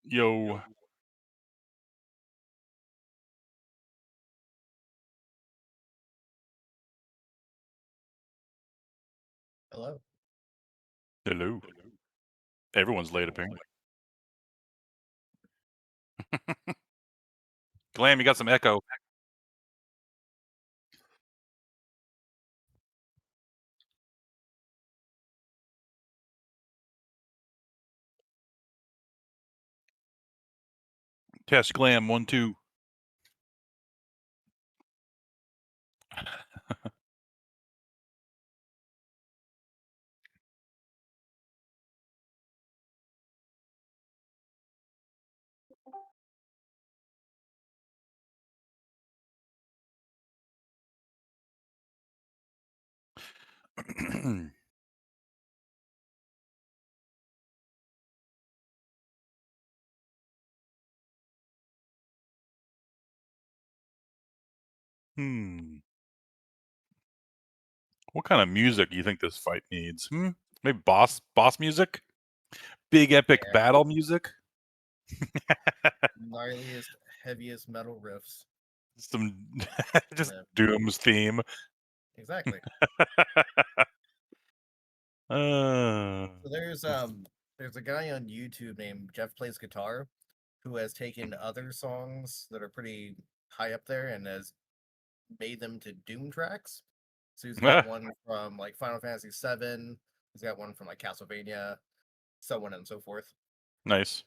Yo, Hello. hello. Everyone's late apparently. Glam, you got some echo. Test Glam 1 2. Hmm. What kind of music do you think this fight needs? Maybe boss music? Big epic Yeah, battle music? gnarliest, heaviest metal riffs. Some just Yeah, Doom's theme. exactly. Uh, So there's a guy on YouTube named Jeff Plays Guitar who has taken other songs that are pretty high up there and has made them to Doom tracks. So he's got one from like Final Fantasy VII. He's got one from like Castlevania, so on and so forth. nice.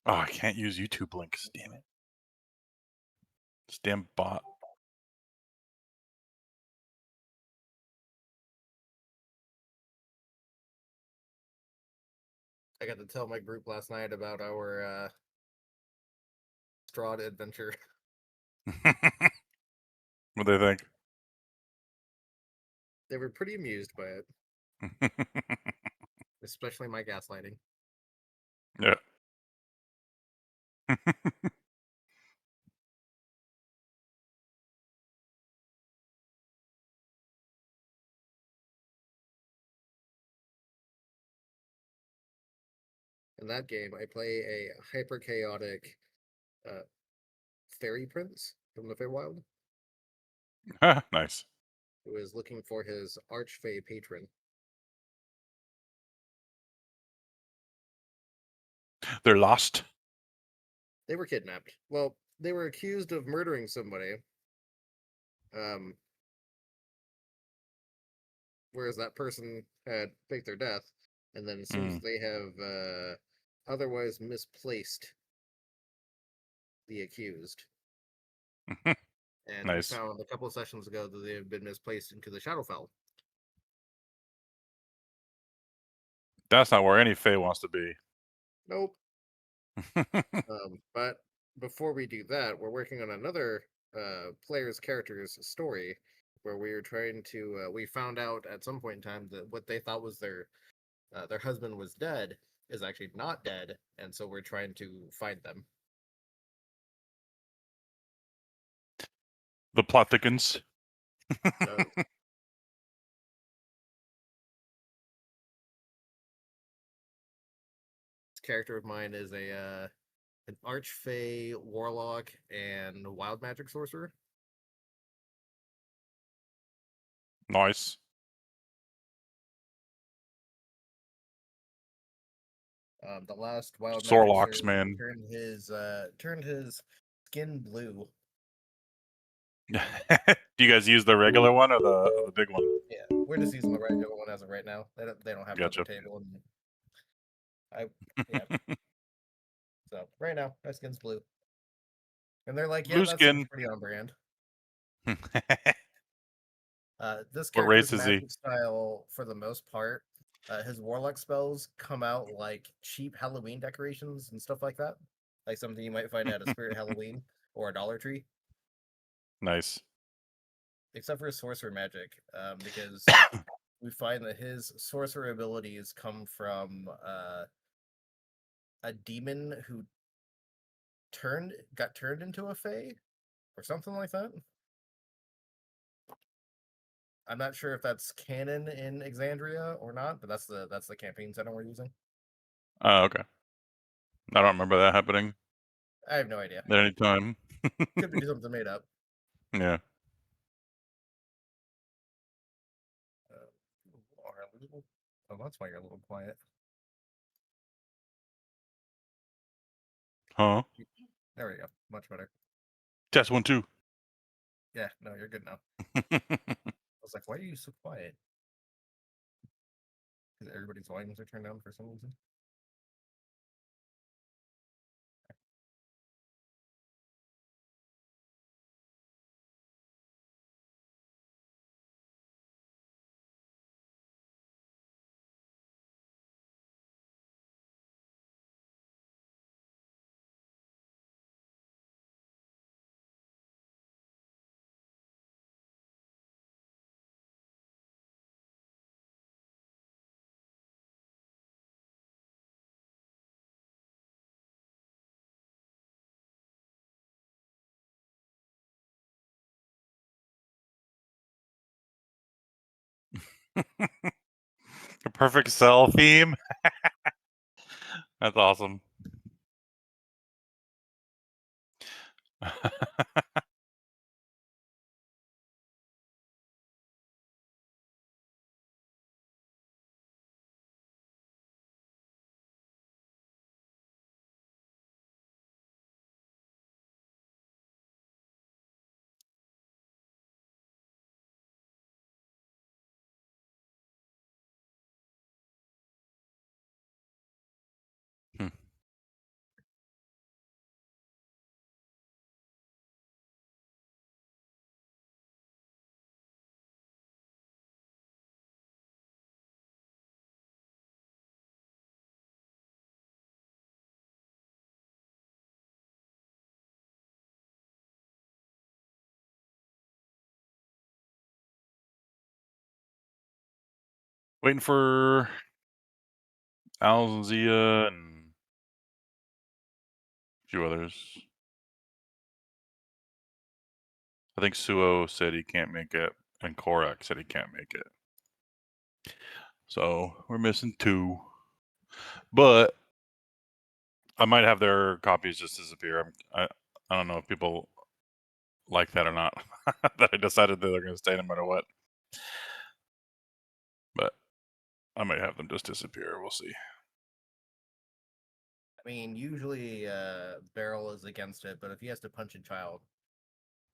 Oh, I can't use YouTube links. Damn it. This damn bot. I got to tell my group last night about our Strahd adventure. What do they think? They were pretty amused by it, especially my gaslighting. Yeah. In that game, I play a hyper chaotic uh, fairy prince from the Feywild Nice. who is looking for his archfey patron. They're lost. They were kidnapped. Well, they were accused of murdering somebody. Um, whereas that person had faked their death, and then it seems Mm. they have otherwise misplaced the accused. And we Nice. found a couple of sessions ago that they had been misplaced into the Shadowfell. That's not where any Fae wants to be. Nope. But before we do that, we're working on another player's character's story where we were trying to. We found out at some point in time that what they thought was their husband was dead is actually not dead, and so we're trying to find them. The plot thickens. So this character of mine is a an archfey warlock and wild magic sorcerer. Nice. The last wild magic Sorlocks, sorcerer man. turned his skin blue. Do you guys use the regular one or the big one? Yeah, we're just using the regular one as of right now. They don't have it at their Gotcha. table, and I yeah. So right now, my skin's blue, and they're like, yeah, Blue that seems skin. pretty on brand. What This race character's is he? magic style, for the most part, his warlock spells come out like cheap Halloween decorations and stuff like that, like something you might find at a Spirit Halloween. or a Dollar Tree, Nice. except for his sorcerer magic, because we find that his sorcerer abilities come from a demon who got turned into a fae or something like that. I'm not sure if that's canon in Exandria or not, but that's the campaign setting we're using. Oh, okay. I don't remember that happening I have no idea. at any time. Could be something made up. Yeah. Oh, that's why you're a little quiet. Huh? There we go. Much better. Test 1, 2. Yeah, no, you're good now. I was like, why are you so quiet? Because everybody's volumes are turned down for some reason. A perfect cell theme. That's awesome. Hmm. Waiting for Alzia and a few others. I think Suo said he can't make it, and Korak said he can't make it. So we're missing 2. But I might have their copies just disappear. I don't know if people like that or not. That I decided that they're going to stay no matter what. But I might have them just disappear. We'll see. I mean, usually Beryl is against it, but if he has to punch a child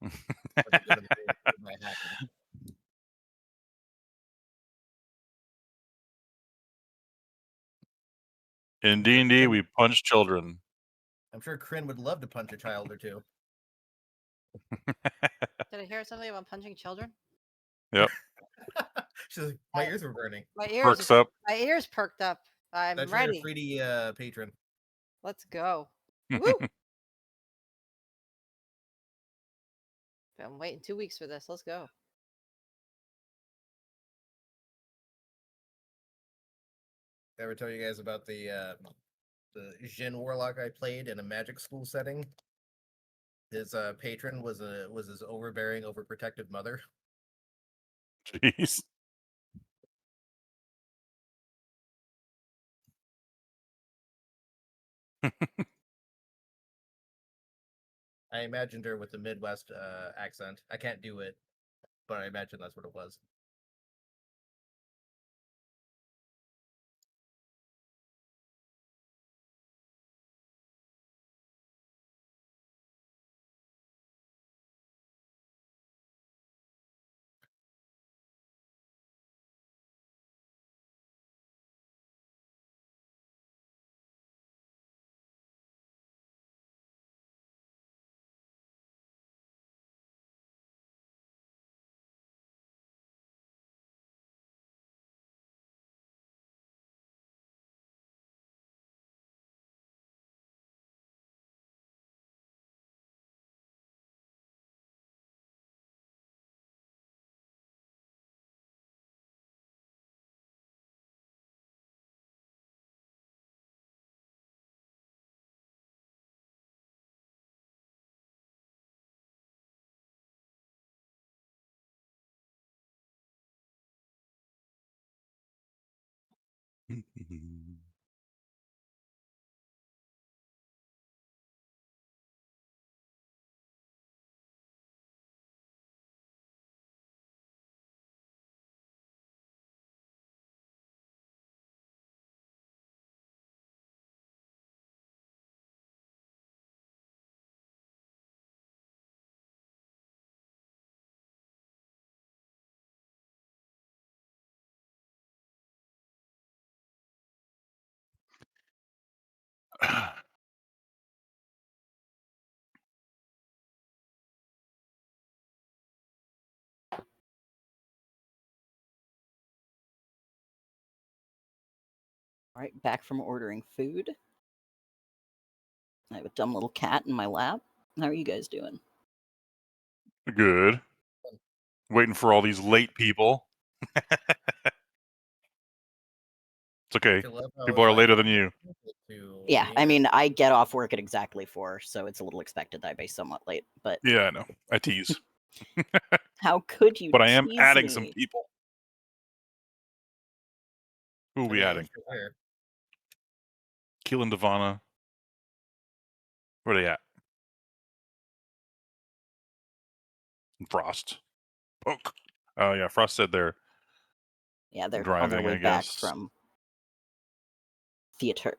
for the good of the group, it might happen. In I'm sure D&D, Kryn, we punch children. I'm sure Kryn would love to punch a child or two. Did I hear something about punching children? Yep. She's like, my ears were burning. My ears, Perks up. my ears perked up. I'm That's your ready. 3D patron. Let's go. Woo! Been waiting 2 weeks for this. Let's go. Ever tell you guys about the Jin Warlock I played in a magic school setting? His patron was his overbearing, overprotective mother. Jeez. I imagined her with the Midwest accent. I can't do it, but I imagine that's what it was. All right, back from ordering food. I have a dumb little cat in my lap. How are you guys doing? Good. Waiting for all these late people. It's okay. I love how People it's are like later than you. Yeah, I later. mean, I get off work at exactly 4, so it's a little expected that I be somewhat late. But Yeah, I know. I tease. how could you But I am tease adding me? some people. Who are I we mean, adding? sure. Keelan Devana. Where are they at? Frost. Poke. Oh, yeah. Frost said they're Yeah, they're on driving, their way I back guess. from theater.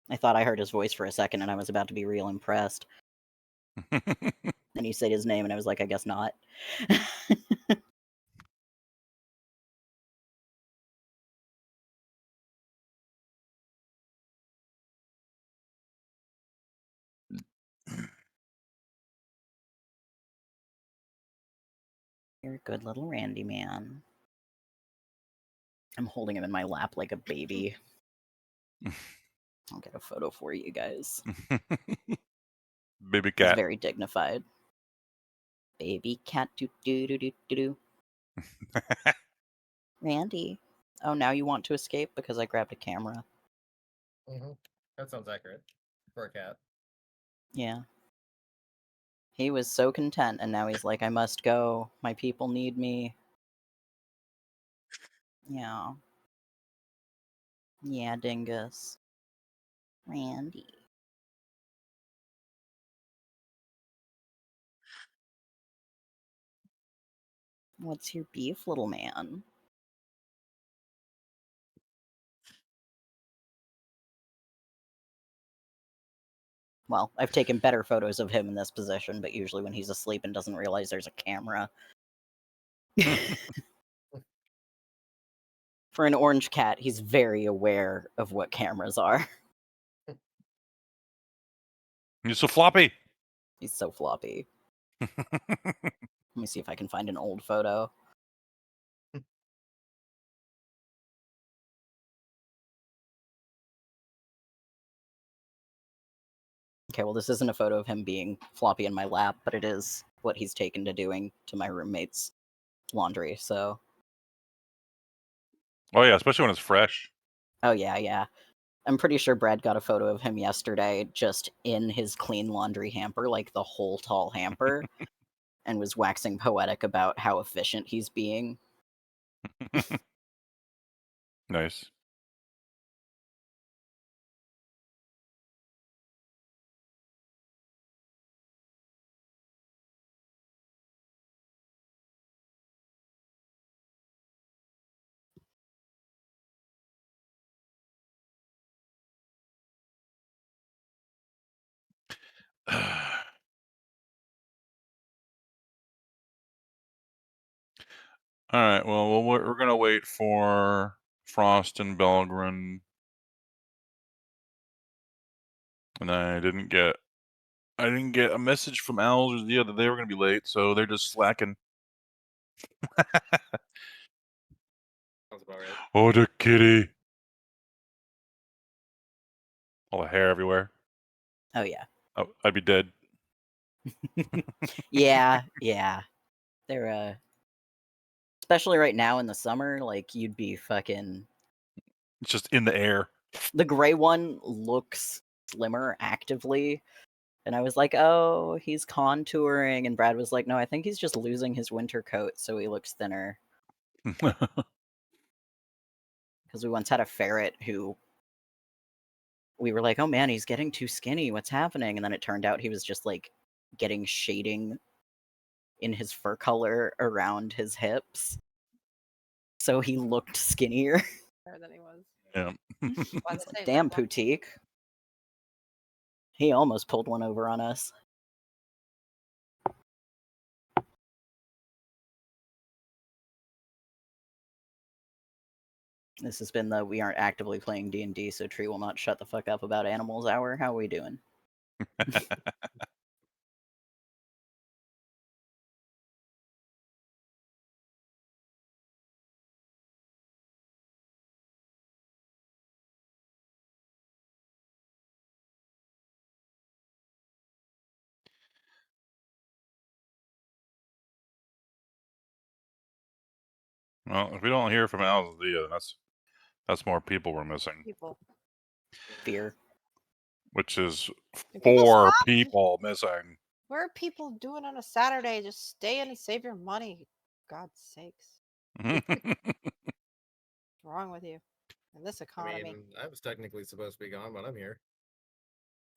I thought I heard his voice for a second, and I was about to be real impressed. Then you said his name, and I was like, I guess not. You're a good little Randy man. I'm holding him in my lap like a baby. I'll get a photo for you guys. Baby He's cat. very dignified. Baby cat do do do do do do. Randy. Oh, now you want to escape because I grabbed a camera. That sounds accurate for a cat. Yeah. He was so content, and now he's like, I must go. My people need me. Yeah. Yeah, dingus. Randy. What's your beef, little man? Well, I've taken better photos of him in this position, but usually when he's asleep and doesn't realize there's a camera. For an orange cat, he's very aware of what cameras are. You're so floppy. He's so floppy. Let me see if I can find an old photo. Okay, well, this isn't a photo of him being floppy in my lap, but it is what he's taken to doing to my roommate's laundry, so... Oh, yeah, especially when it's fresh. Oh, yeah, yeah. I'm pretty sure Brad got a photo of him yesterday just in his clean laundry hamper, like the whole tall hamper, and was waxing poetic about how efficient he's being. Nice. All right. Well, we're gonna wait for Frost and Belgren, and I didn't get a message from Owls or Zia that they were gonna be late, so they're just slacking. Sounds about right. Oh, the kitty! All the hair everywhere. Oh, yeah. Oh, I'd be dead. Yeah, yeah. They're, especially right now in the summer, like, you'd be fucking... It's just in the air. The gray one looks slimmer actively, and I was like, oh, he's contouring, and Brad was like, no, I think he's just losing his winter coat, so he looks thinner. because we once had a ferret who we were like, oh man, he's getting too skinny. What's happening? And then it turned out he was just like getting shading in his fur color around his hips. So he looked skinnier. Better than he was. Yeah. Why they say Damn, that one? Poutique. He almost pulled one over on us. This has been the we aren't actively playing D&D, so Tree will not shut the fuck up about animals hour. How are we doing? Well, if we don't hear from Alzia, that's more people we're missing, People. Fear. which is Do people 4 stop? people missing. What are people doing on a Saturday? Just stay in and save your money. God's sakes. What's wrong with you? In this I economy. mean, I was technically supposed to be gone, but I'm here.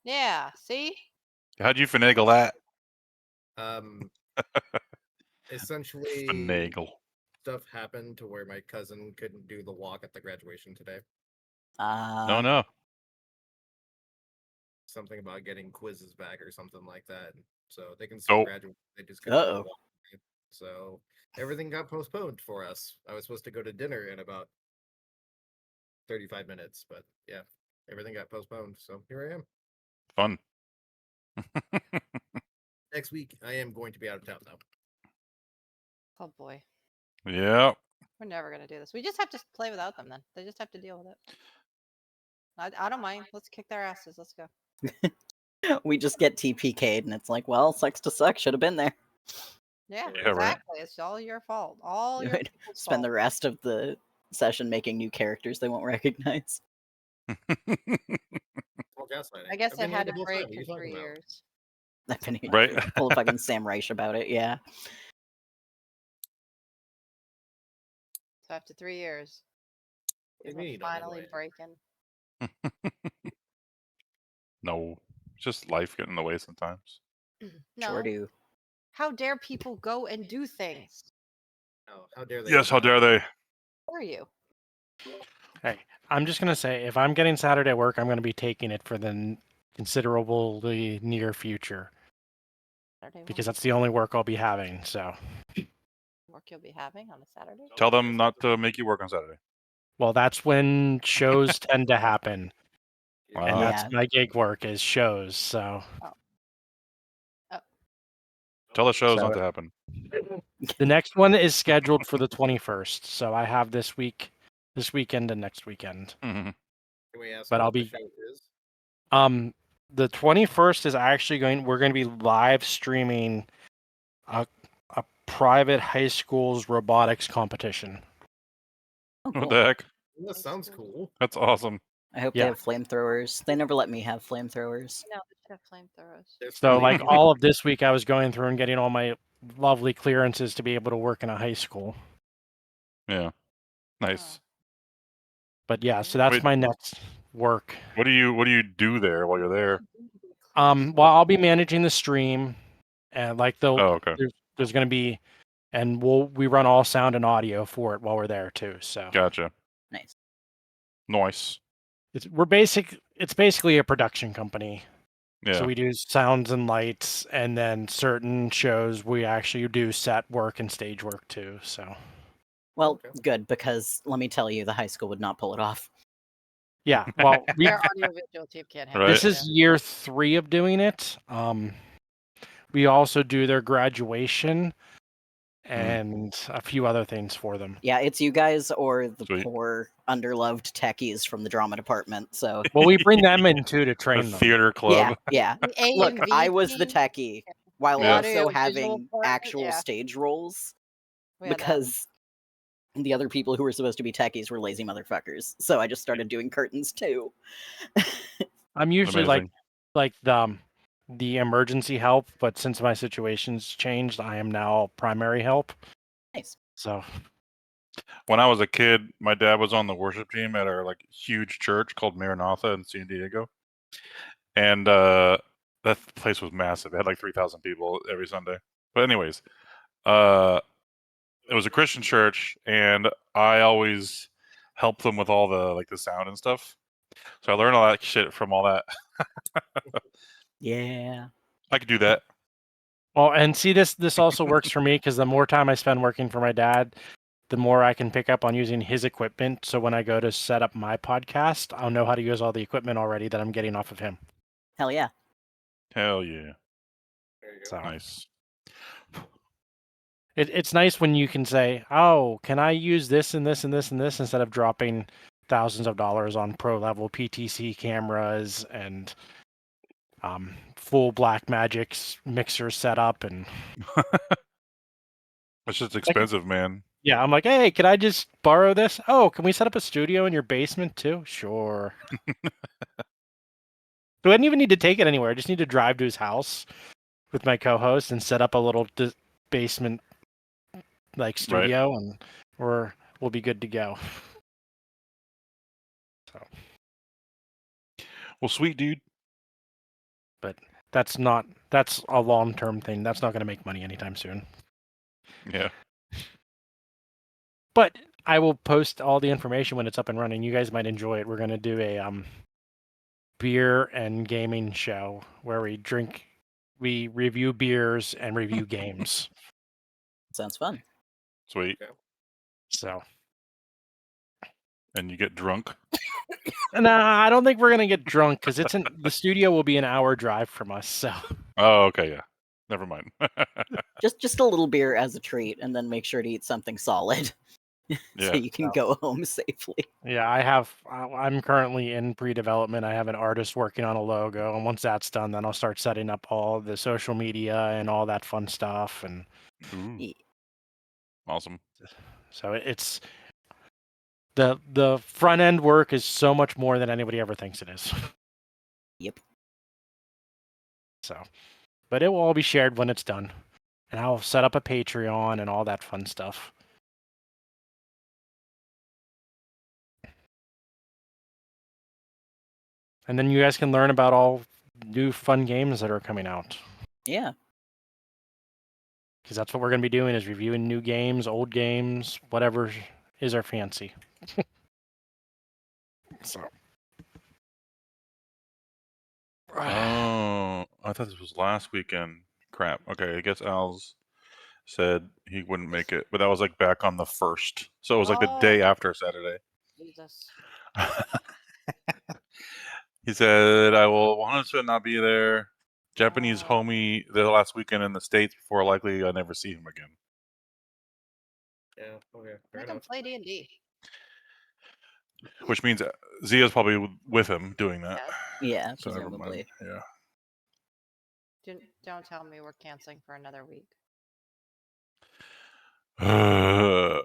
Yeah, see? How'd you finagle that? Essentially, Finagle. stuff happened to where my cousin couldn't do the walk at the graduation today. No. Something about getting quizzes back or something like that. So they can still Oh. graduate. They just couldn't do the Uh-oh. walk. So everything got postponed for us. I was supposed to go to dinner in about 35 minutes, but yeah, everything got postponed. So here I am. Fun. Next week, I am going to be out of town, though. Oh boy. Yeah. We're never going to do this. We just have to play without them then. They just have to deal with it. I don't mind. Let's kick their asses. Let's go. We just get TPK'd, and it's like, well, sucks to suck. Should have been there. Yeah, Yeah, right. exactly. It's all your fault. All your Right. people's Spend the fault. rest of the session making new characters they won't recognize. Well, gaslighting. I guess I've I been here had the a whole time. break What are for you talking 3 about? years. I've been here Right. full of fucking Sam Reich about it, yeah. So after 3 years, What do you we're mean you don't know who I finally am? breaking. No. It's just life getting in the way sometimes. No. Sure do. How dare people go and do things? Oh, how dare they? Yes, how dare they? Who are you? Hey, I'm just going to say, if I'm getting Saturday work, I'm going to be taking it for the considerably near future Saturday because what? that's the only work I'll be having. So, Work you'll be having on a Saturday? Tell them not to make you work on Saturday. well, that's when shows tend to happen, and Yeah. that's my gig work is shows. So, Tell the shows So- not to happen. the next one is scheduled for the 21st. So I have this weekend, and next weekend. Can we ask But what I'll the be- show is? The 21st is actually we're going to be live streaming a private high school's robotics competition. Oh, What cool. the heck? That sounds cool. That's awesome. I hope Yeah. they have flamethrowers. They never let me have flamethrowers. No, they should have flamethrowers. They're So, funny. like, all of this week, I was going through and getting all my lovely clearances to be able to work in a high school. Yeah. Nice. But yeah, so that's Wait. my next work. What do you do there while you're there? Well, I'll be managing the stream, and like Oh, okay. there's going to be, and we run all sound and audio for it while we're there too. So Gotcha. Nice. Nice. it's basically a production company. Yeah. So we do sounds and lights, and then certain shows we actually do set work and stage work too. So Well, Okay. good, because let me tell you, the high school would not pull it off. yeah, well, Their audiovisual team can't handle Right. this it. is year 3 of doing it. We also do their graduation and a few other things for them. Yeah, it's you guys or the Sweet. poor, underloved techies from the drama department, so... Well, we bring them in too to The train them. theater club. Yeah. The A Look, and V I was the team, techie, while Yeah. also audio-visual having part, actual yeah. stage roles, We had that. because the other people who were supposed to be techies were lazy motherfuckers. So I just started doing curtains too. I'm usually Amazing. like the emergency help, but since my situation's changed, I am now primary help. Nice. So When I was a kid, my dad was on the worship team at our like huge church called Maranatha in San Diego, and that place was massive. It had like 3,000 people every Sunday. But anyways, it was a Christian church, and I always helped them with all the sound and stuff. So I learned all that shit from all that. Yeah. I could do that. Well, and see, this also works for me because the more time I spend working for my dad, the more I can pick up on using his equipment. So when I go to set up my podcast, I'll know how to use all the equipment already that I'm getting off of him. Hell yeah. Hell yeah. There you go. So Nice. it's nice when you can say, "Oh, can I use this and this and this and this," instead of dropping thousands of dollars on pro level PTC cameras and full Blackmagic mixer setup. And It's just expensive, man. yeah, I'm like, "Hey, can I just borrow this? Oh, can we set up a studio in your basement too?" Sure. So I didn't even need to take it anywhere. I just need to drive to his house with my co-host and set up a little basement like Right. studio, and we'll be good to go. So, Well, sweet dude. but that's a long-term thing. That's not going to make money anytime soon. Yeah. But I will post all the information when it's up and running. You guys might enjoy it. We're going to do a beer and gaming show where we review beers and review games. Sounds fun. Sweet. So, And you get drunk. nah, I don't think we're gonna get drunk because the studio will be an hour drive from us. So, Oh, okay, yeah. Never mind. Just a little beer as a treat, and then make sure to eat something solid so Yeah. you can go home safely. yeah, I'm currently in pre-development. I have an artist working on a logo, and once that's done, then I'll start setting up all the social media and all that fun stuff. And Ooh, Yeah. awesome. so it's the front end work is so much more than anybody ever thinks it is. Yep. So, but it will all be shared when it's done, and I'll set up a Patreon and all that fun stuff. And then you guys can learn about all new fun games that are coming out. Yeah. Because that's what we're going to be doing, is reviewing new games, old games, whatever is our fancy. So. Oh, I thought this was last weekend. Crap. Okay, I guess Al's said he wouldn't make it, but that was like back on the 1st. So it was like the day after Saturday. Jesus. He said, I will 100% not be there. Japanese Oh. homie the last weekend in the States before likely I never see him again. Yeah. Okay. Fair Make him enough. play D&D. Which means Zia's probably with him doing that. Yeah, So never presumably. mind. Yeah. Don't tell me we're canceling for another week. We're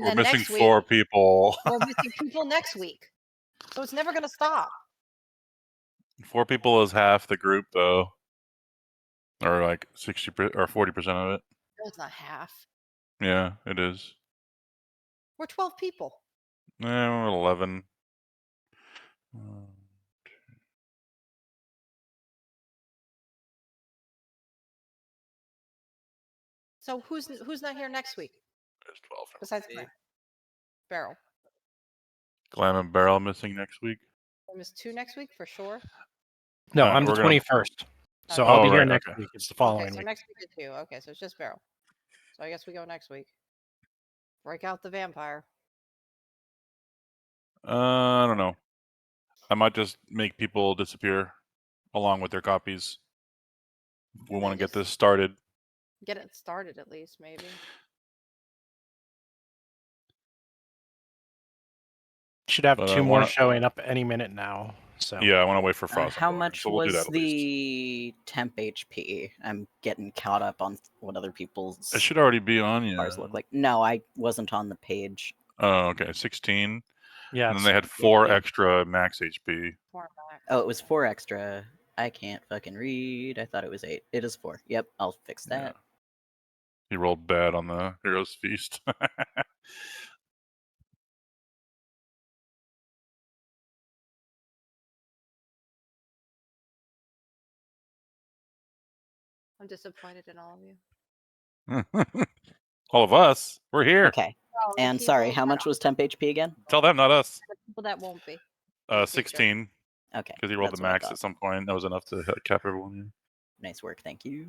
then missing next 4 week- people. We're missing people next week. So it's never going to stop. 4 people is half the group, though, or like 60 or 40% of it. No, it's not half. Yeah, it is. We're 12 people. We're 11. So who's not here next week There's 12. besides Me. Glenn? Beryl. Glam and Barrel missing next week. We missed 2 next week for sure. No, I'm the we're gonna- 21st. So Okay. I'll be here right, next okay. week. It's the Okay, following so week. next week is 2. Okay, so it's just Beryl. So I guess we go next week. Break out the vampire. I don't know. I might just make people disappear along with their copies. We And want then to get just this started. Get it started at least, maybe. Should have But 2 more showing up any minute now. So Yeah, I want to wait for Frost. How much so we'll do was that at least. the temp HP? I'm getting caught up on what other It people's should already be on you. bars look like. No, I wasn't on the page. Oh, okay. 16. yeah, And then it's they had 4 15. extra max HP. 4 max. Oh, it was 4 extra. I can't fucking read. I thought it was 8. It is 4. Yep, I'll fix that. Yeah. He rolled bad on the Heroes Feast. I'm disappointed in all of you. All of us. We're here. Okay. All the And sorry, people how that much was temp HP again? Tell them, not us. are- the people that won't be. in the future. 16. Okay. Because he rolled that's the what I max thought. at some point. That was enough to cap everyone. Nice work, thank you.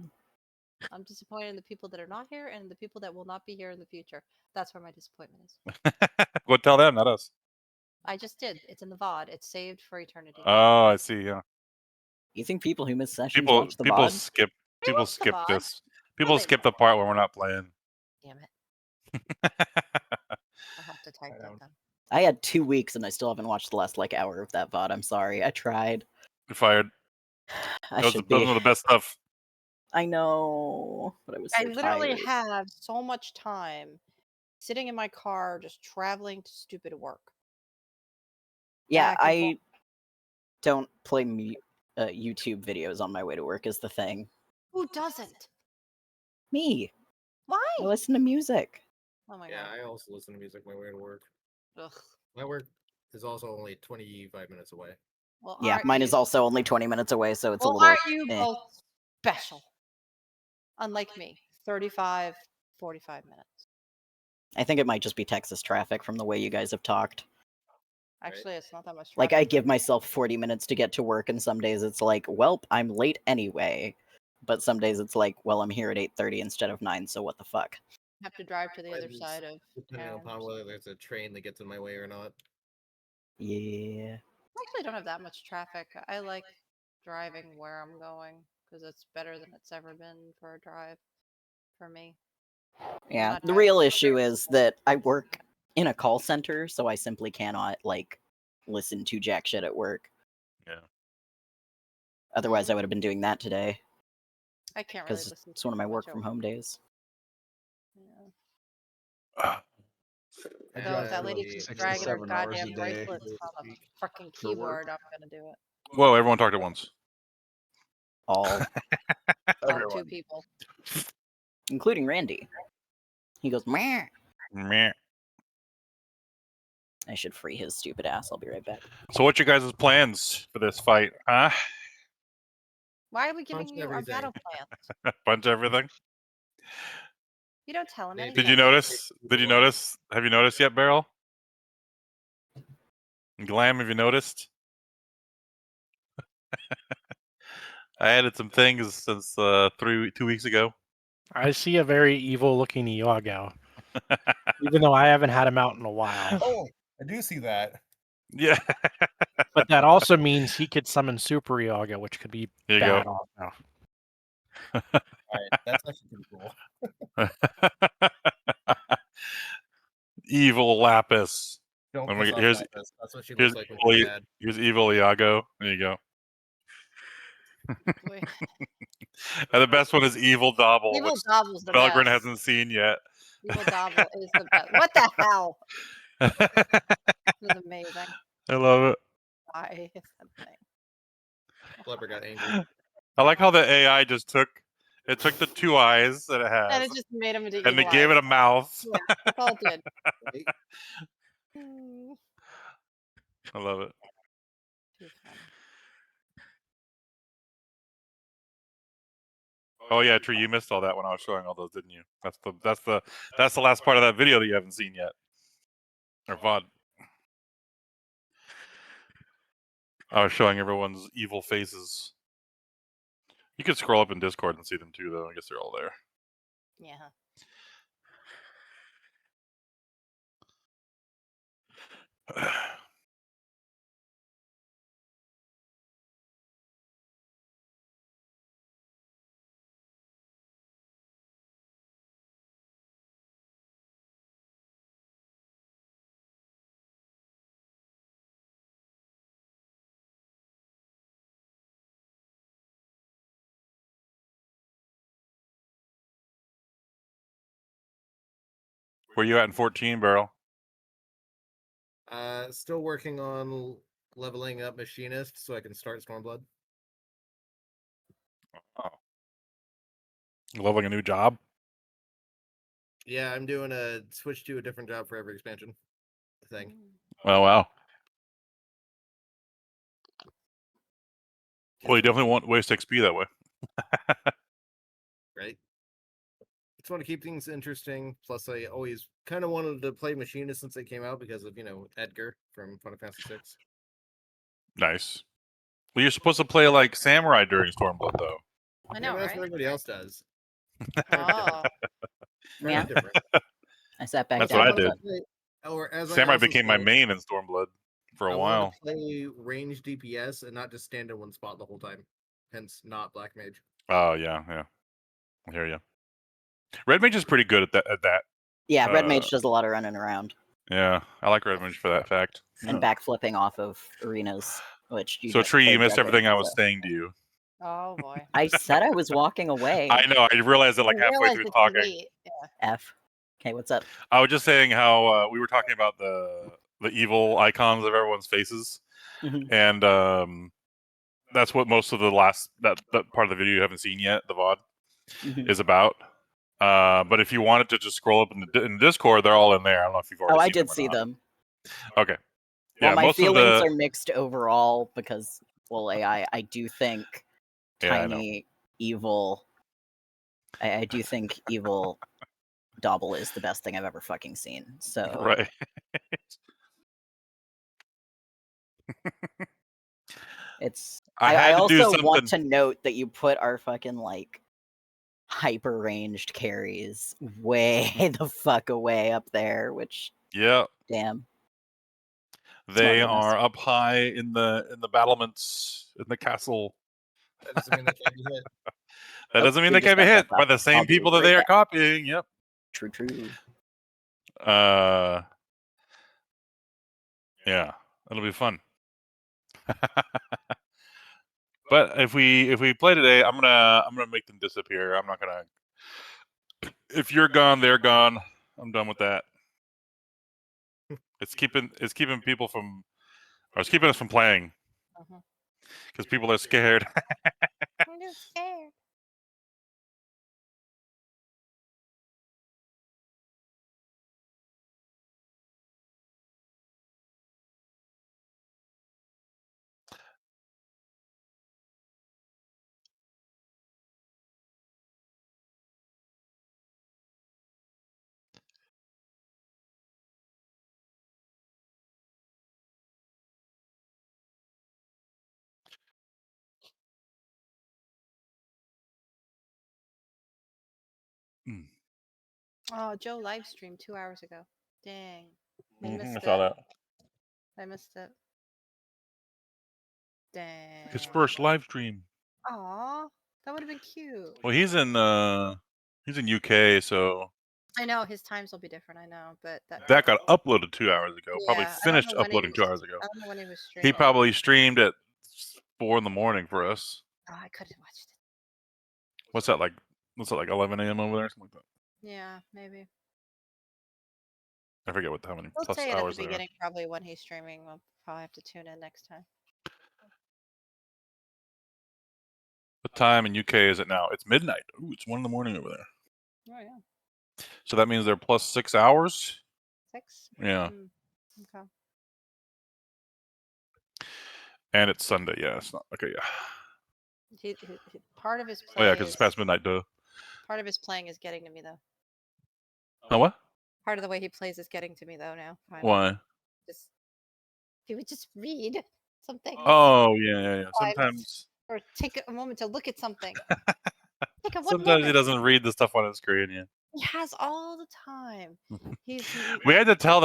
I'm disappointed in the people that are not here and the people that will not be here in the future. That's where my disappointment is. Well, tell them, not us. I just did. It's in the VOD. It's saved for eternity. Oh, I see. Yeah. You think people who miss sessions People watch the people VOD? skip They people watch the skip VOD. this. People they skip the part where we're not playing. Damn it. I'll have to type that then. I had 2 weeks and I still haven't watched the last hour of that VOD. I'm sorry. I tried. You're fired. I Those should are be. the best stuff. I know, but I was so I literally tired. have so much time sitting in my car just traveling to stupid work. Yeah, back and forth. I don't play YouTube videos on my way to work is the thing. Who doesn't? Me. Why? I listen to music. Oh my Yeah, god. I also listen to music on my way to work. Ugh. My work is also only 25 minutes away. Well, Yeah, aren't mine you, is also only 20 minutes away, so it's a well, little. aren't you eh. both special? Unlike me, 35, 45 minutes. I think it might just be Texas traffic from the way you guys have talked. Actually, it's not that much Like, traffic. I give myself 40 minutes to get to work, and some days it's like, welp, I'm late anyway. But some days it's like, well, I'm here at 8:30 instead of 9, so what the fuck? have to drive to the other Depends- side of Depending town. upon whether there's a train that gets in my way or not. Yeah. I actually don't have that much traffic. I like driving where I'm going because it's better than it's ever been for a drive for me. Yeah, not the driving real to issue work. is that I work in a call center, so I simply cannot, like, listen to jack shit at work. Yeah. Otherwise, I would have been doing that today, I can't really because listen. it's one of my too work much from at home days. Yeah. I Though if drive that lady the- keeps 6 to dragging her 7 hours a goddamn day bracelets on the fucking for work. keyboard, I'm gonna do it. Whoa, everyone talked at once. All, Oh, two people. including Randy. He goes, meh. Meh. I should free his stupid ass. I'll be right back. So what's your guys' plans for this fight? Huh? Why are we giving Punch you our everything. battle plans? Bunch of everything? You don't tell him Did anything. Did you notice? Did you notice? Have you noticed yet, Beryl? Glam, have you noticed? I added some things since 2 weeks ago. I see a very evil looking Iago, even though I haven't had him out in a while. Oh, I do see that. Yeah. But that also means he could summon Super Iago, which could be There you bad go. also. Alright, that's actually pretty cool. Evil Lapis. Don't Let me- piss off here's- Lapis. That's what she here's looks like when she's evil- mad. Here's evil Iago. There you go. Wait. And the best one is Evil Dobble, Evil which Dobble's the Belgrin best. hasn't seen yet. Evil Dobble is the best. What the hell? This is amazing. I love it. Why is that thing? Flipper got angry. I like how the AI just took the 2 eyes that it has And it just made him into and they evil gave it eyes. a mouth. Yeah, that's all it did. Right? Hmm, I love it. too funny. Oh yeah, Tree, you missed all that when I was showing all those, didn't you? That's the last part of that video that you haven't seen yet. Or VOD. I was showing everyone's evil faces. You could scroll up in Discord and see them too, though. I guess they're all there. Yeah. Where you at in 14, Barrel? Still working on leveling up Machinist so I can start Stormblood. Oh. You leveling a new job? Yeah, I'm doing a switch to a different job for every expansion thing. Oh, wow. Well, you definitely won't waste XP that way. just want to keep things interesting. Plus, I always kind of wanted to play Machinist since they came out because of Edgar from Final Fantasy VI. Nice. Well, you're supposed to play like Samurai during Stormblood, though. I know, That's right? what everybody else does. Oh, Yeah. Different. I sat back That's down. what I and did. looked up. Or as I Samurai also became my said, main in Stormblood for I a wanted while. to play range DPS and not just stand in one spot the whole time. Hence, not Black Mage. Oh yeah. I hear you. Red Mage is pretty good at that. Yeah, Red Mage does a lot of running around Yeah, I like Red Mage for that fact. and backflipping off of arenas, which you So just Tree, you played missed Red everything I in, was so. saying to you. oh boy. I said I was walking away. I know. I realized it like I halfway realized through it's talking. late. Yeah. F. Okay, what's up? I was just saying how we were talking about the evil icons of everyone's faces, Mhm. and that's what most of the that part of the video you haven't seen yet, the VOD, Mhm. is about. But if you wanted to just scroll up in Discord, they're all in there. I don't know if you've already Oh, I seen did them or see not. them. Okay. Well, Yeah, my most of feelings the are mixed overall because, well, I do think Yeah, I know. Tiny Evil. I do think Evil Double is the best thing I've ever fucking seen. So Right. it's. I I had to do also want something. to note that you put our fucking like hyper ranged carries way the fuck away up there, which Yeah, damn. they Smart moves. are up high in the battlements in the castle. That doesn't mean they can't be hit. That Oh, doesn't mean we they just can be got hit cut by off. the I'll same be people that right they are back. copying. Yep. True. Yeah, it'll be fun. But if we play today, I'm gonna make them disappear. I'm not gonna. If you're gone, they're gone. I'm done with that. It's keeping people from, or it's keeping us from playing Uh-huh. because people are scared. I'm just scared. Mm. Oh, Joe live streamed 2 hours ago. Dang. I I missed saw it. that. I missed it. Dang. His first live stream. Aw, that would have been cute. Well, he's in UK, so I know his times will be different. I know, but that got uploaded 2 hours ago. Probably yeah, I don't finished know when he uploading was. 2 hours ago. I don't know when he was He streaming. probably streamed at 4 in the morning for us. Oh, I could have watched it. What's that like? What's that like 11 a.m. over there? Something like that. Yeah, maybe. I forget how many We'll plus say it at the hours there are. beginning, probably when he's streaming. We'll probably have to tune in next time. What time in UK is it now? It's midnight. Ooh, it's 1 in the morning over there. Oh yeah, So that means they're plus 6 hours. 6. Yeah, Okay. and it's Sunday. Yeah, it's not okay. Yeah. Part of his Oh yeah, play because is it's past midnight. Duh. part of his playing is getting to me though. Oh what? Part of the way he plays is getting to me though now. Finally. Why? Just he would just read something. Oh yeah. Times, Sometimes. or take a moment to look at something. Take a one Sometimes he moment. doesn't read the stuff on his screen. Yeah. He has all the time. He's We had to tell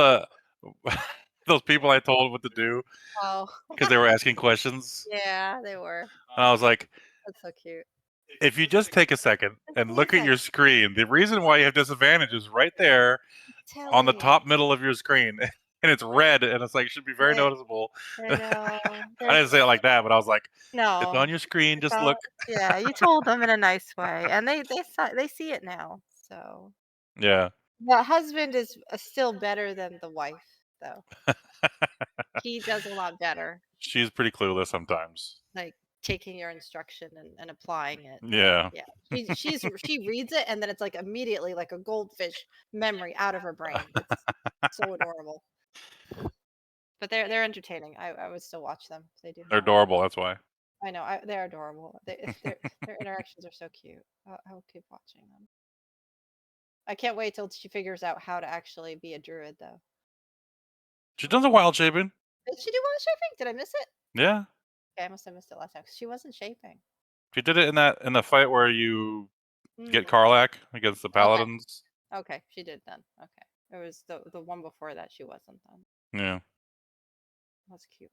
those people I told what to do oh because they were asking questions, yeah, they were. and I was like, That's so cute. if you just take a second and Take a look at your screen, the reason why you have disadvantage is right there on the Telling you. top middle of your screen, and it's red, and it's like should be very Yeah, noticeable. I know. I didn't say it like that, but I was like, it's No. on your screen. It's Just all, look. yeah, you told them in a nice way, and they see it now. So Yeah. the husband is still better than the wife, though. He does a lot better, She's pretty clueless sometimes. like taking your instruction and applying it. Yeah. Yeah, she reads it, and then it's like immediately like a goldfish memory out of her brain. It's so adorable. But they're entertaining. I would still watch them. They do. They're adorable. That's why. I know. They're adorable. Their interactions are so cute. I will keep watching them. I can't wait till she figures out how to actually be a druid, though. She does a wild shaping. Did she do wild shaping? Did I miss it? Yeah. Okay, I must have missed it last time. She wasn't shaping. She did it in the fight where you get Mm, Karlach against the paladins. okay, she did then. Okay. It was the one before that she wasn't then. Yeah. That's cute.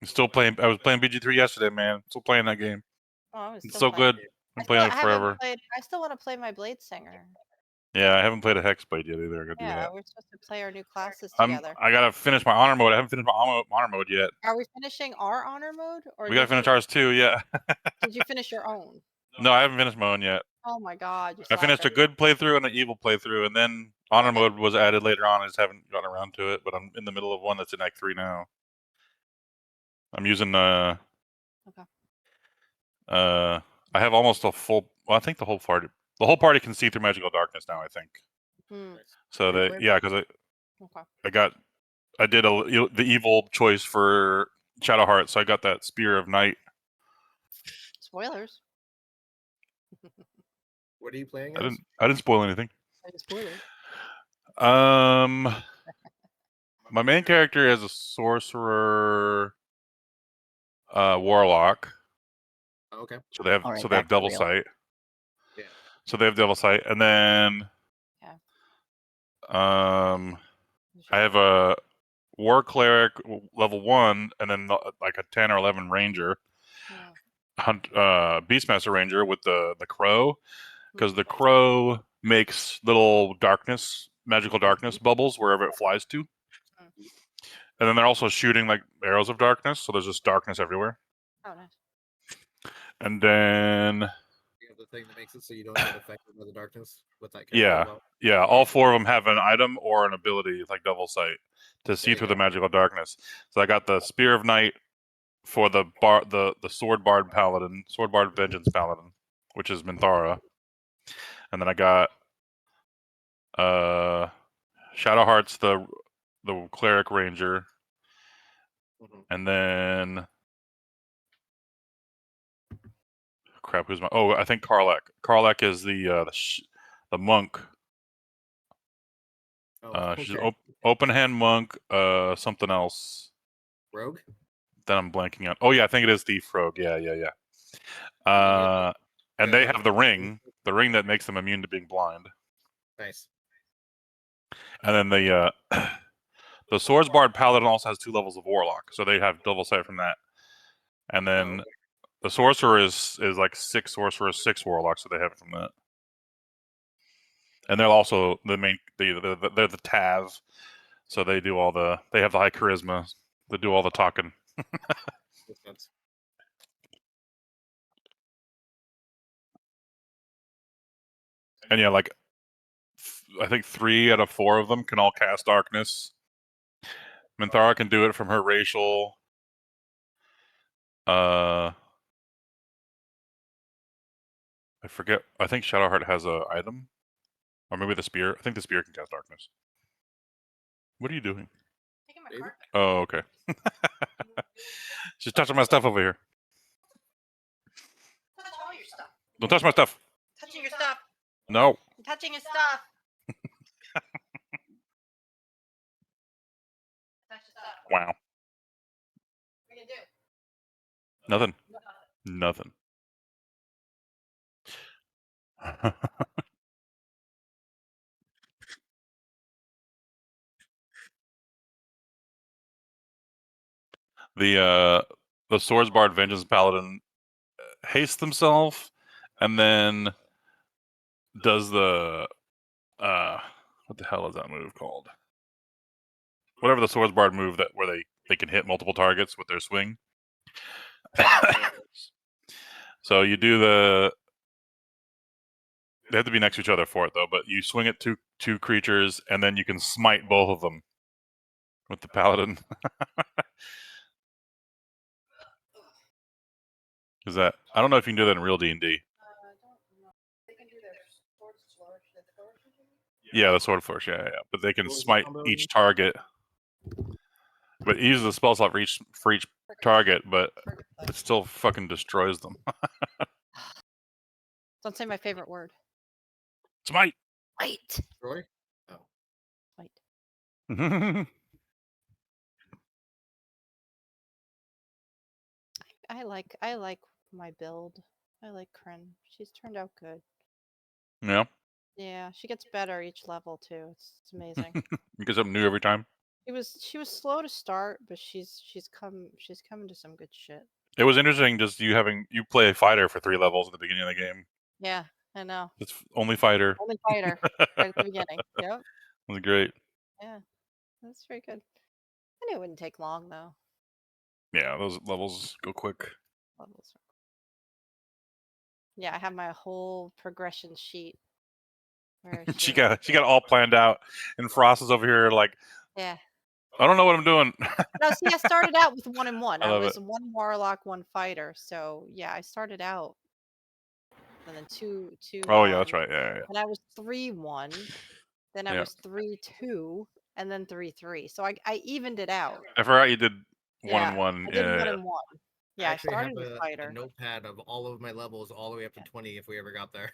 Still playing. I was playing BG3 yesterday, man. Still playing that game. Oh, I was It's still so playing. good. I'm playing it forever. I still want to play my Blade Singer. Yeah, I haven't played a Hexblade yet either. I gotta do Yeah, that. we're supposed to play our new classes together. I gotta finish my honor mode. I haven't finished my honor mode yet. Are we finishing our honor mode? Or We gotta finish ours too. Yeah. Did you finish your own? No, I haven't finished my own yet. Oh my god, you I finished a slacker. good playthrough and an evil playthrough, and then honor mode was added later on. I just haven't gotten around to it, but I'm in the middle of one that's in Act 3 now. I'm using Okay. I have almost a full. Well, I think the whole party can see through magical darkness now. I think. Hmm. So because Okay. I did the evil choice for Shadowheart, so I got that Spear of Night. Spoilers. What are you playing I as? didn't spoil anything. Spoilers. My main character is a sorcerer, warlock. Okay. So they have All right, they have back to Devil real. Sight. Yeah. So they have Devil Sight, and then I have a War Cleric level 1, and then like a 10 or 11 Ranger, Beastmaster Ranger with the crow, because the crow makes little magical darkness bubbles wherever it flies to. And then they're also shooting like arrows of darkness, so there's just darkness everywhere. Oh, nice. And then You have the thing that makes it so you don't get affected by the darkness with that character. Yeah, all 4 of them have an item or an ability like Devil Sight to see through the magical darkness. So I got the Spear of Night for the Sword Bard Paladin, Sword Bard Vengeance Paladin, which is Minthara. And then I got Shadowheart's the Cleric Ranger. And then crap, who's my? Oh, I think Karlach. Karlach is the monk. She's open hand monk. Something else. Rogue. Then I'm blanking on. Oh yeah, I think it is Thief Rogue. Yeah. And they have the ring that makes them immune to being blind. Nice. And then the Swords Bard Paladin also has 2 levels of Warlock, so they have Devil Sight from that. And then the Sorcerer is like 6 Sorcerer, 6 Warlock, so they have it from that. And they're also the main. They're the Tav, so they do all the. They have the high charisma. They do all the talking. And yeah, like I think 3 out of 4 of them can all cast darkness. Minthara can do it from her racial. I forget. I think Shadowheart has a item, or maybe the spear. I think the spear can cast darkness. What are you doing? Taking my card. Oh, okay. She's touching my stuff over here. Touch all your stuff. Don't touch my stuff. Touching your stuff. No. I'm touching your stuff. Touch your stuff. Wow. What are you gonna do? Nothing. Nothing. The Swords Bard Vengeance Paladin hastes himself, and then does the what the hell is that move called? Whatever the Swords Bard move where they can hit multiple targets with their swing. So you do they have to be next to each other for it though, but you swing it to 2 creatures and then you can smite both of them with the paladin. Is that I don't know if you can do that in real D&D. I don't know. They can do their sword flourish. Yeah, the sword flourish, yeah. But they can smite each target. But he uses the spell slot for each target, but it still fucking destroys them. Don't say my favorite word. Smite. Wait. Troy? Oh. Wait. I like my build. I like Kryn. She's turned out good. Yeah. Yeah, she gets better each level too. It's amazing. You get something new every time. She was slow to start, but she's coming to some good shit. It was interesting just you play a fighter for 3 levels at the beginning of the game. Yeah, I know. It's only fighter. Only fighter right at the beginning. Yep. It was great. Yeah, that's very good. I knew it wouldn't take long though. Yeah, those levels go quick. Levels. Yeah, I have my whole progression sheet. Where is She got it all planned out, and Frost is over here like, Yeah. I don't know what I'm doing. No, see, I started out with 1 and 1. I I love was it. 1 warlock, 1 fighter. So yeah, I started out, and then two. Oh yeah, that's right. Yeah. And I was 3-1. Then I Yeah. was 3-2, and then 3-3. So I evened it out. I forgot you did 1 Yeah, and 1. I did Yeah. 1 and 1. Yeah, I actually started have with a fighter. notepad of all of my levels all the way up to 20 if we ever got there.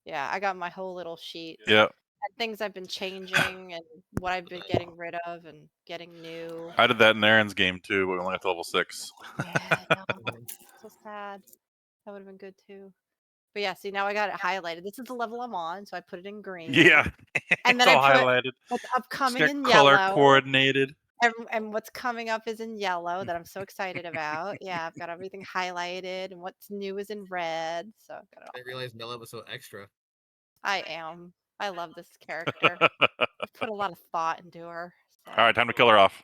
Yeah, I got my whole little sheet. Yeah. And things I've been changing and what I've been getting rid of and getting new. I did that in Aaron's game too, but we only got to level 6. Yeah, I know. So sad. That would have been good too. But yeah, see, now I got it highlighted. This is the level I'm on, so I put it in green. Yeah. And then It's all I put highlighted. what's It's upcoming got in color yellow. coordinated. And what's coming up is in yellow that I'm so excited about. Yeah, I've got everything highlighted, and what's new is in red. So I've got it all. I realized Mela was so extra. I am. I love this character. I've put a lot of thought into her. So. All right, time to kill her off.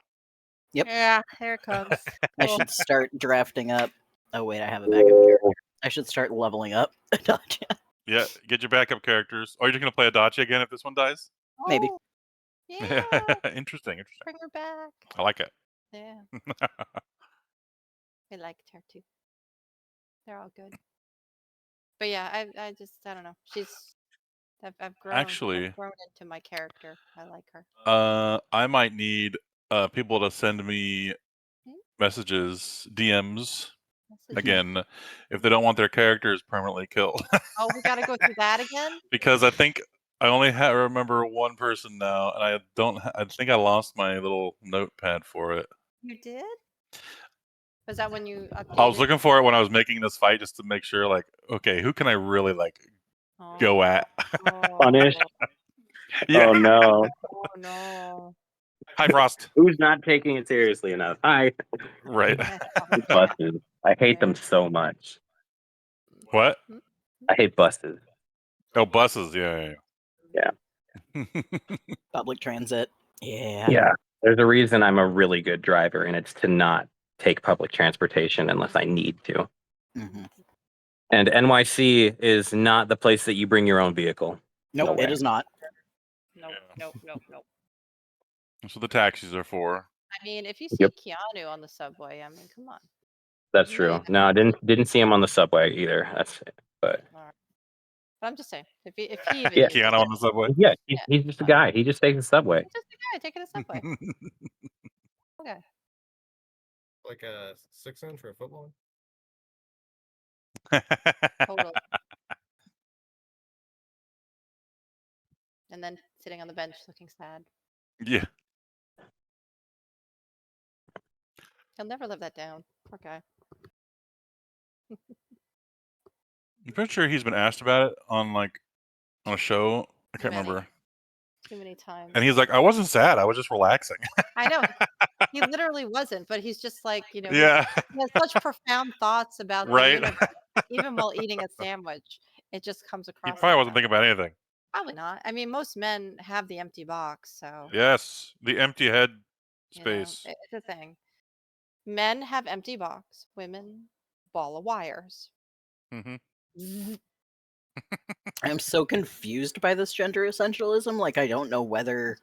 Yep. Yeah, here it comes. I Cool. should start drafting up. Oh wait, I have a backup character. I should start leveling up. Yeah, get your backup characters. Are you just gonna play Adachi again if this one dies? Maybe. Oh, yeah. Interesting. Bring her back. I like it. Yeah, I liked her too. They're all good. But yeah, I don't know. I've grown. Actually, I've grown into my character. I like her. I might need people to send me Hmm? messages, DMs Messages. again, if they don't want their characters permanently killed. Oh, we gotta go through that again? Because I think I only remember one person now, and I don't. I think I lost my little notepad for it. You did? Was that when you updated? I was looking for it when I was making this fight just to make sure, like, okay, who can I really like go at? Punish. Yeah. Oh no. Oh no. Hi, Frost. Who's not taking it seriously enough? Hi. Right. Buses. I hate them so much. What? I hate buses. Oh, buses. Yeah. Public transit. Yeah. Yeah. There's a reason I'm a really good driver, and it's to not take public transportation unless I need to. Mm-hmm. And NYC is not the place that you bring your own vehicle. Nope, No way. it is not. Nope. That's what the taxis are for. I mean, if you see Yep. Keanu on the subway, I mean, come on. That's You know true. you No, I didn't see him on the subway either. That's it. But Alright. But I'm just saying, if he even Yeah. uses Keanu it, on the subway. yeah, he's just a guy. He just takes the subway. he's just a guy taking a subway. Okay. Like a 6-inch for a football? Totally. And then sitting on the bench looking sad. Yeah. He'll never live that down. Poor guy. I'm pretty sure he's been asked about it on a show. I can't Many. remember. Too many times. And he's like, I wasn't sad. I was just relaxing. I know. He literally wasn't, but he's just like, he Yeah. has such profound thoughts about Right. the universe, even while eating a sandwich. It just comes He across. probably like wasn't that. thinking about anything. Probably not. I mean, most men have the empty box, so Yes. The empty head you know, space. it's a thing. Men have empty box. Women, ball of wires. Hmm. Zzz. I'm so confused by this gender essentialism. Like, I don't know whether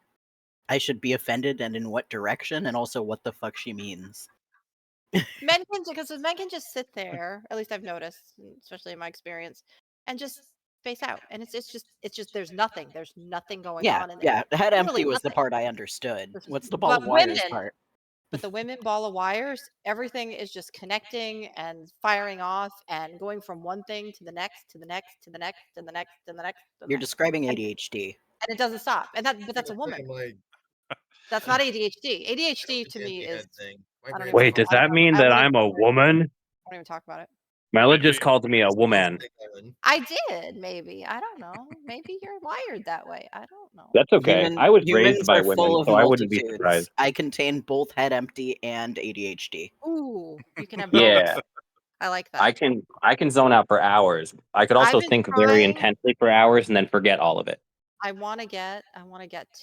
I should be offended and in what direction, and also what the fuck she means. Men can just sit there. At least I've noticed, especially in my experience, and just space out. And it's just there's nothing. There's nothing going Yeah, on in there. yeah. Head empty Literally was the nothing. part I understood. What's the ball But of wires women- part? But the women ball of wires, everything is just connecting and firing off and going from one thing to the next, to the next, to the next, to the next, to the next. To the You're next. describing ADHD. And it doesn't stop. And but that's a woman. Like, That's not ADHD. ADHD to the me empty is. head thing. I don't even Wait, wanna- does I don't that know- mean I that won't I'm a even- woman? I don't even talk about it. Mela Maybe- just called me a woman. I did, maybe. I don't know. Maybe you're wired that way. I don't know. That's okay. I was raised Humans by are women, full of so I wouldn't be multitudes. surprised. I contain both head empty and ADHD. Ooh, you can have both. Yeah, I like that. I can zone out for hours. I could also I've been think very trying- intensely for hours and then forget all of it. I want to get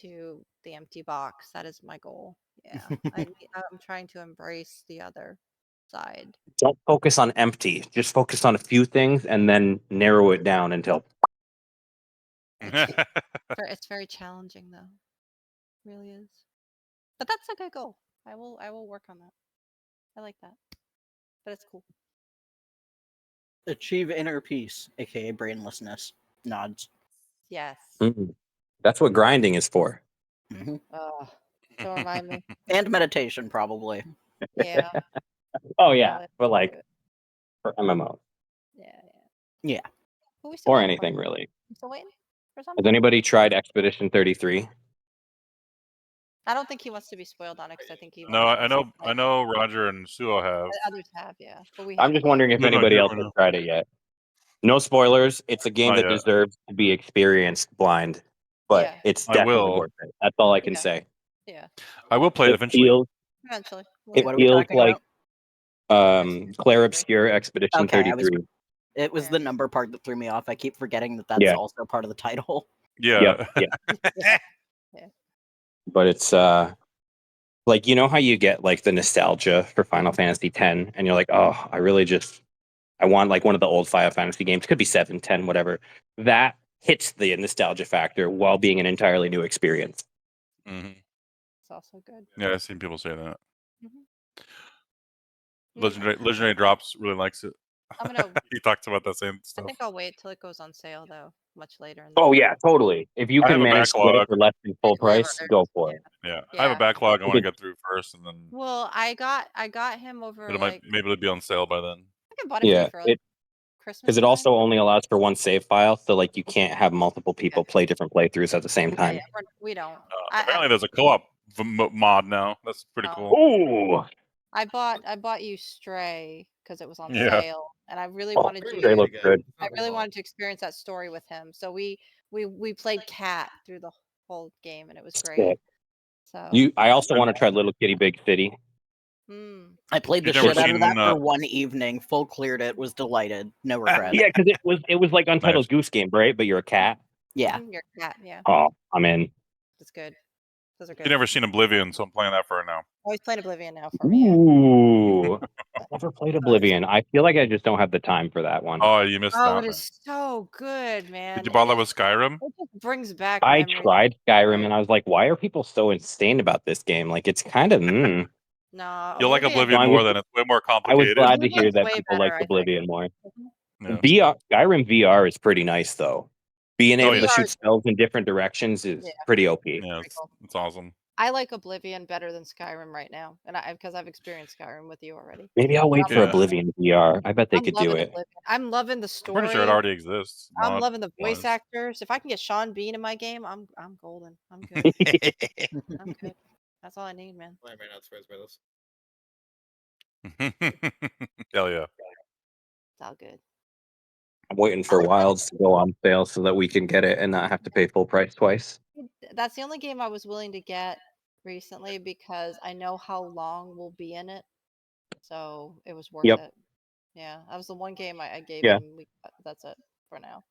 to the empty box. That is my goal. Yeah. I'm trying to embrace the other side. Don't focus on empty. Just focus on a few things and then narrow it down until. It's very challenging though. It really is. But that's a good goal. I will work on that. I like that. But it's cool. Achieve inner peace, aka brainlessness. Nods. Yes. That's what grinding is for. Hmm. Don't remind me. And meditation, probably. Yeah. Oh yeah, I'll but do like it. for MMO Yeah. But we still or waiting for anything it. really. I'm still waiting for Has something. anybody tried Expedition 33? I don't think he wants to be spoiled on it because I think he. No, wants to I know Roger and Suo have. Others have, yeah, but we. I'm haven't just yet. wondering if No, no, anybody you else never has know. tried it yet. No spoilers. It's a game Not that yet. deserves to be experienced blind, but Yeah. it's I definitely will. worth it. That's all I can Yeah. say. Yeah. I will play it It eventually. feels Eventually. it What are we feels talking like about? Claire Obscure Expedition Okay, 33. It was Yeah. the number part that threw me off. I keep forgetting that that's Yeah. also part of the title. Yeah. Yeah. Yeah. But it's like, you know how you get like the nostalgia for Final Fantasy X and you're like, oh, I want like one of the old Final Fantasy games. Could be 7, 10, whatever. That hits the nostalgia factor while being an entirely new experience. hmm It's also good. Yeah, I've seen people say that. Mhm. Legendary Drops really likes it. I'm gonna. He talks about that same I stuff. think I'll wait till it goes on sale though, much later. In the Oh year. yeah, totally. If you I can have a manage to get it backlog. for less than full price, others, go for it. Yeah, I have a Yeah. backlog I want to Good. get through first, and then Well, I got him over but it like might maybe it'll be on sale by then. I think I bought it for Yeah, you for like Christmas. because it time. also only allows for one save file, so like you can't have multiple people play different playthroughs at the same Yeah, time. we don't. Apparently, there's a co-op mod now. That's pretty Oh. cool. Ooh, I bought you Stray because it was on Yeah. sale, and I really oh, wanted they you. look good. I really wanted to experience that story with him. So we played Cat through the whole game, and it was great. Sick. So I also want to try Little Kitty Big City. I played the You've never shit out of seen, that for one evening. Full cleared it. Was delighted. No regrets. Yeah, because it was like Untitled Nice. Goose Game, right? But you're a cat. Yeah. Your Cat, yeah, Oh, I'm in. it's good. Those are good. You've never seen Oblivion, so I'm playing that for her now. Always playing Oblivion now for me. Ooh, I've never played Oblivion. I feel like I just don't have the time for that one. Oh, you missed Oh, out. it is so good, man. Did you bother with Skyrim? It just brings back. I memories. tried Skyrim and I was like, why are people so insane about this game? Like, it's kind of. No, You'll like Oblivion No, I'm more just- than it's way more I was complicated. glad to hear Oblivion's that way people better, like I think. Oblivion more. Yeah. Skyrim VR is pretty nice though. Being able to VR shoot spells in different directions is pretty OP. Yeah, it's awesome. I like Oblivion better than Skyrim right now, and because I've experienced Skyrim with you already. Maybe I'll wait I'm for Yeah. Oblivion VR. I bet they I'm could do loving it. Oblivion. I'm loving the I'm story. pretty sure it already exists. I'm mod loving the voice wise. actors. If I can get Sean Bean in my game, I'm golden. I'm good. I'm good. That's all I need, man. Why am I not surprised by this? Hell yeah. It's all good. I'm waiting for Wilds to go on sale so that we can get it and not have to pay full price twice. That's the only game I was willing to get recently because I know how long we'll be in it, so it was worth Yep. it. Yeah, that was the one game I gave Yeah. him. That's it for now.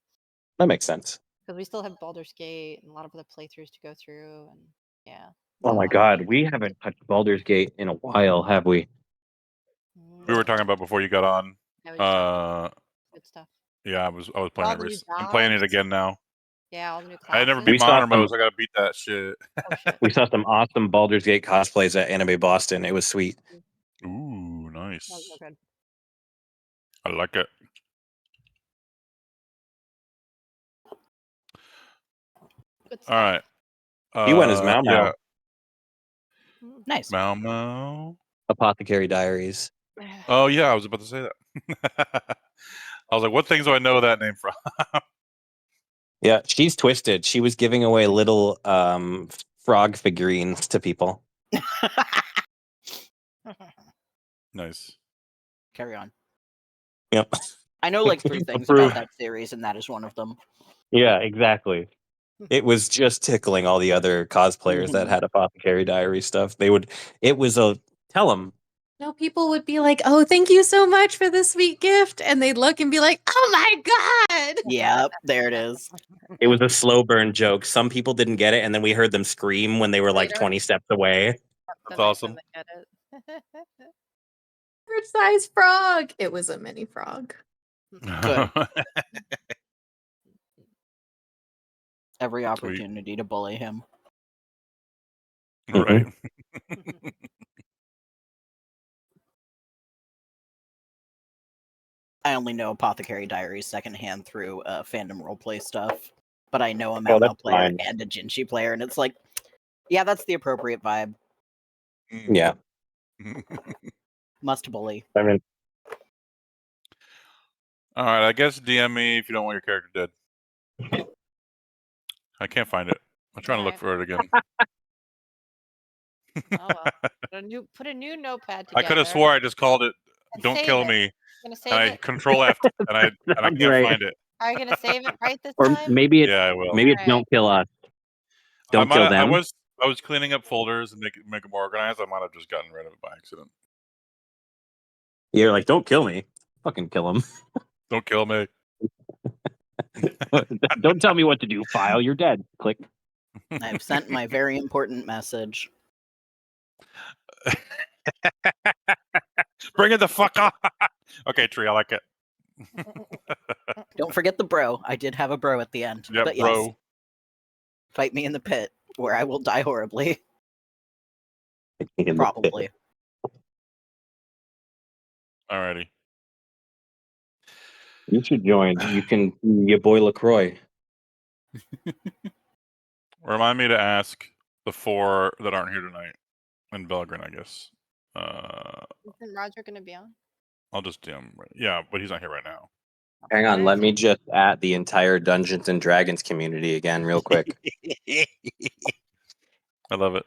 That makes sense. Because we still have Baldur's Gate and a lot of other playthroughs to go through, and yeah. Oh my god, we haven't touched Baldur's Gate in a while, have we? We were talking about before you got on. Yeah, we just talked good stuff. Yeah, I was All playing the new it. I'm playing it jobs. again now. Yeah, all the new I had never classes. beat We saw Modern some- Mode, so I gotta beat that shit. Oh shit. We saw some awesome Baldur's Gate cosplays at Anime Boston. It was sweet. Ooh, That was nice. so good. I like it. Good All right. He went as Mau Mau. Yeah. Nice. Malmo. Apothecary Diaries. Oh yeah, I was about to say that. I was like, what things do I know that name from? Yeah, she's twisted. She was giving away little frog figurines to people. Nice. Carry on. Yep. I know like 3 things Approved. about that series, and that is one of them. Yeah, exactly. It was just tickling all the other cosplayers that had Apothecary Diary stuff. It was a tell them. No, people would be like, "Oh, thank you so much for the sweet gift," and they'd look and be like, "Oh my god!" Yep, there it is. It was a slow burn joke. Some people didn't get it, and then we heard them scream when they were like Later. 20 steps away. That's awesome. Get it. Size frog. It was a mini frog. Good. Every opportunity to bully him. Right. I only know Apothecary Diaries secondhand through fandom roleplay stuff, but I know a Oh, Malmo that's player fine. and a Jinchi player, and it's like, yeah, that's the appropriate vibe. Yeah. Must bully. I mean, All right, I guess DM me if you don't want your character dead. I can't find it. I'm trying to look for it again. Oh well. Put a new notepad together. I could have swore I just called it and "Don't save Kill it. Me," You gonna save and I it? Control F, and I sounds can't right. find it. Are you gonna save it right this Or time? maybe it's Yeah, I will. maybe it's Alright. don't kill us. Don't kill them. I was cleaning up folders and make them more organized. I might have just gotten rid of it by accident. You're like, don't kill me. Fucking kill him. Don't kill me. Don't tell me what to do. File, you're dead. Click. I've sent my very important message. Bring it the fuck on. Okay, Tree, I like it. Don't forget the bro. I did have a bro at the end. Yep, but yes, bro. fight me in the pit, where I will die horribly. In the Probably. pit. Alrighty. You should join. You can your boy LaCroix. Remind me to ask the 4 that aren't here tonight. And Belgrin, I guess. Isn't Roger gonna be on? I'll just DM. Yeah, but he's not here right now. Hang on, let me just add the entire Dungeons and Dragons community again, real quick. I love it.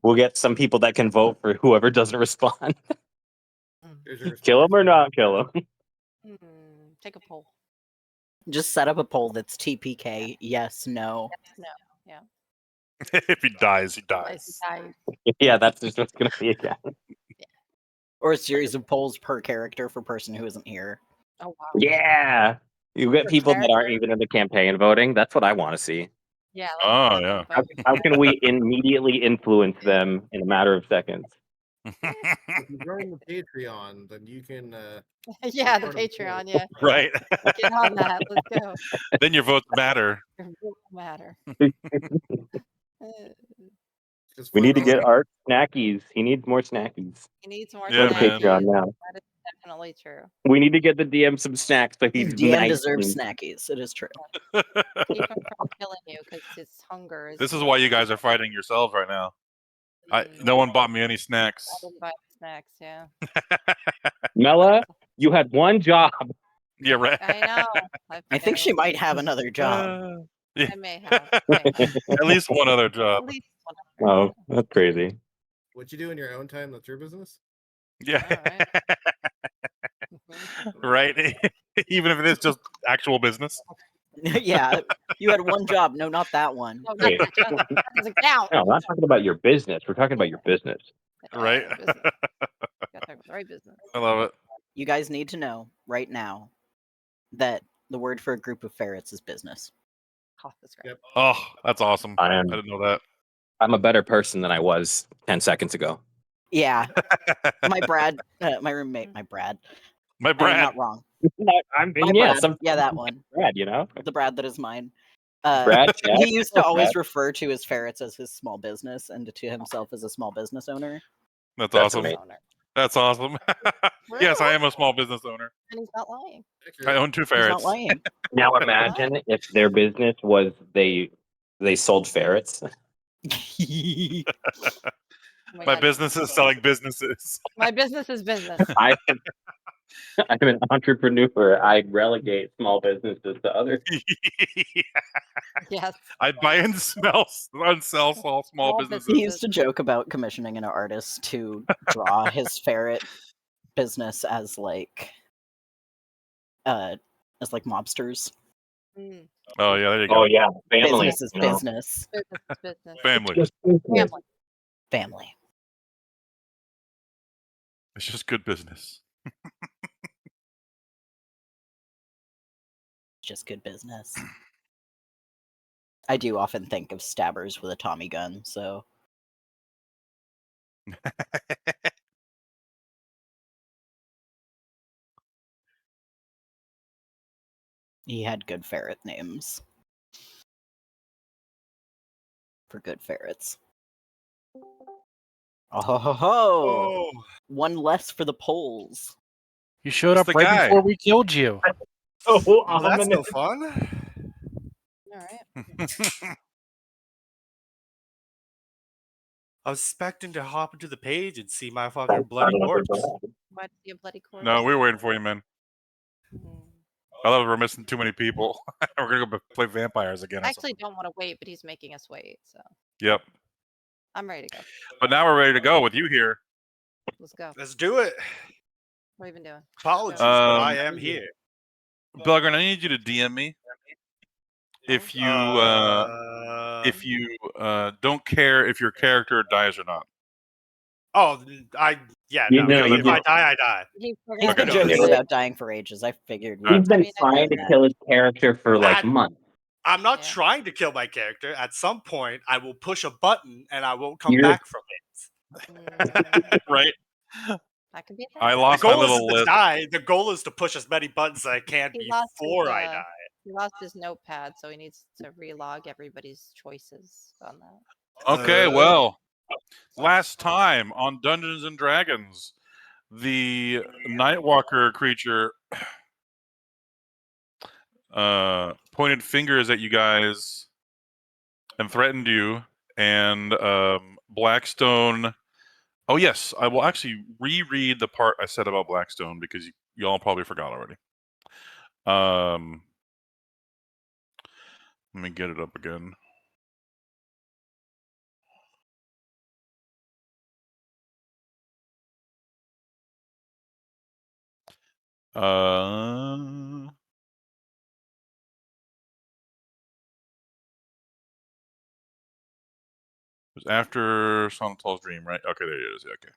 We'll get some people that can vote for whoever doesn't respond. Here's your Kill response. him or not kill him. Take a poll. Just set up a poll that's TPK. Yes, no. No. Yeah. If he dies, he Otherwise, dies. he dies. Yeah, that's just what's gonna be again. Or a series of polls per character for person who isn't here. Oh wow. Yeah. You get Per people that aren't character? even in the campaign voting. That's what I want to see. Yeah. Oh, yeah. How can we immediately influence them in a matter of seconds? If you join the Patreon, then you can. Yeah, the part of the poll. Patreon. Yeah. Right. Get on that. Let's go. Then your votes matter. It won't matter. Just We need to vote get on- Art snackies. He needs more snackies. He needs more Yeah, Go to snackies. Patreon now. That is definitely true. We need to get the DM some snacks so he's DM nice deserves and- snackies. It is true. Keep him from killing you because his hunger is. This is why you guys are fighting yourselves right now. No one bought me any snacks. I didn't buy snacks. Yeah. Mela, you had one job. Yeah, right. I know. I think she might have another job. Yeah. I may have. At least one other At job. least one. Oh, that's crazy. What you do in your own time, that's your business. Yeah. Right. Even if it is just actual business. Yeah, you had one job. No, not that one. No, not Wait. that doesn't count. No, I'm not talking about your business. We're talking about your business. Right. Business. Gotta talk about the right business. I love it. You guys need to know right now that the word for a group of ferrets is business. Oh, that's great. Yep. Oh, that's awesome. I I am. didn't know that. I'm a better person than I was 10 seconds ago. Yeah, my roommate, my Brad. My I mean, Brad. not wrong. My Yeah, Brad. yeah, that one. Brad, you know? The Brad that is mine. Brad, Chad? He used to Oh, always Brad. refer to his ferrets as his small business and to himself as a small business owner. That's That's awesome. amazing. Owner. That's awesome. Yes, I am a small business owner. And he's not lying. I own 2 He's ferrets. not lying. Now imagine if their business was they sold ferrets. Oh my My God. business is selling businesses. My business is business. I'm an entrepreneur. I relegate small businesses to others. Yes. I'd buy and sell small Small businesses. He used to joke about commissioning an artist to draw his ferret business as like mobsters. Mm. Oh yeah, there you go. Oh yeah, family. Business is you know. business. Business is business. Family. Just business. Family. Family. It's just good business. Just good business. I do often think of stabbers with a Tommy gun, so he had good ferret names for good ferrets. Oh ho ho ho! One less for the polls. You showed It's up the right guy. before we killed you. Oh, Well, that's ominous. no fun. All right. I was expecting to hop into the page and see my fucking bloody corpse. Why did you bloody corpse? No, we were waiting for you, man. Mm. I thought we were missing too many people. We're gonna go play vampires again. I Or actually something. don't want to wait, but he's making us wait, so Yep. I'm ready to go. But now we're ready to go with you here. Let's go. Let's do it. What have you been doing? Apologies, but I Um, am here. Belgren, I need you to DM me if you don't care if your character dies or not. Oh, You no. know, Because you if I just- die, I die. He's He's Okay. been joking joking about about dying for ages. I figured. Alright. He's been I trying to know kill his character for like And- months. I'm not Yeah. trying to kill my character. At some point, I will push a button and I won't come You're- back from it. Mm, Right? that could be a I thing. The lost my goal little isn't to list. die. The goal is to push as many buttons as I can He lost his, before I die. He lost his notepad, so he needs to relog everybody's choices on that. Okay, well, last time on Dungeons and Dragons, the Nightwalker creature pointed fingers at you guys and threatened you, and Blackstone. Oh yes, I will actually reread the part I said about Blackstone because y'all probably forgot already. Let me get it up again. It was after Sonatol's dream, right? Okay, there it is. Okay.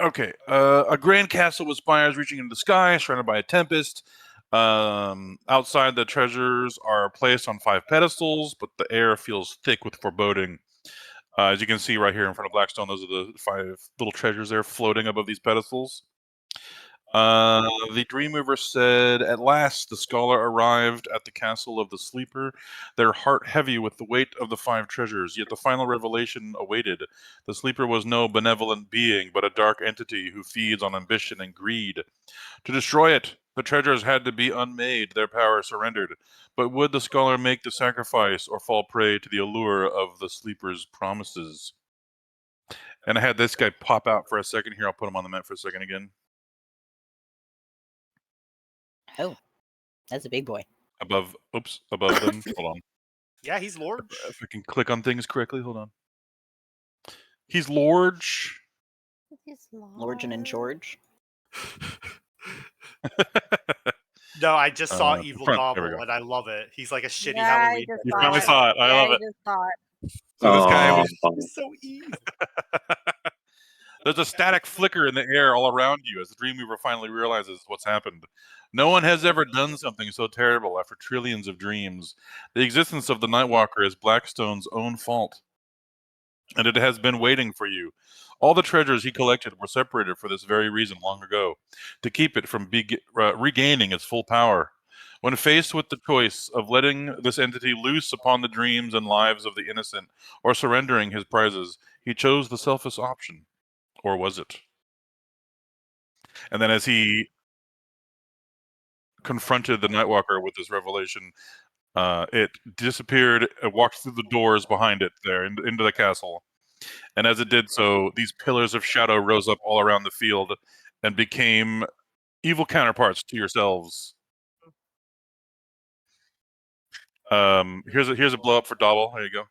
Okay. A grand castle with spires reaching into the sky, surrounded by a tempest. Outside, the treasures are placed on 5 pedestals, but the air feels thick with foreboding. As you can see right here in front of Blackstone, those are the 5 little treasures there floating above these pedestals. The Dreamweaver said, "At last, the scholar arrived at the castle of the sleeper, their heart heavy with the weight of the 5 treasures. Yet the final revelation awaited. The sleeper was no benevolent being, but a dark entity who feeds on ambition and greed. To destroy it, the treasures had to be unmade, their power surrendered. But would the scholar make the sacrifice or fall prey to the allure of the sleeper's promises?" And I had this guy pop out for a second here. I'll put him on the map for a second again. Oh, that's a big boy. Above them. Hold on. Yeah, he's Lord. If I can click on things correctly, hold on. He's Lorge. He's Lorgen and George. No, I just saw Evil front, there we Novel go. and I love it. He's like a shitty Yeah, I Halloween. just You saw finally it. saw it. I Yeah, love I it. just saw it. So this guy Oh, was. He's so evil. There's a static flicker in the air all around you as the Dreamweaver finally realizes what's happened. No one has ever done something so terrible after trillions of dreams. The existence of the Nightwalker is Blackstone's own fault, and it has been waiting for you. All the treasures he collected were separated for this very reason long ago, to keep it from regaining its full power. When faced with the choice of letting this entity loose upon the dreams and lives of the innocent or surrendering his prizes, he chose the selfish option. Or was it? And then as he confronted the Nightwalker with this revelation, it disappeared. It walked through the doors behind it there into the castle. And as it did so, these pillars of shadow rose up all around the field and became evil counterparts to yourselves. Here's a blow up for Dobble. There you go.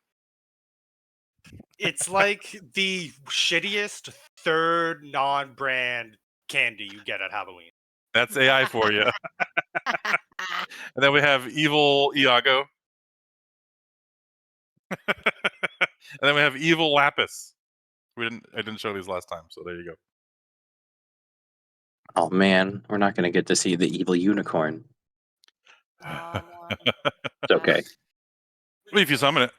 It's like the shittiest third non-brand candy you get at Halloween. That's AI for you. And then we have evil Iago. And then we have evil Lapis. I didn't show these last time, so there you go. Oh man, we're not going to get to see the evil unicorn. It's okay. If you summon it.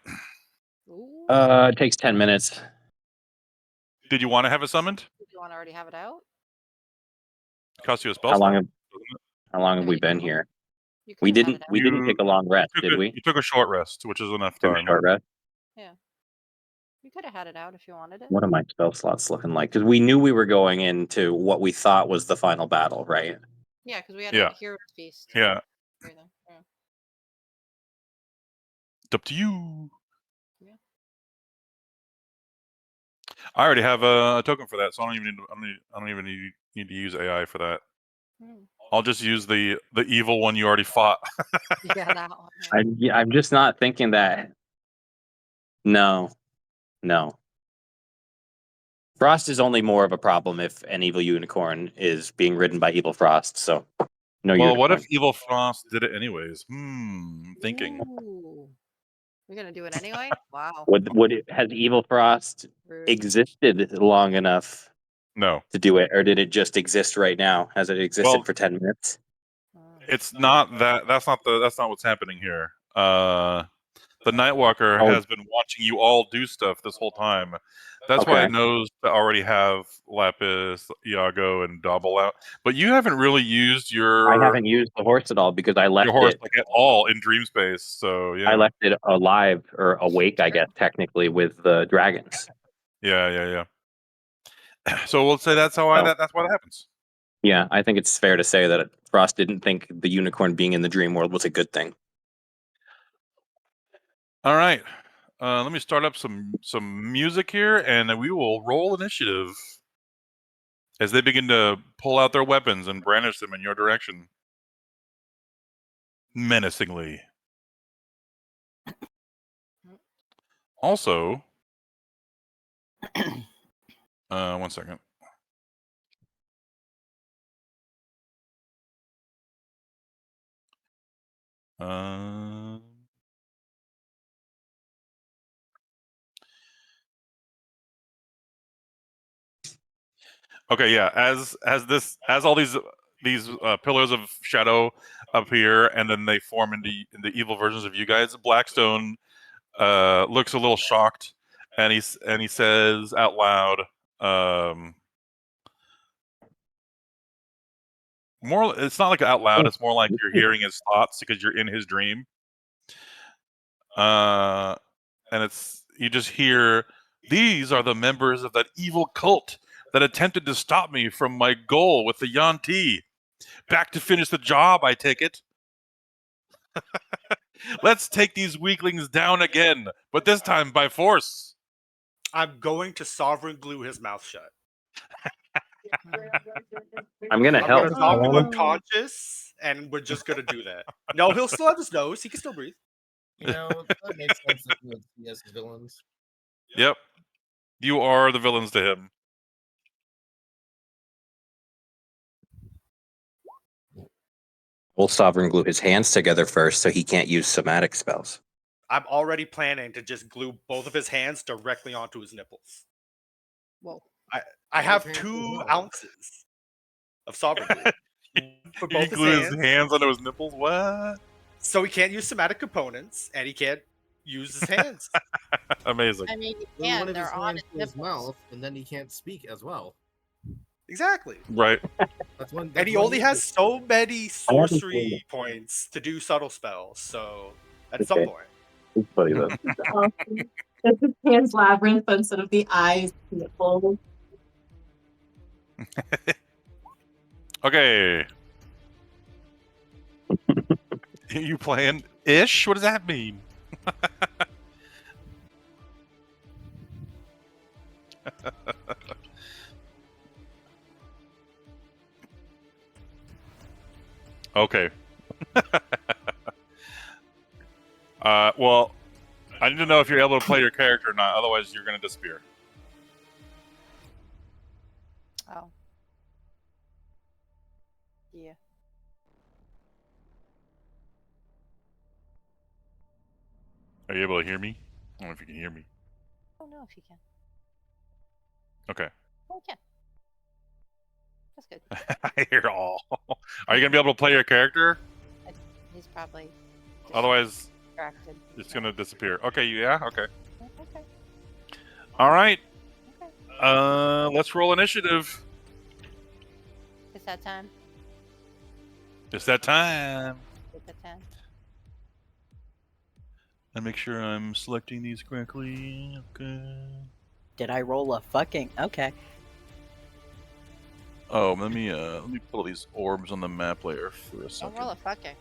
Ooh. It takes 10 minutes. Did you want to have it summoned? Do you want to already have it out? It cost you a spell How long slot. have we been here? You We could have had didn't it out. we didn't take a long rest, did we? You took a short rest, which is enough Took a time. short rest. You could have had it out if you wanted it. What are my spell slots looking like? Because we knew we were going into what we thought was the final battle, right? Yeah, because we had Yeah. a hero's feast. Yeah. Everything. Yeah. It's up to you. Yeah. I already have a token for that, so I don't even need to use AI for that. I'll just use the evil one you already fought. Yeah, that one. I'm just not thinking that. No. Frost is only more of a problem if an evil unicorn is being ridden by evil Frost. So no Well, unicorn. what if evil Frost did it anyways? Thinking. Ooh. We're gonna do it anyway? Wow. Has evil Frost Rude. existed long enough No. to do it, or did it just exist right now? Has it existed for 10 minutes? It's not that. That's not what's happening here. The Nightwalker has been watching you all do stuff this whole time. That's why it knows to already have Lapis, Iago, and Dobble out. But you haven't really used I haven't used the horse at all because I left your horse it. like at all in Dream Space. So yeah. I left it alive or awake, I guess, technically, with the dragons. Yeah. So we'll say that's why that happens. Yeah, I think it's fair to say that Frost didn't think the unicorn being in the dream world was a good thing. All right. Let me start up some music here, and we will roll initiative as they begin to pull out their weapons and brandish them in your direction, menacingly. Also, 1 second. Okay, yeah. As all these pillars of shadow appear, and then they form into evil versions of you guys, Blackstone looks a little shocked, and he says out loud, more. It's not like out loud. It's more like you're hearing his thoughts because you're in his dream. And you just hear, "These are the members of that evil cult that attempted to stop me from my goal with the Yanti. Back to finish the job, I take it. Let's take these weaklings down again, but this time by force." I'm going to sovereign glue his mouth shut. I'm gonna I'm help. gonna knock him unconscious, and we're just gonna do that. No, he'll still have his nose. He can still breathe. You know, that makes sense that you would see us as villains. Yep. You are the villains to him. We'll sovereign glue his hands together first so he can't use somatic spells. I'm already planning to just glue both of his hands directly onto his nipples. Whoa. I have 2 ounces of sovereign glue for both He glue his hands onto his nipples? What? So he can't use somatic components, and he can't use his hands. Amazing. I mean, you Glue can. one of his They're on hands his to his nipples. mouth, and then he can't speak as well. Exactly. Right. And he only has so many sorcery points to do subtle spells, so at some point. It's funny though. It's his hands labyrinth but instead of the eyes, nipples. Okay. You playing ish? What does that mean? Okay. Well, I need to know if you're able to play your character or not. Otherwise, you're going to disappear. Oh. Yeah. Are you able to hear me? I don't know if you can hear me. Oh no, if you can. Okay. Oh, you can. That's good. I hear all. Are you going to be able to play your character? He's probably Otherwise, distracted. it's going to disappear. Okay, yeah, okay. Okay. All right. Okay. Let's roll initiative. It's that time. It's that time. It's that time. And make sure I'm selecting these correctly. Okay. Did I roll a fucking? Okay. Oh, let me pull these orbs on the map layer for a Don't second. roll a fucking.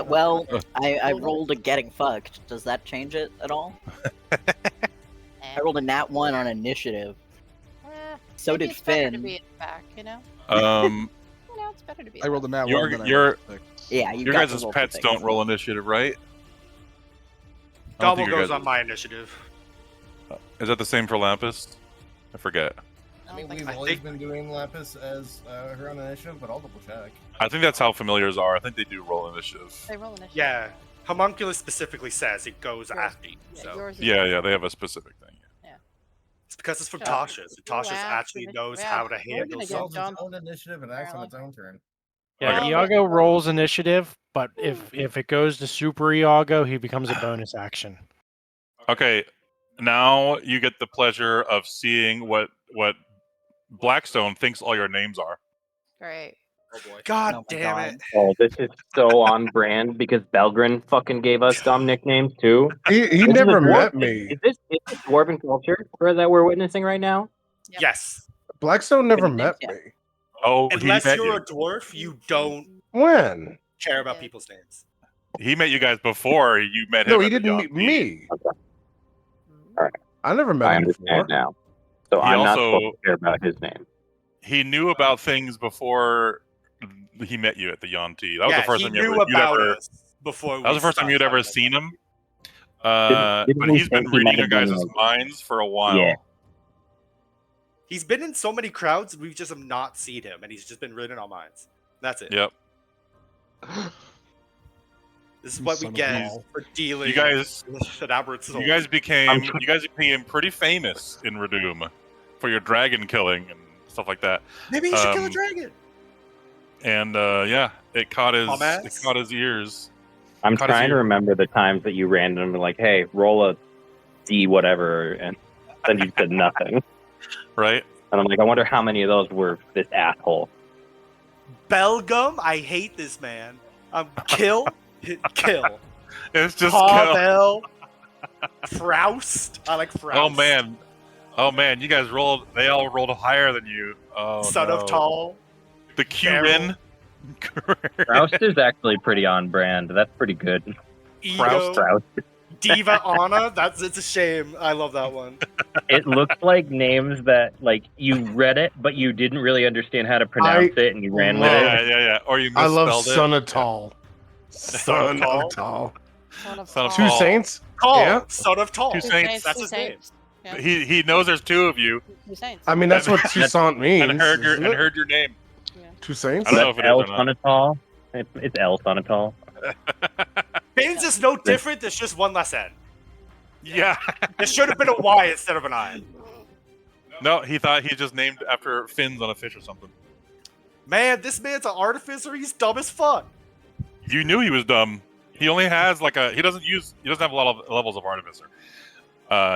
Well, I rolled a getting fucked. Does that change it at all? I rolled a nat 1 on initiative. So Maybe did it's better to Finn. be in the back, you know? You know, it's better to be. I rolled a nat Your- 1. Then I your- rolled a 6. Yeah, you Your got guys' to roll pets the don't things. roll initiative, right? I don't Double think your goes guys- on my initiative. Is that the same for Lampus? I forget. I mean, think we've so. always think- been doing Lapis as her own initiative, but I'll double check. I think that's how familiars are. I think they do roll initiative. They roll initiative. Yeah, Homunculus specifically says it goes Yours- after you. Yeah, So yours is Yeah, they have a specific thing. it's because it's from Sure. Tasha's. And Tasha's Yeah, actually initi- knows yeah, how to we're handle gonna get something. Rolls its jumped, own initiative and acts on its apparently. own turn. Yeah, Okay. Iago rolls initiative, but if it goes to Super Iago, he becomes a bonus action. Okay, now you get the pleasure of seeing what Blackstone thinks all your names are. Great. Oh boy. God Oh my damn God. it. Oh, this is so on brand because Belgrin fucking gave us dumb nicknames too. He This is never a dwarf- met me. Is this dwarven culture that we're witnessing right now? Yep. Yes. Blackstone never Good met yeah. me. Oh, Unless he met you're you. a dwarf, you don't When? care about Yeah. people's names. He met you guys before you met him. No, he at the didn't Yacht meet me. Mm. I never met I him understand before. now. So He I'm not also- supposed to care about his name. He knew about things before he met you at the Yanti. That was the first he time knew you'd about ever. us before. That was the first time you'd ever seen him. But Didn't he's he been think he reading might your have been, guys' like- minds for a while. Yeah. He's been in so many crowds, we just have not seen him, and he's just been written in our minds. That's it. Yep. This is You what we son of a get ball. for dealing You guys, with an aberrant soul. you guys became pretty famous in Redoom for your dragon killing and stuff like that. Maybe he should kill a um, dragon. And yeah, it caught Dumbass. his ears. I'm Caught his trying to ear. remember the times that you randomly like, hey, roll a D whatever, and then you said nothing. Right? And I'm like, I wonder how many of those were this asshole. Belgum, I hate this man. Kill, kill. It's just kill. Pavel, Froust. I like Froust. Oh man, you guys rolled. They all rolled higher than you. Oh, Son no. of Tall. The Q-Rin. Roust is actually pretty on brand. That's pretty good. Ego. Roust. Diva Anna. It's a shame. I love that one. It looks like names that like you read it, but you didn't really understand how to pronounce it, and you ran with Yeah, it. yeah. Or you I misspelled love it. Son of Tall. Son Tall? of Tall. Son of Son of Paul. Two Tall. saints? Tall. Yeah. Son of Tall. Two Two saints. That's two his name. saints. Yeah. He knows there's two of you Two saints. I mean, that's what Toussaint means. and heard isn't it? your name. Two saints? I don't know if it is L or not. Sonatol. It's L Sonatol. Bane's is no different. There's just one less N. Yeah. There should have been a Y instead of an I. No, he thought he just named after fins on a fish or something. Man, this man's an artificer. He's dumb as fuck. You knew he was dumb. He only has like he doesn't have a lot of levels of artificer.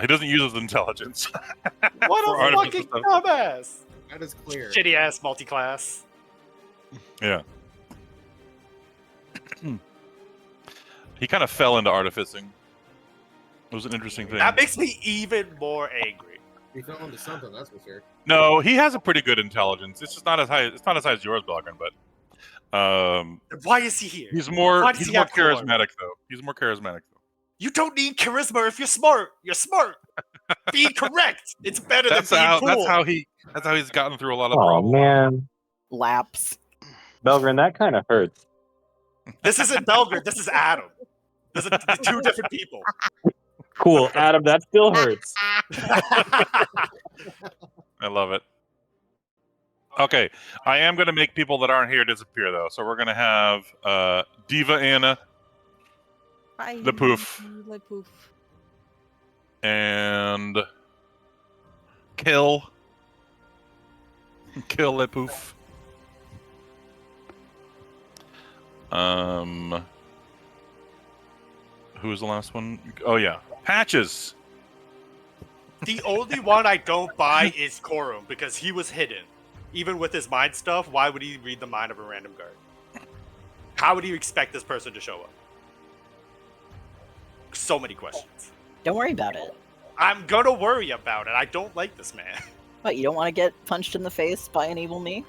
He doesn't use his intelligence. What For a artificer fucking stuff. dumbass. That is clear. Shitty ass multi-class. Yeah. He kind of fell into artificing. It was an interesting thing. That makes me even more angry. He fell into something, that's for sure. No, he has a pretty good intelligence. It's just not as high. It's not as high as yours, Belgrin, but Why is he here? He's more Why does he have corn? charismatic though. He's more charismatic though. You don't need charisma if you're smart. You're smart. Being correct. It's better That's than being how. cool. That's how he's gotten through a lot of Oh problems. man, Laps. Belgrin, that kind of hurts. This isn't Belgrade. This is Adam. These are two different people. Cool, Adam. That still hurts. I love it. Okay, I am going to make people that aren't here disappear though. So we're going to have Diva Anna, the Poof, Le Poof. and Kill Le Poof. Who was the last one? Oh yeah, Patches. The only one I don't buy is Korum because he was hidden. Even with his mind stuff, why would he read the mind of a random guard? How would you expect this person to show up? So many questions. Don't worry about it. I'm gonna worry about it. I don't like this man. What, you don't want to get punched in the face by an evil me?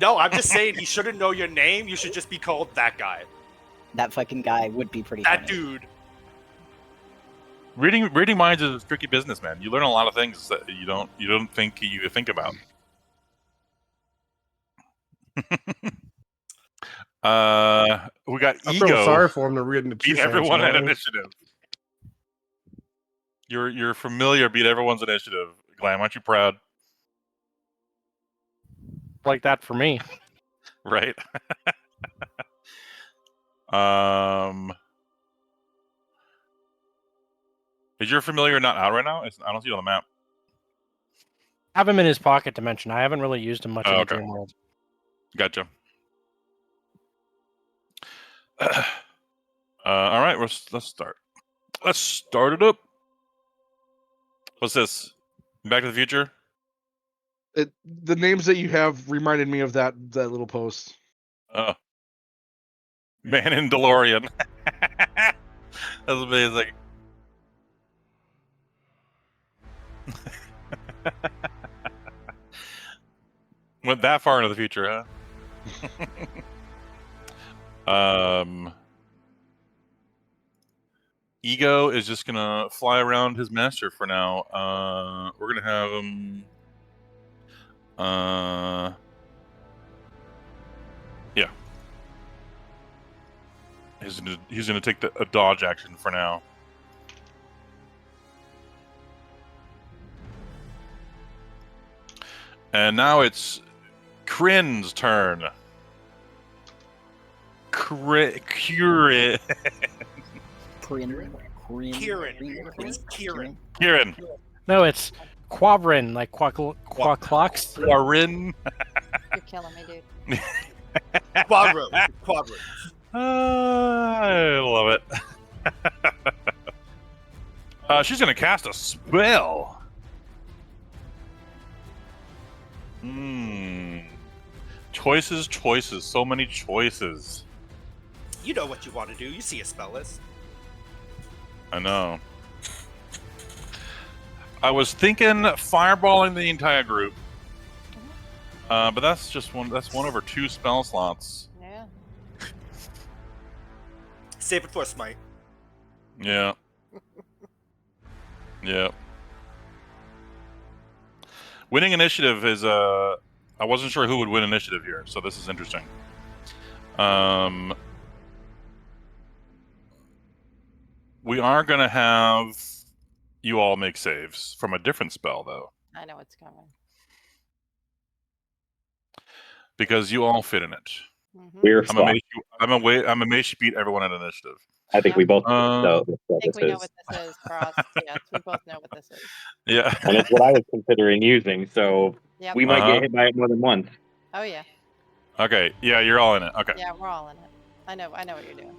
No, I'm just saying he shouldn't know your name. You should just be called that guy. That fucking guy would be pretty That funny. dude. Reading minds is tricky business, man. You learn a lot of things that you don't think you think about. We got I feel Ego. sorry for him to read into Beat everyone at initiative. Your familiar beat everyone's initiative. Glam, aren't you proud? Like that for me. Right. Is your familiar not out right now? I don't see it on the map. Have him in his pocket dimension. I haven't really used him much in the Okay. dream world. Gotcha. All right, let's start. Let's start it up. What's this? Back to the Future? The names that you have reminded me of that little post. Oh. Man in DeLorean. That's amazing. Went that far into the future, huh? Ego is just gonna fly around his master for now. We're gonna have him. Yeah. He's gonna take a dodge action for now. And now it's Kryn's turn. Kieran. Kieran. No, it's Quavrin, like Quacklocks. Quarin. You're killing me, dude. Quadro. I love it. She's gonna cast a spell. Choices. So many choices. You know what you want to do. You see a spell list. I know. I was thinking fireballing the entire group, but that's just one. That's one over 2 spell slots. Yeah. Save it for a smite. Yeah. Yeah. Winning initiative is I wasn't sure who would win initiative here, so this is interesting. We are gonna have you all make saves from a different spell, though, I know what's coming. because you all fit in it. Mm-hmm. We're I'm amazed you beat everyone at initiative. I think we both know I what think this we know is. what this is for us. Yes, we both know what this is. Yeah. And it's what I was considering using, so Yep. we might Uh-huh. get hit by it more than once. Oh yeah. Okay. Yeah, you're all in it. Okay. Yeah, we're all in it. I know what you're doing.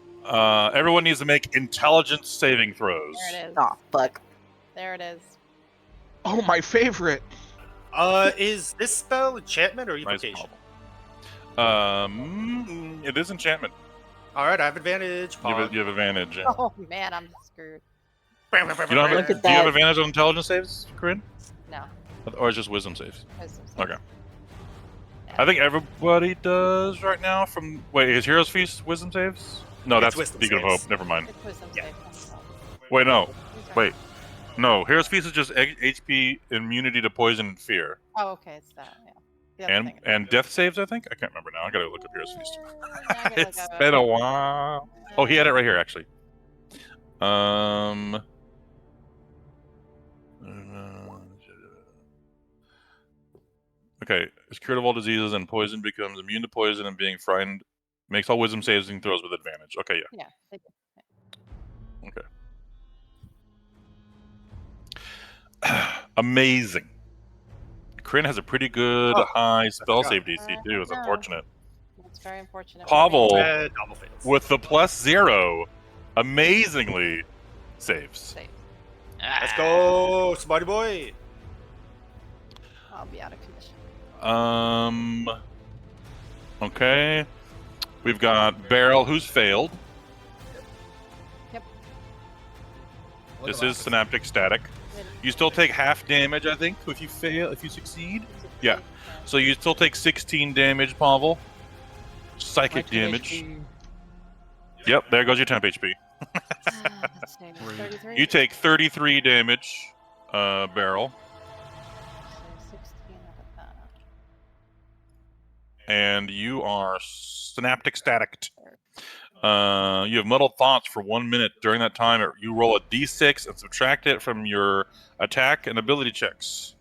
Everyone needs to make intelligence saving throws. There it is. Oh, fuck. There it is. Oh, my favorite. Is this spell enchantment or Nice evocation? It is enchantment. All right, I have advantage. You have advantage. Yeah. Oh man, I'm screwed. You don't have, Look at do you have that. advantage on intelligence saves, Corinne? No. Or is it just wisdom saves? Wisdom saves. Okay. I think everybody does right now. Wait, is Heroes Feast wisdom saves? No, It's that's wisdom Beacon of saves. Hope. Never mind. It's wisdom Yeah. save. That's all. Wait, no. These are- Wait. No, Heroes Feast is just HP immunity to poison and fear. Oh, okay, it's that. Yeah. The other thing. And death saves, I think? I can't remember now. I gotta look up Heroes Feast. I gotta look It's up- been a while. Oh, he had it right here, actually. Okay, is cured of all diseases and poison, becomes immune to poison and being frightened, makes all wisdom saves and throws with advantage. Okay, yeah. Yeah, they do. Okay. Amazing. Kryn has a pretty good high spell save DC too. It's No. unfortunate. It's very unfortunate. for me. Pavel, Double fails. with the +0, amazingly saves. Save. Let's go, Smarty Boy. I'll be out of commission. Okay. We've got Barrel, who's failed. Yep. This is Synaptic Static. You still take half damage, I think, if you succeed. Yeah. So you still take 16 damage, Pavel. Psychic damage. Yep, there goes your temp HP. Let's see. 33. You take 33 damage, Barrel. So 16 out of that. And you are Synaptic Static. You have muddled thoughts for 1 minute. During that time, you roll a d6 and subtract it from your attack and ability checks,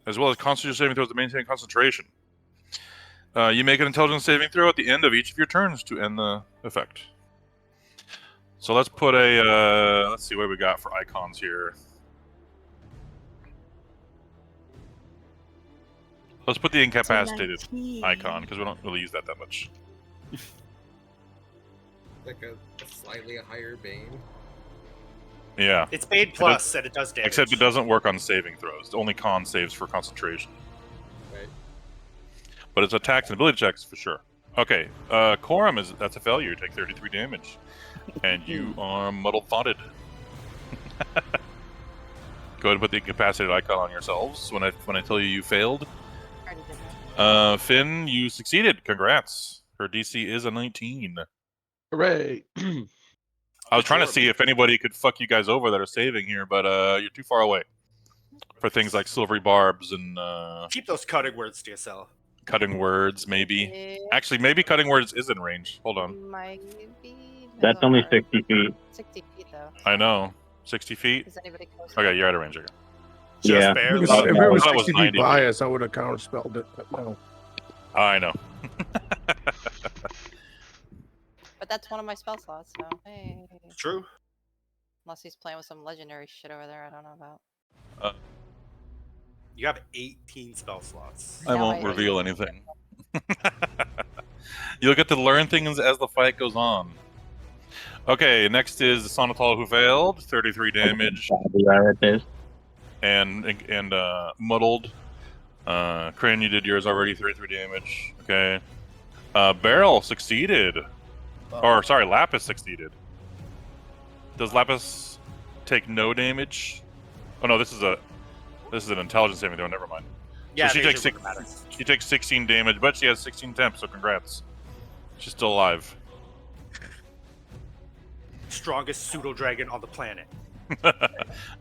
as well as Constitution saving throws to maintain concentration. You make an intelligence saving throw at the end of each of your turns to end the effect. So let's put let's see what we got for icons here. Let's put the incapacitated icon, because we don't really use that much. Like a slightly higher Bane. Yeah. It's Bane plus, and it does damage. Except it doesn't work on saving throws. It's only con saves for concentration. Right. But it's attacks and ability checks for sure. Okay, Corum that's a failure. You take 33 damage, and you are muddled thoughted. Go ahead and put the incapacitated icon on yourselves when I tell you failed. Already did that. Finn, you succeeded. Congrats. Her DC is a 19. Hooray! I was trying to see if anybody could fuck you guys over that are saving here, but you're too far away for things like silvery barbs and Keep those cutting words to yourself. cutting words. Maybe Yeah, actually, maybe cutting words is in range. Hold on, might be. That's only 60 feet. 60 feet though. I know 60 feet. Is anybody close? Okay, you're out of range. Okay. Just Yeah. barely. If it was I thought it was 60 feet 90 feet. bias, I would have counterspelled it, but no. I know. But that's one of my spell slots, so hey. True. Unless he's playing with some legendary shit over there, I don't know about. You have 18 spell slots. I No, won't reveal anything. You'll get to learn things as the fight goes on. Okay, next is Sonatal, who failed, 33 damage, and muddled. Crane, you did yours already, 33 damage. Okay. Barrel succeeded. Or sorry, Lapis succeeded. Does Lapis take no damage? Oh no, this is an intelligence saving throw. Never mind. Yeah, So she takes it matters. She takes 16 damage, but she has 16 temps, so congrats. She's still alive. Strongest pseudo dragon on the planet. I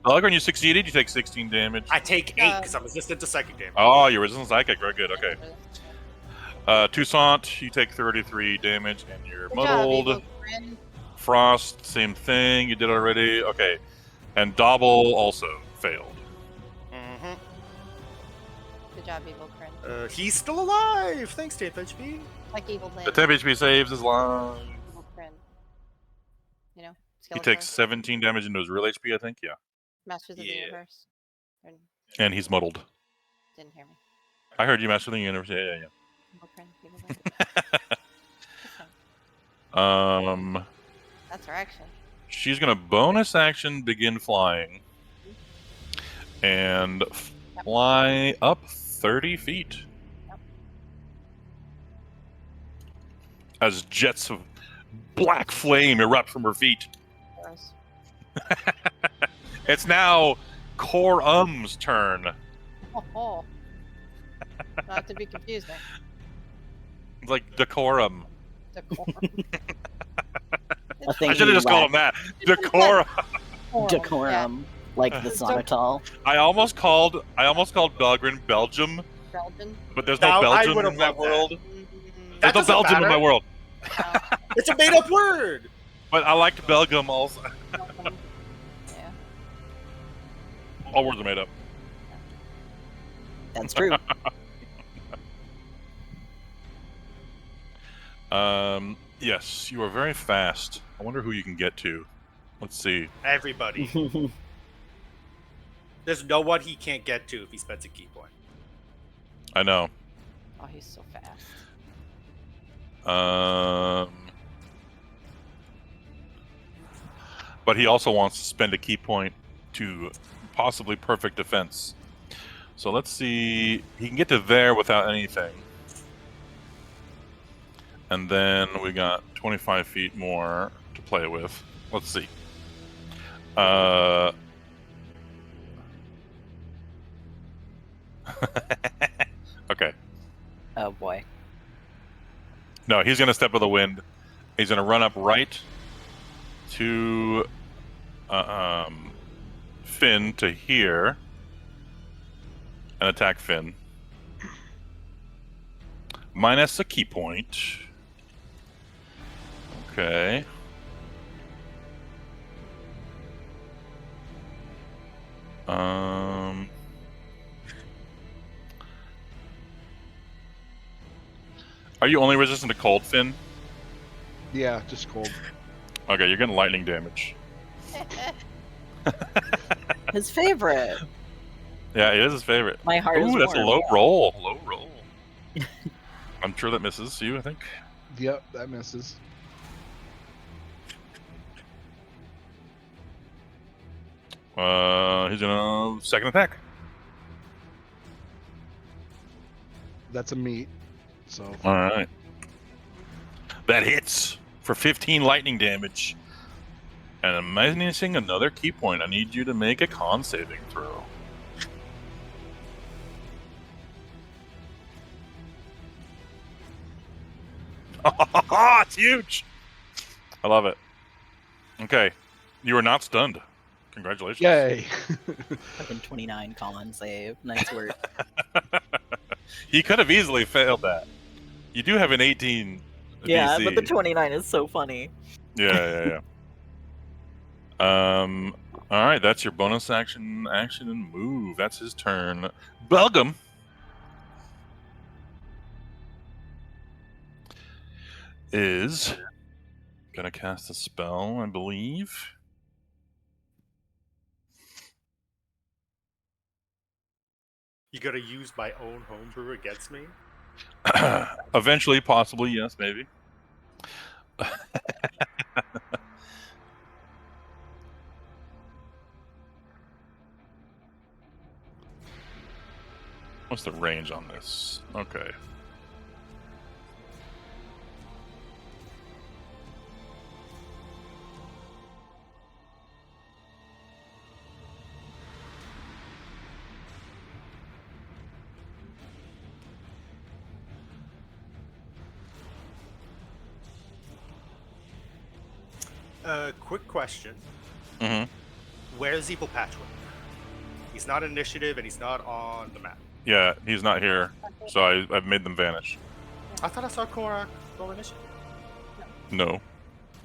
like when you succeeded, you take 16 damage. I take 8 because I'm resistant to psychic damage. Oh, you're resistant psychic. Very good. Okay. Toussaint, you take 33 damage, and you're Good job, muddled. Eagle Grin. Frost, same thing. You did already. Okay. And Dobble also failed. Mm-hmm. Good job, Evil Grin. He's still alive. Thanks, Dave HP. Like Evil The Lynn. temp HP saves is live. Evil Grin. You know? He Skeletor, takes 17 damage into his real HP, I think. Yeah. Masters of the Yeah. Universe. Or And he's muddled. didn't hear me. I heard you, Master of the Universe. Yeah. Evil Grin. Evil Grin. That's fine. That's her action. She's gonna bonus action begin flying and fly up 30 feet as jets of black flame erupt from her feet. Gross. It's now Corum's turn. Oh, oh. Not to be confusing. It's like decorum. Decorum. A thing I should have he just called him that. It's Decorum. Decorum, like the It's sonnetal. I almost called Belgrin Belgium, Belgian. but there's Now, no I Belgium would've in my loved that. world. Mm, That There's no doesn't Belgium in matter. my world. no. It's a made-up word. But I liked Belgium also. Yeah. All words are made up. That's true. Yes, you are very fast. I wonder who you can get to. Let's see. Everybody. There's no one he can't get to if he spends a key point. I know. Oh, he's so fast. But he also wants to spend a key point to possibly perfect defense. So let's see. He can get to there without anything. And then we got 25 feet more to play with. Let's see. Okay. Oh boy. No, he's going to step with the wind. He's going to run up right to Finn to here and attack Finn. Minus a key point. Okay. Are you only resistant to cold, Finn? Yeah, just cold. Okay, you're getting lightning damage. His favorite. Yeah, it is his favorite. My heart is Ooh, that's a warm. low roll. Low roll. I'm sure that misses you, I think. Yep, that misses. He's gonna second attack. That's a meat. So All right. That hits for 15 lightning damage. And I'm missing another key point. I need you to make a con saving throw. It's huge. I love it. Okay. You are not stunned. Congratulations. yay. Fucking 29 con save. Nice work. He could have easily failed that. You do have an 18 Yeah, DC. but the 29 is so funny. Yeah. All right, that's your bonus action, and move. That's his turn. Belgium is gonna cast a spell, I believe. You gotta use my own homebrew against me? Eventually, possibly, yes, maybe. What's the range on this? Okay. Quick question. Mm-hmm. Where's Evil Patchwork? He's not initiative and he's not on the map. Yeah, he's not here, so I've made them vanish. I thought I saw Korak roll initiative. No.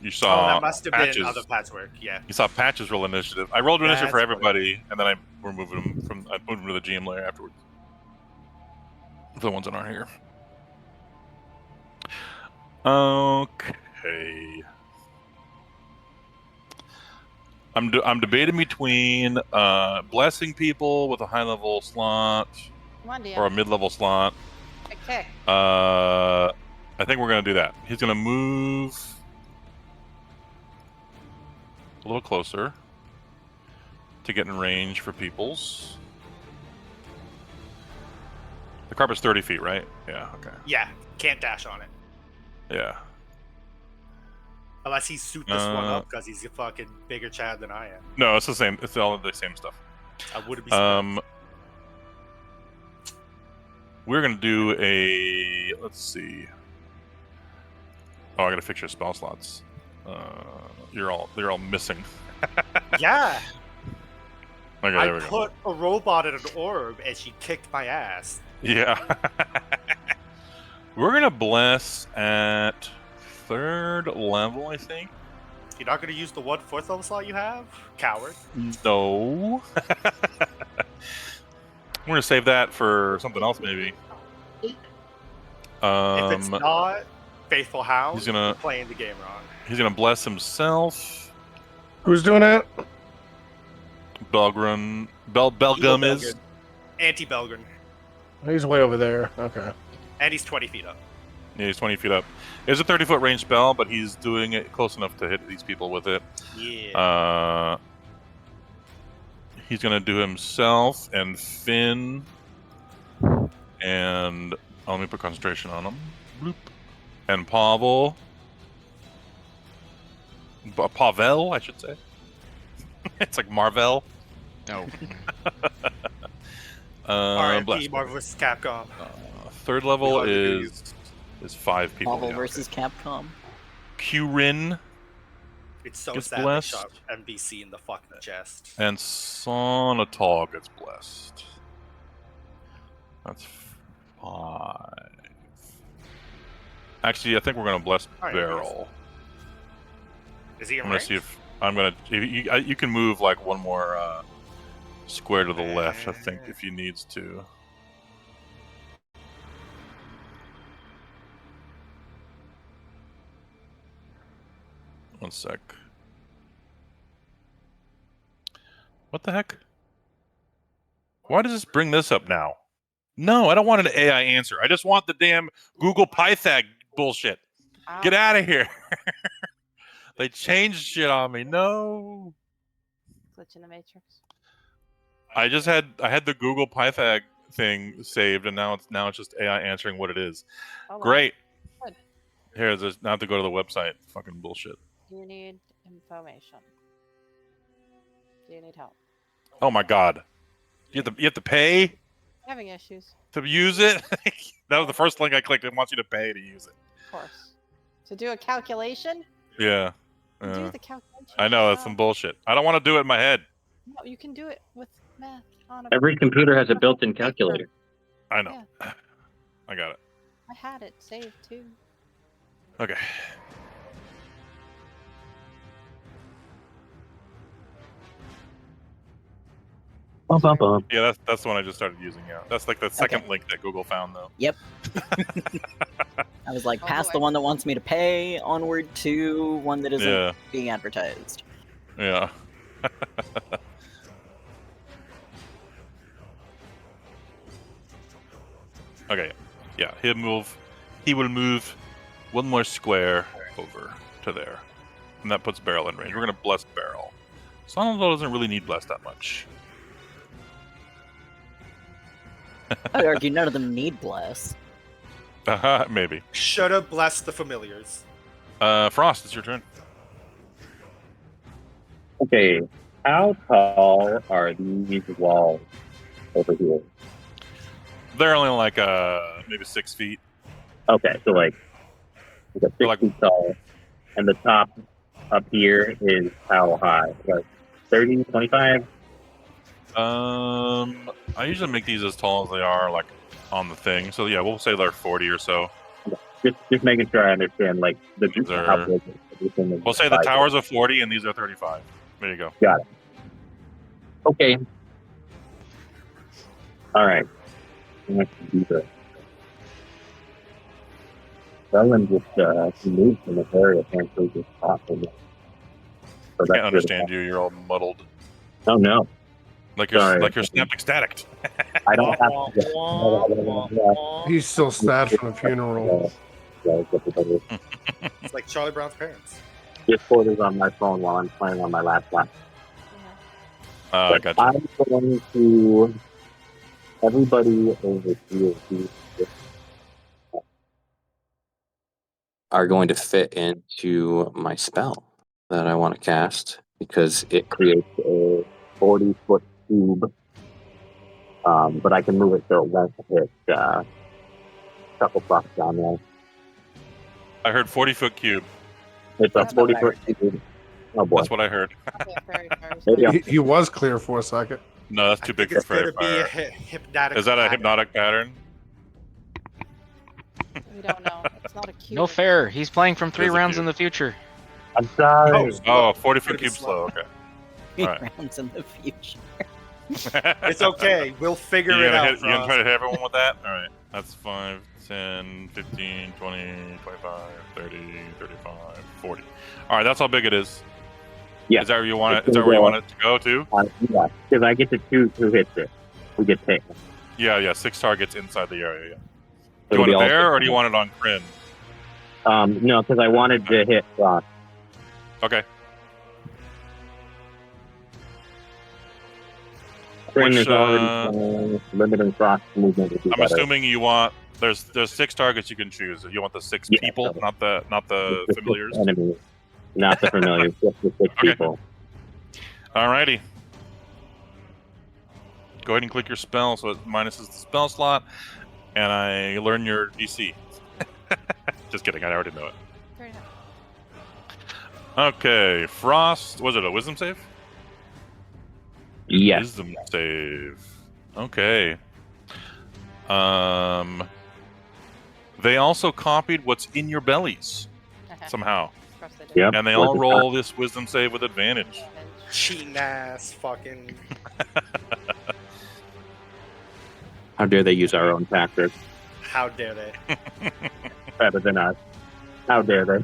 You Oh, saw that must have Patches. been other Patchwork, yeah. You saw Patches roll initiative. I rolled initiative for That's what everybody, and then I moved them to the GM layer afterwards. The ones that aren't here. Okay. I'm debating between blessing people with a high level slot Come on, DM. or a mid level slot. Okay. I think we're gonna do that. He's gonna move a little closer to get in range for people's. The carpet's 30 feet, right? Yeah. Okay. Yeah, can't dash on it. Yeah. Unless he suit this one up because he's a fucking bigger Chad than I am. No, it's the same. It's all the same stuff. I wouldn't be surprised. We're gonna do a. Let's see. Oh, I gotta fix your spell slots. They're all missing. Yeah. Okay, I there we go. put a robot in an orb and she kicked my ass. Yeah. We're gonna bless at 3rd level, I think. You're not gonna use the 1/4 level slot you have? Coward. No. We're gonna save that for something else, maybe. If it's not Faithful Hound, He's gonna- you're playing the game wrong. He's gonna bless himself. Who's doing that? Belgum is. Anti-Belgren. He's way over there. Okay. And he's 20 feet up. Yeah, he's 20 feet up. It's a 30-foot range spell, but he's doing it close enough to hit these people with it. Yeah. He's gonna do himself and Finn, and let me put concentration on him. Bloop. And Pavel. Pavel, I should say. It's like Marvel. No. R.I.P. Marvel vs. Capcom. 3rd level is 5 people. Marvel yeah. versus Capcom. Kyrin It's so gets sad they blessed. shot NBC in the fucking chest. and Sonatol gets blessed. That's 5. Actually, I think we're gonna bless Alright, Barrel. Is he in I'm gonna range? see if I'm gonna. If you can move like one more square to the left, I think, if you needs to. One sec. What the heck? Why does this bring this up now? No, I don't want an AI answer. I just want the damn Google Pythag bullshit. Get out of here. They changed shit on me. No. Glitch in the Matrix. I had the Google Pythag thing saved, and now it's just AI answering what it is. Oh, wow. Great. Good. Here, now I have to go to the website. Fucking bullshit. Do you need information? Do you need help? Oh my god. You have to pay Having issues, to use it? That was the first link I clicked. It wants you to pay to use it. of course. To do a calculation? Yeah. Do the calculation. I know, that's yourself. some bullshit. I don't want to do it in my head. No, you can do it with math on a. Every computer has a built-in calculator. I know. Yeah. I got it. I had it saved too. Okay. Bum, bum, bum. Yeah, that's the one I just started using. Yeah, that's like the second link that Google found, though. Yep. I was like, Oh, past boy. the one that wants me to pay, onward to one that isn't Yeah. being advertised. Yeah. Okay. Yeah, he will move one more square over to there, and that puts Barrel in range. We're gonna bless Barrel. Sonaldo doesn't really need bless that much. I would argue none of them need bless. Maybe. Should have blessed the familiars. Frost, it's your turn. Okay, how tall are these walls over here? They're only like maybe 6 feet. Okay, so like 6 Like- feet tall, and the top up here is how high? Like 30, 25? I usually make these as tall as they are, like on the thing. So yeah, we'll say they're 40 or so. Just making sure I understand, like the These are- how big everything is. We'll say the towers are 40 and these are 35. There you go. Got it. Okay. All right. Let's do this. Ellen just moved from this area, can't really just talk to me. So Can't understand you. You're all muddled. Oh no, Like you're Sorry. snapping static. I don't have He's still sad from the funeral. It's like Charlie Brown's parents. Discord is on my phone while I'm playing on my laptop. I But got you. I'm going to everybody over here who are going to fit into my spell that I want to cast because it creates a 40-foot cube But I can move it so it won't hit couple blocks down there. I heard 40-foot cube. It's a That's about what I 40-foot heard, cube. Oh boy. That's what I heard. Yeah, fairy fires. There you go. He was clear for a second. No, that's I too think big it's for gonna fairy be a fire. hypnotic. Is that a pattern. hypnotic pattern? We don't know. It's not a cube. No fair. He's playing from 3 Is a rounds cube. in the future. I'm sorry. Oh, 40-foot Gonna be cube slow. slow. Okay. 3 Alright. rounds in the future. It's okay. We'll figure You it out. gonna try Frost. to hit everyone with that? All right. That's 5, 10, 15, 20, 25, 30, 35, 40. All right, that's how big it is. Yeah. Is that where you want it? It's Is that gonna where you go- want it to go to? Yeah, because I get to choose who hits it. Who gets hit. Yeah. 6 targets inside the area. Yeah. Do you It'll want be it all there, six. or do you want it on Kryn? No, because I wanted to hit Frost. Okay. Kryn Which, is already limiting Frost movement. Would be I'm better. assuming you want. There's 6 targets you can choose. You want the 6 Yeah, people, so- not the Just familiars. enemies, not the familiars, just the 6 Okay. people. Alrighty. Go ahead and click your spell, so it minuses the spell slot, and I learn your DC. Just kidding, I already know it. Fair enough. Okay, Frost. Was it a Wisdom save? Yes. Wisdom save. Okay. They also copied what's in your bellies somehow, Of course they did. Yep. and they all roll this Wisdom save with advantage. Cheating ass, fucking. How dare they use our own tactics How dare they? better than us? How dare they?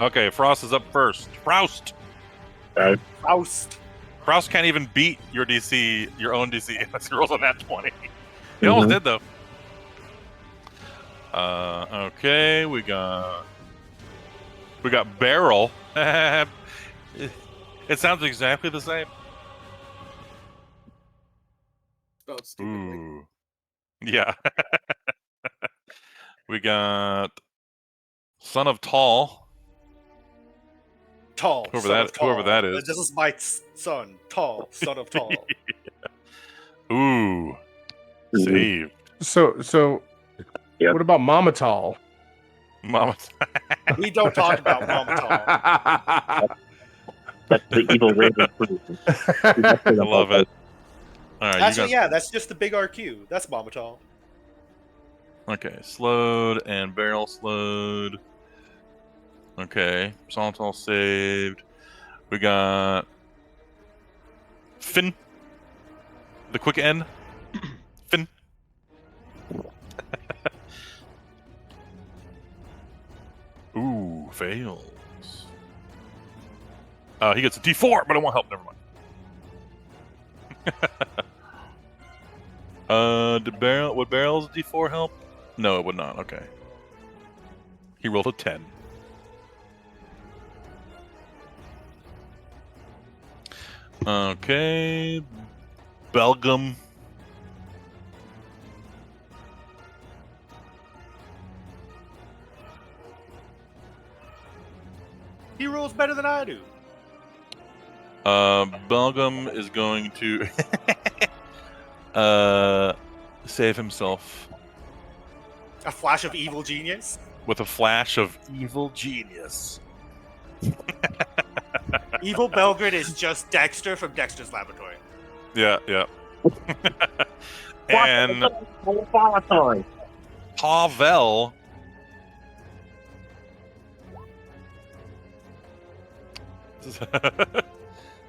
Okay, Frost is up first. Frost. Faust. Frost can't even beat your DC, your own DC, unless he rolls on that 20. He almost did though. Okay, we got Barrel. It sounds exactly the same. Spelled stupidly. Ooh. Yeah. We got Son of Tall. Tall. Whoever son that- of tall. whoever that is. This is my son. Tall. Son of tall. Ooh. Mhm. Saved. So Yep. what about Mama Tall? Mama. We don't talk about Mama Tall. That's the evil raven fruit. I love it. All right, you Actually, guys. yeah, that's just the big RQ. That's Mama Tall. Okay, slowed and barrel slowed. Okay, Solitol saved. We got Finn. The quick N. Finn. Ooh, fails. He gets a D4, but I won't help. Never mind. Would Barrel's D4 help? No, it would not. Okay. He rolled a 10. Okay. Belgium. He rolls better than I do. Belgium is going to save himself A flash of evil genius. with a flash of evil genius. Evil Belgrade is just Dexter from Dexter's Laboratory. Yeah. And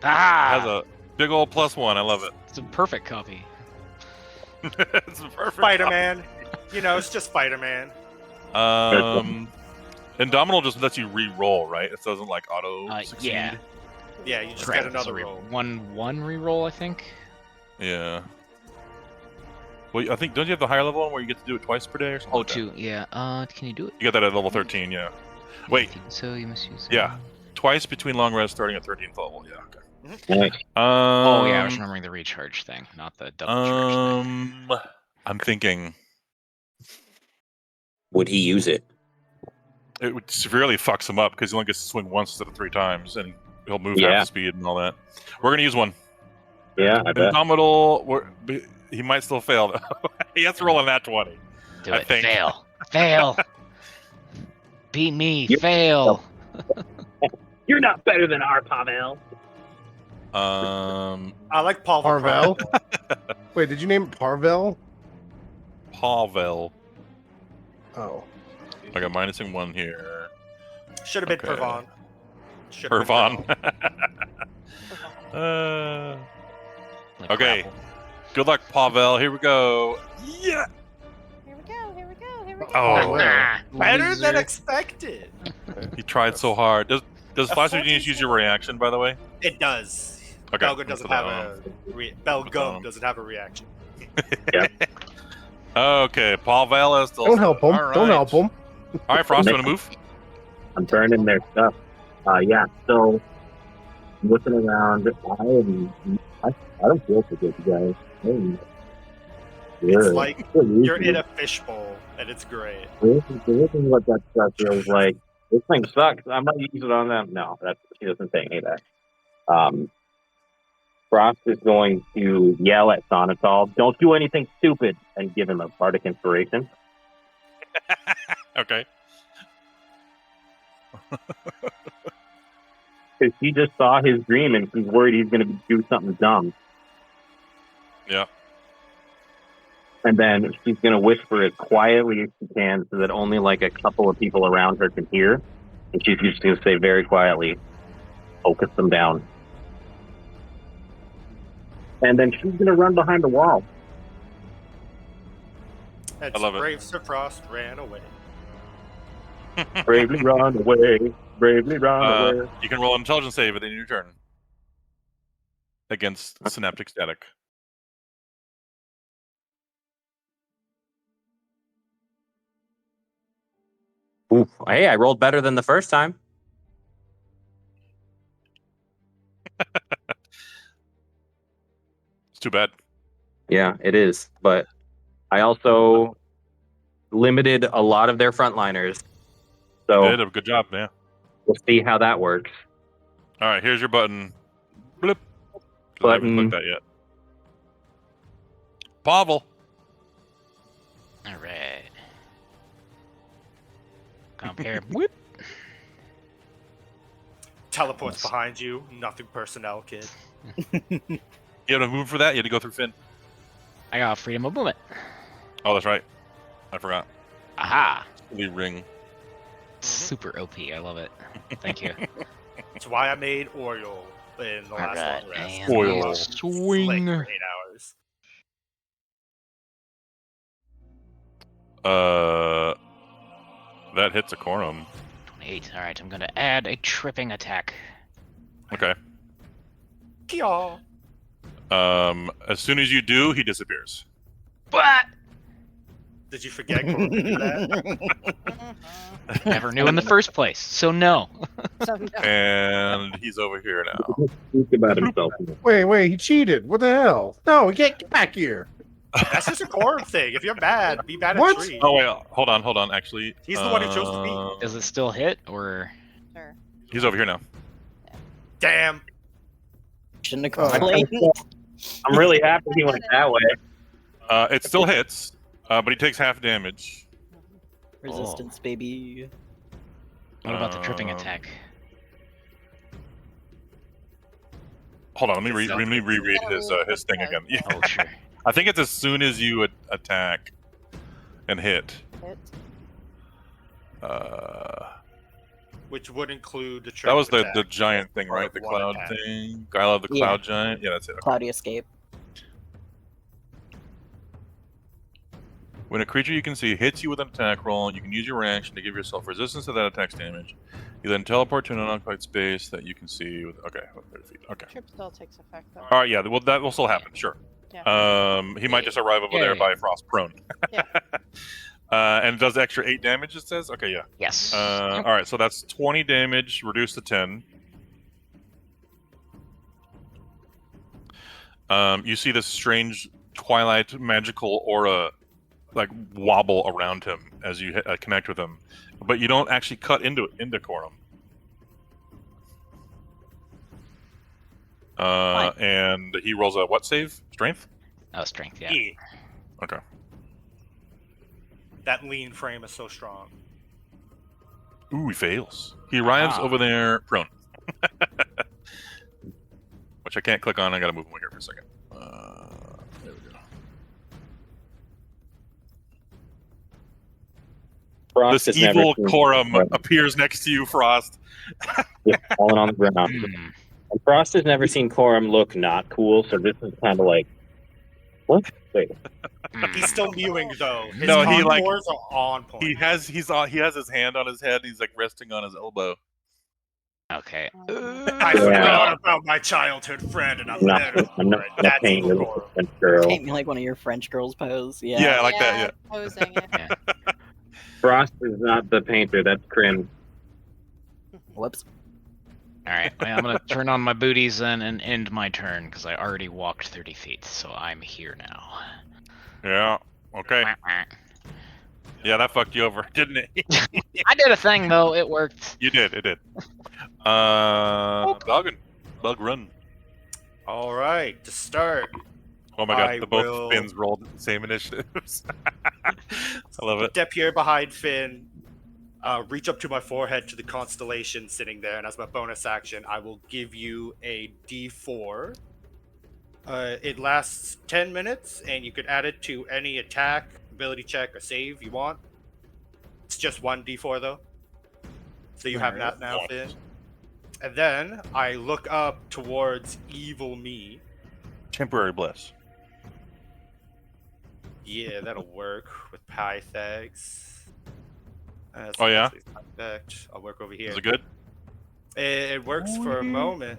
Pavel has a big old +1. I love it. It's a perfect copy. It's a perfect. Spider-Man. You know, it's just Spider-Man. Indomitable just lets you re-roll, right? It doesn't like auto succeed. Yeah. Yeah, you just Correct. get another So roll. 1/1 reroll, I think. Yeah. Well, I think don't you have the higher level one where you get to do it twice per day or something? Oh, like that? 2. Yeah. Can you do it? You got that at level 13, yeah. Wait, So you must use. yeah. Twice between long rest starting at 13th level. Yeah. Okay. Right. Oh yeah, I was remembering the recharge thing, not the double charge thing. I'm thinking Would he use it? it would severely fucks him up because he only gets to swing once instead of 3 times, and he'll move half Yeah. the speed and all that. We're gonna use one. Yeah, I bet. Indomitable. he might still fail. Though. He has to roll on that 20. Do I it. think. Fail. Fail. Beat me. Yep. Fail. You're not better than our Pavel. I like Pavel. Parvel? Wait, did you name it Parvel? Pavel. Oh. I got minusing 1 here. Should have been Okay. Pervon. Should have been Pervon. Like Okay. grapple. Good luck, Pavel. Here we go. Yeah. Here we go. Here we go. Here we go. Oh, well. Better than Loser. expected. he tried so hard. Does A Flash Genius use your reaction, by the way? It does. Okay. Belgum doesn't have a Belgum doesn't have a reaction. Okay, Pavel is still. Don't help him. All Don't right. help him. All right, Frost, you want to move? I'm burning their stuff. Yeah. So looking around, I don't feel so good, guys. It's like you're in a fishbowl, and it's great. This is what that stuff feels like. This thing sucks. I'm not using it on them. No, she doesn't say any of that. Frost is going to yell at Sonatol, "Don't do anything stupid," and give him a bardic inspiration. Okay. Because he just saw his dream and he's worried he's going to do something dumb. Yeah. And then she's going to whisper as quietly as she can so that only like a couple of people around her can hear. And she's just going to say very quietly, "Focus them down." And then she's going to run behind the wall. And I love it. Brave Sir Frost ran away. Bravely run away. Bravely run away. You can roll an intelligence save at the end of your turn against synaptic static. Oof. Hey, I rolled better than the first time. It's too bad. Yeah, it is. But I also limited a lot of their frontliners. So You did a good job, yeah. we'll see how that works. All right, here's your button. Blip. 'Cause I haven't clicked that yet. Pavel. All right. Compare. Whoop. Teleports behind you. Nothing personnel, kid. You had to move for that? You had to go through Finn. I got freedom of movement. Oh, that's right. I forgot. Aha. The ring. Super OP. I love it. Thank you. That's why I made Oriole in the last Alright, long rest. and Oil. swing. Like 8 hours. That hits a quorum. 28. All right, I'm going to add a tripping attack. Okay. Kyaw. As soon as you do, he disappears. What? Did you forget Corum could do that? Never knew in the first place, so no. So no. And he's over here now. Speak about himself. Wait, he cheated. What the hell? No, he can't get back here. That's just a Corum thing. If you're mad, be mad at What? Tree. Oh wait, hold on. Actually, He's the one who chose to be. Does it still hit, or? Sure. He's over here now. Damn. Shouldn't Oh, have complained. I'm really happy he went that way. It still hits, but he takes half damage. Resistance, baby. What about the tripping attack? Hold on, let me reread his thing again. Yeah. Oh, sure. I think it's as soon as you attack and hit. Hit. Which would include the That was the attack. giant thing, right? The One cloud attack. thing. I love the Yeah. cloud giant. Yeah, that's it. Okay. Cloudy escape. When a creature you can see hits you with an attack roll, you can use your reaction to give yourself resistance to that attack's damage. You then teleport to an unoccupied space that you can see. Okay, 30 feet. Okay. Trip still takes effect though. All right. Yeah. Well, that will still happen. Sure. Yeah. He might just arrive over there Yay. by frost prone. Yeah. And it does extra 8 damage. It says. Okay. Yeah. Yes. All right. So that's 20 damage reduced to 10. You see this strange twilight magical aura like wobble around him as you connect with him, but you don't actually cut into Corum. And he rolls a what save? Strength? Oh, strength, yeah. Yeah. Okay. That lean frame is so strong. Ooh, he fails. He arrives over there prone. Which I can't click on. I gotta move him over here for a second. There we go. Frost This has never evil seen Corum Corum appears next to you, Frost. falling on the ground. Hmm. And Frost has never seen Corum look not cool, so this is kind of like, what? Wait. He's still mewing though. His No, he, like, contours are on point. He has his hand on his head. And he's like resting on his elbow. Okay. I forgot about my childhood friend, and I'm there for I'm not it. gonna That's paint evil you Corum. French girl. Paint me like one of your French girls pose. Yeah. Yeah, I like that. Yeah. Posing it. Frost is not the painter. That's Crim. Whoops. All right. Well, I'm gonna turn on my booties then and end my turn because I already walked 30 feet, so I'm here now. Yeah. Okay. Yeah, that fucked you over, didn't it? I did a thing though. It worked. You did. It did. Bug run. All right, to start. Oh my god, I the both will- Finns rolled the same initiatives. I love it. Step here behind Finn. Reach up to my forehead to the constellation sitting there, and as my bonus action, I will give you a D4. It lasts 10 minutes, and you can add it to any attack, ability check, or save you want. It's just one D4 though, so you have that now, Finn. And then I look up towards evil me. Temporary bliss. Yeah, that'll work with Pythags. Oh, yeah? Effect. I'll work over here. Is it good? It works for a moment.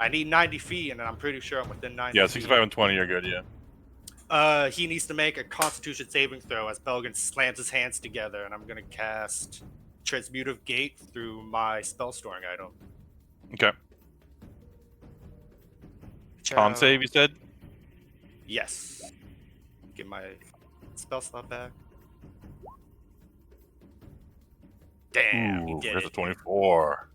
I need 90 feet, and I'm pretty sure I'm within 90 Yeah, feet. 65 and 20 are good. Yeah. He needs to make a Constitution saving throw as Belgan slams his hands together, and I'm gonna cast Transmutive Gate through my spell storing item. Okay. Con save, you said? Yes. Get my spell slot back. Damn, he Ooh, did there's a it. 24.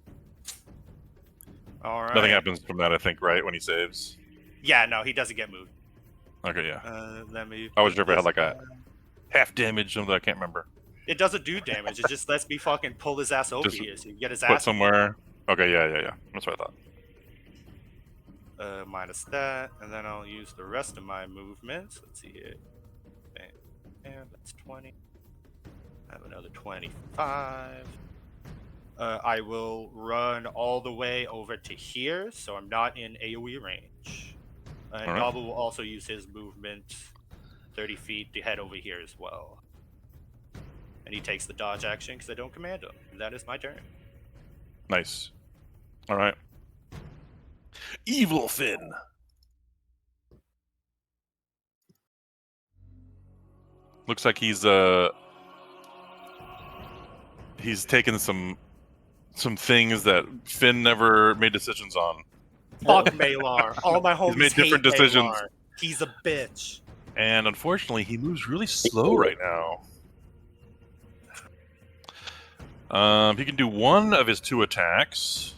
All right. Nothing happens from that, I think, right? When he saves. Yeah, no, he doesn't get moved. Okay, yeah. Let me. I was put sure if it had this like a back. half damage, something I can't remember. It doesn't do damage. It just lets me fucking pull his ass over Just here so you can get his Put ass. somewhere. Okay, yeah. That's what I thought. Minus that, and then I'll use the rest of my movements. Let's see here. And that's 20. I have another 25. I will run all the way over to here, so I'm not in AoE range. And Alright. Nobu will also use his movement 30 feet to head over here as well. And he takes the dodge action because I don't command him. And that is my turn. Nice. All right. Evil Finn. Looks like he's taken some things that Finn never made decisions on. Fuck Malar. All my homies made different hate decisions. Malar. He's a bitch. And unfortunately, he moves really slow right now. He can do one of his 2 attacks,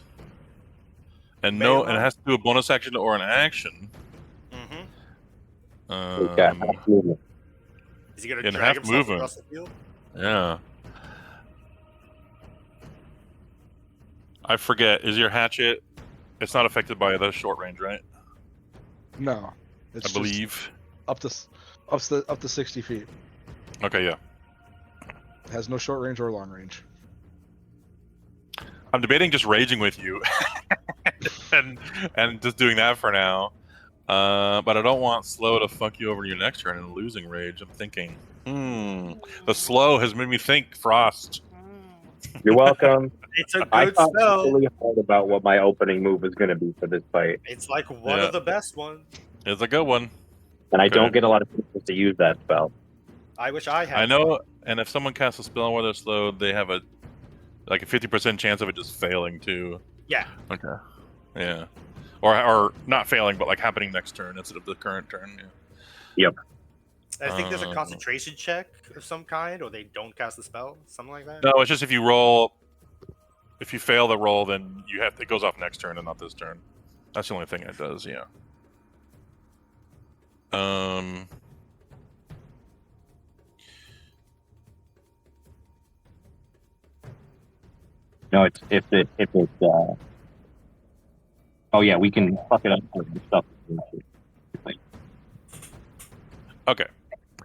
and it has to do a bonus action or an action. Mm-hmm. Is he gonna in drag half himself movement. across the field? Yeah. I forget. Is your hatchet? It's not affected by the short range, right? No, it's I believe. up to 60 feet. Okay, yeah. It has no short range or long range. I'm debating just raging with you, and just doing that for now. But I don't want slow to fuck you over your next turn and losing rage. I'm thinking, the slow has made me think Frost. You're welcome. It's a I good thought spell. really hard about what my opening move was going to be for this fight, It's like one of the best ones. It's a good one. and I Okay. don't get a lot of people to use that spell. I wish I had. I know, and if someone casts a spell while they're slowed, they have a 50% chance of it just failing too. Yeah. Okay. Yeah. Or not failing, but like happening next turn instead of the current turn. Yeah. Yep. I think there's a concentration check of some kind, or they don't cast the spell, something like that. No, it's just if you fail the roll, then it goes off next turn and not this turn. That's the only thing it does. Yeah. No, if it's oh yeah, we can fuck it up with the stuff. Okay.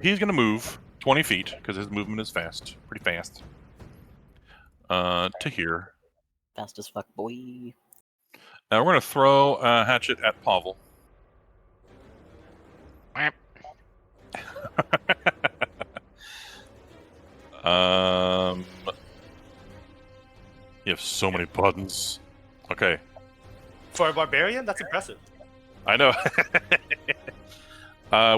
He's gonna move 20 feet because his movement is fast, pretty fast. To here. Fast as fuck, boy. Now we're gonna throw a hatchet at Pavel. You have so many buttons. Okay. For a barbarian, that's impressive. I know.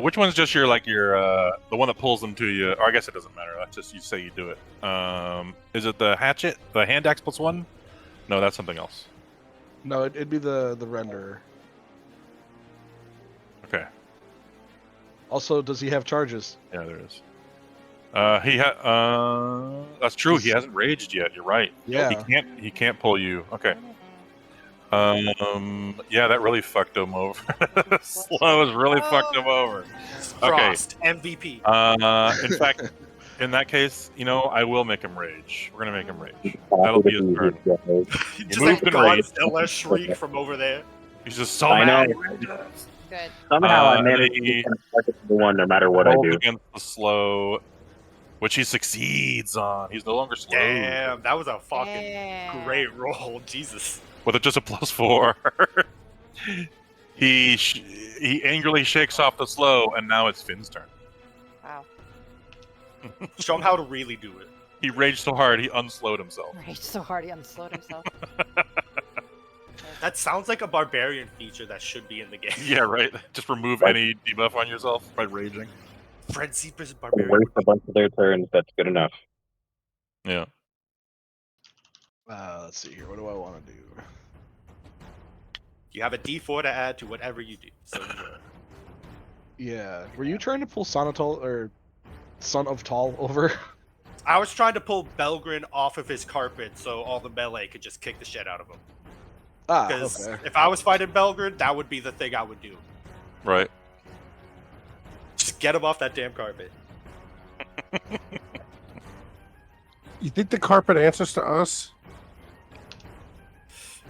Which one's just your the one that pulls them to you? Or I guess it doesn't matter. That's just you say you do it. Is it the hatchet, the hand axe +1? No, that's something else. No, it'd be the renderer. Okay. Also, does he have charges? Yeah, there is. That's true. He hasn't raged yet. You're right. Yeah. He can't pull you. Okay. Yeah, that really fucked him over. Slow has really fucked him over. Frost, MVP. In fact, in that case, I will make him rage. We're gonna make him rage. That'll be his turn. Just Moved like and rage. Godzilla shriek from over there. He's just so I mad. know. Good. Somehow I and managed he to target the one no matter what I rolls do. against the slow, which he succeeds on. He's no longer slow. Damn, that was a fucking Damn. great roll. Jesus. With just a +4. He angrily shakes off the slow, and now it's Finn's turn. Wow. Show him how to really do it. He raged so hard he unslowed himself. Raged so hard he unslowed himself. That sounds like a barbarian feature that should be in the game. Yeah, right. Just remove any debuff on yourself by raging. Frenzy versus barbarian. Waste a bunch of their turns. That's good enough. Yeah. Let's see here. What do I want to do? You have a D4 to add to whatever you do. So Yeah. Were you trying to pull Sonatol or Son of Tall over? I was trying to pull Belgrin off of his carpet so all the melee could just kick the shit out of him. Because Okay. if I was fighting Belgrin, that would be the thing I would do. Right. Just get him off that damn carpet. You think the carpet answers to us?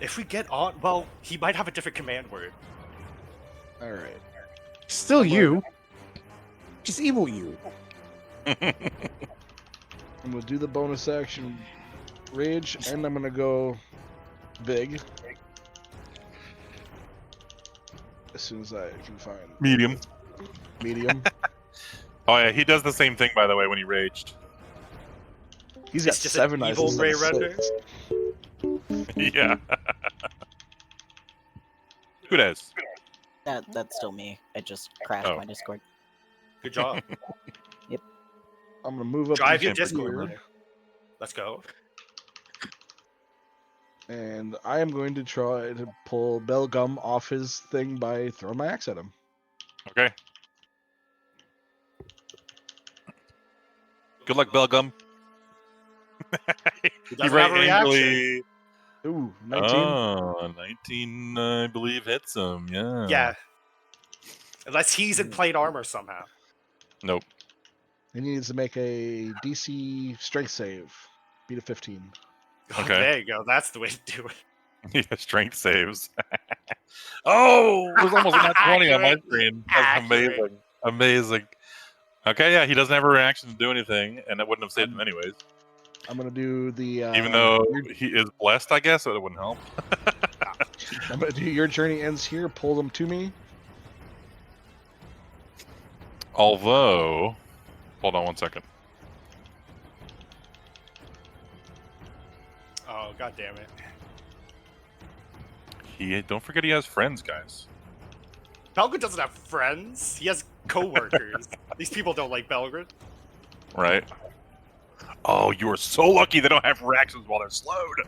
If we get on, well, he might have a different command word. All right. Still you. Just evil you. I'm gonna do the bonus action rage, and I'm gonna go big as soon as I can find Medium. medium. Oh yeah, he does the same thing by the way when he raged. He's got It's just 7 an eyes. evil instead ray of render. 6. Yeah. Who does? That's still me. I just crashed Oh. my Discord. Good job. I'm gonna move up Drive to your Can't Discord. remember. brother. Let's go. and I am going to try to pull Belgum off his thing by throwing my axe at him. Okay. Good luck, Belgum. He He doesn't have a reaction. angrily. Ooh, 19. Oh, 19, I believe, hits him. Yeah. Yeah. Unless he's in plate armor somehow. Nope. He needs to make a DC strength save. Beat a 15. Okay. There you go. That's the way to do it. Yeah, strength saves. Oh, it was almost a nat 20 on my Accurate. screen. That's Accurate. amazing. Amazing. Okay, yeah, he doesn't have a reaction to do anything, and it wouldn't have saved him anyways. I'm gonna do the. Even though he is blessed, I guess, so it wouldn't help. I'm gonna do your journey ends here. Pull them to me. Although, hold on one second. Oh, god damn it. Don't forget he has friends, guys. Belgrin doesn't have friends. He has co-workers. These people don't like Belgrin. Right? Oh, you are so lucky they don't have reactions while they're slowed.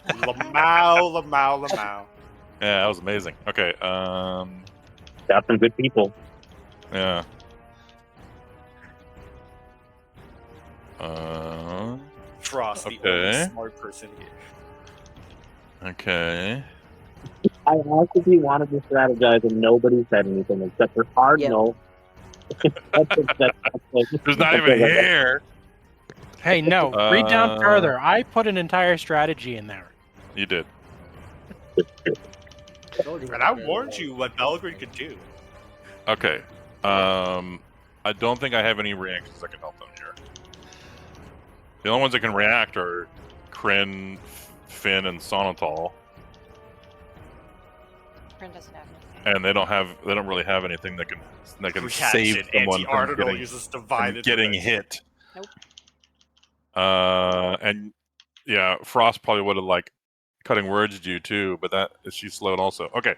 Lamau, Lamau, Lamau. Yeah, that was amazing. Okay, Got some good people. yeah. Frost, the Okay. only smart person here. Okay. I actively wanted to strategize and nobody said anything except for Cardinal. There's not even here. Hey, no, read down further. I put an entire strategy in there. You did. And I warned you what Belgrade could do. Okay. I don't think I have any reactions that can help them here. The only ones that can react are Kryn, Finn, and Sonatol. Kryn doesn't have anything. And they don't really have anything that can save Reaction, someone from Anti-Article uses divine getting intervention. hit. Nope. And yeah, Frost probably would have like cutting words you too, but she's slowed also. Okay.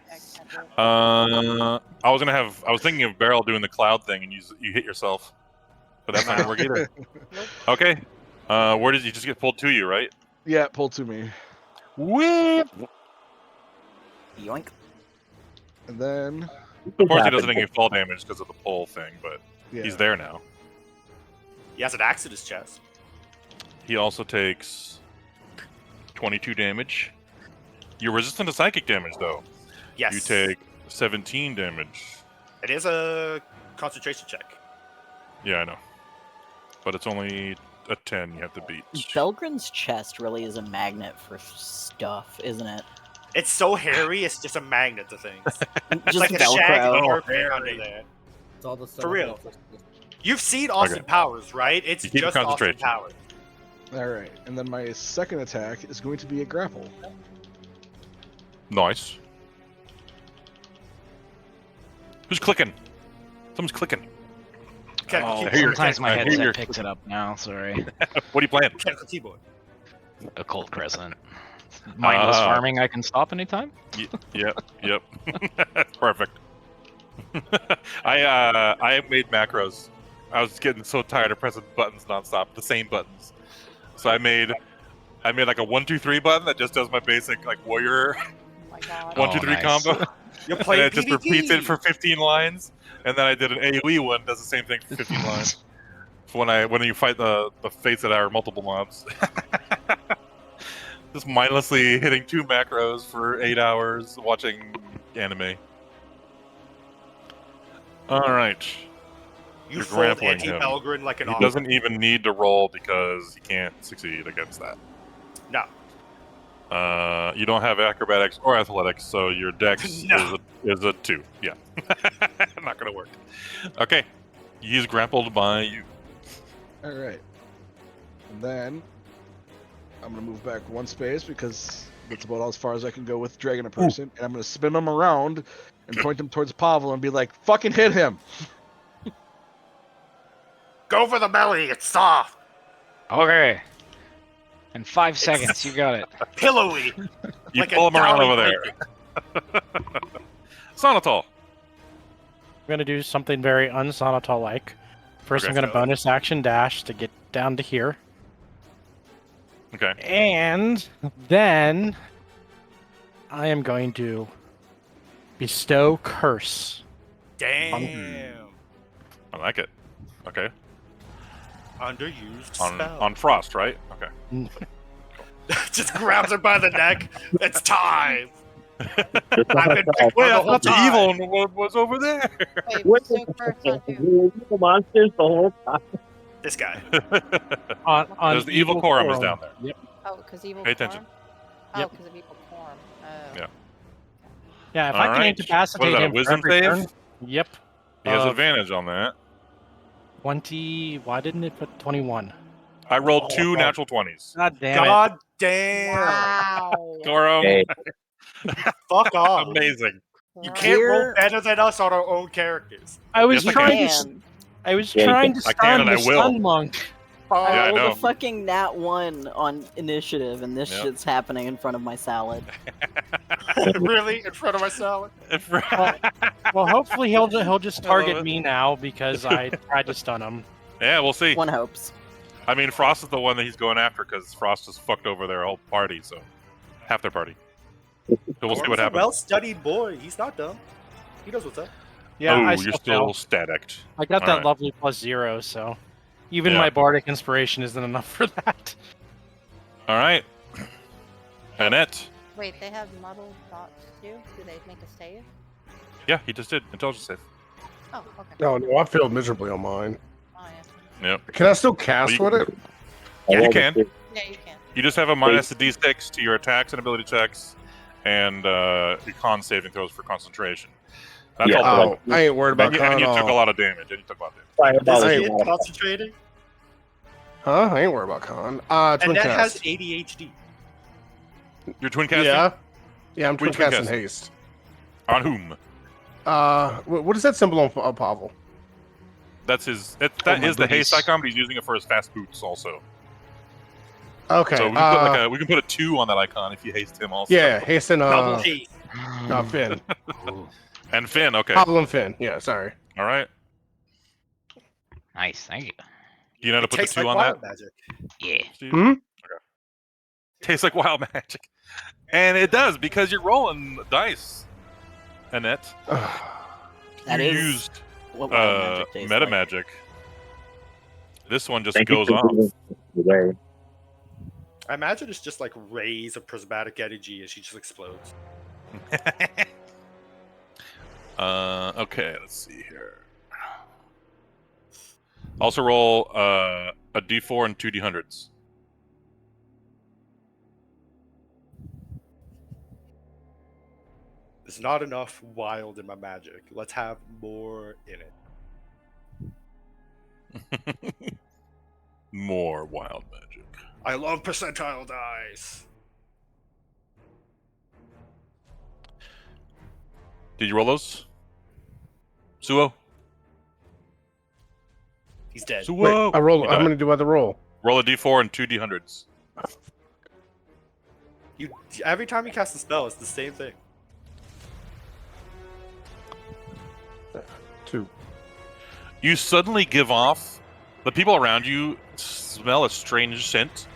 I was thinking of Beryl doing the cloud thing and you hit yourself, but that's not gonna work either. Nope. Okay. Where did you just get pulled to you, right? Yeah, pulled to me. Whip. Yoink. And then Of course, he doesn't take any fall damage because of the pull thing, but yeah. he's there now. He has an axe in his chest. He also takes 22 damage. You're resistant to psychic damage, though. Yes. You take 17 damage. It is a concentration check. Yeah, I know. But it's only a 10 you have to beat. Belgren's chest really is a magnet for stuff, isn't it? It's so hairy, it's just a magnet to things. It's Just like a shaggy Velcro. carpet under there. It's all the stuff. For real. You've seen Austin Powers, right? It's You keep just Austin concentration. Powers. Alright, and then my second attack is going to be a grapple. Nice. Who's clicking? Someone's clicking. Mechanical I hear your- Sometimes my I hear headset your- picks it up now. Sorry. What are you playing? Mechanical keyboard. Occult Crescent. Mindless farming I can stop anytime? Yep. Perfect. I made macros. I was getting so tired of pressing buttons nonstop, the same buttons. So I made like a 1-2-3 button that just does my basic like warrior Oh my god. 1-2-3 nice. combo. You're And playing it just repeats it for 15 lines. And then I did an AoE one, does the same thing for 15 lines. For when you fight the fates that are multiple mobs. Just mindlessly hitting 2 macros for 8 hours watching anime. Alright. You You're fold grappling him. anti-Belgren like an He off. doesn't even need to roll because he can't succeed against that. No. You don't have acrobatics or athletics, so your dex No. is a 2. Yeah. Not gonna work. Okay. He's grappled by you. Alright. And then I'm gonna move back 1 space because that's about as far as I can go with dragging a person. And I'm gonna spin them around and point them towards Pavel and be like, fucking hit him! Go for the belly, it's soft. Okay. In 5 seconds, you got it. Pillowy. You Like a pull him around downy over there. Sonatol. I'm gonna do something very unsonatol-like. First, Okay. I'm gonna bonus action dash to get down to here, Okay. and then I am going to bestow curse. Damn. I like it. Okay. Underused spell. On Frost, right? Okay. Just grabs her by the neck. It's time. I've been Wait, the I whole thought the time. evil one was over there. Wait, What so curse on who? monsters the whole time. This guy. On There's the evil quorum is quorum. down there. Yep. Oh, because evil Pay attention. form? Oh, Yep. because of evil form. Oh. Yeah. Yeah, if I All can right. incapacitate What is that, him for wisdom every save? turn. Yep. He has Uh, advantage on that. 20. Why didn't it put 21? I rolled 2 natural 20s. God damn it. God damn. Wow. Gorum. Hey, Fuck off. Amazing. You can't roll Here- better than us on our own characters. I was Yes, I trying to. Man, I was Yeah, you trying to I can stun and the I will. stun monk. Yeah, I rolled know. a fucking nat 1 on initiative, and this Yep. shit's happening in front of my salad. Really? In front of my salad? Well, hopefully he'll just I love target it. me now because I tried to stun him. Yeah, we'll see. One hopes. I mean, Frost is the one that he's going after because Frost just fucked over their whole party, so half their party. So we'll see what He's a happens. well-studied boy. He's not dumb. He knows what's up. Yeah, oh, I you're still still fail. static. I got that Alright. lovely +0, so even Yeah. my bardic inspiration isn't enough for that. All right. Annette, Wait, they have muddled thoughts too? Do they make a save? Yeah, he just did. Intelligence save. Oh, okay. No, I failed miserably on mine. Oh, yeah. Yep. Can I still cast Well, with it? Yeah, you can. Yeah, you can. You just have a minus a d6 to your attacks and ability checks, and your con saving throws for concentration. That's Yeah. all. Oh, I ain't worried about And you con. took a lot of damage. And you took a lot of damage. Fireball Is is he not a- concentrating? Huh? I ain't worried about con. Twin And that cast. has ADHD. You're twin casting? Yeah. Yeah, I'm twin Which twin casting casting? haste. On whom? What is that symbol on Pavel? That's his. Oh, That my is the haste booties. icon, but he's using it for his fast boots also. Okay. So we can put a 2 on that icon if you haste him also. Yeah, haste and Double haste. Finn. And Finn, okay. Pavel and Finn. Yeah, sorry. All right. Nice, thank you. You know how to It put the tastes 2 like on wild that? magic. Yeah. Steve? Hmm? Tastes like wild magic. And it does, because you're rolling dice, Annette. That you is used what wild magic tastes meta like. magic. This one just Thank you goes for off. moving away. I imagine it's just like rays of prismatic energy and she just explodes. Okay, let's see here. Also roll a d4 and 2 d100s. There's not enough wild in my magic. Let's have more in it. More wild magic. I love percentile dice. Did you roll those? Suo? He's dead. Suo! Wait, I roll. You How died. many do I have to roll? Roll a d4 and 2 d100s. You every time you cast a spell, it's the same thing. 2. You suddenly give off. The people around you smell a strange scent.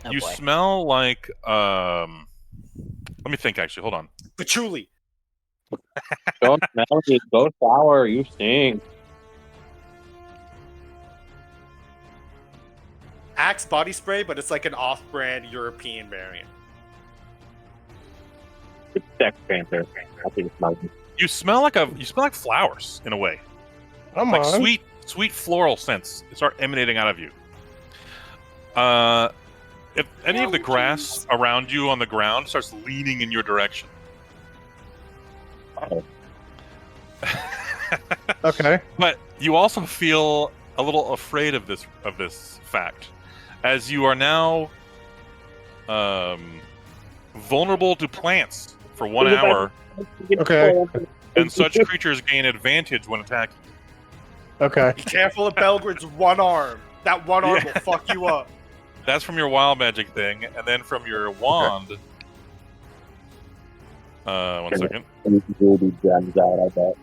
Oh, You boy. smell like let me think actually, hold on. Patchouli. Don't smell me. Go sour. You stink. Axe body spray, but it's like an off-brand European variant. It's Sex Panther. I think it smells. You smell like flowers in a way. Come Like on. sweet floral scents start emanating out of you. If any of the grass around you on the ground starts leaning in your direction. Oh. Okay. But you also feel a little afraid of this fact, as you are now vulnerable to plants for 1 hour, Okay. and such creatures gain advantage when attacking. Okay. Be careful of Belgrad's one arm. That one arm Yeah. will fuck you up. That's from your wild magic thing, and then from your wand. 1 second. Ruby gems out, I bet.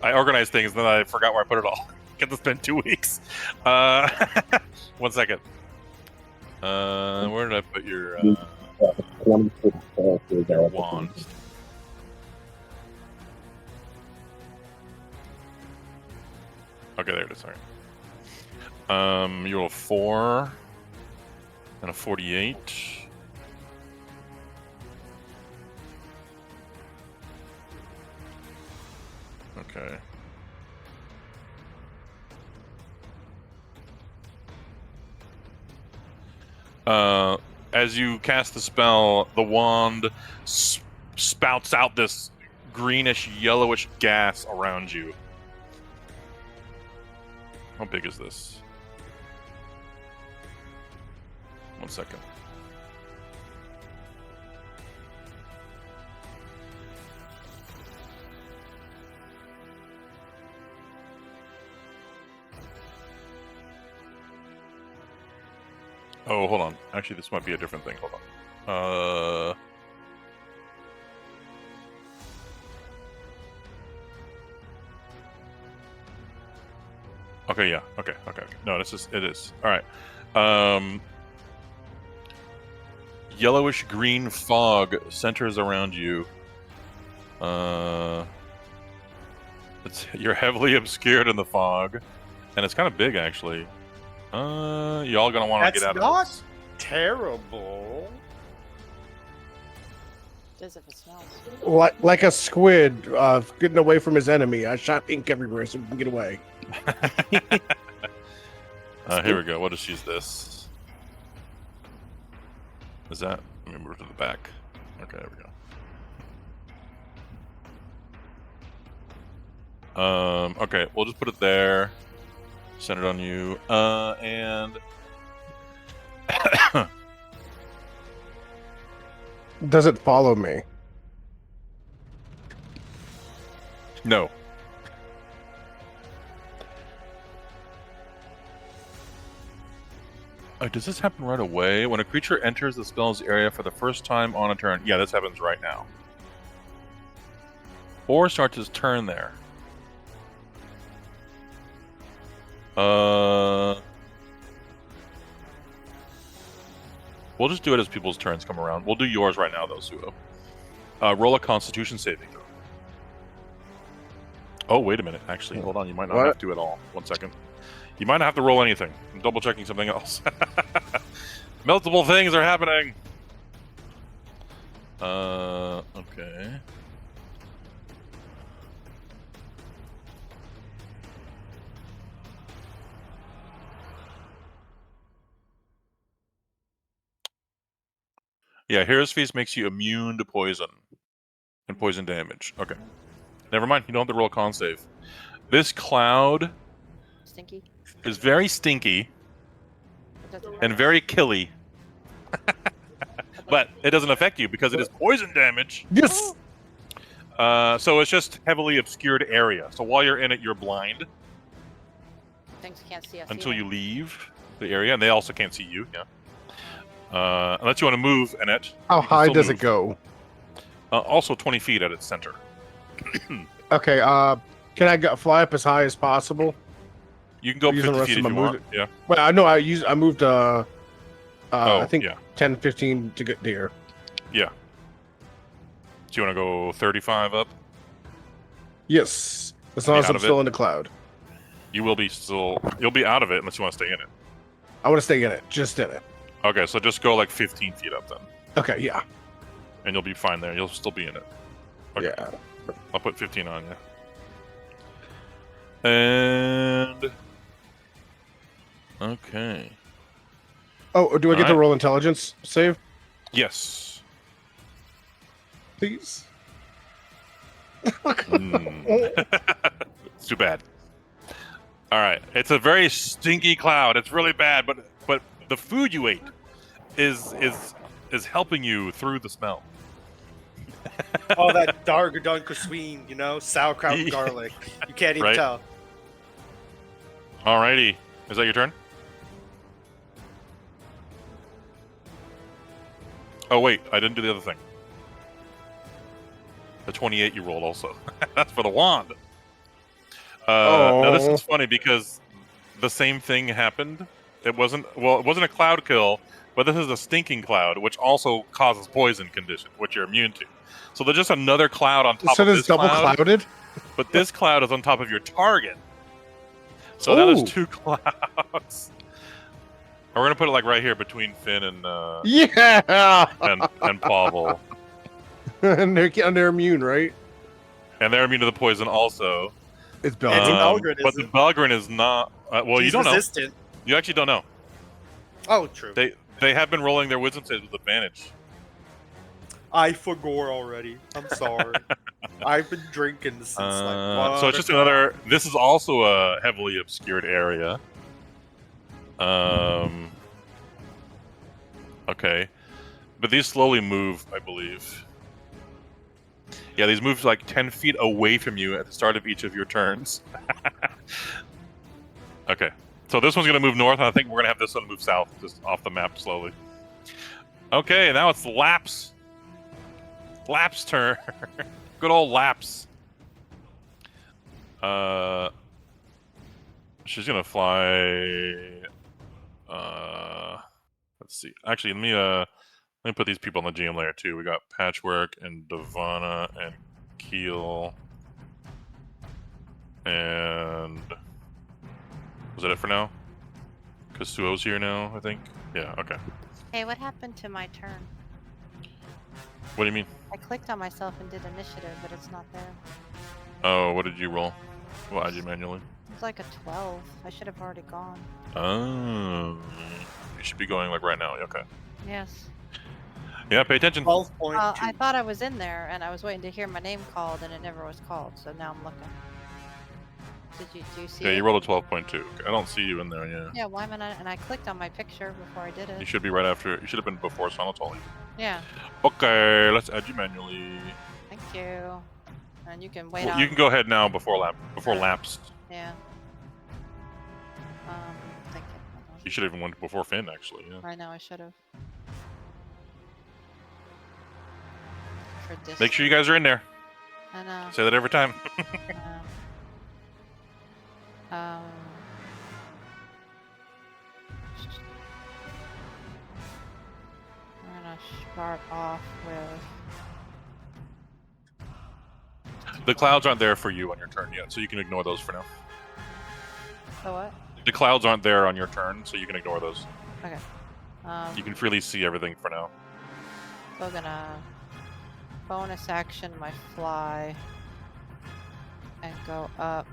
I organized things, and then I forgot where I put it all. Because it's been 2 weeks. 1 second. Where did I put your 26 characters your out. wand? Okay, there it is. Sorry. You roll a 4 and a 48. Okay. As you cast the spell, the wand spouts out this greenish, yellowish gas around you. How big is this? 1 second. Oh, hold on. Actually, this might be a different thing. Hold on. Okay, yeah. Okay. No, it is. All right. Yellowish green fog centers around you. You're heavily obscured in the fog, and it's kind of big actually. Y'all gonna want to That's get out not of this. terrible. As if it smells. Like a squid getting away from his enemy. I shot ink everywhere so we can get away. Here we go. We'll just use this. Is that? Let me move to the back. Okay, there we go. Okay, we'll just put it there. Center it on you. And Does it follow me? no. Does this happen right away? When a creature enters the spell's area for the first time on a turn. Yeah, this happens right now. Or starts his turn there. We'll just do it as people's turns come around. We'll do yours right now, though, Suo. Roll a Constitution saving throw. Oh, wait a minute. Actually, hold on. You might not have to at all. 1 second. You might not have to roll anything. I'm double checking something else. Multiple things are happening. Okay. Yeah, Hero's Feast makes you immune to poison and poison damage. Okay. Never mind. You don't have to roll a con save. This cloud Stinky. is very stinky It doesn't hurt and us. very killy. But it doesn't affect you because it is poison damage. Yes. So it's just heavily obscured area. So while you're in it, you're blind Things can't see us until either. you leave the area, and they also can't see you. Yeah. Unless you want to move in it. How you can high still does move. it go? Also 20 feet at its center. Okay. Can I fly up as high as possible? You can go up Using the 50 rest feet of if my you want. move- Yeah. Well, I know I moved. I think yeah. 10, 15 to get there. Yeah. Do you want to go 35 up? Yes, as Be long as out I'm of still it? in the cloud. You will be still. You'll be out of it unless you want to stay in it. I want to stay in it, just in it. Okay, so just go like 15 feet up then, Okay, yeah, and you'll be fine there. You'll still be in it. Okay. yeah. I'll put 15 on you. And okay. Oh, do I get to Alright. roll intelligence save, Yes. please? It's too bad. All right, it's a very stinky cloud. It's really bad, but the food you ate is helping you through the smell. Oh, that Dargadon Cuisine, sauerkraut and Yeah. garlic. You can't even Right. tell. Alrighty, is that your turn? Oh wait, I didn't do the other thing. The 28 you rolled also. That's for the wand. Now this is funny because the same thing happened. It wasn't a cloud kill, but this is a stinking cloud, which also causes poison condition, which you're immune to. So there's just another cloud on top So of it's this double cloud, clouded. but this cloud is on top of your target. So now there's Ooh. 2 clouds. And we're gonna put it like right here between Finn and Yeah, and Pavel. and they're immune, right? And they're immune to the poison also. It's And Belgium. Belgrin But the isn't. Belgrin is not. Well, you He's don't know. resistant. You actually don't know. Oh, true. They have been rolling their wisdom saves with advantage. I forgot already. I'm sorry. I've been drinking since So it's just another. This is also a heavily obscured area. Okay, but these slowly move, I believe. Yeah, these move like 10 feet away from you at the start of each of your turns. Okay, so this one's gonna move north, and I think we're gonna have this one move south, just off the map slowly. Okay, now it's Lap's. Lap's turn. Good old Lap's. She's gonna fly. Let's see. Actually, let me put these people on the GM layer too. We got Patchwork and Devana and Keel. And was that it for now? Because Suo's here now, I think. Yeah. Okay. Hey, what happened to my turn? What do you mean? I clicked on myself and did initiative, but it's not there. Oh, what did you roll? Well, did you manually? It's like a 12. I should have already gone. Oh, you should be going like right now. Okay. Yes. Yeah, pay attention. 12.2. I thought I was in there, and I was waiting to hear my name called, and it never was called. So now I'm looking. Do you see Yeah, it? you rolled a 12.2. I don't see you in there. Yeah. Yeah, why am I not? And I clicked on my picture before I did You it. should be right after. You should have been before Sonatol. Yeah. Okay, let's add you manually. Thank you. And you can wait Well, on. you can go ahead now before lapsed. Yeah. Thank you. Hold on. You should have even went before Finn, actually. Yeah. I know I should have. For this. Make sure you guys are in there. I know. Say that every time. I'm gonna start off with. The clouds aren't there for you on your turn yet, so you can ignore those for now. The what? The clouds aren't there on your turn, so you can ignore those. Okay. You can freely see everything for now. So gonna bonus action my fly and go up.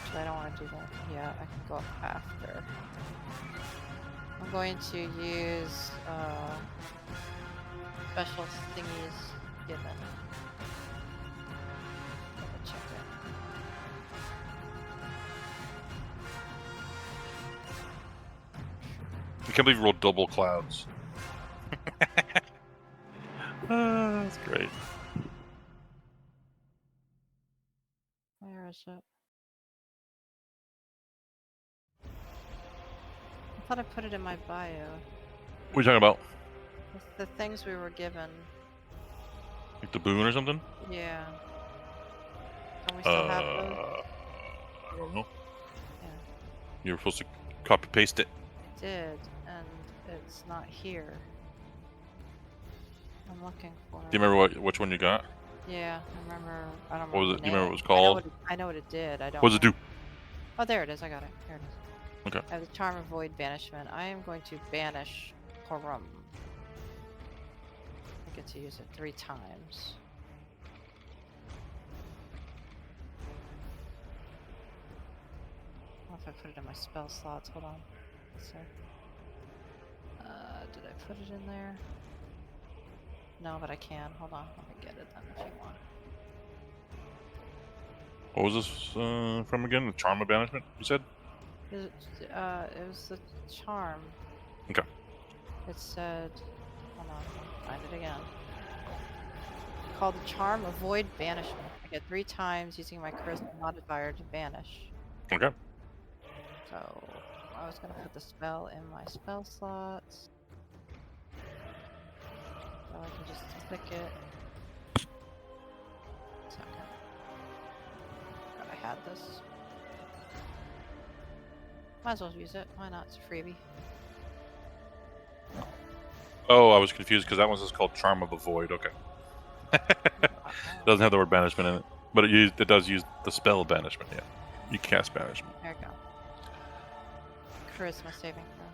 Actually, I don't want to do that. Yeah, I can go up after. I'm going to use special thingies given. Double check it. I can't believe you rolled double clouds. That's great. Where is it? I thought I put it in my bio. What are you talking about? It's the things we were given. Like the boon or something? Yeah. Don't we still have those? I don't know. Yeah. You were supposed to copy paste it. I did, and it's not here. I'm looking for it. Do you remember which one you got? Yeah, I remember. I don't What was remember. it? the Do you remember name. what it was called? I know what it did. I don't. What does it do? Oh, there it is. I got it. Here it is. Okay. I have the Charm of Void Banishment. I am going to banish Korum. I get to use it 3 times. I don't know if I put it in my spell slots. Hold on. Let's see. Did I put it in there? No, but I can. Hold on. Let me get it then if you want. What was this from again? The Charm of Banishment, you said? It was the charm. Okay. It said, hold on, I'll find it again. Called the Charm of Void Banishment. I get 3 times using my charisma modifier to banish. Okay. So I was gonna put the spell in my spell slots. So I can just click it. Second. Forgot I had this. Might as well use it. Why not? It's a freebie. Oh, I was confused because that one's just called Charm of the Void. Okay. Doesn't have the word banishment in it, but it does use the spell banishment. Yeah, you cast banishment. There you go. Charisma saving throw.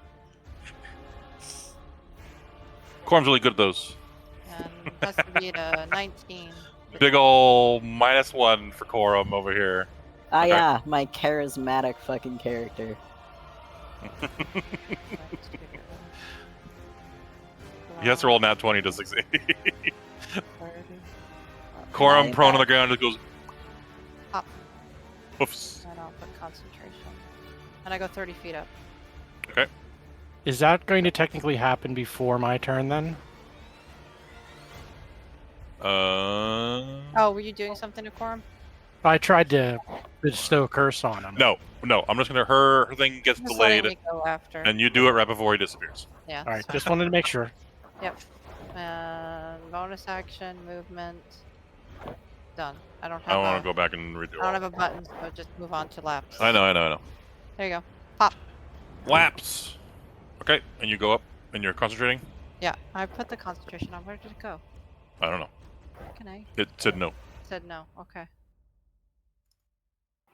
Corm's really good at those. And has to beat a 19. Big ol' -1 for Corum over here. Ah, Okay. yeah, my charismatic fucking character. He has to roll nat 20 to succeed. 30. Corum Nice. prone on the ground just goes. Pop. Oofs. And I'll put concentration. And I go 30 feet up. Okay. Is that going to technically happen before my turn then? Oh, were you doing something to Quorum? I tried to bestow a curse on him. No. I'm just gonna. Her thing gets Just letting delayed, me go after. and you do it right before he disappears. Yeah. All right, so- just wanted to make sure. Yep. And bonus action, movement. Done. I don't I have. want to go back and redo I don't it. have a button, so just move on to laps. I know. There you go. Pop. Laps. Okay, and you go up, and you're concentrating. Yeah, I put the concentration on. Where did it go? I don't know. Can I? It said no. Said no. Okay.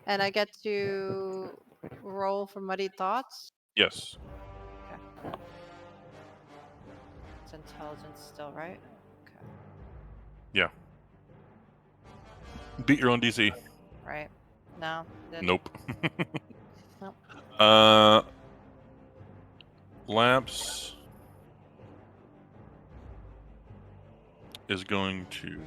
And I get to roll for Muddy Thoughts. Yes. It's intelligence still, right? Okay. Yeah. Beat your own DC. Right. No. Didn't. Nope. Nope. Lamps is going to.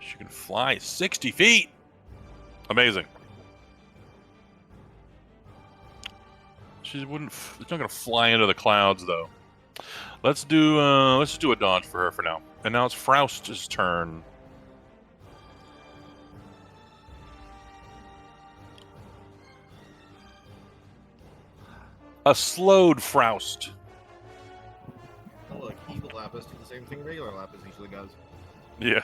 She can fly 60 feet. Amazing. She wouldn't. She's not gonna fly into the clouds though. Let's just do a dodge for her for now. And now it's Froust's turn. A slowed Froust. Oh, look, evil Lapis do the same thing regular Lapis usually does. Yeah.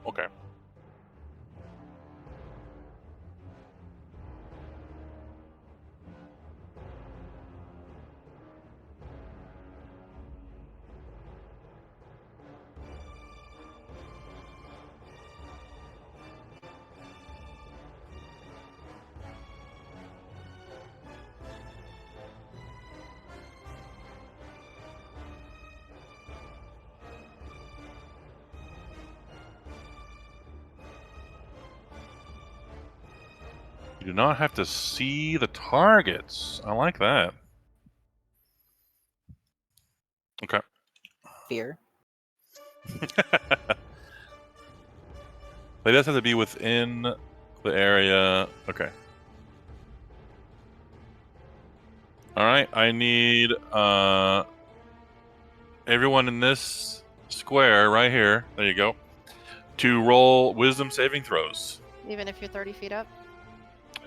Okay. You do not have to see the targets. I like that. Okay. Fear. They just have to be within the area. Okay. All right. I need everyone in this square right here. There you go. To roll wisdom saving throws. Even if you're 30 feet up.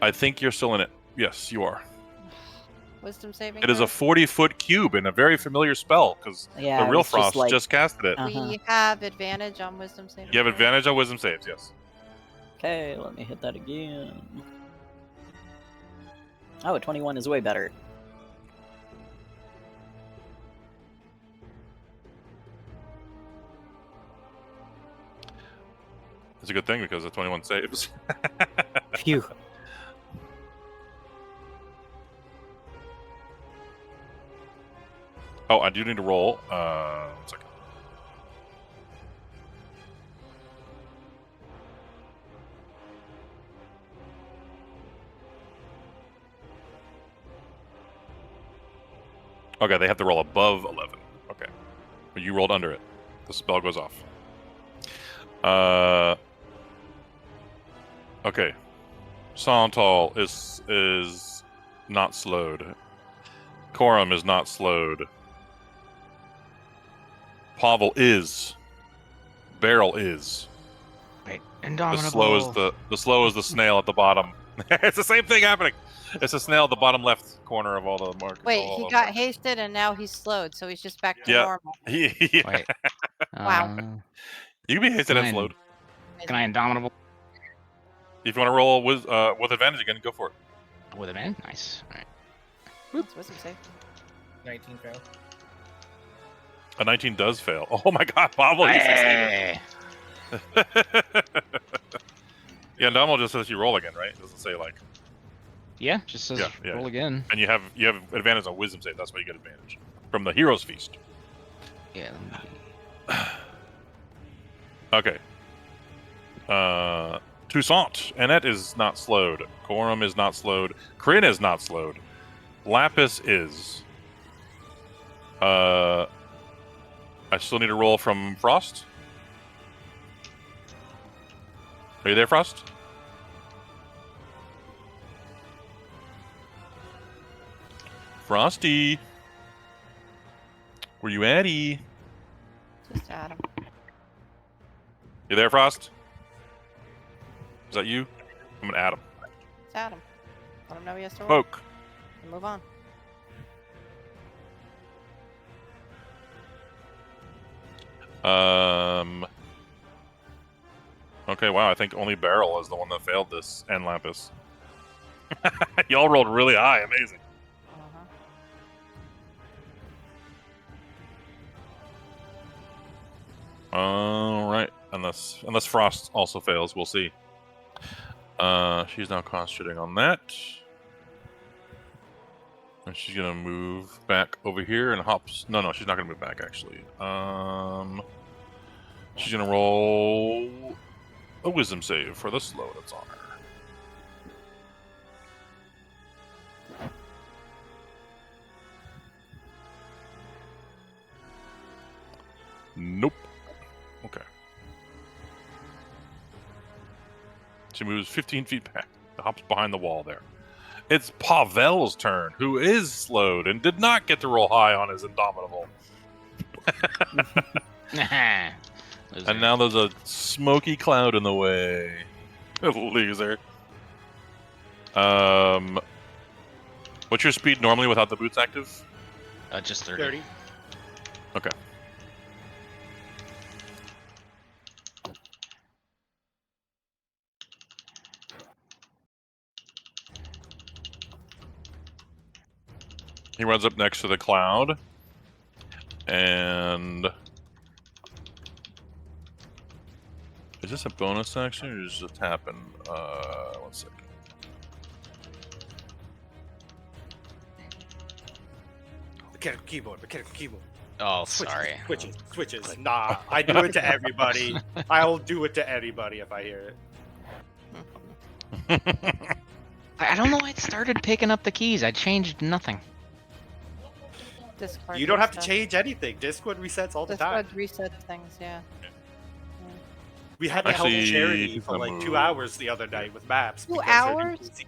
I think you're still in it. Yes, you are. Wisdom saving. It is a 40-foot cube and a very familiar spell because Yeah, the real it's just Frost like- just casted it. We have advantage on wisdom saving. You have throws. advantage on wisdom saves, yes. Okay, let me hit that again. Oh, a 21 is way better. It's a good thing because the 21 saves. Phew. Oh, I do need to roll. 1 second. Okay, they have to roll above 11. Okay. But you rolled under it. The spell goes off. Okay. Santal is not slowed. Corum is not slowed. Pavel is. Barrel is. Wait, The Indomitable. slow is the snail at the bottom. It's the same thing happening. It's a snail at the bottom left corner of all the markers. Wait, he got hasted and now he's slowed, so he's just back to Yeah. normal. Yeah. Wait. Wow. You can be hasted and Fine. slowed. Can I Indomitable If you want to roll with advantage again, go for it. with a man? Nice. All right. That's wisdom save. 19 fail. A 19 does fail. Oh my god, Pavel, you Hey! Yeah, Domo just says you roll again, right? It doesn't say like. Yeah, just says Yeah, roll again. And you have advantage on wisdom save. That's why you get advantage from the Hero's Feast. Yeah. Okay. Toussaint. Annette is not slowed. Corum is not slowed. Kryn is not slowed. Lapis is. I still need a roll from Frost. Are you there, Frost? Frosty. Where you at-y? Just Adam. You there, Frost? Is that you? I'm gonna add him. It's Adam. Let him know he has to roll. Poke. And move on. Okay, wow, I think only Barrel is the one that failed this, and Lapis. Y'all rolled really high, amazing. Alright, unless Frost also fails, we'll see. She's now concentrating on that. And she's gonna move back over here and hops. No, she's not gonna move back actually. She's gonna roll a wisdom save for the slow that's on her. Nope. Okay. She moves 15 feet back. Hops behind the wall there. It's Pavel's turn, who is slowed and did not get to roll high on his Indomitable. And now there's a smoky cloud in the way. Loser. What's your speed normally without the boots active? Just 30. Okay. He runs up next to the cloud. And... is this a bonus action or is it happen? 1 second. Mechanical keyboard. Oh, sorry. Switches. Nah, I do it to everybody. I'll do it to anybody if I hear it. I don't know why it started picking up the keys. I changed nothing. Discord You don't have to resets. change anything. Discord resets all the time. Discord resets things, yeah. We had to help Actually, Charity for like 2 hours the other night with maps. 2 because her hours? PC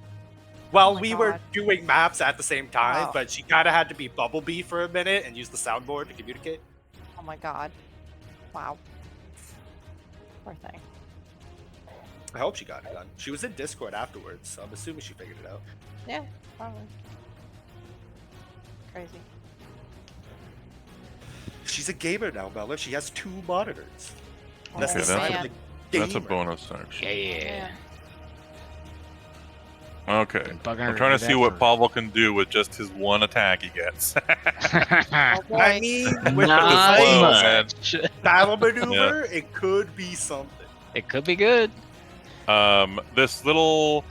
Well, my we were God. doing maps at the same time, Wow. but she kind of had to be Bumblebee for a minute and use the soundboard to communicate. Oh my god. Wow. Poor thing. I hope she got it done. She was in Discord afterwards, so I'm assuming she figured it out. Yeah, probably. Crazy. She's a gamer now, Mella. She has 2 monitors. Oh, That's the Okay, sign man. of a that's a gamer. bonus action. Yeah. Okay. Been bugging her I'm to trying to do see that what for- Pavel can do with just his one attack he gets. Oh boy. I mean, with Not the slow, right much. battle maneuver, it could be something. It could be good. This little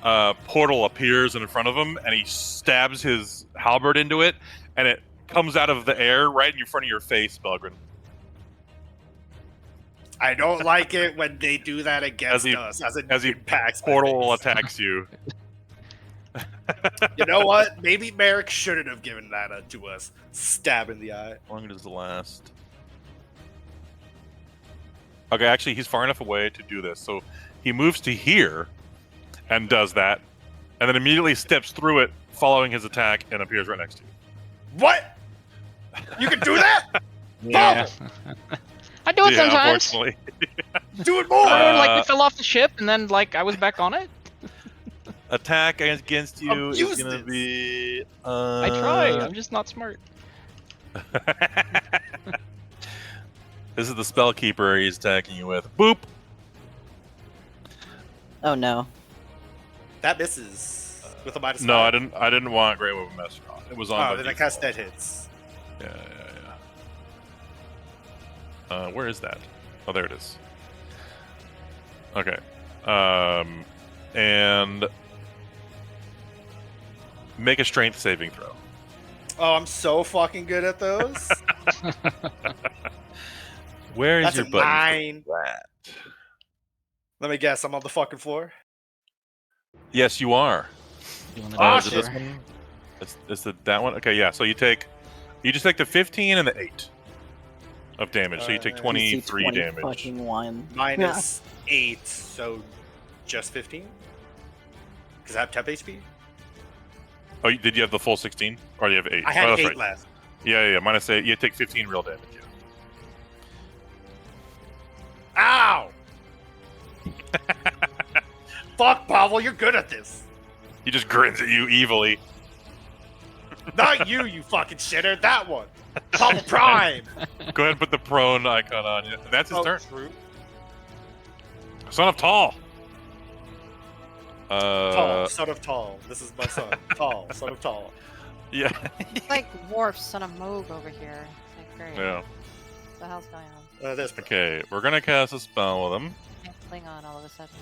portal appears in front of him, and he stabs his halberd into it, and it comes out of the air right in front of your face, Belgrin. I don't like it when they do that against he- us. As he impacts my Portal face. attacks you. You know what? Maybe Merrick shouldn't have given that to us. Stab in the eye. How long does the last? Okay, actually, he's far enough away to do this. So he moves to here and does that, and then immediately steps through it, following his attack, and appears right next to you. What? You can do that? Yeah. I do it Yeah, sometimes. unfortunately. Do it more! Like we fell off the ship and then like I was back on it. Attack against you is Abuse gonna this. be. I try. I'm just not smart. This is the spellkeeper he's attacking you with. Boop. Oh no. That misses with a minus No, 5. I didn't want Grey Weapon Master on. It was on. Oh, by then I default. cast that hits. Yeah. Where is that? Oh, there it is. Okay. And make a strength saving throw. Oh, I'm so fucking good at those. Where is That's your a button? 9. For that? Let me guess, I'm on the fucking floor. Yes, you are. You wanna Oh, do Is it it this for- one? It's that one. Okay, yeah. So you just take the 15 and the 8 of damage. So you take DC 23 damage. Fucking one. Minus 8, so just 15? Because I have temp HP? Oh, did you have the full 16? Or do you have 8? I had oh, that's 8 right. left. Yeah. Minus 8. You take 15 real damage. Yeah. Ow! fuck, Pavel? You're good at this. He just grins at you evilly. Not you, you fucking shitter. That one. Pavel Prime. Go ahead and put the prone icon on you. That's his turn. True. Son of Tall. Tall, son of Tall. This is my son. Tall, son of Tall. Yeah. It's like Worf, son of Moog over here. It's like great. Yeah. What the hell's going on? This Okay, we're gonna cast a spell with him. Can't cling on all of a sudden.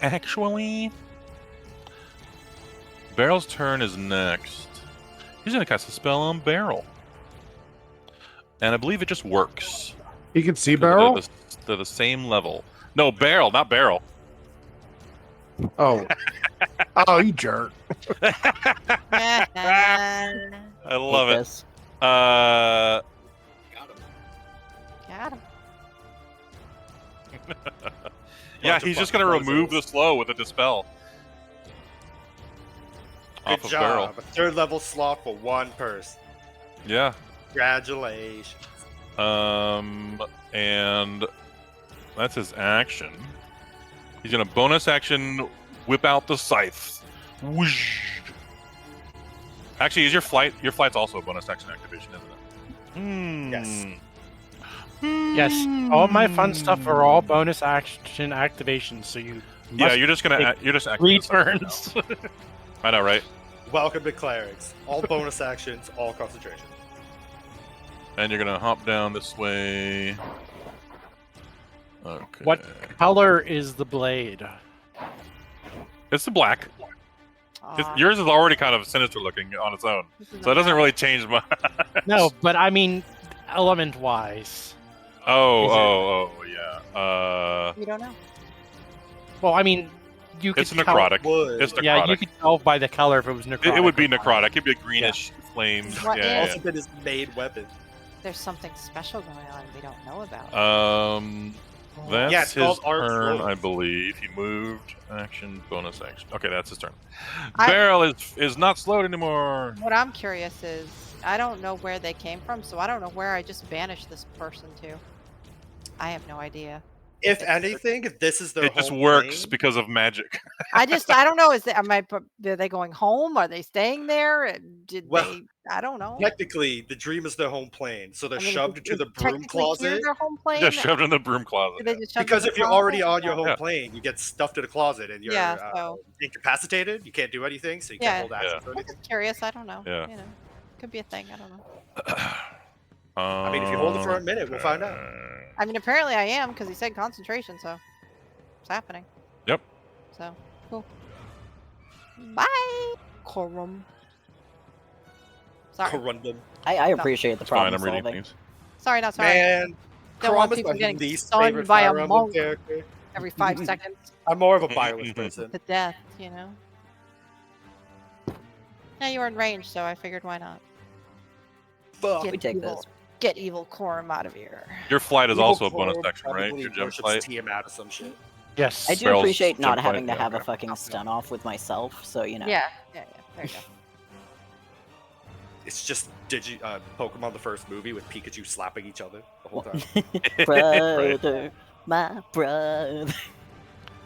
Actually. Barrel's turn is next. He's gonna cast a spell on Barrel. And I believe it just works. He can see Barrel? They're the same level. No, Barrel, not Barrel. Oh. Oh, you jerk. I love it. Got him. Yeah, he's just gonna remove the slow with a dispel. Good Off of job. Barrel. A third level slot for one person. Yeah. Congratulations. And that's his action. He's gonna bonus action whip out the scythe. Whoosh. Actually, is your flight? Your flight's also a bonus action activation, isn't it? Yes. Yes, all my fun stuff are all bonus action activations, so you Yeah, must you're just gonna take you're just acting 3 the scythe right turns. now. I know, right? Welcome to Clerics. All bonus actions, all concentration. And you're gonna hop down this way. Okay. What color is the blade? It's the black. Aw, Yours is already kind of sinister looking on its own, this is so it doesn't a- really change much. No, but I mean, element-wise. Oh, yeah. You don't know. Well, I mean, you could It's tell- necrotic. Wood. It's necrotic. Yeah, you could tell by the color if it was necrotic. It would be or not. necrotic. It'd be a greenish flame. What Yeah, Also been his main weapon. There's something special going on we don't know about. That's Yeah, it's his called Arc turn, Flows. I believe. He moved. Action, bonus action. Okay, that's his turn. I- Barrel is not slowed anymore. What I'm curious is, I don't know where they came from, so I don't know where I just banished this person to. I have no idea. If anything, this is their It just home works plane. because of magic. I don't know. Are they going home? Are they staying there? Well, I don't know. Technically, the dream is their home plane, so they're I mean, shoved is into the broom technically here closet. their home plane? Just shoved in the broom Did closet. they just shove Because them in if the you're already closet? on your home Yeah. plane, you get stuffed in a closet and you're Yeah, so- incapacitated. You can't do anything, so you Yeah. can't hold action Yeah. for I'm anything. just curious. I don't know. Yeah. You know, could be a thing. I don't know. I mean, if you hold it for a minute, we'll find out. I mean, apparently I am because he said concentration, so it's happening. Yep. So cool. Bye, Corum. Sorry, Corundum. I appreciate the It's fine. problem I'm reading solving. things. sorry, not sorry. Man, Don't want Karam is people my getting least stunned favorite by a Fire Emblem monk. character. Every 5 seconds I'm more of a fireless person. to death, you know. Yeah, you were in range, so I figured why not. Fuck. We take evil, this. Get evil Corum out of here. Your flight is Evil also a bonus Corum action, right? probably Your gem worships flight. Tiamat or some shit. Yes. I do Barrel's appreciate not jump having fight, to yeah, have a okay. fucking stun off with myself, so you know. Yeah, there you go. It's just Pokemon the first movie with Pikachu slapping each other the whole time. Brother, my brother.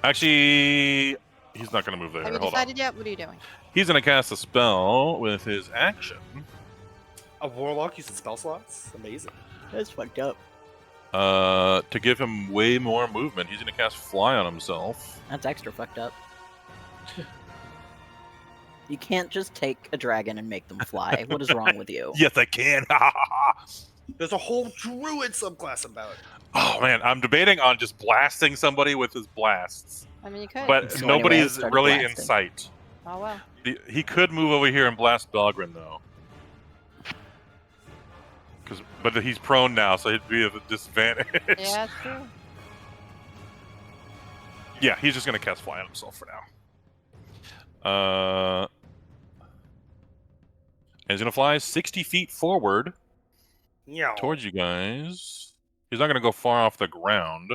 Actually, he's not going to move there. Have you Hold on. decided yet? What are you doing? He's going to cast a spell with his action. A warlock using spell slots? Amazing. That's fucked up. To give him way more movement. He's going to cast Fly on himself. That's extra fucked up. You can't just take a dragon and make them fly. What is wrong with you? Yes, I can. There's a whole druid subclass about it. Oh man, I'm debating on just blasting somebody with his blasts, I mean, you could. but So anyway, I nobody's started really in blasting. sight. Oh well. He could move over here and blast Belgrin though, but he's prone now, so he'd be at a disadvantage. Yeah, that's true. Yeah, he's just gonna cast Fly on himself for now. And he's gonna fly 60 feet forward Yeah. towards you guys. He's not gonna go far off the ground.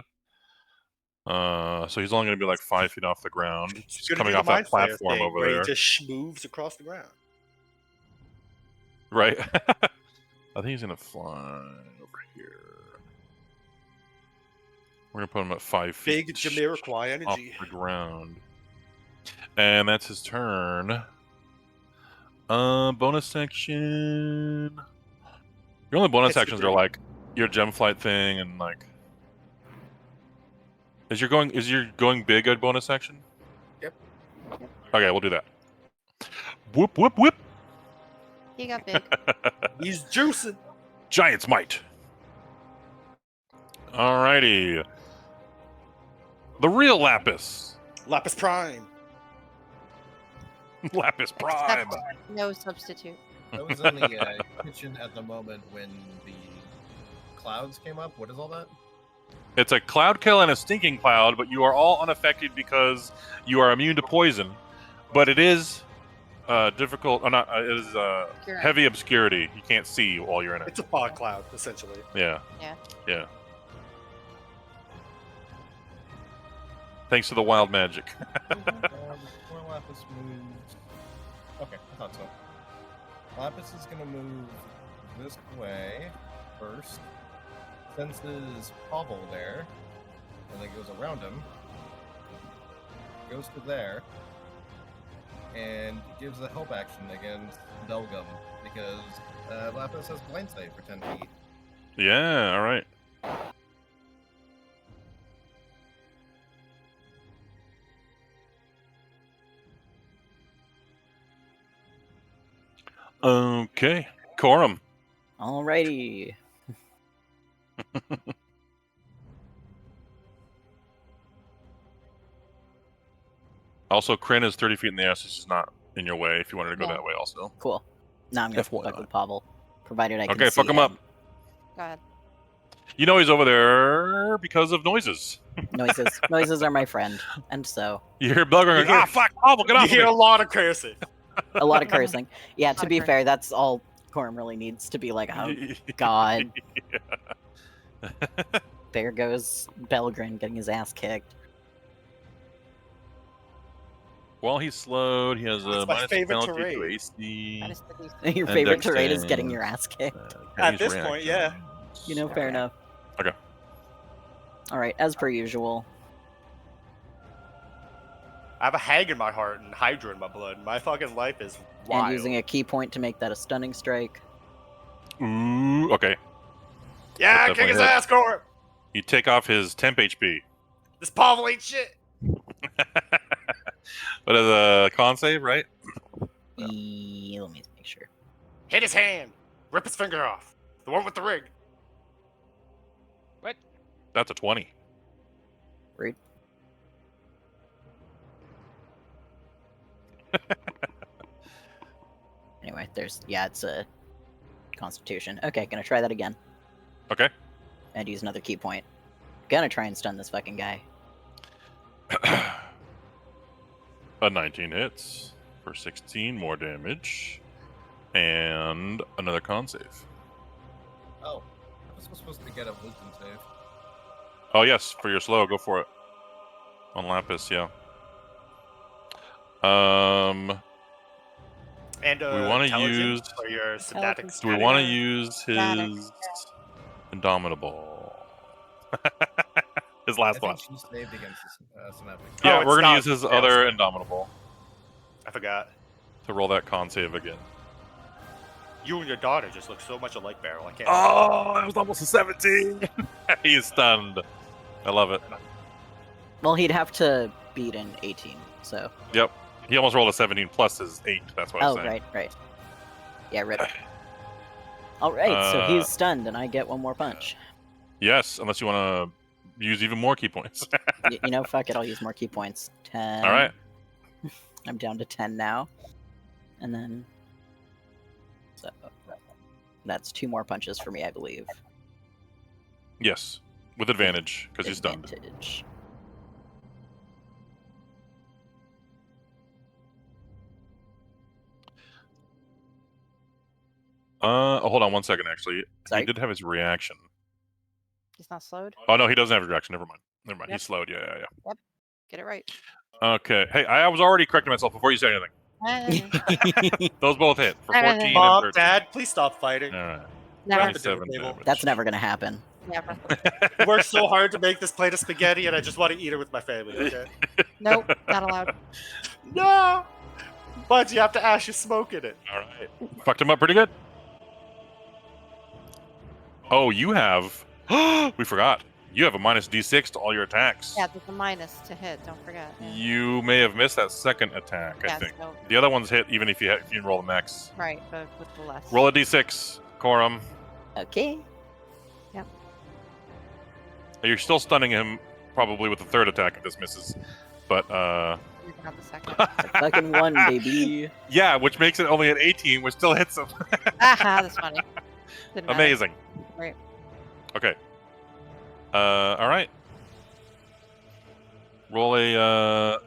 So he's only gonna be like 5 feet off the ground. He's coming off that platform over where there. he just moves across the ground. Right. I think he's gonna fly over here. We're gonna put him at 5 feet. Big Jamiroquai off energy. the ground. And that's his turn. Bonus section. Your only bonus Hits the actions are green. like your gem flight thing and like. Is your going big a bonus action? Yep. Okay, we'll do that. Whoop whoop whoop. He got big. He's juicing. Giant's might. Alrighty. The real Lapis. Lapis Prime. Lapis Prime. No substitute. I was in the kitchen at the moment when the clouds came up. What is all that? It's a cloud kill and a stinking cloud, but you are all unaffected because you are immune to poison. But it is difficult. Or not. It is heavy obscurity. You can't see while you're in it. It's a fog cloud, essentially. Yeah. Yeah. Yeah. Thanks to the wild magic. Before Lapis moves. Okay, I thought so. Lapis is gonna move this way first. Senses Pavel there, and then goes around him. Goes to there, and gives a help action against Belgum because Lapis has blind sight for 10 feet. Yeah. All right. Okay, Corum. Alrighty. Also, Kryn is 30 feet in the air, so she's not in your way if you wanted to go Yeah. that way also. Cool. Now I'm gonna fuck FYI. with Pavel, provided I can Okay, see fuck him up. Go ahead. You know he's over there because of noises. Noises are my friend, and so You hear Belgum going, ah, fuck, Pavel, get You off of hear a me. lot of cursing. a lot of cursing. Yeah, to Lot of be cursing. fair, that's all Corum really needs to be like, oh god. There goes Belgrin getting his ass kicked. While he's slowed, he has a It's my minus favorite penalty to terrain. AC. That is the decent. Your And favorite dex terrain is getting saves. your ass kicked. Can't At use this point, yeah. reactions. You know, fair Okay. enough. Okay. Alright, as per usual. I have a hag in my heart and Hydra in my blood. My fucking life is wild. And using a key point to make that a stunning strike. Ooh, okay. Yeah, That kick his definitely ass, Corum! You take off his temp HP. This Pavel ain't shit! But as a con save, right? Let me make sure. Hit his hand! Rip his finger off! The one with the ring! What? That's a 20. Rude. Anyway, it's a Constitution. Okay, gonna try that again. Okay. And use another key point. Gonna try and stun this fucking guy. A 19 hits for 16 more damage. And another con save. Oh, I was supposed to get a wisdom save. Oh, yes, for your slow, go for it. On Lapis, yeah. And we want to intelligence use. for your sympathetic Do we want to Yeah. use Static, his Indomitable? His I last think one. she saved against Synaptic. Yeah, it's we're gonna not use his fail other save. Indomitable I forgot. to roll that con save again. You and your daughter just look so much alike, Barrel. I can't. Oh, that was almost a 17. He's stunned. I love it. Well, he'd have to beat an 18, so. Yep. He almost rolled a 17 plus his 8. That's what I was Oh, saying. right. Yeah, rip. Alright, so Uh, he's stunned and I get one more punch. Yes, unless you want to use even more key points. You know, fuck it, I'll use more key points. 10. All right. I'm down to 10 now. And then. So. That's 2 more punches for me, I believe. Yes, with advantage because he's stunned. Advantage. Hold on one second. Actually, Sorry? he did have his reaction. He's not slowed. Oh no, he doesn't have his reaction. Never mind. Yep. He's slowed. Yeah. Get it right. Okay. Hey, I was already correcting myself before you said anything. Those both hit for 14 and Mom, 13. Dad, please stop fighting. All right. We're Never. at the dinner 27 table. damage. That's never gonna happen. Never. We worked so hard to make this plate of spaghetti, and I just want to eat it with my family. Okay? Nope, not allowed. No, but you have to ash your smoke in it. All right. Fucked him up pretty good. Oh, you have... we forgot. You have a minus D6 to all your attacks. Yeah, there's a minus to hit. Don't forget. Yeah. You may have missed that second attack, I Yeah, think. so- The other one's hit even if you roll the max. Right, but with the less. Roll a D6, Corum. Okay. You're still stunning him probably with the third attack if this misses. But, You can have the second. Fucking one, baby. yeah, which makes it only an 18, which still hits him. Aha, that's funny. Didn't matter. Amazing. Right. Okay. All right. Roll an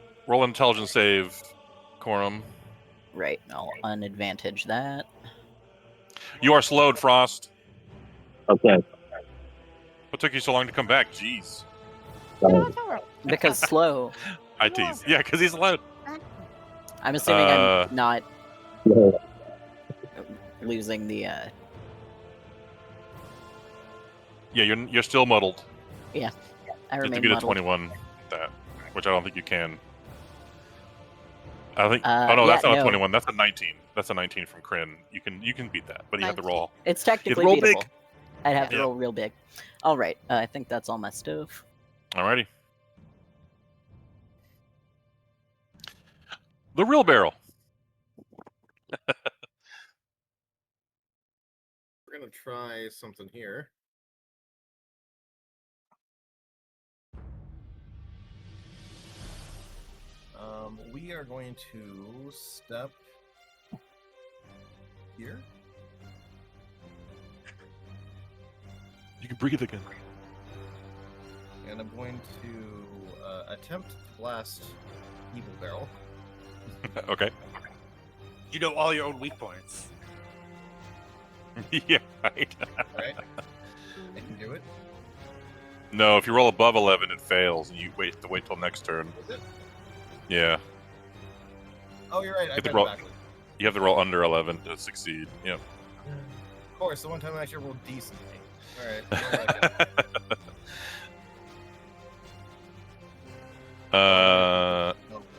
intelligence save, Corum. Right, I'll unadvantage that. You are slowed, Frost. Okay. What took you so long to come back? Jeez. Because slow. I tease. Yeah, because he's slowed. I'm assuming I'm not losing the. Yeah, you're still muddled. I You have to remain beat a muddled. 21, that, which I don't think you can. I think. Uh, oh no, that's yeah, not a no. 21. That's a 19. That's a 19 from Kryn. You can beat that, but you have to 19. roll. It's technically roll beatable. big. I'd have to Yeah. roll real big. All right, I think that's all my stuff. Alrighty. The real barrel. We're gonna try something here. We are going to step here. You can breathe again. And I'm going to attempt to blast Evil Barrel. Okay. You know all your own weak points. Yeah, right. Right? I can do it. No, if you roll above 11, it fails, and you wait till next turn. Is it? Yeah, Oh, you're right. I Hit the read roll. it backwards. you have to roll under 11 to succeed. Yep. Of course, the one time I actually rolled decently. Alright. Uh,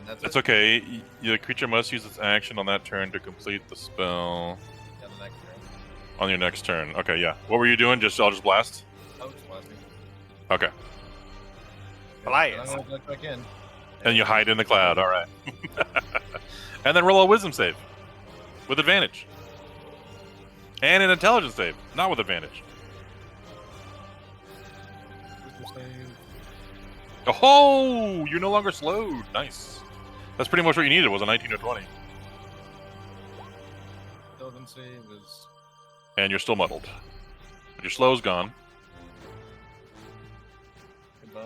That's it's it. okay. The creature must use its action on that turn to complete the spell Yeah, the next turn. on your next turn. Okay, yeah. What were you doing? I'll just blast? Oh, it's blasting. Okay. Elias. I'm gonna look back in. And you hide in the cloud. All right. And then roll a wisdom save with advantage. And an intelligence save, not with advantage. Wisdom save. Oh, you're no longer slowed. Nice. That's pretty much what you needed, was a 19 or 20. Intelligence save is. And you're still muddled. But your slow's gone. Goodbye.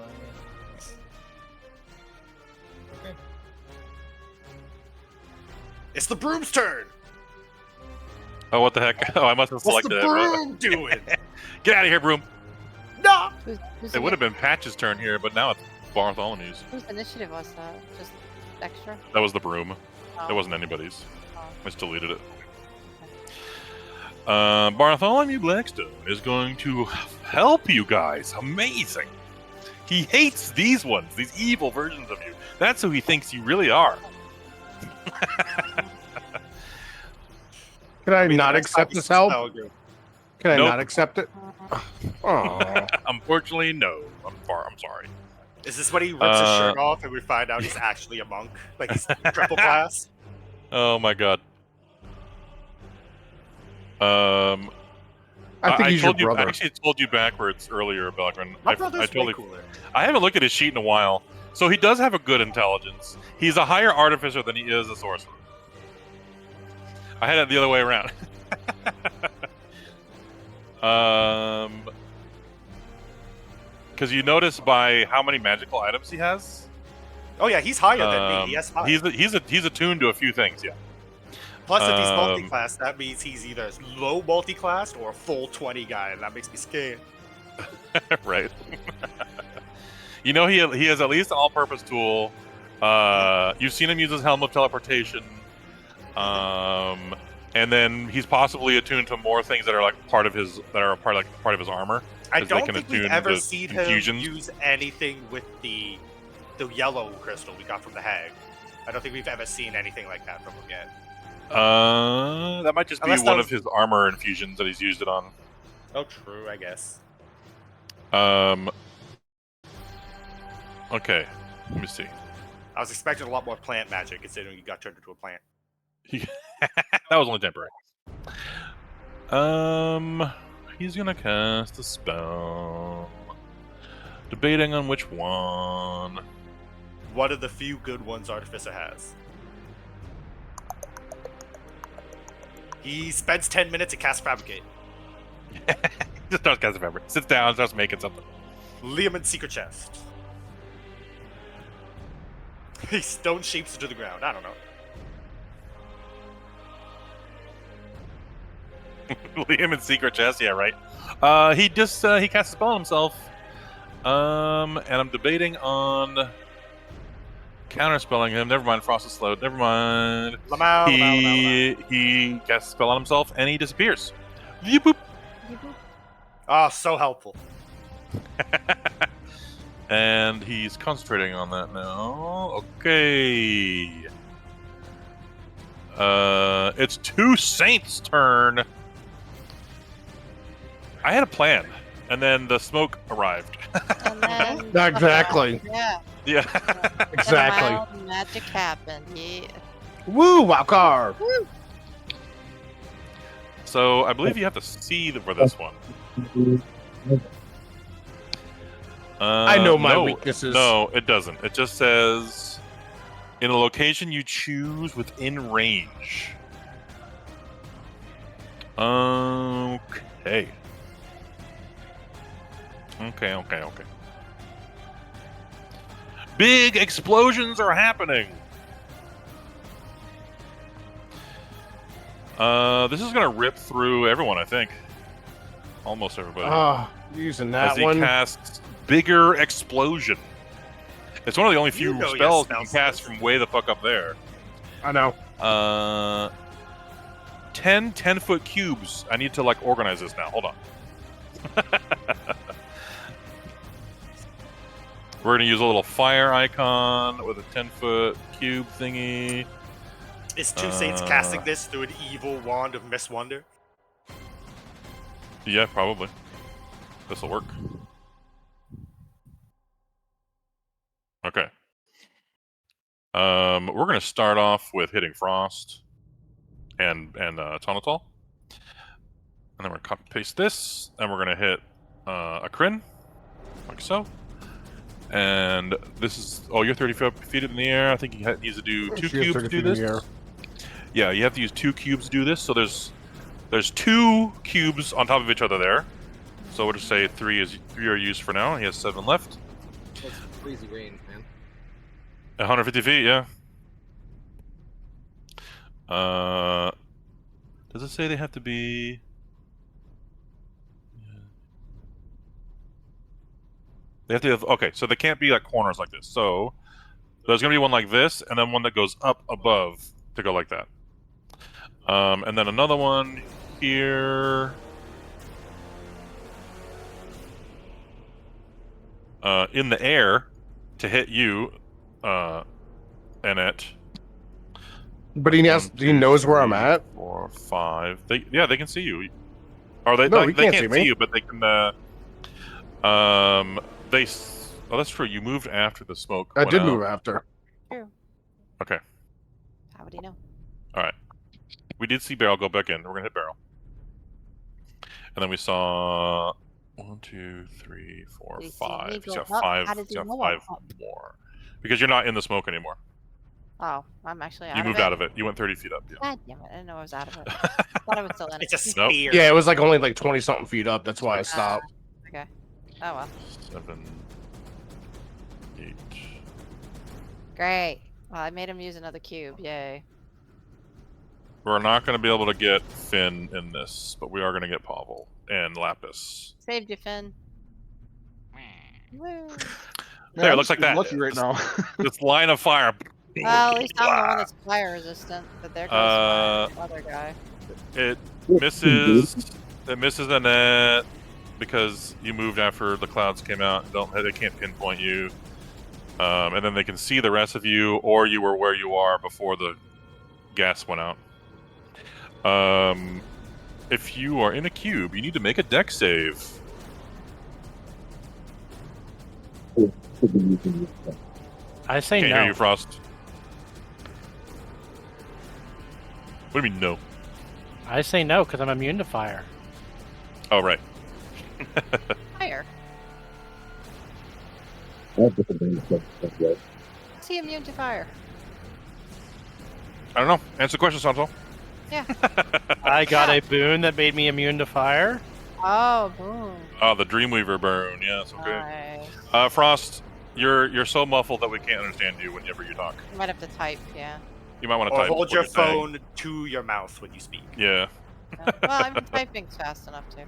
Okay. It's the broom's turn. Oh, what the heck? Oh, I must have What's the selected it. broom doing? Get out of here, broom. No. Who's It would have been Patch's turn here, but now it's Bartholomew's. Whose initiative was that? Just extra? That was the broom. Oh. That wasn't anybody's. Oh. I just deleted it. Bartholomew Blackstone is going to help you guys. Amazing. He hates these ones, these evil versions of you. That's who he thinks you really are. Can I mean, not the next accept time this you help? spell good. Can I Nope. not accept it? Oh, Unfortunately, no. I'm sorry. Is this when he rips his shirt off and we find out he's actually a monk? Like he's triple class? Oh my god. I think he's your told you. brother. I actually told you backwards earlier, Belgrin. My I brother's totally. way cooler. I haven't looked at his sheet in a while. So he does have a good intelligence. He's a higher artificer than he is a sorcerer. I had it the other way around. Because you notice by how many magical items he has. Oh yeah, he's higher than me. He has 5. He's attuned to a few things. Yeah. Plus, if he's multi-class, that means he's either low multi-class or a full 20 guy, and that makes me scared. Right. You know, he has at least an all-purpose tool. You've seen him use his helm of teleportation. And then he's possibly attuned to more things that are like part of his part of his armor. I 'cause they don't can think we've attune ever to seen infusions. him use anything with the yellow crystal we got from the hag. I don't think we've ever seen anything like that from him yet. That might just be Unless that one was- of his armor infusions that he's used it on. Oh, true, I guess. Okay, let me see. I was expecting a lot more plant magic considering you got turned into a plant. That was only temporary. He's gonna cast a spell. Debating on which one. One of the few good ones Artificer has. He spends 10 minutes to cast Fabricate. Just starts casting fabric. Sits down, starts making something. Liam Secret Chest. He stone shapes into the ground. I don't know. Liam in Secret Chest, yeah, right. He casts a spell on himself. And I'm debating on counterspelling him. Never mind, Frost is slowed. Never mind. He casts a spell on himself and he disappears. Yeep, boop. Oh, so helpful. And he's concentrating on that now. Okay. It's Two Saints' turn. I had a plan, and then the smoke arrived. And then, Exactly. yeah. Yeah. Exactly. And wild magic happened. Yeah. Woo, Walker. Woo. So I believe you have to see for this one. I know my no, weaknesses. No, it doesn't. It just says in a location you choose within range. Okay. Okay. Big explosions are happening. This is gonna rip through everyone, I think. Almost everybody. Oh, using that As he one. casts Bigger Explosion. It's one of the only few You know your spells you spell can cast slots. from way the fuck up there. I know. 10 10-foot cubes. I need to like organize this now. Hold on. We're gonna use a little fire icon with a 10-foot cube thingy. Is Two Saints casting this through an evil wand of Miss Wonder? Yeah, probably. This'll work. Okay. We're gonna start off with hitting Frost and Tonatol. And then we're gonna copy paste this, and we're gonna hit a Kryn, like so. And this is you're 30 feet in the air. I think he needs to do two She is cubes 30 to do feet in this. the air. Yeah, you have to use 2 cubes to do this. So there's 2 cubes on top of each other there. So we'll just say 3 are used for now. He has 7 left. That's crazy range, man. 150 feet, yeah. Does it say they have to be? They have to have, okay, so they can't be like corners like this. So there's gonna be one like this, and then one that goes up above to go like that. And then another one here. In the air to hit you, Annette. But he knows where I'm at. 4, 5. They can see you. Or they No, like, he they can't can't see see me. you, but they can. Oh, that's true. You moved after the smoke. I went did out. move after. True. Okay. How would he know? All right. We did see Barrel go back in. We're gonna hit Barrel. And then we saw 1, 2, 3, 4, Did he see 5. me He's go got up? 5. How does He's he got know 5 I'm up? more. Because you're not in the smoke anymore. Oh, I'm actually out You of moved it. out of it. You went 30 feet up. Yeah. God damn it! I didn't know I was out of it. I thought I was still in it. It's a Nope. spear. Yeah, it was like only like 20 something feet up. That's why I stopped. Okay. Oh well. 7, 8. Great. Well, I made him use another cube. Yay. We're not going to be able to get Finn in this, but we are going to get Pavel and Lapis. Saved you, Finn. Woo. There, it I'm looks like just that. lucky right now. This line of fire. Well, at least I'm the one that's fire resistant, but there goes my other guy. It misses. It misses the net because you moved after the clouds came out. They can't pinpoint you, and then they can see the rest of you, or you were where you are before the gas went out. If you are in a cube, you need to make a deck save. I say Can't no. hear you, Frost. What do you mean no? I say no because I'm immune to fire. Oh, right. Fire. Is he immune to fire? I don't know. Answer the question, Santo. Yeah. I got a boon that made me immune to fire. Oh, boom. Oh, the Dreamweaver burn. Yes, okay. Nice. Frost, you're so muffled that we can't understand you whenever you talk. You might have to type, yeah. You might want to Or type. hold what your you're saying. phone to your mouth when you speak. Yeah. Well, I'm typing fast enough too.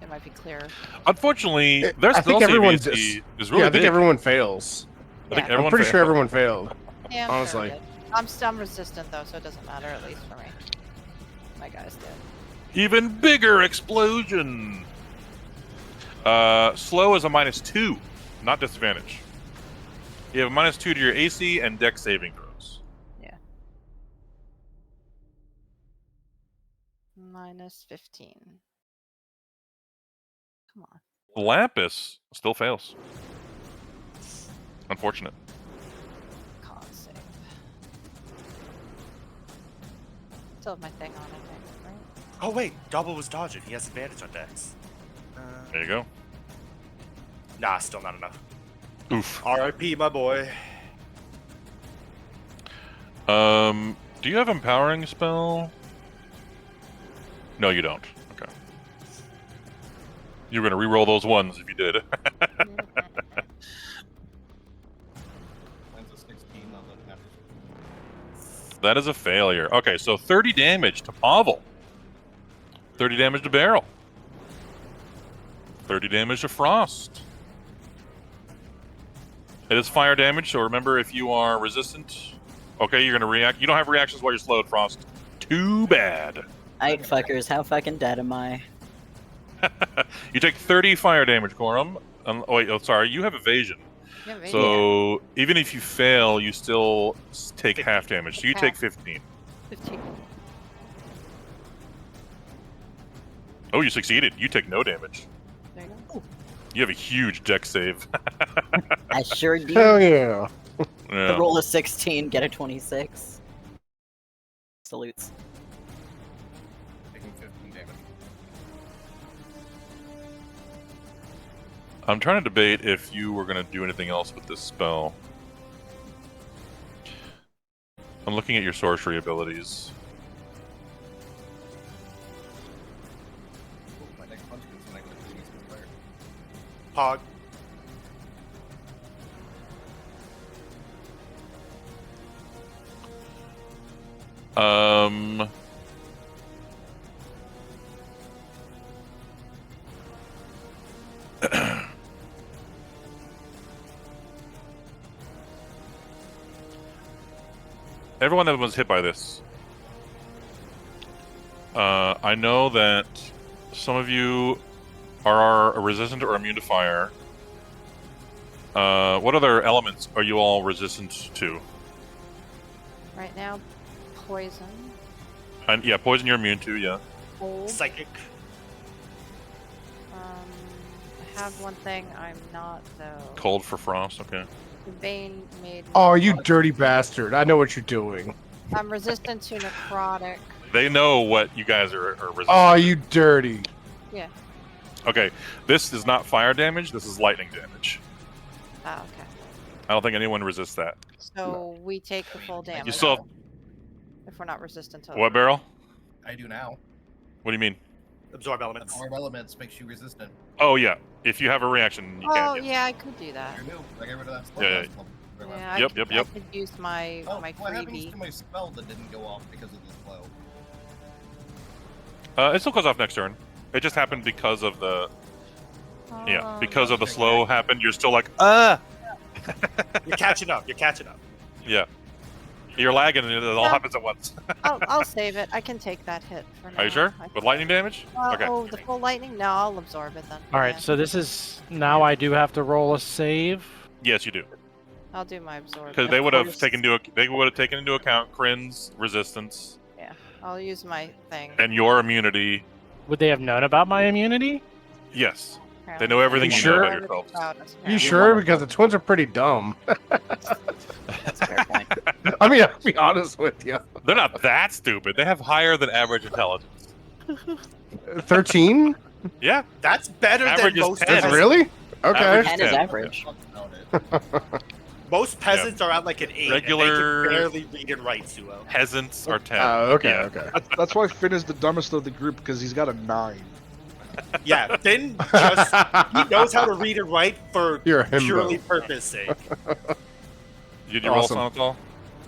It might be clearer. Unfortunately, their I think spell save everyone AC just- is really I think big. everyone fails. I think Yeah. everyone I'm pretty sure failed. everyone failed. Yeah, I'm honestly. sure I did. I'm resistant though, so it doesn't matter, at least for me. My guys did. Even bigger explosion. Slow is a -2, not disadvantage. You have a -2 to your AC and deck saving throws. Yeah. -15. Come on. Lapis still fails. Unfortunate. Con save. Still have my thing on, I think, right? Oh wait, Double was dodging. He has advantage on decks. There you go. Nah, still not enough. Oof. R.I.P. my boy. Do you have empowering spell? No, you don't. Okay. You were gonna re-roll those ones if you did. Mine's a 16 on the natural. That is a failure. Okay, so 30 damage to Pavel. 30 damage to Beryl. 30 damage to Frost. It is fire damage, so remember if you are resistant. Okay, you're gonna react. You don't have reactions while you're slowed, Frost. Too bad. Alright, fuckers, how fucking dead am I? You take 30 fire damage, Corum. Oh, wait, oh, sorry. You have evasion. Yeah, maybe. So even if you fail, you still take half damage. So you Half. take 15. 15. Oh, you succeeded. You take no damage. There you go. You have a huge deck save. I sure do. Hell yeah. Yeah. Roll a 16, get a 26. Salutes. Taking 15 damage. I'm trying to debate if you were going to do anything else with this spell. I'm looking at your sorcery abilities. Oh, my next punch goes when I go to the east player. Pog. Everyone that was hit by this. I know that some of you are resistant or immune to fire. What other elements are you all resistant to? Right now, poison, And yeah, poison you're immune to, yeah. cold. Psychic. I have one thing I'm not though. Cold for frost, okay. The Bane made me Oh, you dirty bastard. I know what you're doing. I'm resistant to necrotic. They know what you guys are resistant Oh, to. you dirty. Yeah. Okay, this is not fire damage, this is lightning damage. Oh, okay. I don't think anyone resists that. So we take the full damage. You still have, if we're not resistant to what, Beryl? I do now. What do you mean? Absorb elements. Absorb elements makes you resistant. Oh, yeah. If you have a reaction, you Oh can. yeah, I could do that. You're new. I get rid of that spell. Yeah, yeah. last level. Yeah, Yep, I yep, could, yep. I could use my Oh, my what happens freebie. to my spell that didn't go off because of this blow? It still goes off next turn. It just happened because of the yeah, Oh, because of the okay. slow happened. You're still like, ah. You're catching up. You're catching up. Yeah. You're lagging and it all No. happens at once. I'll save it. I can take that hit for now. Are you sure? With lightning damage? Okay. Oh, the full lightning? No, I'll absorb it then. All right, Yeah, so this is now I do have to roll a save. Yes, you do. I'll do my absorb. Because they would have taken into account Kryn's resistance Yeah, I'll use my thing. and your immunity. Would they have known about my immunity? Yes. They Apparently. know everything You you sure? know about yourself. About us, You apparently. sure? Because the twins are pretty dumb. That's a fair point. I mean, I'll be honest with you. They're not that stupid. They have higher than average intelligence. 13? Yeah. That's better Average than is most 10. peasants. Really? Okay. Average 10 is 10. average. Most peasants are at like an 8. Regular- And they can barely read and write, Suo. Peasants are 10. Okay, Yeah. okay. That's why Finn is the dumbest of the group because he's got a 9. Yeah, Finn just he knows how to read and write for You're a himbo. purely purpose sake. Did you roll Awesome. Sonatol?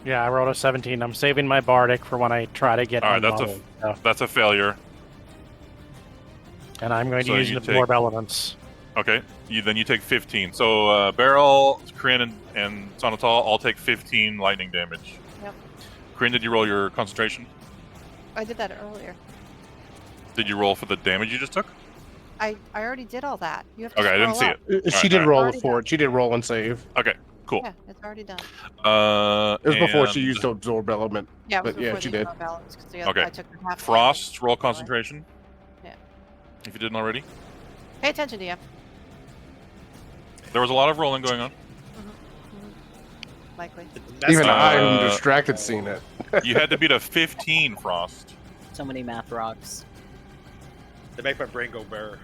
Yeah, I rolled a 17. I'm saving my bardic for when I try to get All right, that's unleveled, That's a failure. and I'm going to So use you the take- absorb elements. Okay. Then you take 15. So Beryl, Kryn, and Sonatol all take 15 lightning damage. Yep. Kryn, did you roll your concentration? I did that earlier. Did you roll for the damage you just took? I already did all that. You have to Okay, I didn't scroll see up. it. She did Alright, roll alright. for it. She did roll and save. Okay, cool. Yeah, it's already done. It was before she and used the absorb element. Yeah, it was But yeah, before she the did. balance because Okay. I took half. Frost, roll concentration. Yeah. If you didn't already. Pay attention, DM. There was a lot of rolling going on. Likely. Even I'm Uh, distracted seeing it. You had to beat a 15, Frost. So many math rocks. They make my brain go burr.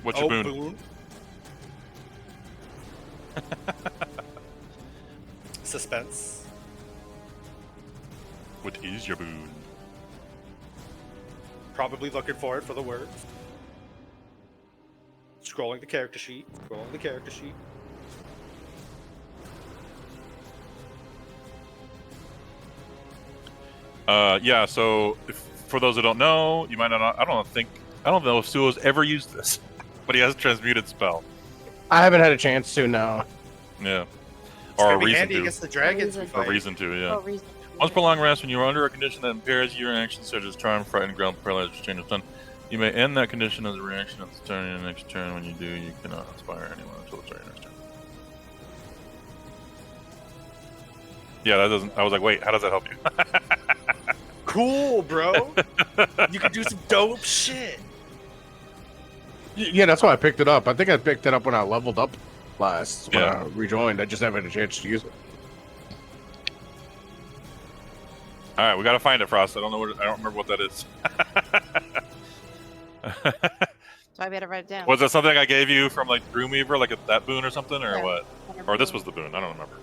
What's your boon? Suspense. What is your boon? Probably looking for it for the words. Scrolling the character sheet. Scrolling the character sheet. Yeah, so for those that don't know, you might not. I don't know if Suo's ever used this, but he has a transmuted spell. I haven't had a chance to, no. Yeah, It's or gonna a be reason handy to. against the dragons we Or fight. a reason to, yeah. Oh, reason. Once per long rest, when you are under a condition that impairs your actions, such as charm, frighten, ground, paralyzed, or change of stun, you may end that condition as a reaction at the turn of your next turn. When you do, you cannot inspire anyone until the start of your next turn. Yeah, that doesn't. I was like, wait, how does that help you? Cool, bro. You can do some dope shit. Yeah, that's why I picked it up. I think I picked it up when I leveled up last. When Yeah. I rejoined. I just haven't had a chance to use it. All right, we gotta find it, Frost. I don't remember what that is. So I better write it down. Was that something I gave you from like Dreamweaver, like that boon or something, or Yeah. what? Whatever Or this boon. was the boon? I don't remember.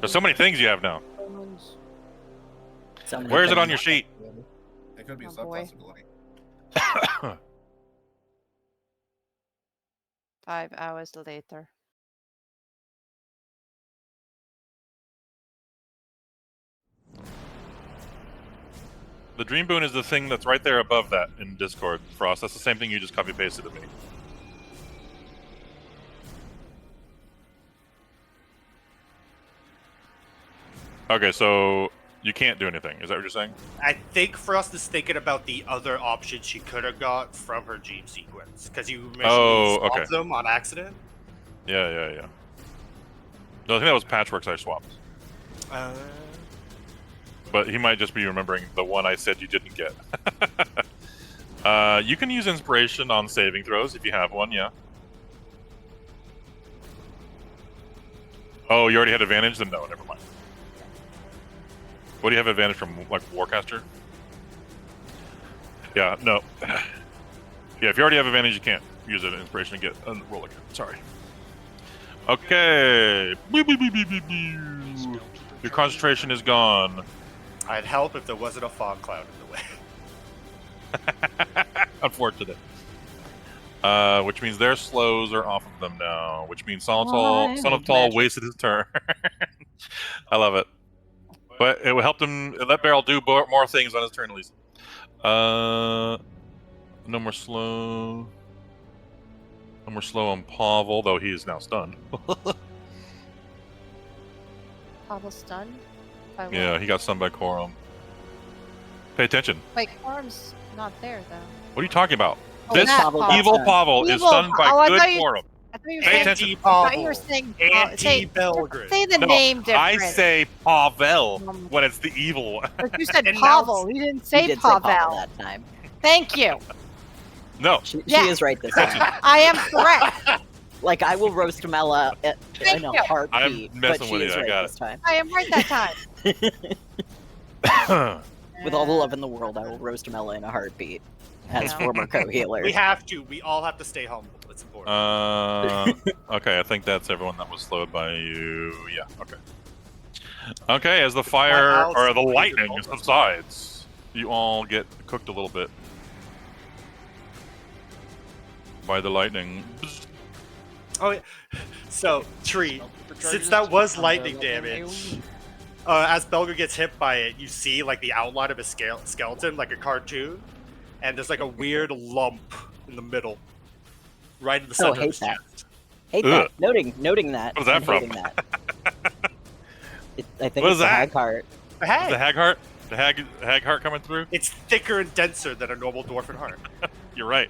There's so many things you have now. Boons. So many Where is it things. on your sheet? It could be a Oh, sub boy. possibility. 5 hours later. The Dream Boon is the thing that's right there above that in Discord, Frost. That's the same thing you just copy pasted to me. Okay, so you can't do anything. Is that what you're saying? I think Frost is thinking about the other options she could have got from her dream sequence. Because you mentioned Oh, you swapped okay. them on accident. Yeah. No, I think that was Patchworks I swapped. But he might just be remembering the one I said you didn't get. You can use inspiration on saving throws if you have one, yeah. Oh, you already had advantage? Then no, never mind. What do you have advantage from, like, Warcaster? Yeah, no. Yeah, if you already have advantage, you can't use an inspiration to get a roll again. Sorry. Okay. Your concentration is gone. I'd help if there wasn't a fog cloud in the way. Unfortunate. Which means their slows are off of them now. Which means Sonatol wasted his turn. I love it. But it will help him. Let Beryl do more things on his turn at least. No more slow. No more slow on Pavel, though he is now stunned. Pavel stunned? By what? Yeah, he got stunned by Corum. Pay attention. Wait, Corum's not there though. What are you talking about? Oh, This that Pavel got evil stunned. Pavel is Evil stunned by Oh, I good thought you- Corum. I thought you were Pay saying. attention. I thought you were Anti-Pavel. saying. Anti-Belgrade. Say the No, name different. I say Pavel Um, when it's the evil one. But you said Announce- Pavel. You didn't He say did say Pavel Pavel. that time. Thank you. No. She Yeah. is right this time. I am correct. Like, I will roast Mela in Thank a you. heartbeat, I'm but messing she with is you, I right got this time. I am right that time. With all the love in the world, I will roast Mela in a heartbeat as No. former co-healer. We have to. We all have to stay humble. It's important. Okay, I think that's everyone that was slowed by you. Yeah, okay. Okay, as the fire Alex or the is lightning pretty good. subsides, you all get cooked a little bit by the lightning. Oh, yeah. So, Tree, since that was lightning damage, as Belger gets hit by it, you see like the outline of his skeleton, like a cartoon, and there's like a weird lump in the middle, right in the center of hate his that. chest. Hate Ugh. that. Noting that. What is that and from? hating that. I think What it's is the that? hag heart. The Is hag. the hag heart? The hag heart coming through? It's thicker and denser than a normal dwarven heart. You're right.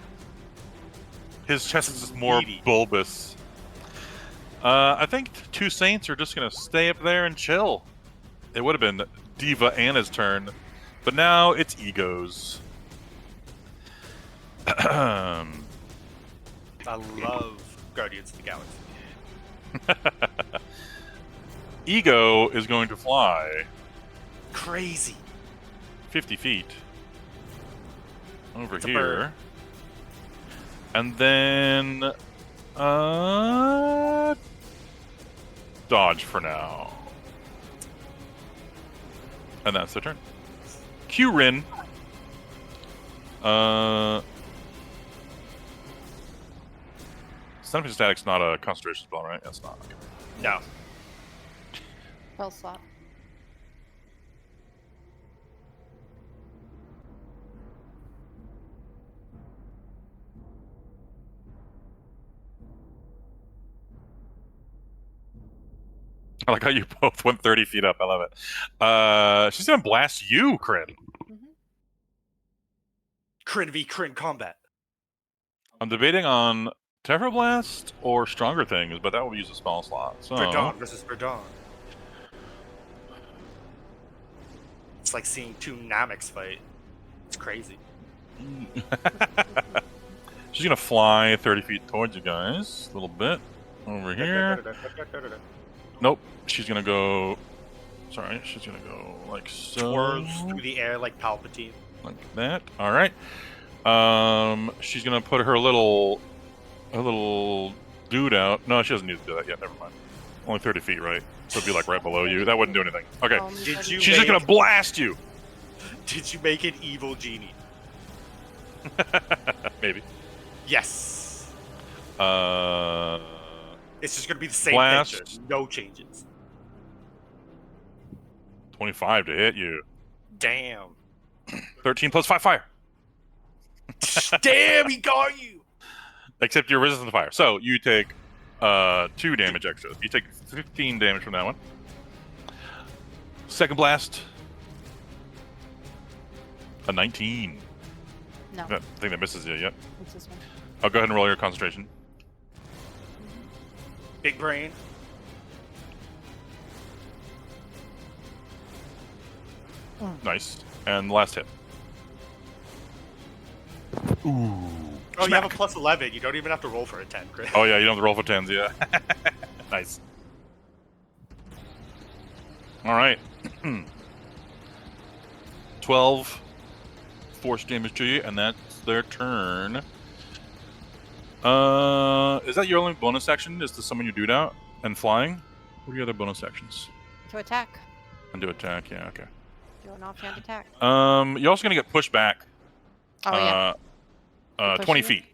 His chest is just more Meaty. bulbous. I think two saints are just gonna stay up there and chill. It would have been Diva Anna's turn, but now it's Ego's. I love Guardians of the Galaxy. Ego is going to fly Crazy. 50 feet over It's a here. bird. And then dodge for now. And that's the turn. Q-Rin. Stunning Static's not a concentration spell, right? That's not. No. Spell slot. I like how you both went 30 feet up. I love it. She's gonna blast you, Kryn. Kryn v Kryn combat. I'm debating on Terra Blast or Stronger Things, but that will use a spell slot. So Verdun versus Verdun. It's like seeing two Nameks fight. It's crazy. she's gonna fly 30 feet towards you guys. A little bit over here. Nope. She's gonna go. Sorry, she's gonna go like so. Twirls through the air like Palpatine. Like that. All right. She's gonna put her little dude out. No, she doesn't need to do that yet. Never mind. Only 30 feet, right? So it'd be like right below you. That wouldn't do anything. Okay. Did you She's just gonna blast you. Did you make an evil genie? Maybe. Yes. It's just gonna be the same Blast. picture. No changes. 25 to hit you. Damn. 13 plus 5 fire. Damn, he got you. Except you're resistant to fire. So you take 2 damage extra. You take 15 damage from that one. Second blast. A 19. No. I think that misses you. Yep. What's this one? I'll go ahead and roll your concentration. Big brain. Nice. And last hit. Ooh. Oh, you have a plus 11. You don't even have to roll for a 10, Chris. Oh yeah, you don't have to roll for 10s, yeah. Nice. All right. 12 force damage to you, and that's their turn. Is that your only bonus action? Is to summon your dude out and flying? What are your other bonus actions? To attack. And do attack, yeah, okay. Do an offhand attack. You're also gonna get pushed back. Oh, yeah. Pushing 20 me? feet.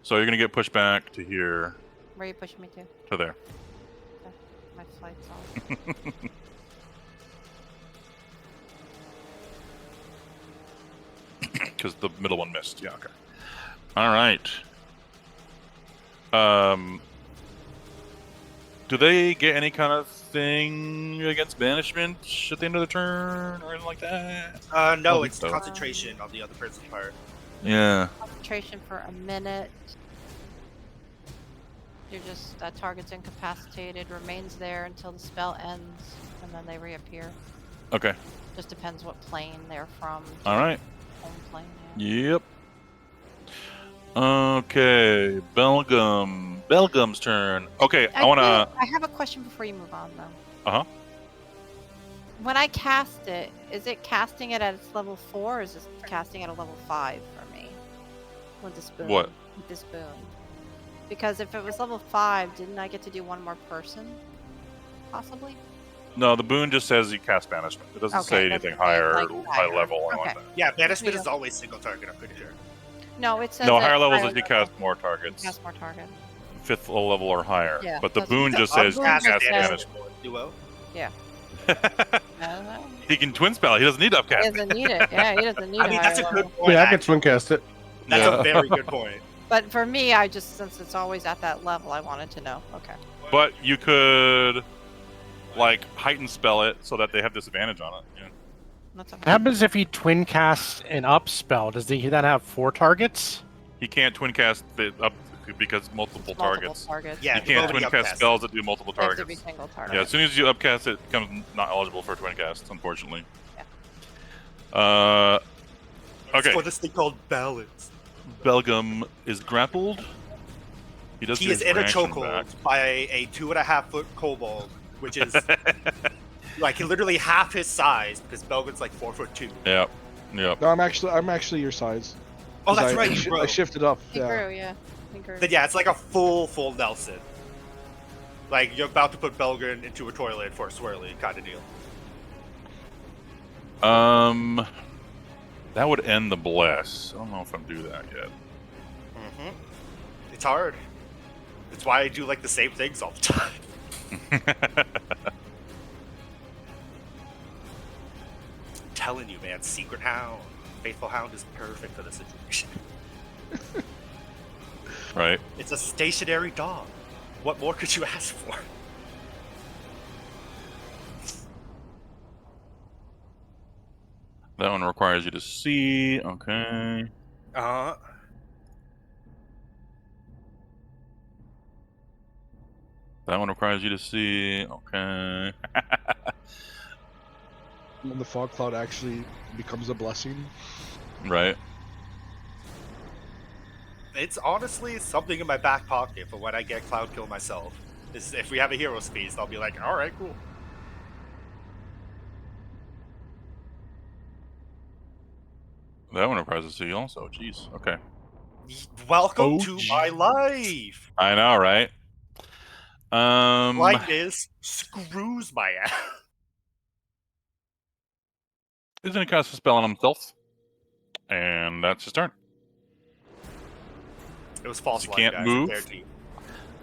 So you're gonna get pushed back to here, Where are you pushing me to? to there. Okay. My flight's off. Because the middle one missed. Yeah, okay. All right. Do they get any kind of thing against banishment at the end of the turn or anything like that? No, think it's so. concentration on the other person's part. Yeah. Concentration for a minute. You're just that target's incapacitated, remains there until the spell ends, and then they reappear. Okay. Just depends what plane they're from. All right. Home plane. Yep. Okay, Belgum. Belgum's turn. Okay, I want to. I have a question before you move on, though. Uh huh. When I cast it, is it casting it at its level 4, or is it casting at a level 5 for me? With this boon. What? With this boon. Because if it was level 5, didn't I get to do one more person? Possibly? No, the boon just says you cast banishment. It doesn't say anything higher, high level, or like that. Yeah, banishment is always single target, I'm pretty sure. No, it says No, that higher levels higher is you level. cast more targets. Cast more targets. 5th level or higher. Yeah, but the that's- boon just says you Cast cast banishment banishment. duo. Yeah. He can twin spell. He doesn't need He upcast. doesn't need it. Yeah, he doesn't need I mean, a that's a higher good level. point. Yeah, I can actually. twin cast it. That's Yeah. a very good point. But for me, I just, since it's always at that level, I wanted to know. Okay. But you could, like, heighten spell it so that they have disadvantage on it. Yeah. That's okay. What happens if he twin casts an up spell? Does he then have 4 targets? He can't twin cast the up because multiple targets. Yeah, You can't twin cast spells that do multiple They have to targets. be single target. Yeah, as soon as you upcast it, it becomes not eligible for twin cast, unfortunately. Yeah. Okay. For this thing called balance. Belgum is grappled. He does. He get is his in a reaction chokehold back. by a 2.5-foot kobold, which is like literally half his size because Belgun's like 4'2". Yep. Yep. No, I'm actually your size. Oh, 'Cause that's I, right, I, you shi- grew. I shifted up. He Yeah. grew, yeah. He grew. Then yeah, it's like a full Nelson. Like you're about to put Belgun into a toilet for a swirly kind of deal. That would end the bless. I don't know if I'm do that yet. Mm-hmm. It's hard. That's why I do like the same things all the time. Telling you, man, Secret Hound, Faithful Hound is perfect for this situation. Right. It's a stationary dog. What more could you ask for? That one requires you to see. Okay. Uh-huh. That one requires you to see. Okay. When the fog cloud actually becomes a blessing. Right. It's honestly something in my back pocket for when I get Cloud Kill myself. If we have a Hero's Feast, I'll be like, alright, cool. That one requires a see also. Jeez. Okay. Welcome Oh, to my life! I know, right? Lightness screws my ass. He's gonna cast a spell on himself, and that's his turn. It was false He light, can't guys. move. Guaranteed.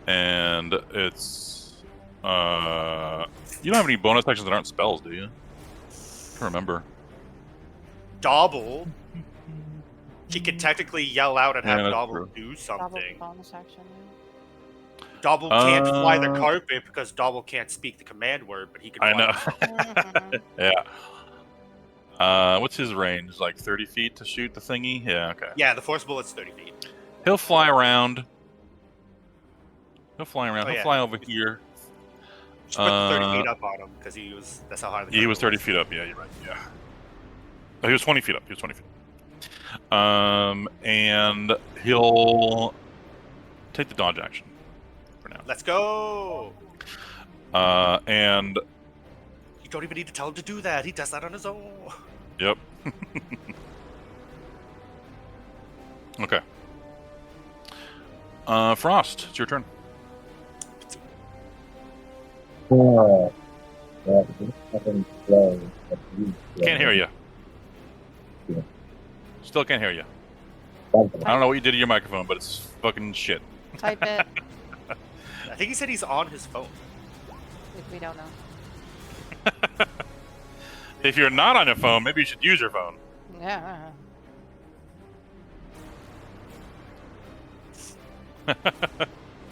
And it's you don't have any bonus actions that aren't spells, do you? I can remember. Dobble. He can technically yell out and have Yeah, that's Dobble true. do Double something. bonus action. Dobble can't fly the Uh, carpet because Dobble can't speak the command word, but he can I fly know. himself. Yeah. What's his range? Like 30 feet to shoot the thingy? Yeah, okay. Yeah, the force bullet's 30 feet. He'll fly around. He'll fly around. Oh, He'll yeah. fly over here. Just put the 30 Uh, feet up on him because that's how high the He was carpet 30 feet up. Yeah, you're right. Yeah. Oh, he was 20 feet up. He was 20 feet. And he'll take the dodge action for now. Let's go! And You don't even need to tell him to do that. He does that on his own. yep. Okay. Frost, it's your turn. Can't hear you. Still can't hear you. I don't know what you did to your microphone, but it's fucking shit. Type it. I think he said he's on his phone. We don't know. If you're not on your phone, maybe you should use your phone. Yeah.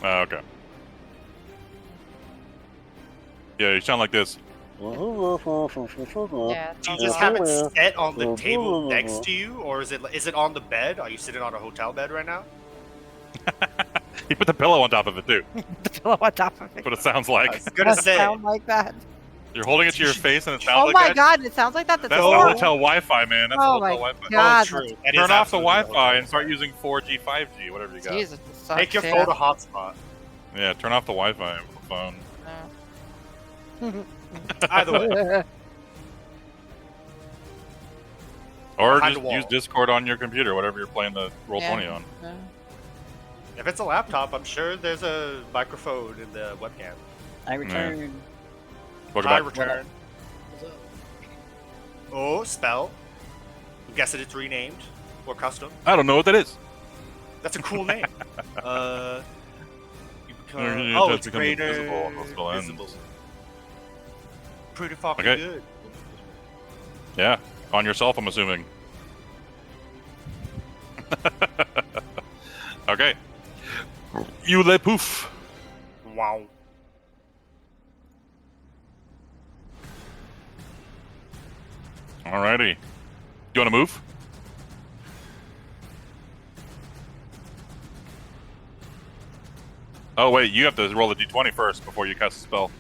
Okay. Yeah, you sound like this. Yeah. Do you just have it set on the table next to you, or is it on the bed? Are you sitting on a hotel bed right now? He put the pillow on top of it too. The pillow on top of it. That's what it sounds I like. was gonna Does say. sound like that. You're holding it to your face and it sounds Oh like my that. god, it sounds like that. That's That's the horrible. hotel Wi-Fi, man. That's the Oh hotel my Wi-Fi. god. Oh, true. That is Turn off the absolutely Wi-Fi and hotel start Wi-Fi. using 4G, 5G, whatever you got. Jesus, it sucks, Make your yeah. phone a hotspot. Yeah, turn off the Wi-Fi with the phone. Either way. Or Behind just the wall. use Discord on your computer, whatever you're playing the Roll20 on. Yeah. If it's a laptop, I'm sure there's a microphone in the webcam. I return. Welcome I back. return. Oh, spell. I'm guessing it's renamed or custom. I don't know what that is. That's a cool name. You become, Your oh, touch it's becomes greater. invisible on the spell ends. Visible. Pretty fucking Okay. good. Yeah, on yourself, I'm assuming. Okay. You le poof. Wow. Alrighty. You want to move? Oh wait, you have to roll a d20 first before you cast a spell,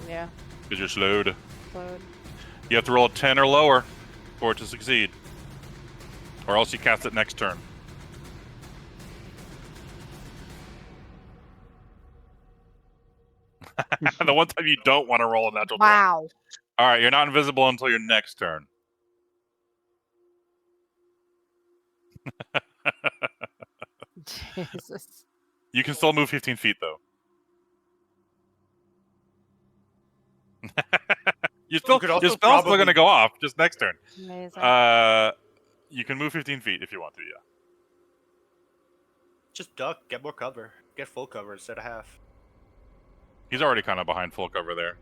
Yeah. because you're slowed. Load. You have to roll a 10 or lower for it to succeed, or else you cast it next turn. The one time you don't want to roll a natural 20. Wow. All right, you're not invisible until your next turn. Jesus. You can still move 15 feet, though. You your could also spell's still probably- going to go off, just next turn. Amazing. You can move 15 feet if you want to, yeah. Just duck, get more cover. Get full cover instead of half. He's already kind of behind full cover there.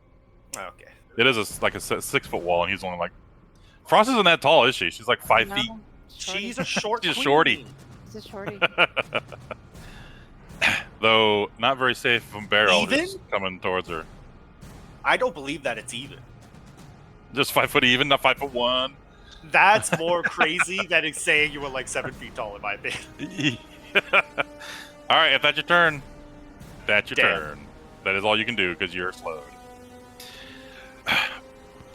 Oh, okay. It is like a 6-foot wall, and he's only like... Frost isn't that tall, is she? She's like 5 feet. No, She's a short She's a queen. shorty. She's a shorty. Though, not very safe from Barrel Even? who's coming towards her. I don't believe that it's even. Just 5 foot even, not 5'1". That's more crazy than it's saying you were like 7 feet tall, in my opinion. Alright, if that's your turn, that's your Damn. turn. That is all you can do, because you're slowed.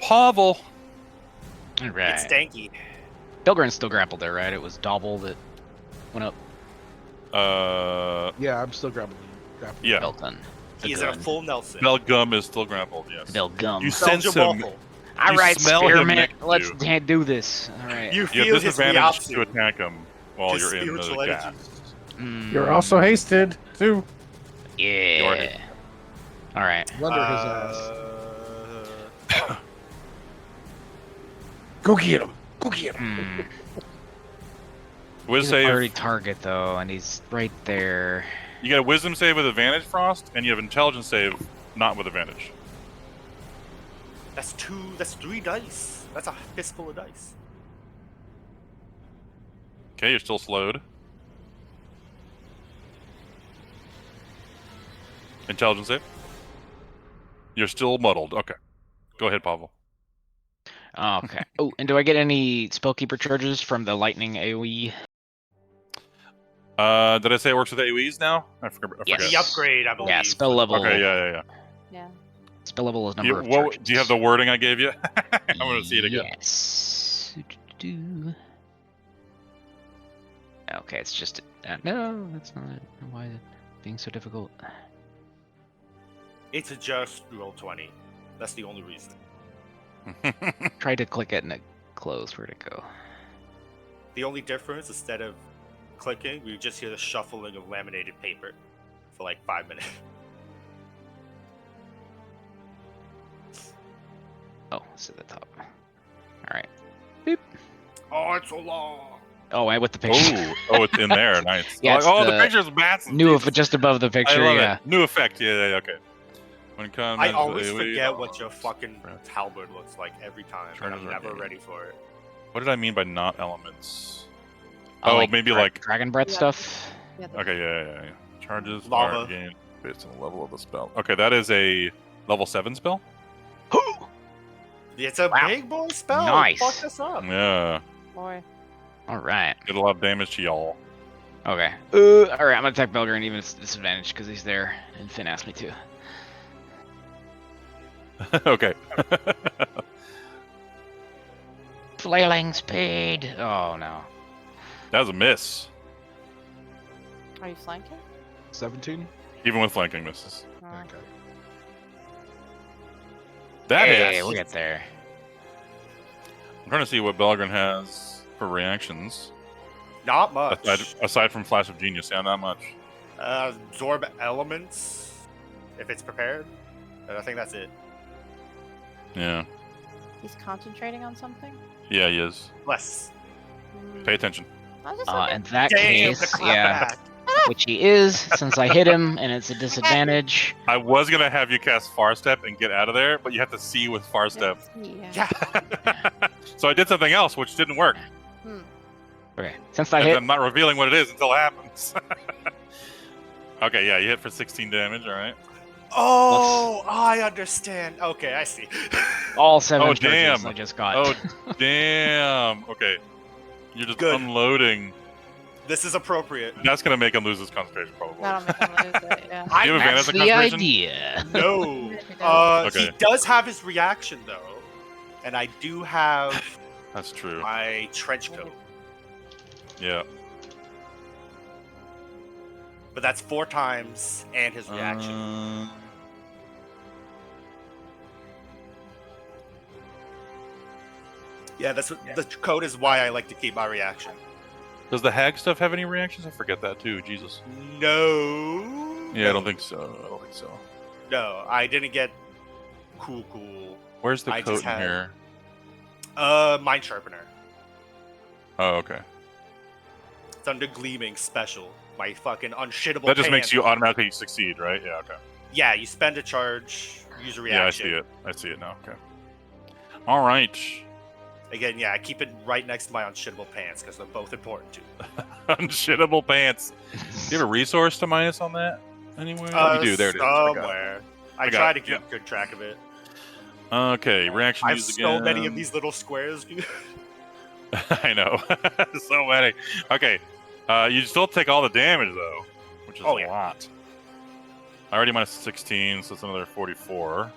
Pavel! Alright. It's stanky. Bilgrin's still grappled there, right? It was Dobble that went up. Yeah, I'm still grappling. Yeah. Belgun. He is in a full Nelson. Belgum is still grappled, yes. Belgum. You sense him. Belgian All You right, smell him Spearmint. next to Let's you. do this. All right. You You feel have his disadvantage reaction. to attack him while His you're in the spiritual energy. cast. You're also hasted too. Yeah. All right. Wonder his ass. Go get him. Go get him. Hmm. Wiz He's a save. priority target though, and he's right there. You got a wisdom save with advantage, Frost, and you have intelligence save not with advantage. That's 3 dice. That's a fistful of dice. Okay, you're still slowed. Intelligence save. You're still muddled. Okay. Go ahead, Pavel. Okay. Oh, and do I get any Spellkeeper charges from the lightning AoE? Did I say it works with AoEs now? I forgot. Yes. The upgrade, I believe. Yeah, spell level. Okay, yeah. Yeah. Spell level is Do number you, of what, charges. do you have the wording I gave you? I'm going to see it again. Yes. Okay, it's just no, that's not. Why is it being so difficult? It's a just roll 20. That's the only reason. Tried to click it and it closed. Where'd it go? The only difference, instead of clicking, we just hear the shuffling of laminated paper for like 5 minutes. Oh, it's at the top. All right. Beep. Oh, it's so long. Oh, and with the picture. Oh, it's in there. Nice. Yeah, it's oh, the the picture's massive. New Jesus. just above the picture. I love Yeah. it. New effect. Yeah, okay. When it comes I to always AoE, forget what your fucking halberd looks like every time, and Charges I'm are never gained. ready for it. What did I mean by not elements? Oh, Oh, like maybe dra- like. dragon breath Yeah. stuff. Yeah, Okay, yeah. Charges Lava. are gained based on the level of the spell. Okay, that is a level 7 spell. It's a Wow. big boy spell. Nice. Fuck this up. Yeah. Boy. All right. Did a lot of damage to y'all. Okay. All right. I'm gonna attack Belgrin even at disadvantage because he's there, and Finn asked me to. Okay. Flailing speed. Oh no. That was a miss. Are you flanking? 17. Even with flanking misses. Okay. That Hey, hits. we'll get there. I'm trying to see what Belgrin has for reactions. Not much. Aside from Flash of Genius, yeah, not much. Absorb elements, if it's prepared. And I think that's it. Yeah. He's concentrating on something? Yeah, he is. Less. Pay attention. I was just looking. In that Damn, case, the clap yeah, back. which he is, since I hit him, and it's a disadvantage. I was gonna have you cast Far Step and get out of there, but you have to see with Far Step. Yeah. Yeah. So I did something else, which didn't work. Okay, since I And hit, I'm not revealing what it is until it happens. Okay, yeah, you hit for 16 damage, alright. Oh, I understand. Okay, I see. all 7 Oh, charges damn. I just got. Oh, damn. Okay. You're just Good. unloading. This is appropriate. That's going to make him lose his concentration, probably. That'll make him lose it, yeah. Do you have That's advantage on the concentration? idea. No. Okay. He does have his reaction, though. And I do have That's true. my trench coat. Yeah. But that's 4 times and his reaction. Yeah, that's what, the code is why I like to keep my reaction. Does the hag stuff have any reactions? I forget that too. Jesus. No. Yeah, I don't think so. I don't think so. No, I didn't get cool. Where's the I coat just in had- here? Mind Sharpener. Oh, okay. It's under Gleaming Special. My fucking unshittable That just makes pants. you automatically succeed, right? Yeah, okay. Yeah, you spend a charge, use a reaction. Yeah, I see it. I see it now. Okay. All right. Again, yeah, I keep it right next to my unshittable pants because they're both important too. Unshittable pants. Do you have a resource to minus on that anywhere? You do. There it is. I got it. Somewhere. I got try it, to keep good track of it. Okay, reaction I have used so again. many of these little squares. Dude. I know. So many. Okay. You still take all the damage, though, which is a lot. I already minus 16, so it's another 44.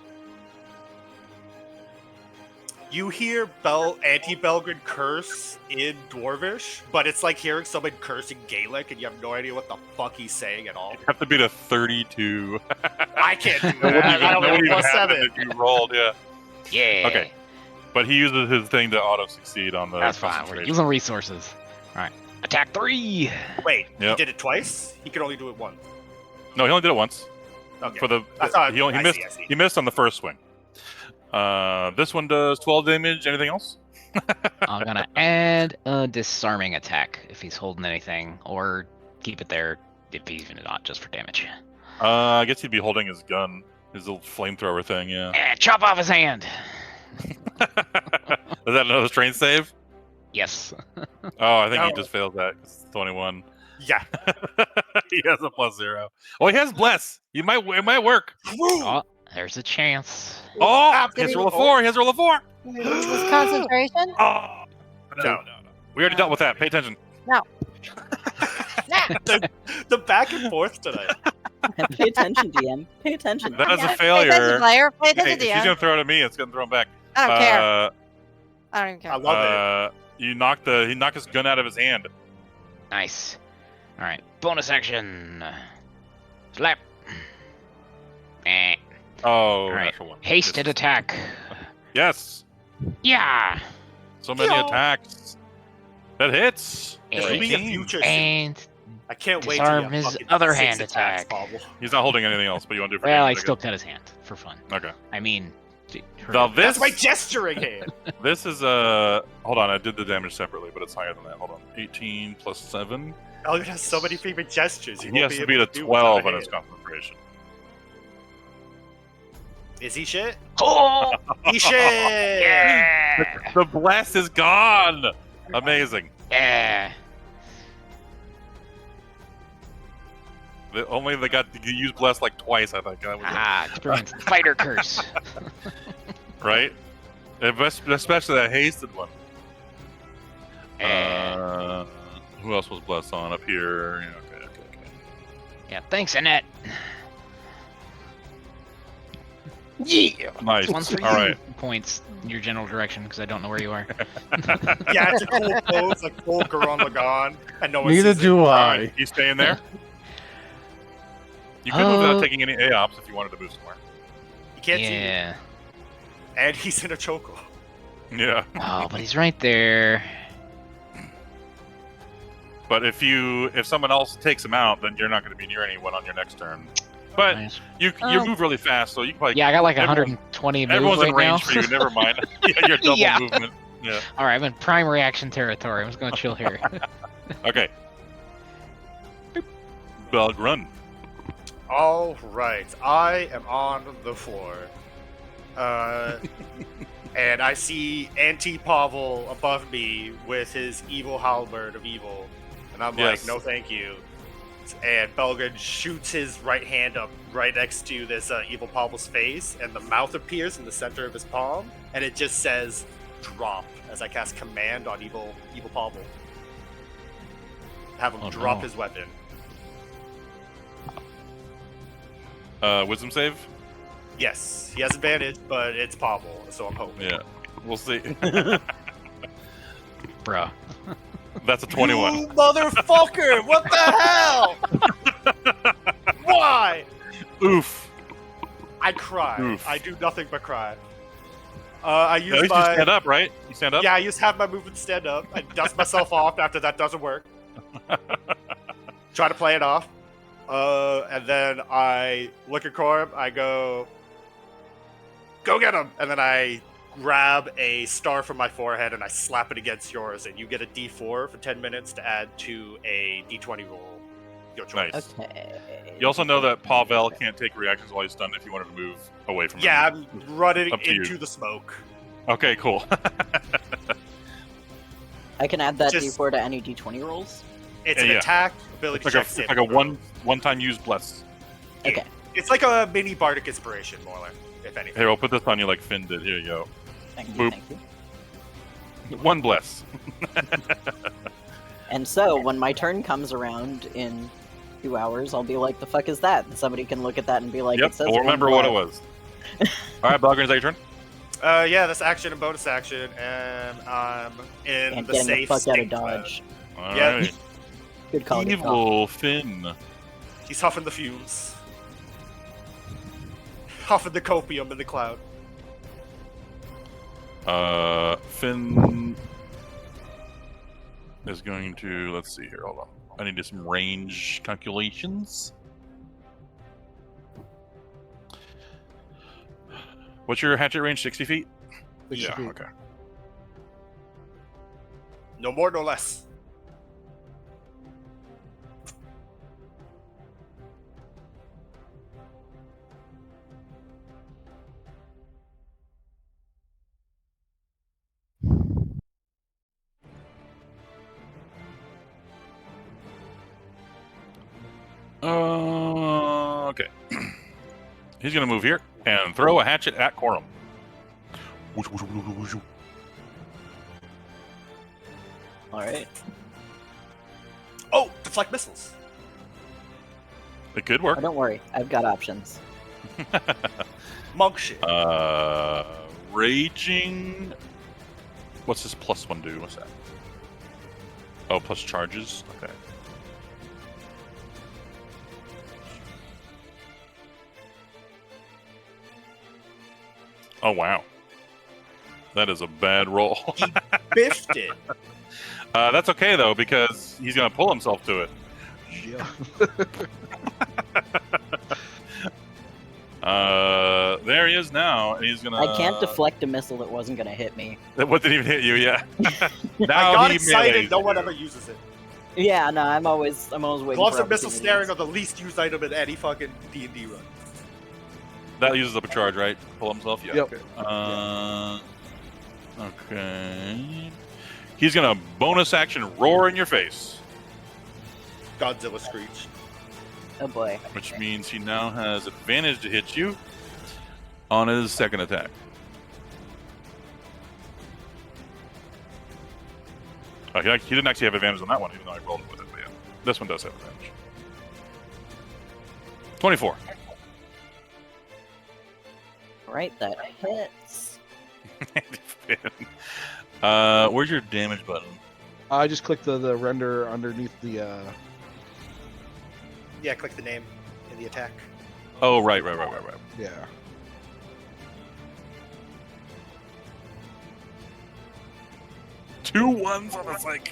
You hear anti-Belgrid curse in Dwarvish, but it's like hearing someone curse in Gaelic, and you have no idea what the fuck he's saying at all. You have to beat a 32. I can't do That that. wouldn't I even, don't that have wouldn't a even plus happen 7. if you rolled, yeah. Yeah. Okay. But he uses his thing to auto-succeed on the That's fine. We're concentration. using resources. All right. Attack 3. Wait, Yep. he did it twice? He could only do it once. No, he only did it once. Okay. For the I thought- he I missed. see, I see. He missed on the first swing. This one does 12 damage. Anything else? I'm gonna add a disarming attack if he's holding anything, or keep it there if he's even not, just for damage. I guess he'd be holding his gun, his little flamethrower thing. Yeah. Chop off his hand. Is that another strain save? Yes. Oh, I think he No. just failed that. 'Cause it's 21. Yeah. He has a +0. Oh, he has bless. It might work. Oh, there's a chance. Oh, he has to roll a 4. He has to roll a 4. Was concentration? Oh, no. We already dealt with that. Pay attention. No. The back and forth tonight. Pay attention, DM. Pay attention. That is a Pay attention, failure. player. Pay Hey, attention, if she's DM. gonna throw it at me, it's gonna throw him back. I don't care. I don't even care. I love it. He knocked his gun out of his hand. Nice. All right. Bonus action. Slap. Eh. Oh, All right. natural one. Hasted attack. Yes. Yeah. So many Yo. attacks. That hits. This will be a 18. future suit. And I can't wait disarm to his fucking other 6 hand attacks, attack. Pavel. He's not holding anything else, but you want to do for well, I damage, still cut his hand for fun. Okay. I mean, Now That's this my gesturing hand. this is hold on, I did the damage separately, but it's higher than that. Hold on. 18 plus 7. Elliot has so many favorite gestures. He won't has be to able beat a do without 12 on his hand. concentration. Is he shit? Oh, He shit. yeah. The blast is gone. Amazing. Yeah. Only they got to use bless like twice, I think. That was it. Ah, experience fighter curse. Right? Especially that hasted one. And Who else was blessed on up here? Yeah, okay. yeah, thanks, Annette. Yeah. Nice. One for All you. right. Points in your general direction because I don't know where you are. Yeah, it's a cool pose, like full Gurren Lagann, and no one Neither sees do it. I. You staying there? You could move without taking any AOPs if you wanted to move somewhere. You can't see Yeah. it. And he's in a chokehold. Yeah. Oh, but he's right there. But if someone else takes him out, then you're not going to be near anyone on your next turn. But Nice. you move really fast, so you can probably Yeah, I got like everyone- 120 moves everyone's right in range now. for you. Never mind. Yeah, your double Yeah. movement. Yeah. All right, I'm in prime reaction territory. I'm just gonna chill here. Okay. Belgrun. All right, I am on the floor. And I see Anti-Pavel above me with his evil halberd of evil. And I'm Yes. like, no thank you. And Belgrun shoots his right hand up right next to this evil Pavel's face, and the mouth appears in the center of his palm, and it just says, drop, as I cast command on evil Pavel. Have him drop no. his weapon. Wisdom save? Yes, he has advantage, but it's Pavel, so I'm hoping. Yeah. We'll see. Bro. That's a 21. You motherfucker! What the hell? Why? Oof. I cry. Oof. I do nothing but cry. I At use least you my stand up, right? You stand up? yeah. I used to have my movement stand up. I dust myself off after that doesn't work. Try to play it off, and then I look at Corb. I go get him, and then I grab a star from my forehead and I slap it against yours, and you get a D4 for 10 minutes to add to a D20 roll. Your choice. Nice. Okay. You also know that Pavel can't take reactions while he's stunned if you wanted to move away from Yeah, him. I'm running Up to you. into the smoke. Okay, cool. I can add that Just- D4 to any D20 rolls. It's Yeah, an yeah. attack ability It's check. like a one-time use bless. Okay. It's like a mini bardic inspiration, more like, if anything. Here, I'll put this on you like Finn did. Here you go. Thank you. Boop. Thank you. One bless. And so when my turn comes around in 2 hours, I'll be like, "The fuck is that?" And somebody can look at that and be like, Yep, "It says we'll one remember what it blast." was. All right, Belgrin, is that your turn? Yeah, that's action and bonus action, and I'm in And the getting the safe fuck out of stink cloud. dodge. All Yeah. right. Good call. Good call. Evil Finn. He's huffing the fumes. Huffing the copium in the cloud. Finn is going to, let's see here, hold on. I need to do some range calculations. What's your hatchet range? 60 feet? 60 Yeah, feet. okay. No more, no less. Okay. He's going to move here and throw a hatchet at Corum. All right. Oh, deflect missiles. It could Oh, work. don't worry. I've got options. Monk shit. Raging. What's this +1 do? What's that? Oh, plus charges? Okay. Oh, wow. That is a bad roll. He biffed it. That's okay, though, because he's going to pull himself to it. Yeah. There he is now. And he's going to... I can't deflect a missile that wasn't gonna hit me. What didn't even hit you, yeah. I Now got he excited. melees No you. one ever uses it. Yeah, no, I'm always waiting. Gloves for and missile opportunities. snaring are the least used item in any fucking D&D run. That uses up a charge, right? Pull himself? Yeah. Yep. Okay. Okay. He's gonna bonus action roar in your face, Godzilla screech. Oh boy. which means he now has advantage to hit you on his second attack. He didn't actually have advantage on that one, even though I rolled it with it. But yeah, this one does have advantage. 24. Right, that hits. Where's your damage button? I just clicked the render underneath the. Yeah, click the name in the attack. Oh, right. Yeah. Two ones on the psych.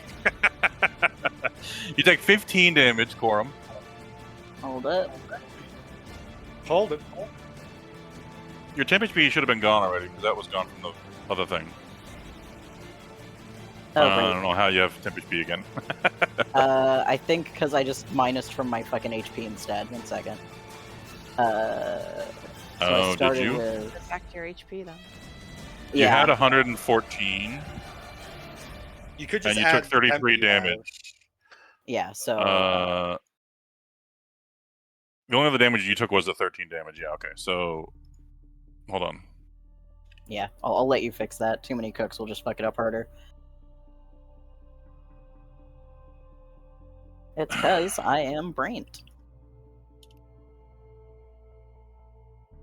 You take 15 damage, Corum. Hold it. Hold it. Your temp HP should have been gone already, because that was gone from the other thing. Oh, I great. don't know how you have temp HP again. I think because I just minused from my fucking HP instead. 1 second. So I Oh, did started you? with... Get back to your HP then. You Yeah. had 114, You could just and you took 33 damage. Yeah, so... The only other damage you took was the 13 damage. Yeah, okay. So, hold on. Yeah, I'll let you fix that. Too many cooks will just fuck it up harder. It's because I am brained.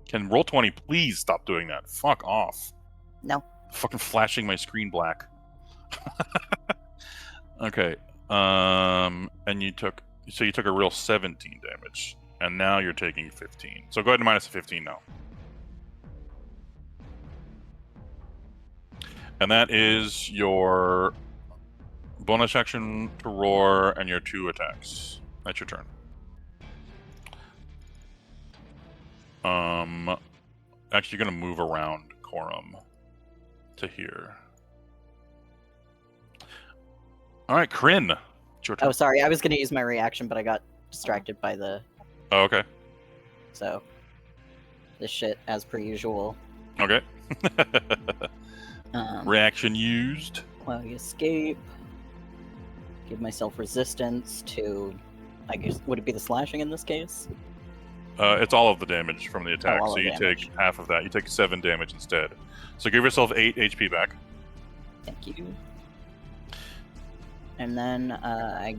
Can Roll20 please stop doing that? Fuck off. No. Fucking flashing my screen black. Okay. And you took a real 17 damage. And now you're taking 15. So go ahead and minus 15 now. And that is your bonus action to roar and your 2 attacks. That's your turn. Actually, you're gonna move around Corum to here. All right, Kryn, it's your turn. Oh, sorry, I was gonna use my reaction, but I got distracted by the... Oh, okay. So, this shit, as per usual. Okay. Reaction used. Cloudy escape. Give myself resistance to... I guess, would it be the slashing in this case? It's all of the damage from the attack, all so of you damage. take half of that. You take 7 damage instead. So give yourself 8 HP back. Thank you. And then I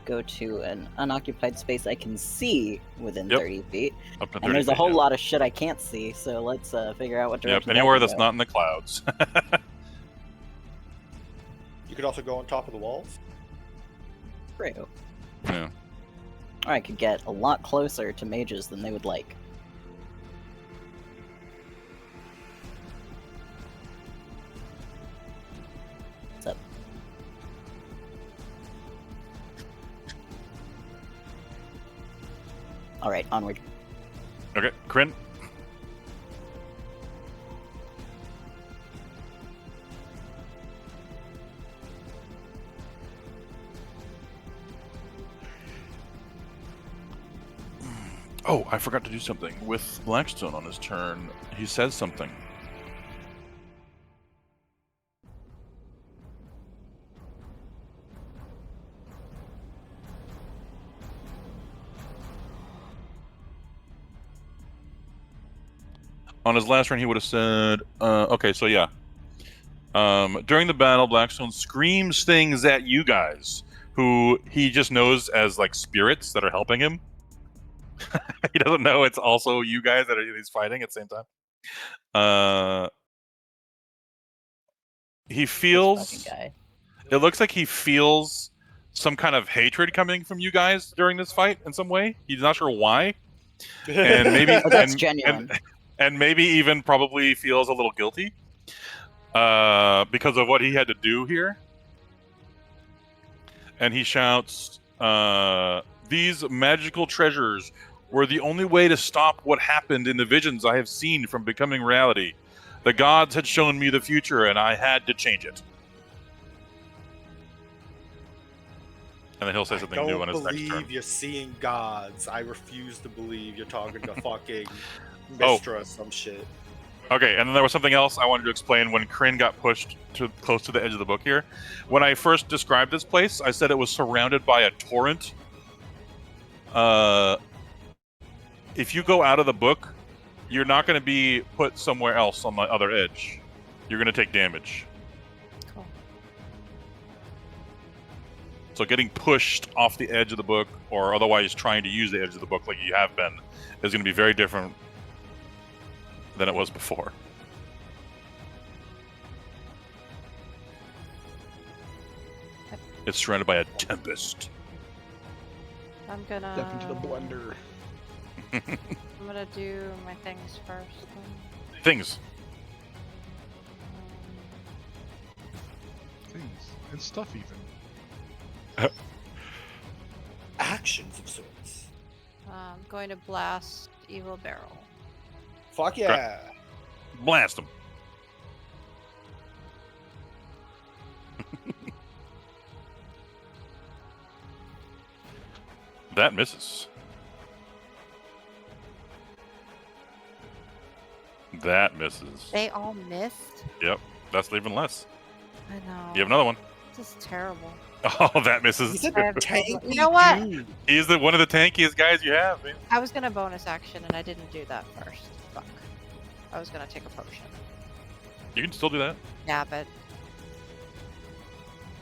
go to an unoccupied space I can see within Yep. 30 feet. Up to 30 And there's a feet, whole yeah. lot of shit I can't see, so let's figure out what direction. Yep, anywhere that's not in the clouds. You could also go on top of the walls. True. Yeah. Or I could get a lot closer to mages than they would like. What's up? Alright, onward. Okay, Kryn. Oh, I forgot to do something. With Blackstone on his turn, he says something. On his last turn, he would have said, okay, so yeah. During the battle, Blackstone screams things at you guys, who he just knows as like spirits that are helping him. He doesn't know it's also you guys that he's fighting at the same time. He feels... It looks like he feels some kind of hatred coming from you guys during this fight in some way. He's not sure why. And maybe... That's genuine. And maybe even probably feels a little guilty because of what he had to do here. And he shouts, "These magical treasures were the only way to stop what happened in the visions I have seen from becoming reality. The gods had shown me the future, and I had to change it." And then he'll say something new on his next turn. I don't believe you're seeing gods. I refuse to believe you're talking to fucking Oh. Mistra or some shit. Okay, and then there was something else I wanted to explain when Kryn got pushed to close to the edge of the book here. When I first described this place, I said it was surrounded by a torrent. If you go out of the book, you're not going to be put somewhere else on the other edge. You're going to take damage. Cool. So getting pushed off the edge of the book, or otherwise trying to use the edge of the book like you have been, is going to be very different than it was before. It's surrounded by a tempest. I'm gonna Step into the blender. I'm gonna do my things first. Then. Things. Things and stuff even. Actions of sorts. I'm going to blast Evil Barrel. Fuck yeah. Blast them. That misses. That misses. They all missed. Yep. That's even less. I know. You have another one. This is terrible. Oh, that misses. He's a have- tanky You know what? dude. He's one of the tankiest guys you have, man. I was gonna bonus action and I didn't do that first. Fuck. I was gonna take a potion. You can still do that. Yeah, but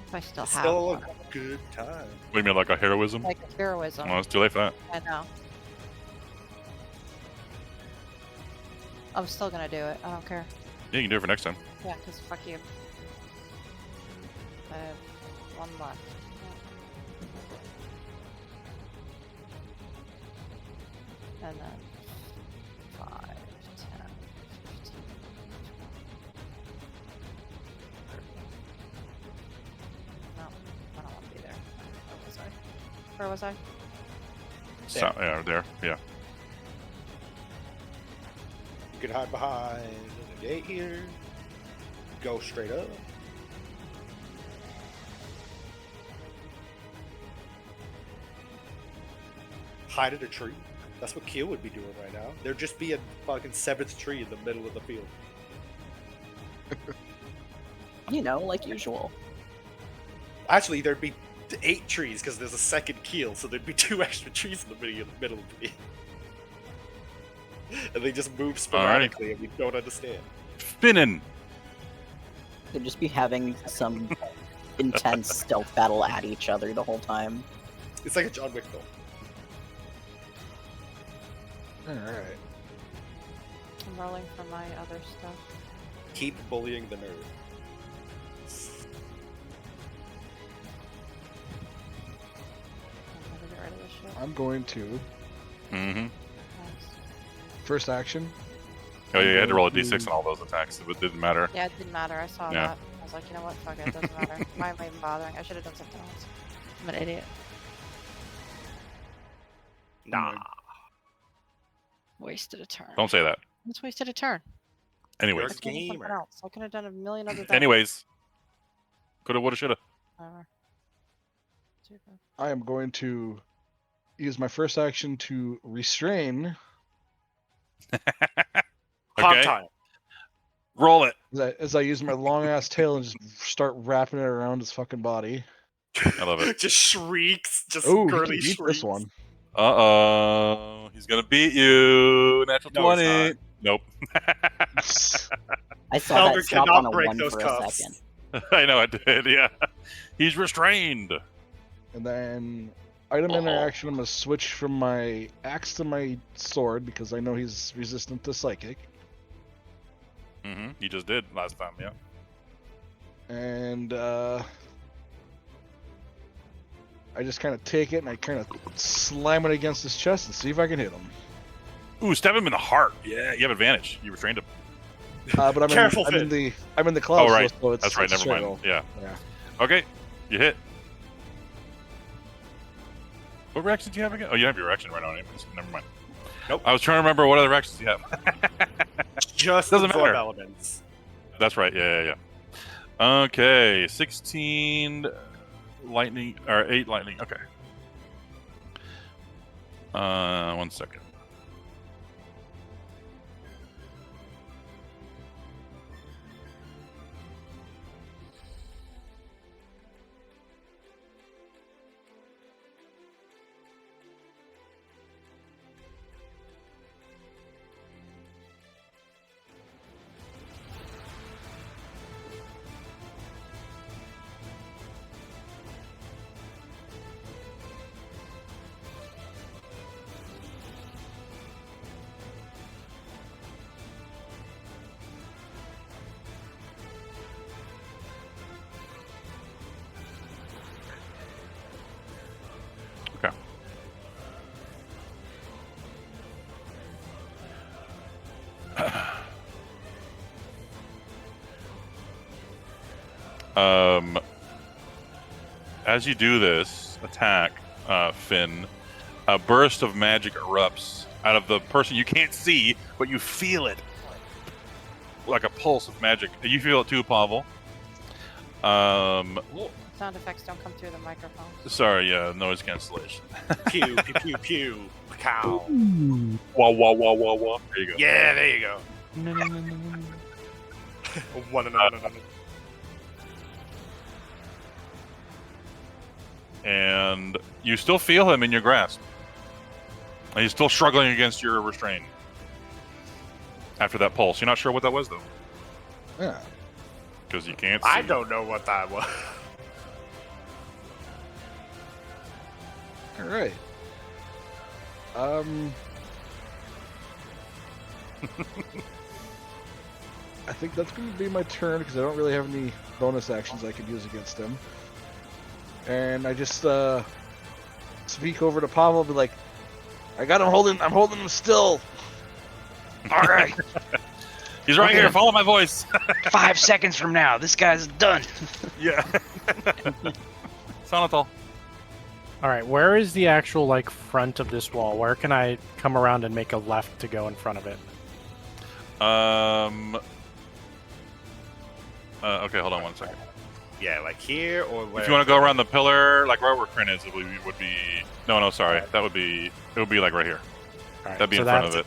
if I still It's have still one, a good time. What do you mean, like a heroism? like a heroism. Well, it's too late for that. I know. I'm still gonna do it. I don't care. Yeah, you can do it for next time. Yeah, because fuck you. I have one left. And then 5, 10, 15, 30. No, I don't want to be there. Where was I? Where was I? So, yeah, there. Yeah. You can hide behind the gate here. Go straight up. Hide at a tree. That's what Keel would be doing right now. There'd just be a fucking 7th tree in the middle of the field. You know, like usual. Actually, there'd be 8 trees because there's a second Keel, so there'd be 2 extra trees in the middle of the field. And they just move sporadically, and we don't understand. Spinning. They'd just be having some intense stealth battle at each other the whole time. It's like a John Wick film. Alright. I'm rolling for my other stuff. Keep bullying the nerd. I'm gonna get rid of this shit. I'm going to Mm-hmm. Nice. first action. Oh, yeah, you had to roll a Go d6 to- on all those attacks. It didn't matter. Yeah, it didn't matter. I saw Yeah. that. I was like, you know what? Fuck it. It doesn't matter. Why am I even bothering? I should have done something else. I'm an idiot. Nah. Wasted a turn. Don't say that. Let's wasted a turn. Anyways. I could have done something gamer. else. I could have done a million other things. Anyways. Coulda, woulda, shoulda. Whatever. Super. I am going to use my first action to restrain Pop Okay. time. Roll it. as I use my long ass tail and just start wrapping it around his fucking body. I love it. Just shrieks. Just Oh, he can girly beat shrieks. this one. Uh-oh. He's gonna beat you. Natural No, he's 20. Nope. I saw Elder that stop cannot on a break 1 those for cuffs. a second. I know I did, yeah. He's restrained. And then item interaction, I'm gonna switch from my axe to my sword because I know he's resistant to psychic. Mm-hmm. You just did last time, yeah. And I just kind of take it and I kind of slam it against his chest and see if I can hit him. Ooh, stab him in the heart. Yeah, you have advantage. You restrained him. But Careful, I'm in Finn. the clouds. Oh, right. So it's, That's right. it's Never mind. struggle. Yeah. Yeah. Okay. You hit. What reaction do you have again? Oh, you have your reaction right on. Anyways. Never mind. Nope. I was trying to remember what other actions you have. Just Doesn't absorb matter. elements. That's right. Yeah. Okay. 16 lightning or 8 lightning. Okay. 1 second. As you do this attack, Finn, a burst of magic erupts out of the person you can't see, but you feel it. Like a pulse of magic. You feel it too, Pavel. Sound effects don't come through the microphone. Sorry, yeah, noise cancellation. Pew, pew, pew, pew. Cow. Wah, wah, wah, wah, wah. There you go. Yeah, there you go. No. And you still feel him in your grasp. And he's still struggling against your restraint. After that pulse. You're not sure what that was, though. Yeah. Because you can't see. I don't know what that was. All right. I think that's going to be my turn because I don't really have any bonus actions I could use against him. And I just speak over to Pavel and be like, I got him I'm holding him still. All right. He's right here. Follow my voice. 5 seconds from now, this guy's done. Yeah. Sonatal. All right, where is the actual like front of this wall? Where can I come around and make a left to go in front of it? Okay, hold on one second. Yeah, like here or where? If you want to go around the pillar, like right where Kryn is, it would be. No, sorry. That would be. It would be like right here. All right, That'd be so in front of it.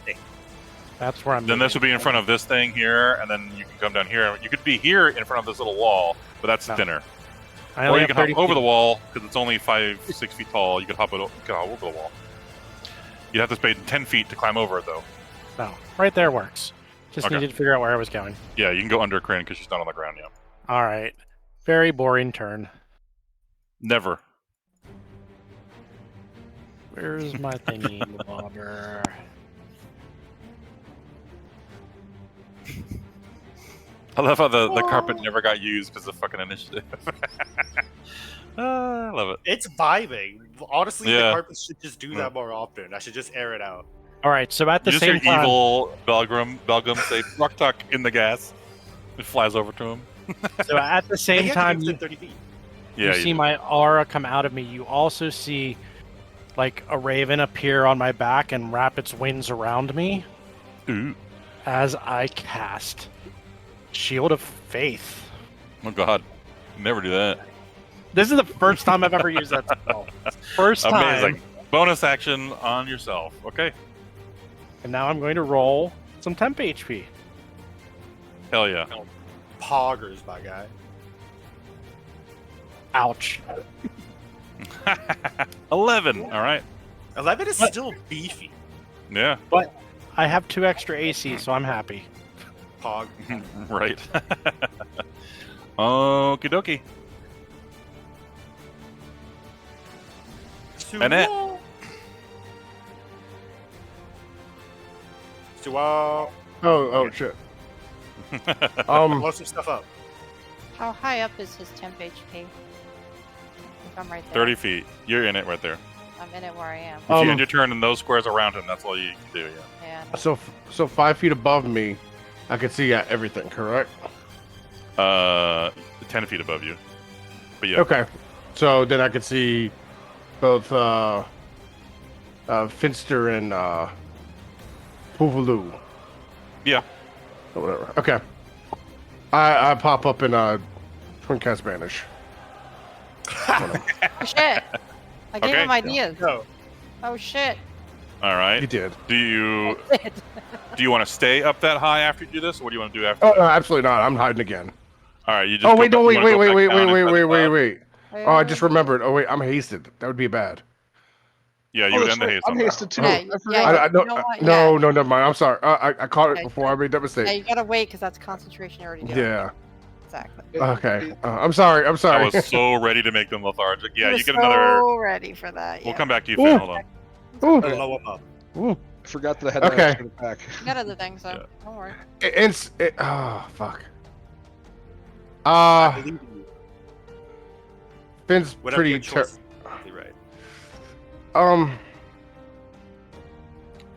That's where I'm. Then this would be in front of this thing here, and then you can come down here. You could be here in front of this little wall, but that's thinner. Or you can hop over the wall because it's only 5-6 feet tall. You could hop over the wall. You'd have to spend 10 feet to climb over it, though. No, right there works. Just Okay. needed to figure out where I was going. Yeah, you can go under Kryn because she's not on the ground yet. All right, very boring turn. Never. Where's my thingy bobber? I love how the carpet never got used because of fucking initiative. I love it. It's vibing. Honestly, Yeah. the carpet should just do that more often. I should just air it out. All right, so at the You just same hear time, evil Belgum say "Ruck tuck" in the gas. It flies over to him. so at the same time, within 30 feet. Yeah, you see my aura come out of me. You also see like a raven appear on my back and wrap its wings around me Ooh. as I cast Shield of Faith. Oh God, never do that. This is the first time I've ever used that spell. First time. Amazing. Bonus action on yourself. Okay. And now I'm going to roll some temp HP. Hell yeah. Poggers, my guy. Ouch. 11. All right. 11 is still beefy. Yeah. But I have 2 extra AC, so I'm happy. Pog. Right. Okie dokie. Annette. Oh shit. Blow some stuff up. How high up is his temp HP? If I'm right there. 30 feet. You're in it right there. I'm in it where I am. If you end your turn and those squares around him, that's all you can do, yeah. Yeah. So 5 feet above me, I can see everything, correct? 10 feet above you. But yeah. Okay. So then I can see both Finster and Poovaloo. Yeah. Or whatever. Okay. I pop up in Twin Cast Banish. Oh, shit. I gave Okay. him ideas. Go. Oh shit. All right. You did. Do you want to stay up that high after you do this? Or what do you want to do after? Oh, no, absolutely not. I'm hiding again. All right. You just. Oh, go wait, back- no, you wait, wanna wait, go wait, back wait, down wait, and wait, touch wait, the wait, cloud? wait. Oh, I just remembered. Oh, wait, I'm hasted. That would be bad. Yeah, you Oh, would that's end the right. haste. I'm on that. hasted too. Yeah, I yeah, forgot. I, you know what? no, never mind. I'm sorry. I caught it Okay. before I made that Yeah, mistake. you gotta wait because that's concentration you already did. Yeah. Exactly. Okay. I'm sorry. I'm I sorry. was so ready to make them lethargic. Yeah, You're you get so another. ready for that. We'll Yeah. come back to you, Finn. Ooh. Hold on. Ooh. Blow him up. Ooh. I forgot that I had Okay. that extra attack. You got other things, so Yeah. don't worry. Oh, fuck. I believe in you. Finn's Whatever pretty. your choice. You're right.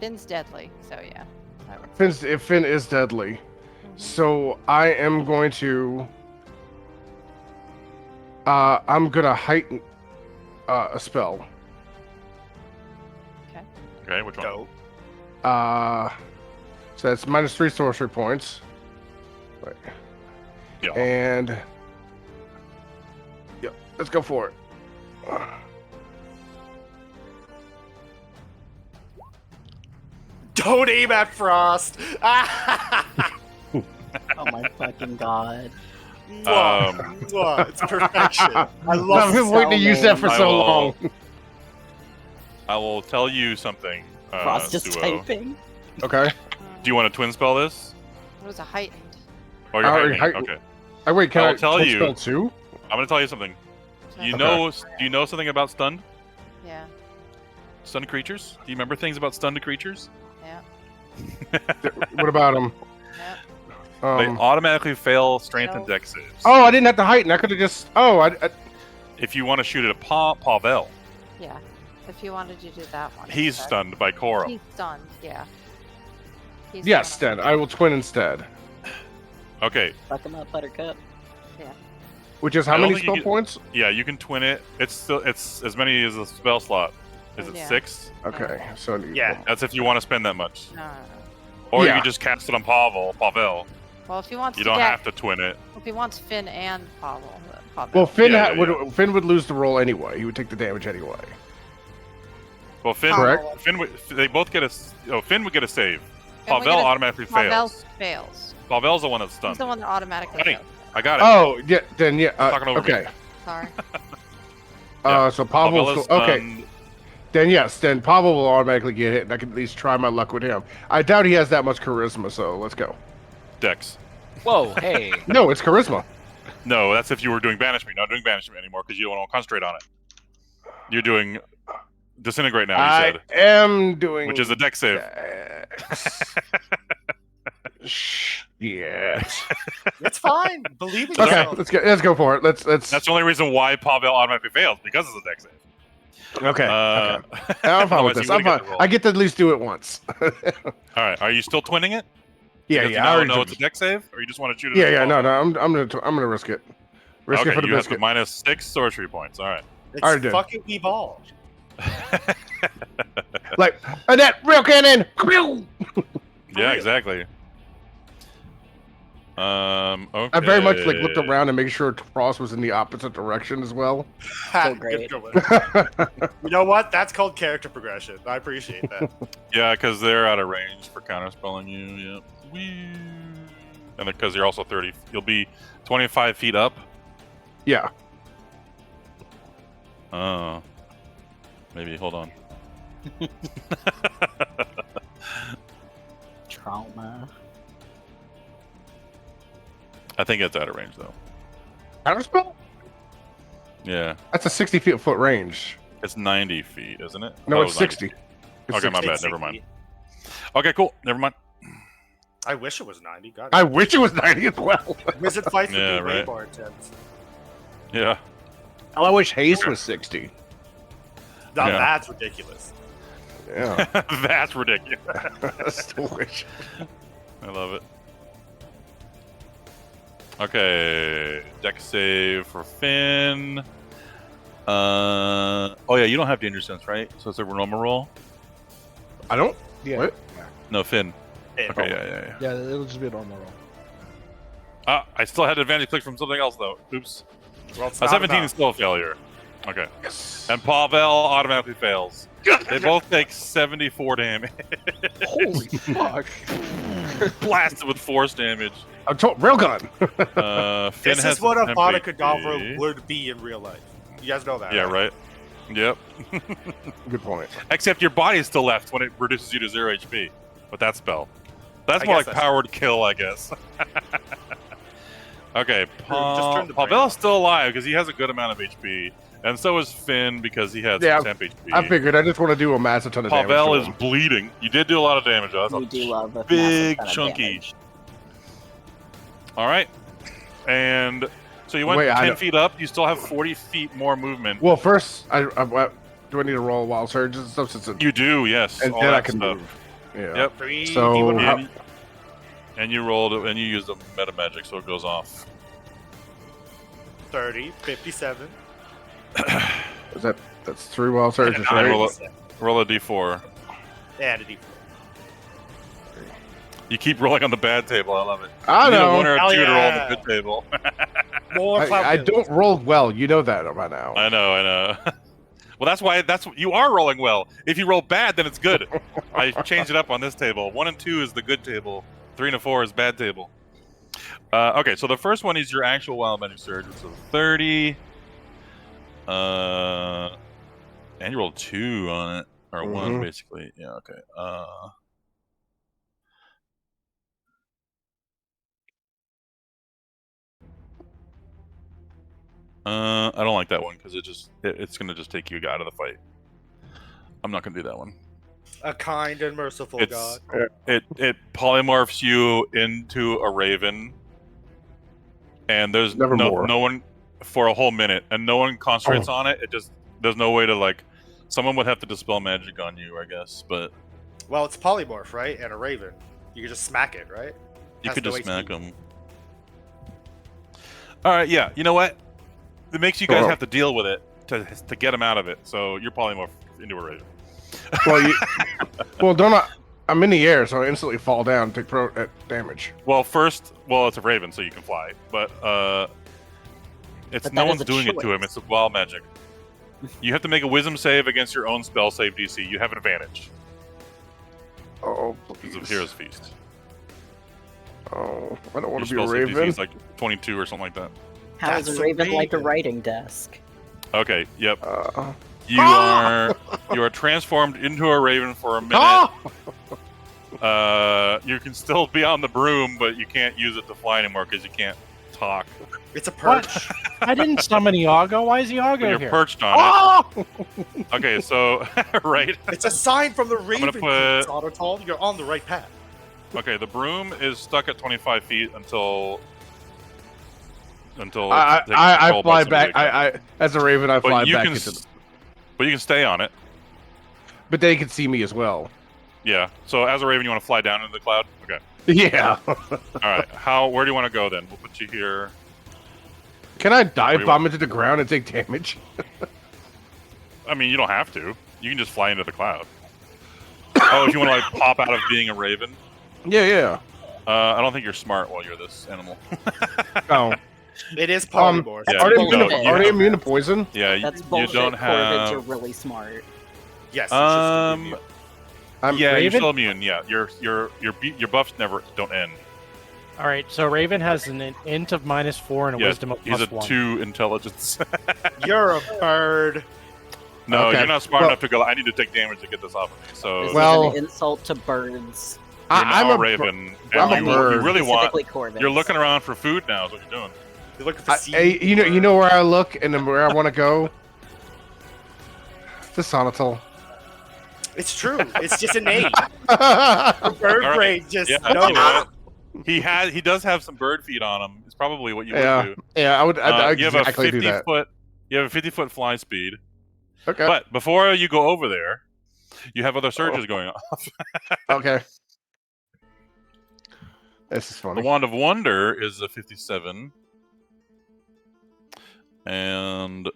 Finn's deadly, so yeah. I would- Finn is deadly. So I am going to I'm gonna heighten a spell. Okay, which one? Go. So that's -3 sorcery points. Right. Yeah. And yep, let's go for it. Don't aim at Frost. Oh my fucking god. It's perfection. I I've love been waiting to use that for I so will- long. I will tell you something. Frost is Suo. typing. Okay. Do you want to twin spell this? It was a heightened. Or you're Already heightening? heightened. Okay. Wait, can I'll I tell twin you. spell too? I'm gonna tell you something. You Okay. know? Do you know something about stunned? Yeah. Stunned creatures? Do you remember things about stunned creatures? Yeah. What about them? Yeah. They automatically fail strength and No. dex saves. Oh, I didn't have to heighten. I could have just. Oh, If you want to shoot it at Pavel, Yeah. If you wanted to do that one. he's instead. stunned by Korra. He's stunned. Yeah. He's yes, stunned. then I will twin instead. Okay. Fuck him up, Buttercup. Which is how I don't many think you spell can- points? Yeah, you can twin it. It's as many as a spell slot. Is it Yeah. 6? Okay, so Yeah. That's if you want to spend that much. No. Or you Yeah. can just cast it on Pavel. Well, if he wants You to don't get, have to twin it. if he wants Finn and Pavel. Well, Finn Yeah, yeah, Finn would lose the roll anyway. He would take the damage anyway. Well, Finn. Correct. They both get a. Finn would get a save. Finn would Pavel get a- automatically Pavel fails. fails. Pavel's the one that's He's stunned. the one that automatically Honey, fails. I got it. Oh, yeah. Then yeah. Talking over me. Okay. Sorry. So Pavel. Pavel is Okay. stunned. Then yes. Then Pavel will automatically get hit, and I can at least try my luck with him. I doubt he has that much charisma. So let's go. Dex. Whoa, hey. No, it's charisma. No, that's if you were doing banishment. You're not doing banishment anymore because you don't want to concentrate on it. You're doing disintegrate now. You I said, am doing. which is a dex save. Yeah. It's fine. Believe in Okay, yourself. let's go for it. Let's. That's the only reason why Pavel automatically fails because it's a dex save. Okay. Okay. I'm fine with Otherwise, this. you I'm would've fine. got the roll. I get to at least do it once. All right. Are you still twinning it? Yeah, Because yeah. You I now already know took it's a dex save, or you just want to shoot it? Yeah, at yeah. the No, wall? no. I'm gonna risk it. Risk Okay, it for the you have the biscuit. -6 sorcery points. All right. It's already did. fucking evolved. Like Annette, real cannon. Yeah, exactly. Okay. I very much like looked around and made sure Frost was in the opposite direction as well. So Good great. going. You know what? That's called character progression. I appreciate that. Yeah, because they're out of range for counterspelling you. Yep. Whee! And because you're also 30, you'll be 25 feet up. Yeah. Oh. Maybe. Hold on. Trauma. I think it's out of range though. Counterspell? Yeah, That's a 60-foot range. it's 90 feet, isn't it? No, Oh, it's 90 60. feet. It's Okay, my 60. bad. Never mind. Okay, cool. Never mind. I wish it was 90. God. I wish it was 90 as well. Wizard fight for Yeah, being way right. more intense. Yeah. I wish haste was 60. Now Yeah. that's ridiculous. Yeah. That's ridiculous. I still wish. I love it. Okay, dex save for Finn. Oh yeah, you don't have danger sense, right? So it's a normal roll. I don't. Yeah. What? No, Finn. Hey, Okay, yeah. Yeah, it'll just be a normal roll. I still had advantage click from something else though. Oops. Well, it's A not 17 enough. is still a failure. Okay. Yes. And Pavel automatically fails. They both take 74 damage. Holy fuck! Blasted with force damage. I'm told railgun. Finn This has is what a 10 Vada HP. Kedavra would be in real life. You guys know that, Yeah, right. Yep. Good point. Except your body is still left when it reduces you to 0 HP with that spell. That's I more guess like that's- powered kill, I guess. Okay, just turn the brain Pavel's off. still alive because he has a good amount of HP, and so is Finn because he has Yeah, temp HP. I figured I just want to do a massive ton of damage. Pavel to is him. bleeding. You did do a lot of damage, though. We That's do love a big massive ton of chunky. damage. All right, and so you went Wait, I 10 don't- feet up. You still have 40 feet more movement. Well, first, do I need to roll wild surge and stuff since it, You do, yes. and all then I that can stuff. move. Yeah. Yep. 3 So, D1 how- And you rolled it, and you used the meta magic, so it goes off. 30, 57. That's 3 wild surges, And a right? nine. Roll a d4. And a D4. You keep rolling on the bad table. I love it. I You need a know. 1 or a 2 Hell to roll on yeah. the good table. More cloud I kills. don't roll well. You know that by now. I know. Well, that's why you are rolling well. If you roll bad, then it's good. I changed it up on this table. 1 and 2 is the good table. 3 and 4 is bad table. Okay, so the first one is your actual wild magic surge, which is 30. And you rolled 2 on it, or 1 basically. Yeah. Okay. I don't like that one because it's gonna just take you out of the fight. I'm not gonna do that one. A kind and merciful God. It polymorphs you into a raven, and there's Nevermore. no one for a whole minute, and no one concentrates on it. It just there's no way to like. Someone would have to dispel magic on you, I guess, but Well, it's polymorph, right? And a raven. You can just smack it, right? you Has could no just HP. smack them. All right, yeah. You know what? It makes you guys have to deal with it to get them out of it. So you're polymorph into a raven. Well, don't I? I'm in the air, so I instantly fall down and take damage. Well, it's a raven, so you can fly. But it's But no that is one's a doing it to him. choice. It's a wild magic. You have to make a wisdom save against your own spell save DC. You have an advantage Oh, because of please. Hero's Feast. Oh, I don't want to Your be a spell save DC raven. is like 22 or something like that. How is That's a a raven like a raven. writing desk? Okay. Yep. Uh, You are transformed into a raven for a minute. You can still be on the broom, but you can't use it to fly anymore because you can't talk. It's a perch. I didn't summon Iago. Why is But Iago you're here? perched on it. Okay, so right. It's a sign from the raven. put- Autotol. You're on the right path. Okay, the broom is stuck at 25 feet until I it's taken control by fly somebody back. again. I as a raven, I fly But you back can, into. but you can stay on it. But they can see me as well. Yeah. So as a raven, you want to fly down into the cloud. Okay. Yeah. All right. Where do you want to go then? We'll put you here. Can I do dive you bomb into the ground and take damage? I mean, you don't have to. You can just fly into the cloud. Oh, if you want to like pop out of being a raven. Yeah. I don't think you're smart while you're this animal. Oh. It is polymorph. Yeah, are they no, immune, you are they have- immune to poison? Yeah, That's you bullshit. don't Corvids are have. really smart. Yes. It's just immune. I'm Yeah, you're Raven? still immune. Yeah, your buffs never don't end. All right, so Raven has an int of -4 and a Yeah, wisdom of he's a +1. 2 intelligence. You're a bird. No, Okay, you're not smart well- enough to go. I need to take damage to get this off of me. So This Well- is an insult to birds. you're I'm now a a raven, I'm a and bird. you really want. Specifically corvids. You're looking around for food now. Is what you're doing. You're looking for seed. you know where I look and then where I want to go. The Sonatol. It's true. It's just innate. Yeah, Bird All right. brain just Yeah, knows. you know what? He does have some bird feet on him. It's probably what you would do. I would. I'd You have exactly a do 50 that. foot. You have a 50-foot fly speed. Okay. But before you go over there, you have other surges going off. Okay. This is The funny. Wand of Wonder is a 57. And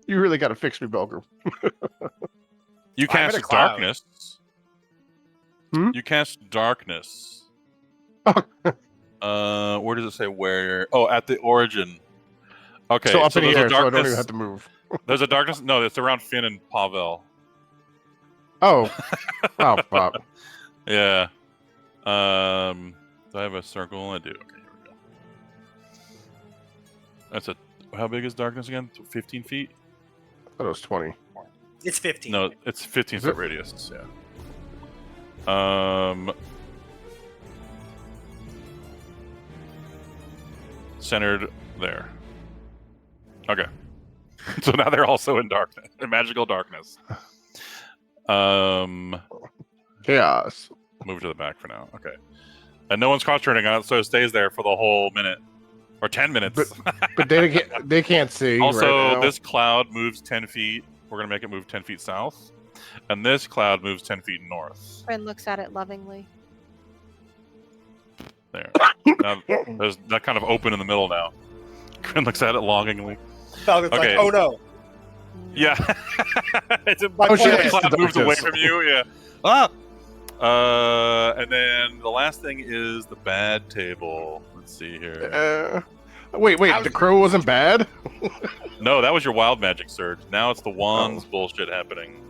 You really got to fix me, Belger. you I'm in a cast cloud. Darkness. Hmm? You cast Darkness. Where does it say where? Oh, at the origin. Okay, So up in the there's a air, so I don't darkness. even have to move. There's a darkness. No, it's around Finn and Pavel. Oh. Oh, Bob. Yeah. Do I have a circle? I do. Okay, here we go. That's a. How big is darkness again? 15 feet? I thought it was 20. It's 15. No, it's 15 Is foot it? radius. Yeah. Centered there. Okay. So now they're also in darkness, in magical darkness. Chaos. Move to the back for now. Okay. And no one's concentrating on it, so it stays there for the whole minute or 10 minutes. But they can't see. Also, right now. this cloud moves 10 feet. We're gonna make it move 10 feet south, and this cloud moves 10 feet north. Friend looks at it lovingly. There. Now, there's that kind of open in the middle now. Quinn looks at it longingly. Falcon's Okay. like, oh no. Yeah. It's a My shit, plan. it's the cloud moves away darkness. from you. Yeah. Ah. And then the last thing is the bad table. Let's see here. Wait, the crow wasn't bad? No, that was your wild magic surge. Now it's the wands bullshit happening.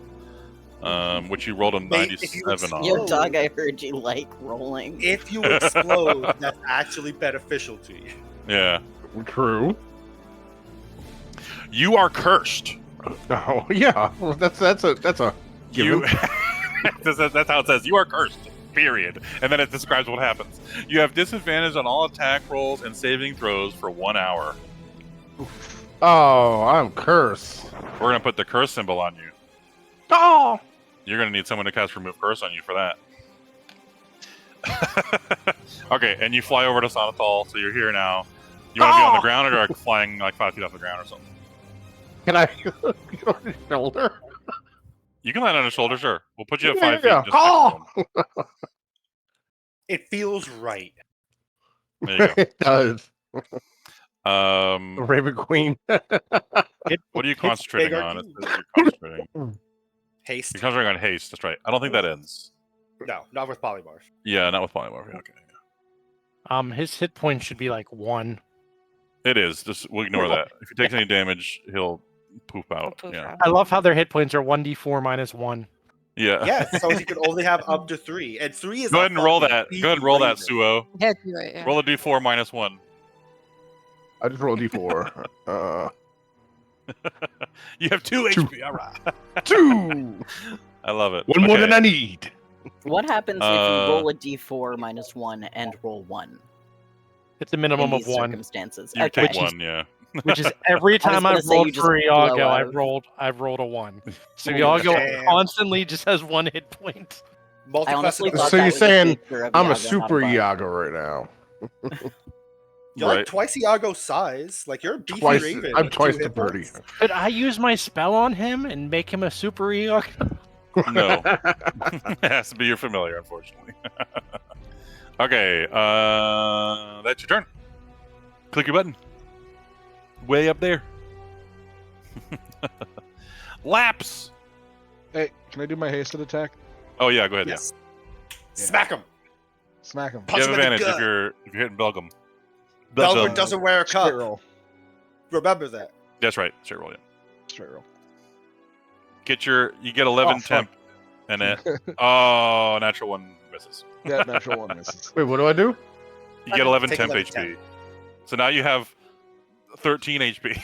Which you rolled a Wait, if you 97 on. Your dog, I heard you like rolling. If you explode, that's actually beneficial to you. Yeah. True. You are cursed. Oh yeah, well, that's a given. You. That's how it says. You are cursed. Period. And then it describes what happens. You have disadvantage on all attack rolls and saving throws for 1 hour. Oh, I'm cursed. We're gonna put the curse symbol on you. Oh. You're gonna need someone to cast remove curse on you for that. Okay, and you fly over to Sonatol, so you're here now. You want to be on the ground or like flying like 5 feet off the ground or something? Can I get on his shoulder? You can land on his shoulder, sure. We'll put you at 5 Yeah. feet. Just next to him. It feels right. There you go. It does. Um, Raven Queen. what are you concentrating big on? RT. You're concentrating. Haste. You're concentrating on haste. That's right. I don't think that ends. No, not with polymorph. Yeah, not with polymorph. Okay. His hit points should be like 1. It is. Just we'll ignore that. If he takes any damage, he'll poop out. Poof Yeah. out. I love how their hit points are 1d4 minus 1. Yeah. Yeah, so you can only have up to 3, and 3 is. Go a ahead and roll fucking that. Go beefy ahead and roll that, Raven. Suo. Yeah, you're right. Yeah. Roll a d4 minus 1. I just rolled D4. You have 2 HP. All right. 2. I love it. One more Okay. than I need. What happens if you roll a d4 minus 1 and roll 1? It's a In minimum of these 1, circumstances. You Okay. take 1, yeah. which is every time gonna I've say rolled you just for blow Iago, out. I've rolled a 1. So Ooh, Iago damn. constantly just has 1 hit point. I honestly Multifaceted. thought So that you're was a saying feature of I'm Iago, a not super bug. Iago right now. You're Right. like twice Iago's size. Like you're a beefy Twice. Raven. I'm with 2 twice the hit birdie. points. Could I use my spell on him and make him a super Iago? No. It has to be your familiar, unfortunately. Okay. That's your turn. Click your button. Way up there. Laps. Hey, can I do my hasted attack? Oh yeah, go ahead. Yes. Smack him. Smack him. Yeah. Punch You have him in the advantage if gut. you're hitting Belgium. Belgium doesn't wear a Straight cup. roll. Remember that. That's right. Straight roll. Yeah. Straight roll. You get 11 Oh, fuck. temp, and it. Oh, natural 1 misses. Yeah, natural 1 misses. Wait, what do I do? You get 11 Take temp 11 HP. temp. So now you have 13 HP.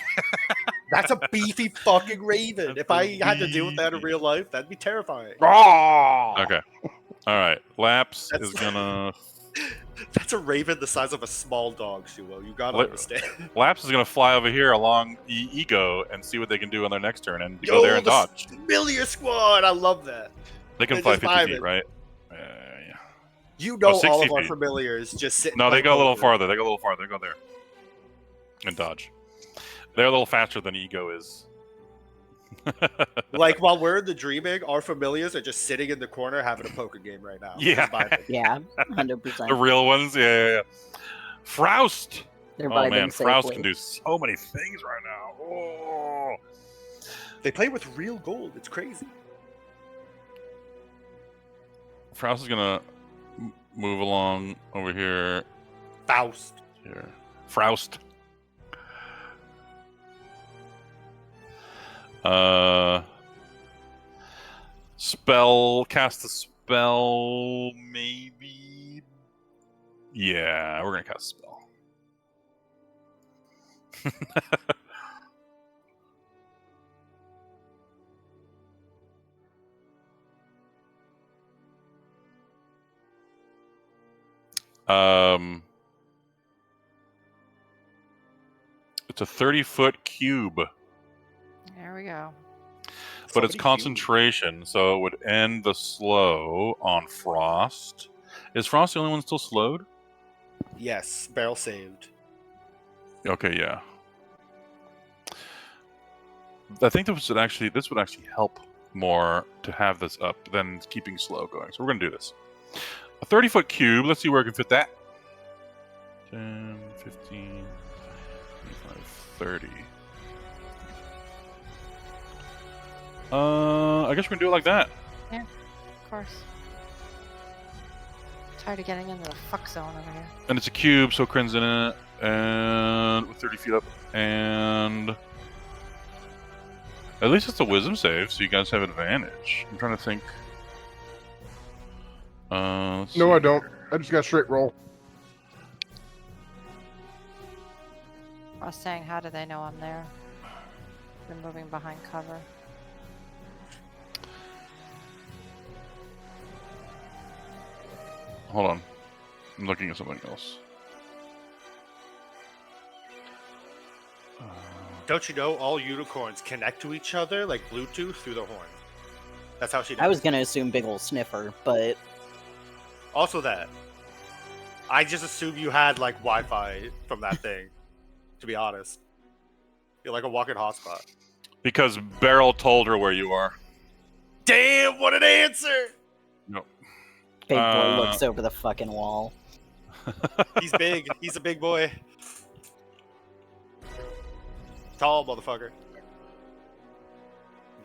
That's a beefy fucking Raven. If I had to deal with that in real life, that'd be terrifying. Oh! Okay. All right. Laps That's- is gonna. That's a Raven the size of a small dog, Shuo. You gotta What- understand. Laps is gonna fly over here along Ego and see what they can do on their next turn and Yo, go there and the dodge. Familiar squad. I love that. They can they're fly just 50 feet, vibing. right? Yeah. You know 60 all of our feet. familiars just sitting. No, they playing go a little poker. farther. They go a little farther. They go there and dodge. They're a little faster than Ego is. Like while we're in the dreaming, our familiars are just sitting in the corner having a poker game right now. Yeah. Just vibing. Yeah, The 100%. real ones, yeah. Froust. They're Oh vibing man, Froust safely. can do so many things right now. Oh. They play with real gold. It's crazy. Froust is gonna move along over here. Faust. Here, Froust. Cast a spell, maybe. Yeah, we're gonna cast a spell. It's a 30-foot cube, There we go. but it's Somebody concentration, so it would end the slow on Frost. Is Frost the only one still slowed? huge. Yes, barrel saved. Okay, yeah. I think this would actually help more to have this up than keeping slow going. So we're gonna do this. A 30-foot cube. Let's see where I can fit that. 10, 15. 30. I guess we're gonna do it like that. Yeah, of course. Tired of getting into the fuck zone over here. And it's a cube, so Kryn's in it, and with 30 feet up, and at least it's a wisdom save, so you guys have advantage. I'm trying to think. Let's No, see I don't. here. I just got straight roll. I was saying, how do they know I'm there? They're moving behind cover. Hold on. I'm looking at something else. Don't you know all unicorns connect to each other like Bluetooth through the horn? That's how she does I was it. gonna assume big ol' sniffer, but Also that. I just assumed you had like Wi-Fi from that thing. To be honest, you're like a walking hotspot. Because Beryl told her where you are. Damn, what an answer! No. big boy looks over the fucking wall. He's big. He's a big boy. Tall motherfucker.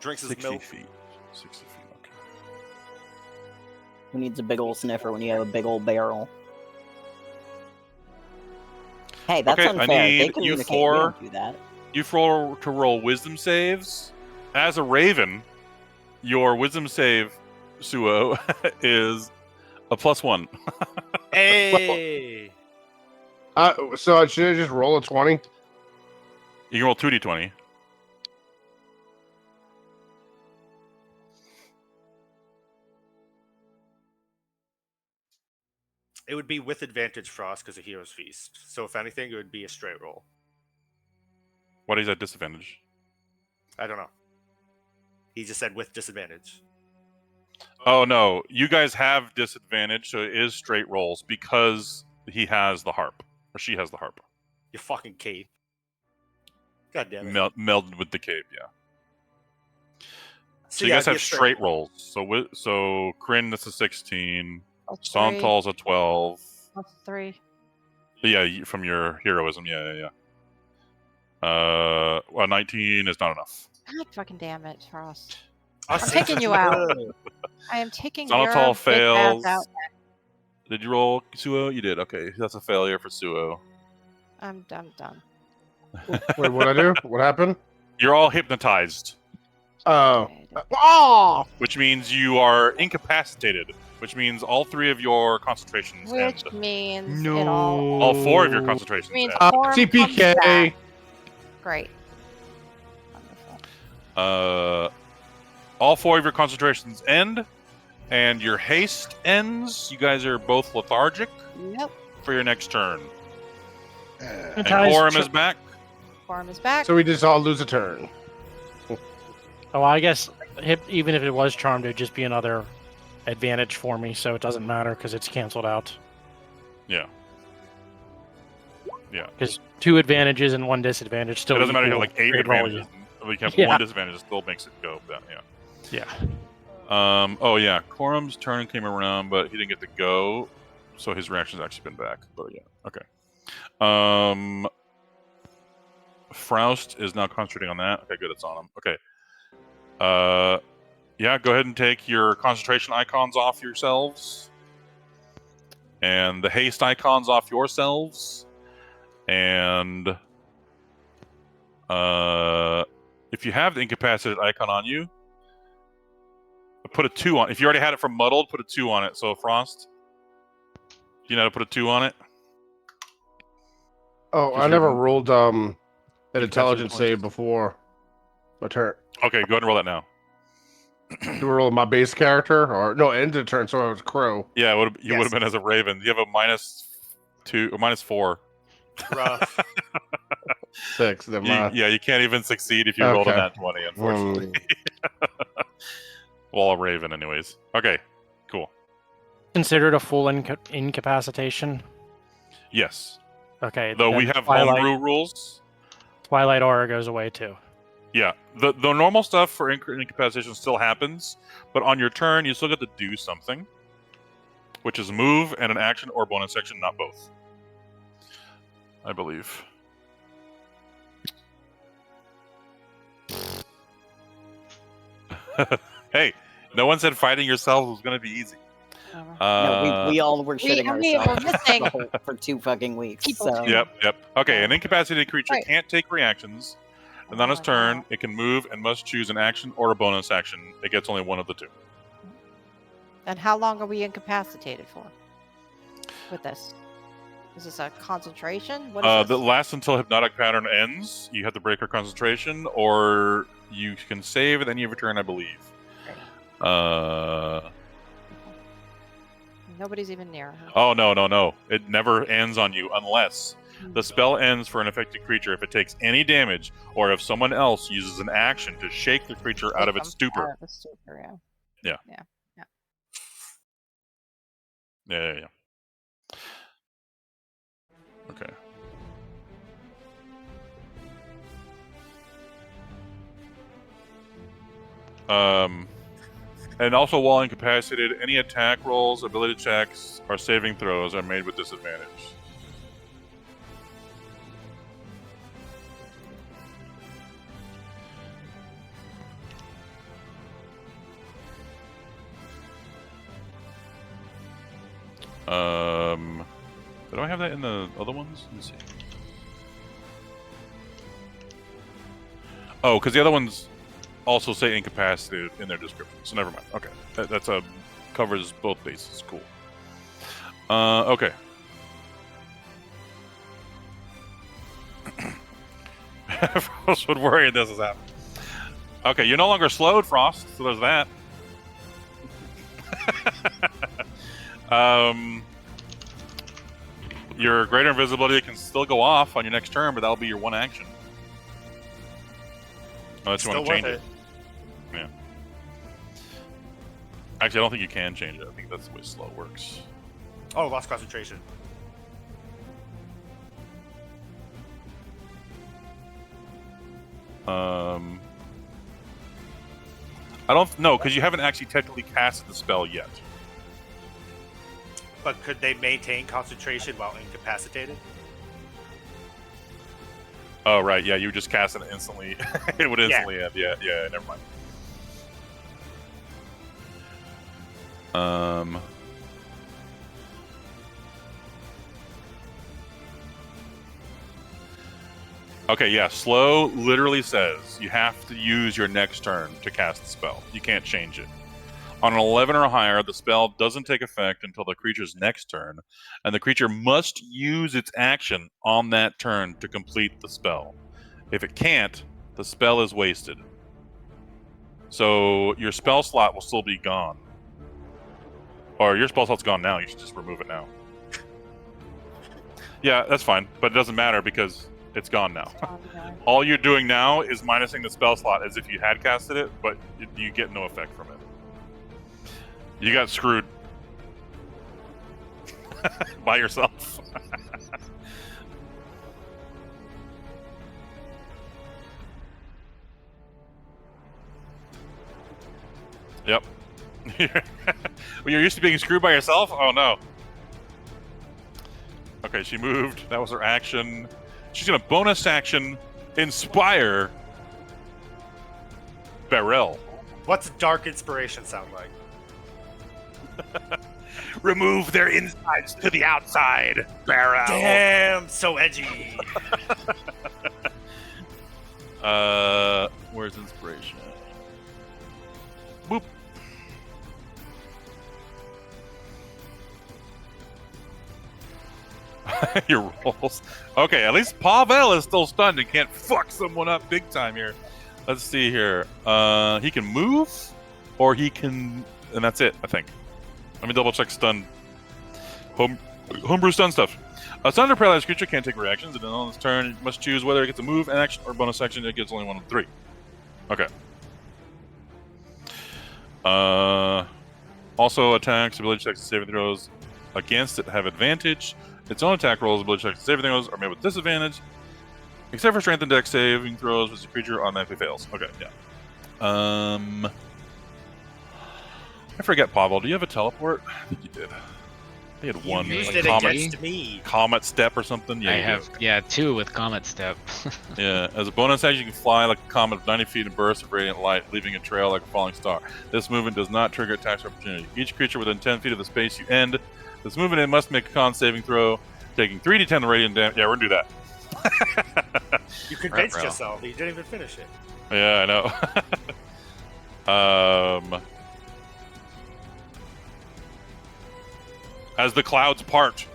Drinks his 60 milk. feet. 60 feet, okay. Who needs a big old sniffer when you have a big old barrel? Hey, that's Okay, I unfair. They need you communicate. four- We don't do that. You four to roll wisdom saves. As a raven, your wisdom save, Suo, is a +1. Hey! So I should just roll a 20? You can roll 2d20. It would be with advantage, Frost, because of Hero's Feast. So if anything, it would be a straight roll. What is at disadvantage? I don't know. He just said with disadvantage. Oh no, you guys have disadvantage, so it is straight rolls because he has the harp, or she has the harp. You fucking cape. God damn it. Melded with the cape, yeah. So you yeah, guys it'd be have a straight rolls. So Kryn, that's a 16. +3. Santal's a 12. +3. Yeah, from your heroism, yeah. Well, 19 is not enough. God fucking damn it, Frost. I'm taking you out. I am taking your Xanatal big ass fails. out. Did you roll Suo? You did. Okay, that's a failure for Suo. I'm done. Wait, what'd I do? What happened? You're all hypnotized, Oh. Oh! which means you are incapacitated, which means all 3 of your concentrations Which end. means No. it all All 4 of your concentrations means end. Quorum comes TPK. back. Great. Wonderful. All 4 of your concentrations end, and your haste ends. You guys are both lethargic Yep. for your next turn. And Hypnotized Quorum ch- is back. Quorum is back. So we just all lose a turn. Oh, I guess even if it was charmed, it'd just be another advantage for me, so it doesn't matter because it's canceled out. Yeah. Because 2 advantages and 1 disadvantage still. It doesn't matter if you have equal like 8 grade roll. advantages. If you have Yeah. 1 disadvantage, it still makes it go down. Yeah. Yeah. Oh yeah, Quorum's turn came around, but he didn't get to go, so his reaction's actually been back. But yeah, okay. Froust is now concentrating on that. Okay, good, it's on him. Okay. Yeah, go ahead and take your concentration icons off yourselves, and the haste icons off yourselves, and if you have the incapacitated icon on you, put a 2 on. If you already had it from muddled, put a 2 on it. So Frost, do you know how to put a 2 on it? Oh, Because I never you're- rolled an You intelligence tested save before my turn. Okay, go ahead and roll that now. Do we roll my base character or no? End of the turn, so I was crow. Yeah, you would Yes. have been as a raven. You have a -2 or -4. Rough. 6. Never mind. Yeah, you can't even succeed if you rolled a Okay. nat 20, unfortunately. Well, a raven, anyways. Okay, cool. Considered a full incapacitation. Yes. Okay. Though we then have Twilight, homebrew rules. Twilight Aura goes away too. Yeah, the normal stuff for incapacitation still happens, but on your turn, you still get to do something, which is a move and an action or bonus action, not both. I believe. Hey, no one said fighting yourselves was going to be easy. No, we all were shitting I mean, we're ourselves missing for 2 fucking weeks. people So too. Yep. Okay, an incapacitated creature Right. can't take reactions. And on Oh its my turn, God. it can move and must choose an action or a bonus action. It gets only one of the two. And how long are we incapacitated for with this? Is this a concentration? What is That this? lasts until hypnotic pattern ends. You have to break her concentration, or you can save at the end of your turn, I believe. Nobody's even near her. Oh, no. It never ends on you unless the spell ends for an affected creature if it takes any damage, or if someone else uses an action to shake the creature out of its stupor. Out of the stupor, Yeah. Okay. And also while incapacitated, any attack rolls, ability checks, or saving throws are made with disadvantage. Did I have that in the other ones? Let me see. Oh, because the other ones also say incapacitated in their description, so never mind. Okay, that's covers both bases. Cool. Okay. Frost would worry this is happening. Okay, you're no longer slowed, Frost, so there's that. Your greater invisibility can still go off on your next turn, but that'll be your one action. Unless you want to change it. Yeah. Actually, I don't think you can change it. I think that's the way slow works. Oh, lost concentration. I don't know, because you haven't actually technically casted the spell yet. But could they maintain concentration while incapacitated? Oh, right. Yeah, you would just cast it instantly. It would instantly end. Yeah, never mind. Okay, yeah. Slow literally says you have to use your next turn to cast the spell. You can't change it. On an 11 or higher, the spell doesn't take effect until the creature's next turn, and the creature must use its action on that turn to complete the spell. If it can't, the spell is wasted. So your spell slot will still be gone. Or your spell slot's gone now, you should just remove it now. Yeah, that's fine, but it doesn't matter because it's gone now. All you're doing now is minusing the spell slot as if you had casted it, but you get no effect from it. You got screwed. By yourself. Yep. You're used to being screwed by yourself? Oh no. Okay, she moved. That was her action. She's gonna bonus action inspire Beryl. What's dark inspiration sound like? Remove their insides to the outside, Beryl. Damn, so edgy. Where's inspiration? Boop. Your rolls. Okay, at least Pavel is still stunned and can't fuck someone up big time here. Let's see here. He can move, or he can, and that's it, I think. Let me double check stun. Homebrew stun stuff. A stunned or paralyzed creature can't take reactions, and on its turn, it must choose whether it gets a move, an action, or bonus action. It gets only one of three. Okay. Also, attacks, ability checks, and saving throws against it have advantage. Its own attack rolls, ability checks, and saving throws are made with disadvantage, except for strength and dex saving throws, which the creature automatically fails. Okay, yeah. I forget, Pavel. Do you have a teleport? I think you did. They had You one used like, it comet, against me. comet step or something. Yeah, I you do. have, yeah, 2 with Comet Step. Yeah, as a bonus action, you can fly like a comet of 90 feet in a burst of radiant light, leaving a trail like a falling star. This movement does not trigger attacks or opportunity. Each creature within 10 feet of the space you end this movement in must make a con saving throw, taking 3d10 radiant damage. Yeah, we're gonna do that. You convinced Ruh-roh. yourself. You didn't even finish it. Yeah, I know. As the clouds part.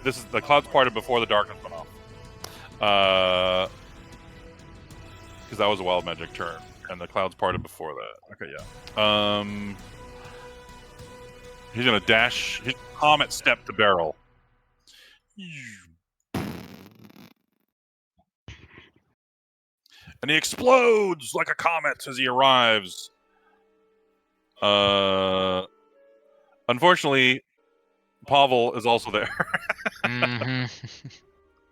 This is the clouds parted before the darkness went off. Because that was a wild magic turn, and the clouds parted before that. Okay, yeah. He's gonna dash. His comet step to barrel. And he explodes like a comet as he arrives. Unfortunately, Pavel is also there.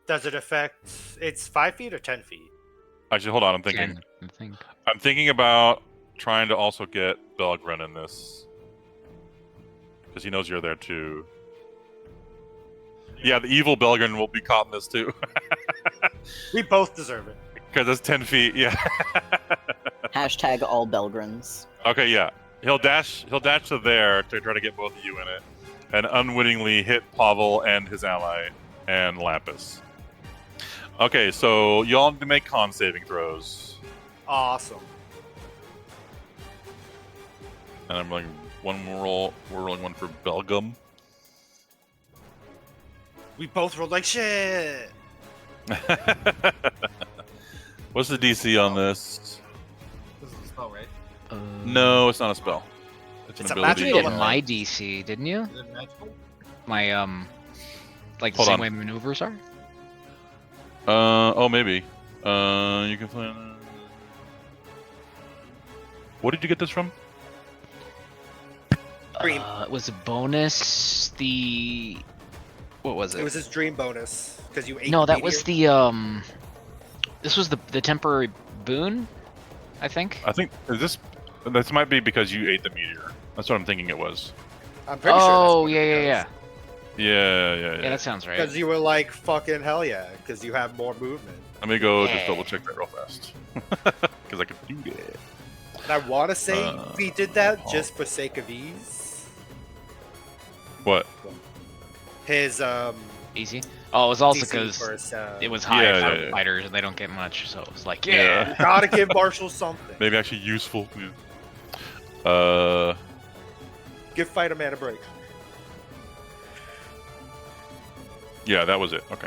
Does it affect? It's 5 feet or 10 feet? Actually, hold on. I'm thinking. 10, I think. I'm thinking about trying to also get Belgren in this. Because he knows you're there too. Yeah, the evil Belgren will be caught in this too. We both deserve it. Because it's 10 feet, yeah. Hashtag all Belgrins. Okay, yeah. He'll dash to there to try to get both of you in it. And unwittingly hit Pavel and his ally and Lapis. Okay, so y'all need to make con saving throws. Awesome. And I'm rolling one roll. We're rolling one for Belgium. We both rolled like shit. What's the DC on this? This is a spell, right? No, it's not a spell. It's an It's a ability. You magical did my DC, didn't you? Is it magical? My like the Hold same on. way maneuvers are. Oh, maybe. You can play. What did you get this from? Dream. It was a bonus. What was it? It was his dream bonus because you ate. No, the that was meteor. the This was the temporary boon, I think. I think this might be because you ate the meteor. That's what I'm thinking it was. I'm pretty sure. Oh, yeah. Yeah. Yeah, that sounds right. Because you were like fucking hell yeah, because you have more movement. Let me go just Yeah. double check that real fast. Because I can do that. And I want to say we did that just for sake of ease. What? His Easy. Oh, it was also DC because first, it was high Yeah. fighters and they don't get much, so it was like, Yeah. yeah. You gotta give Marshall something. Maybe actually useful. Give Fighter Man a break. Yeah, that was it. Okay.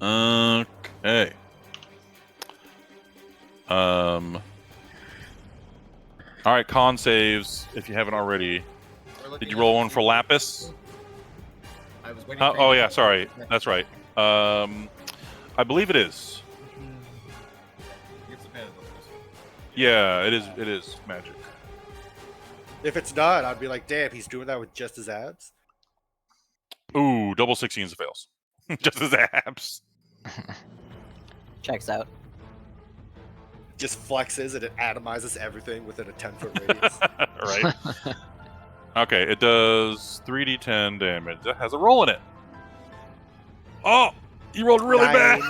Okay. All right, con saves if you haven't already. Did you roll one for Lapis? I was waiting for Oh you to yeah, go. sorry. That's right. I believe it is. Give some advantage on this one. Yeah, it is. It is magic. If it's not, I'd be like, damn, he's doing that with just his abs. Ooh, double 16s fails. Just his abs. Checks out. Just flexes and it atomizes everything within a 10-foot radius. Right. Okay, it does 3d10 damage. That has a roll in it. Oh, you rolled really bad.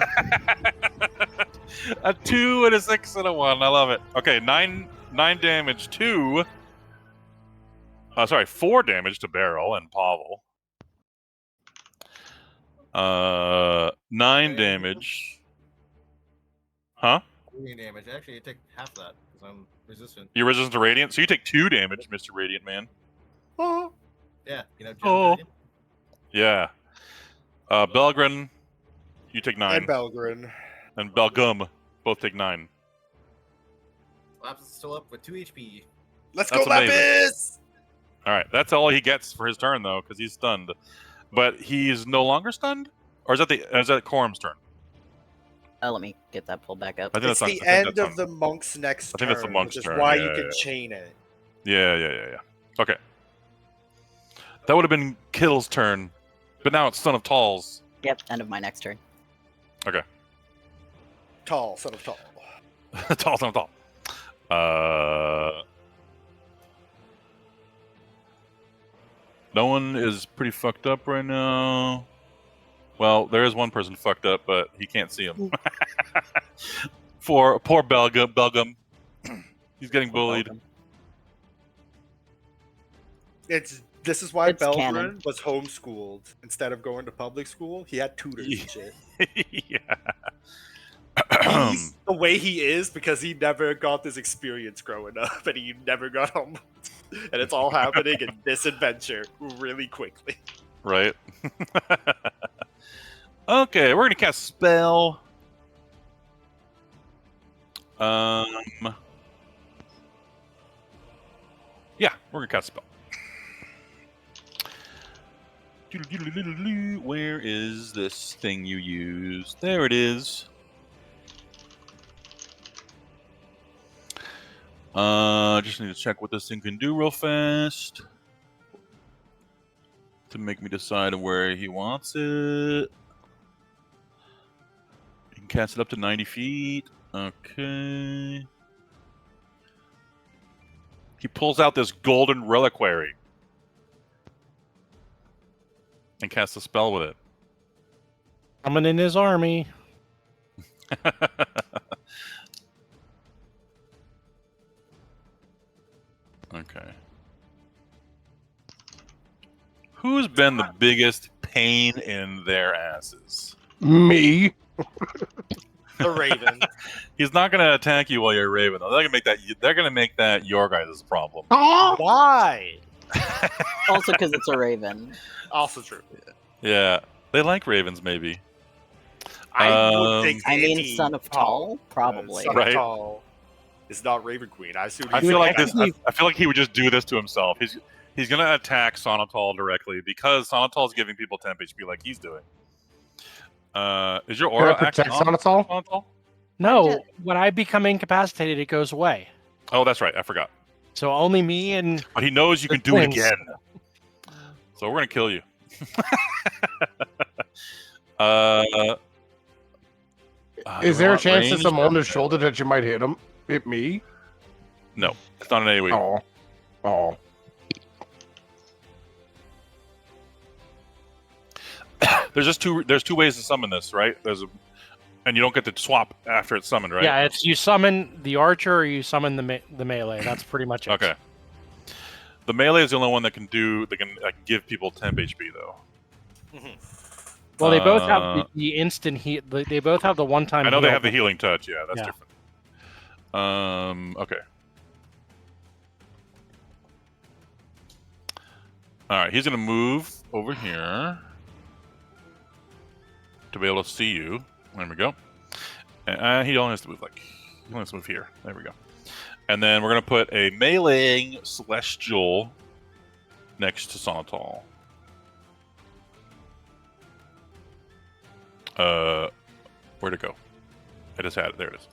A 2 and a 6 and a 1. I love it. Okay, 9 damage to. 4 damage to Beryl and Pavel. 9 damage. Huh? Radiant damage. Actually, you take half that because I'm resistant. You're resistant to radiant, so you take 2 damage, Mr. Radiant Man. Oh. Yeah, you know. Gem Oh. Radiant. Yeah. Belgren, you take 9. And Belgren. And Belgum both take 9. Lapis is still up with 2 HP. Let's That's go, amazing. Lapis! All right, that's all he gets for his turn though, because he's stunned. But he's no longer stunned, or is that Korum's turn? Let me get that pulled back up. I think It's that's the on- I think end that's of the monk's next I think that's the turn, monk's which is turn, why yeah, you can yeah. chain it. Yeah. Okay. That would have been Kittle's turn, but now it's Son of Tall's. Yep, end of my next turn. Okay. Tall, son of tall. Tall, Son of Tall. No one is pretty fucked up right now. Well, there is one person fucked up, but he can't see him. Poor Belgum. He's getting bullied. This is why It's canon. Belgren was homeschooled instead of going to public school. He had tutors and shit. Yeah. He's the way he is because he never got this experience growing up, and he never got home. And it's all happening in this adventure really quickly. Right. Okay, we're gonna cast spell. Yeah, we're gonna cast spell. Where is this thing you used? There it is. Just need to check what this thing can do real fast to make me decide where he wants it. You can cast it up to 90 feet. Okay. He pulls out this golden reliquary and casts a spell with it. Coming in his army. Okay. Who's been the biggest pain in their asses? Me. The Raven. He's not going to attack you while you're a Raven, though. They're going to make that your guys' problem. Why? Also because it's a raven. Also true. Yeah, they like Ravens, maybe. I would think. I mean, Son of Tall, probably. Son Right. of Tall is not Raven Queen. I assume. I feel like this. I feel like he would just do this to himself. He's going to attack Sonatol directly because Sonatol is giving people temp HP like he's doing. Is your Can aura I protect on Sonatol? Sonatol? No, when I become incapacitated, it goes away. Oh, that's right. I forgot. So only me and. But he knows you The can do it twins. again. So we're going to kill you. Is do there I a want chance range that I'm or on his shoulder that you might hit him? Hit me? No, it's not an AoE. Oh. Oh. There's two ways to summon this, right? And you don't get to swap after it's summoned, right? Yeah, it's you summon the archer or you summon the melee. That's pretty much it. Okay. The melee is the only one that can give people temp HP though. Well, they both have the instant heal. They both have the one-time. I know they heal, have the but- healing touch. Yeah, that's Yeah. different. Okay. All right, he's gonna move over here to be able to see you. There we go. And he only has to move here. There we go. And then we're gonna put a meleeing celestial next to Sonatol. Where'd it go? I just had it. There it is.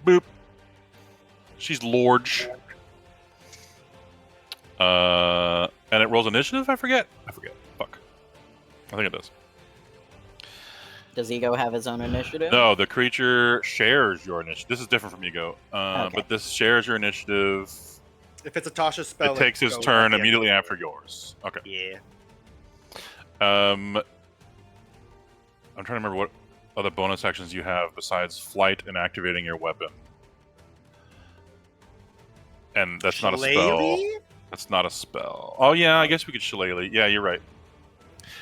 Boop. She's large. And it rolls initiative? I forget. Fuck. I think it does. Does Ego have his own initiative? No, the creature shares your initiative. This is different from Ego. Okay. But this shares your initiative. If it's a Tasha spell, It takes his goes turn at the end. immediately after yours. Okay. Yeah. I'm trying to remember what other bonus actions you have besides flight and activating your weapon. And that's not a spell. Shillelagh? That's not a spell. Oh yeah, I guess we could shillelagh. Yeah, you're right.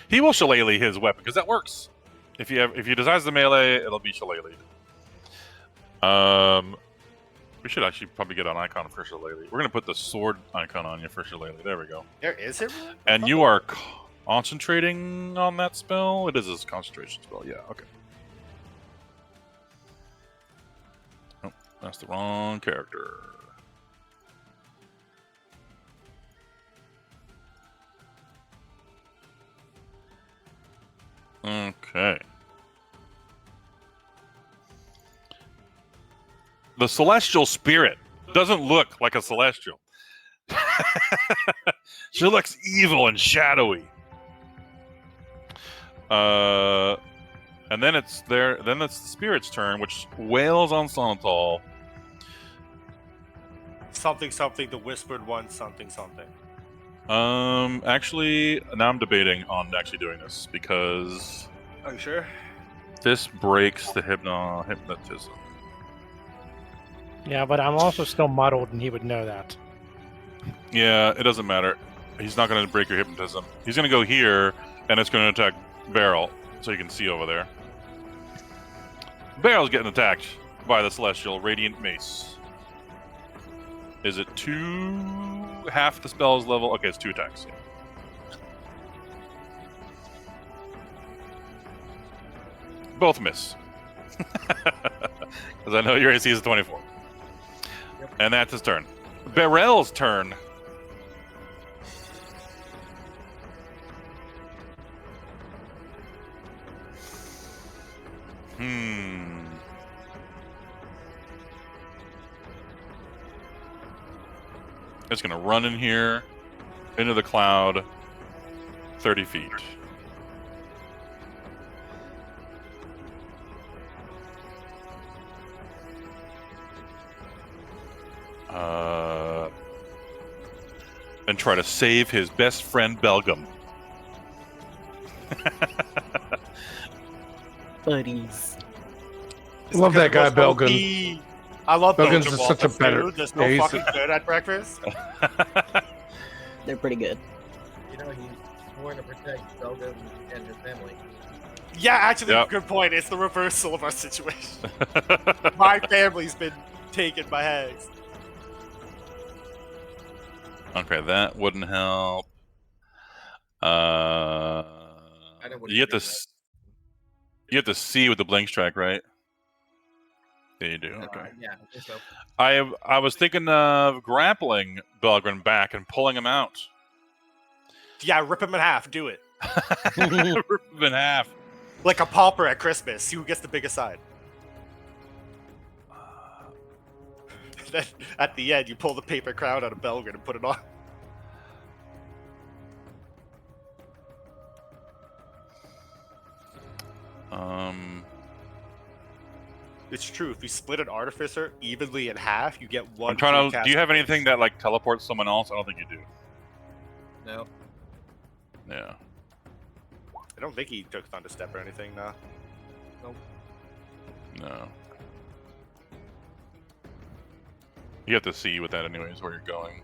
He will shillelagh his weapon because that works. If he decides the melee, it'll be shillelaghed. We should actually probably get an icon for shillelagh. We're gonna put the sword icon on you for shillelagh. There we go. There is it. And you are concentrating on that spell? It is a concentration spell, yeah, okay. Oh, that's the wrong character. Okay. The celestial spirit doesn't look like a celestial. She looks evil and shadowy. And then it's the spirit's turn, which wails on Sonatol. Something, something, the whispered one, something, something. Actually, now I'm debating on actually doing this because Are you sure? this breaks the hypnotism. Yeah, but I'm also still muddled, and he would know that. Yeah, it doesn't matter. He's not going to break your hypnotism. He's going to go here, and it's going to attack Beryl, so you can see over there. Beryl's getting attacked by the Celestial Radiant Mace. Is it half the spell's level? Okay, it's 2 attacks. Yeah. Both miss. Because I know your AC is 24. Yep. And that's his turn. Beryl's turn. It's going to run in here, into the cloud, 30 feet. And try to save his best friend, Belgium. Buddies. Love that guy, Belgian. I love Belgian's Belgian is such a waffles, better- dude. There's yeah, no he's fucking good at breakfast. They're pretty good. You know, he's sworn to protect Belgium and his family. Yeah, actually, Yep. good point. It's the reversal of our situation. My family's been taken by hags. Okay, that wouldn't help. know what You have to to do you have to see with the blink strike, right? Yeah, you do. Okay. Yeah, I think so. I was thinking of grappling Belgren back and pulling him out. Yeah, rip him in half. Do it. Rip him in half. Like a pauper at Christmas. See who gets the biggest side. Then at the end, you pull the paper crown out of Belgren and put it on. It's true. If you split an artificer evenly in half, you get one. I'm trying to. free Do you cast have bonus. anything that like teleports someone else? I don't think you do. No. Yeah. I don't think he took Thunder Step or anything. No. No. You have to see with that, anyways, where you're going.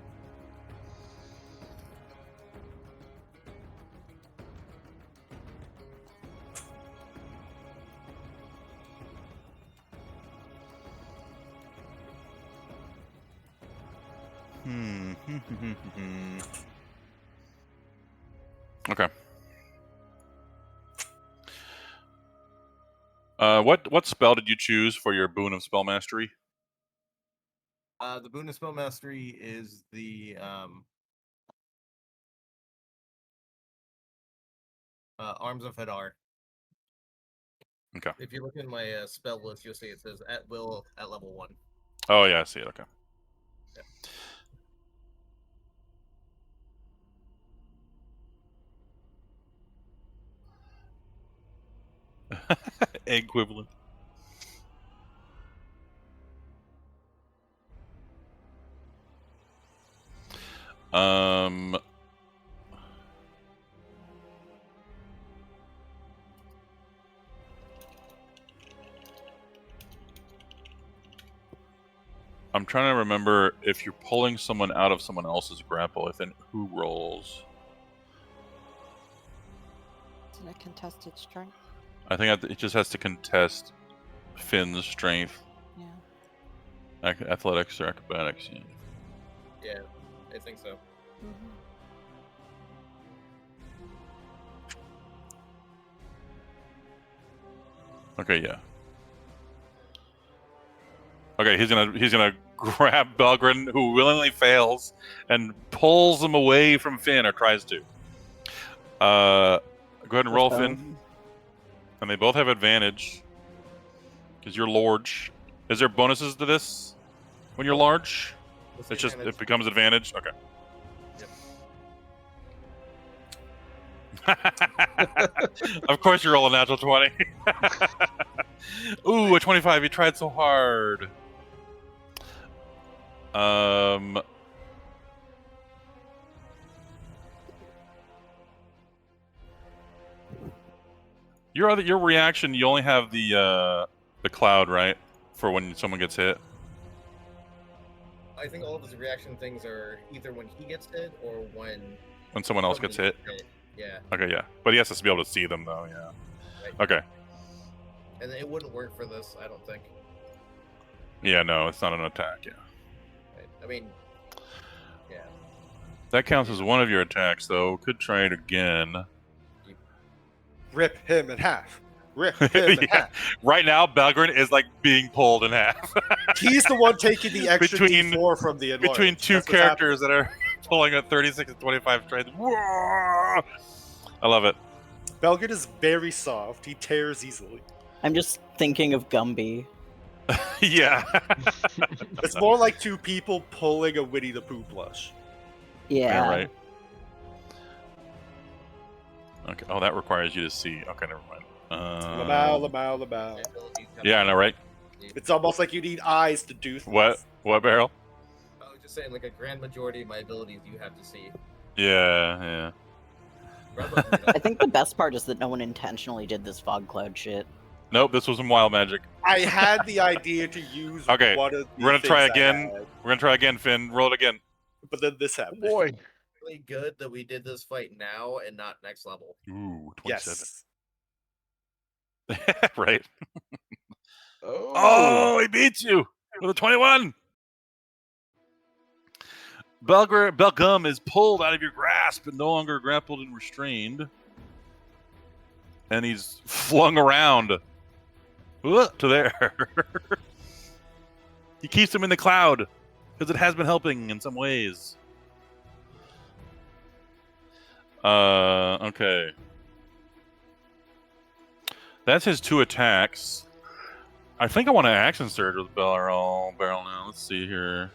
Okay. What spell did you choose for your boon of spell mastery? The boon of spell mastery is the Arms of Hadar. Okay. If you look in my spell list, you'll see it says at will at level 1. Oh yeah, I see it. Okay. Equivalent. I'm trying to remember if you're pulling someone out of someone else's grapple, I think who rolls? Isn't it contested strength? I think it just has to contest Finn's strength. Yeah. Athletics or acrobatics. Yeah. Yeah, I think so. Mm-hmm. Okay, yeah. Okay, he's gonna grab Belgren, who willingly fails, and pulls him away from Finn, or tries to. Go ahead and roll, Finn. And they both have advantage. Because you're large. Is there bonuses to this when you're large? It's just, it becomes advantage? Okay. Yep. Of course you roll a natural 20. Ooh, a 25. You tried so hard. Your reaction, you only have the cloud, right? For when someone gets hit. I think all of his reaction things are either when he gets hit or when Someone else gets hit. Yeah. Okay, yeah. But he has to be able to see them though, yeah. Right. Okay. And it wouldn't work for this, I don't think. Yeah, no, it's not an attack, yeah. Right. I mean, yeah. That counts as one of your attacks though. Could try it again. Rip him in half. Rip him in half. Right now, Belgrin is like being pulled in half. He's the one taking the extra D4 from the enlarge. Between two characters that are pulling at 36 and 25 strength. Whoa! I love it. Belgrin is very soft. He tears easily. I'm just thinking of Gumby. Yeah. It's more like two people pulling a Winnie the Pooh plush. Yeah. Right. Okay. Oh, that requires you to see. Okay, never mind. Lamau. Yeah, I know, right? It's almost like you need eyes to do things. What, Barrel? I was just saying, like, a grand majority of my abilities you have to see. Yeah. I think the best part is that no one intentionally did this fog cloud shit. Nope, this was some wild magic. I had the idea to use Okay, one of the we're gonna try things I again. had, We're gonna try again, Finn. Roll it again. but then this happened. Boy. Really good that we did this fight now and not next level. Ooh, 27. Yes. Right. Oh, he beats you with a 21. Belgum is pulled out of your grasp and no longer grappled and restrained. And he's flung around to there. He keeps him in the cloud because it has been helping in some ways. Okay. That's his 2 attacks. I think I want to action surge with Barrel now. Let's see here.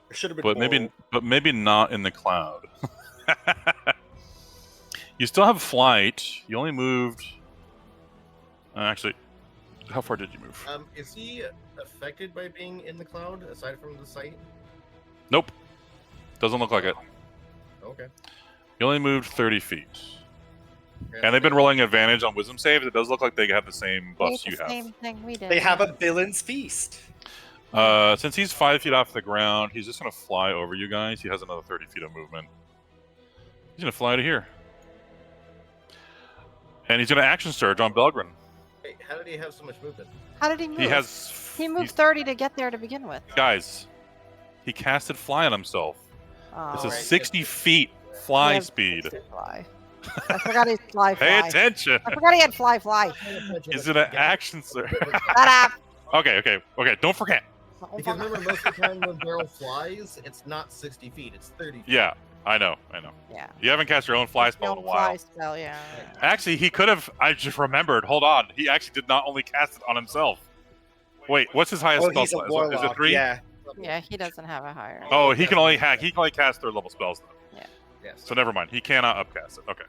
It should have been But maybe not in the cloud. You still have flight. You only moved. Actually, how far did you move? Is he affected by being in the cloud aside from the sight? Nope. Doesn't look like it. Okay. You only moved 30 feet. And they've been rolling advantage on wisdom saves. It does look like they have the same buffs you have. Same thing we did. They have a villain's feast. Since he's 5 feet off the ground, he's just going to fly over you guys. He has another 30 feet of movement. He's going to fly to here. And he's going to action surge on Belgrin. Hey, how did he have so much movement? How did he move? He moved 30 to get there to begin with. Guys, he casted fly on himself. Oh, It's a 60 feet fly speed. Fly. I forgot he's fly. Pay attention. I forgot he had fly. He's in an action surge. Shut up. Okay. Don't forget. Because remember, most of the time when Barrel flies, it's not 60 feet, it's 30 feet. Yeah, I know. Yeah. You haven't cast your own fly spell in a while. Fly spell, yeah. Actually, he could have. I just remembered. Hold on. He actually did not only cast it on himself. Wait, what's his highest spell He's a slot? Is it warlock. 3? Yeah. Yeah, he doesn't have a higher. Oh, he can only cast 3rd level spells then. Yeah. Yes. So never mind. He cannot upcast it. Okay.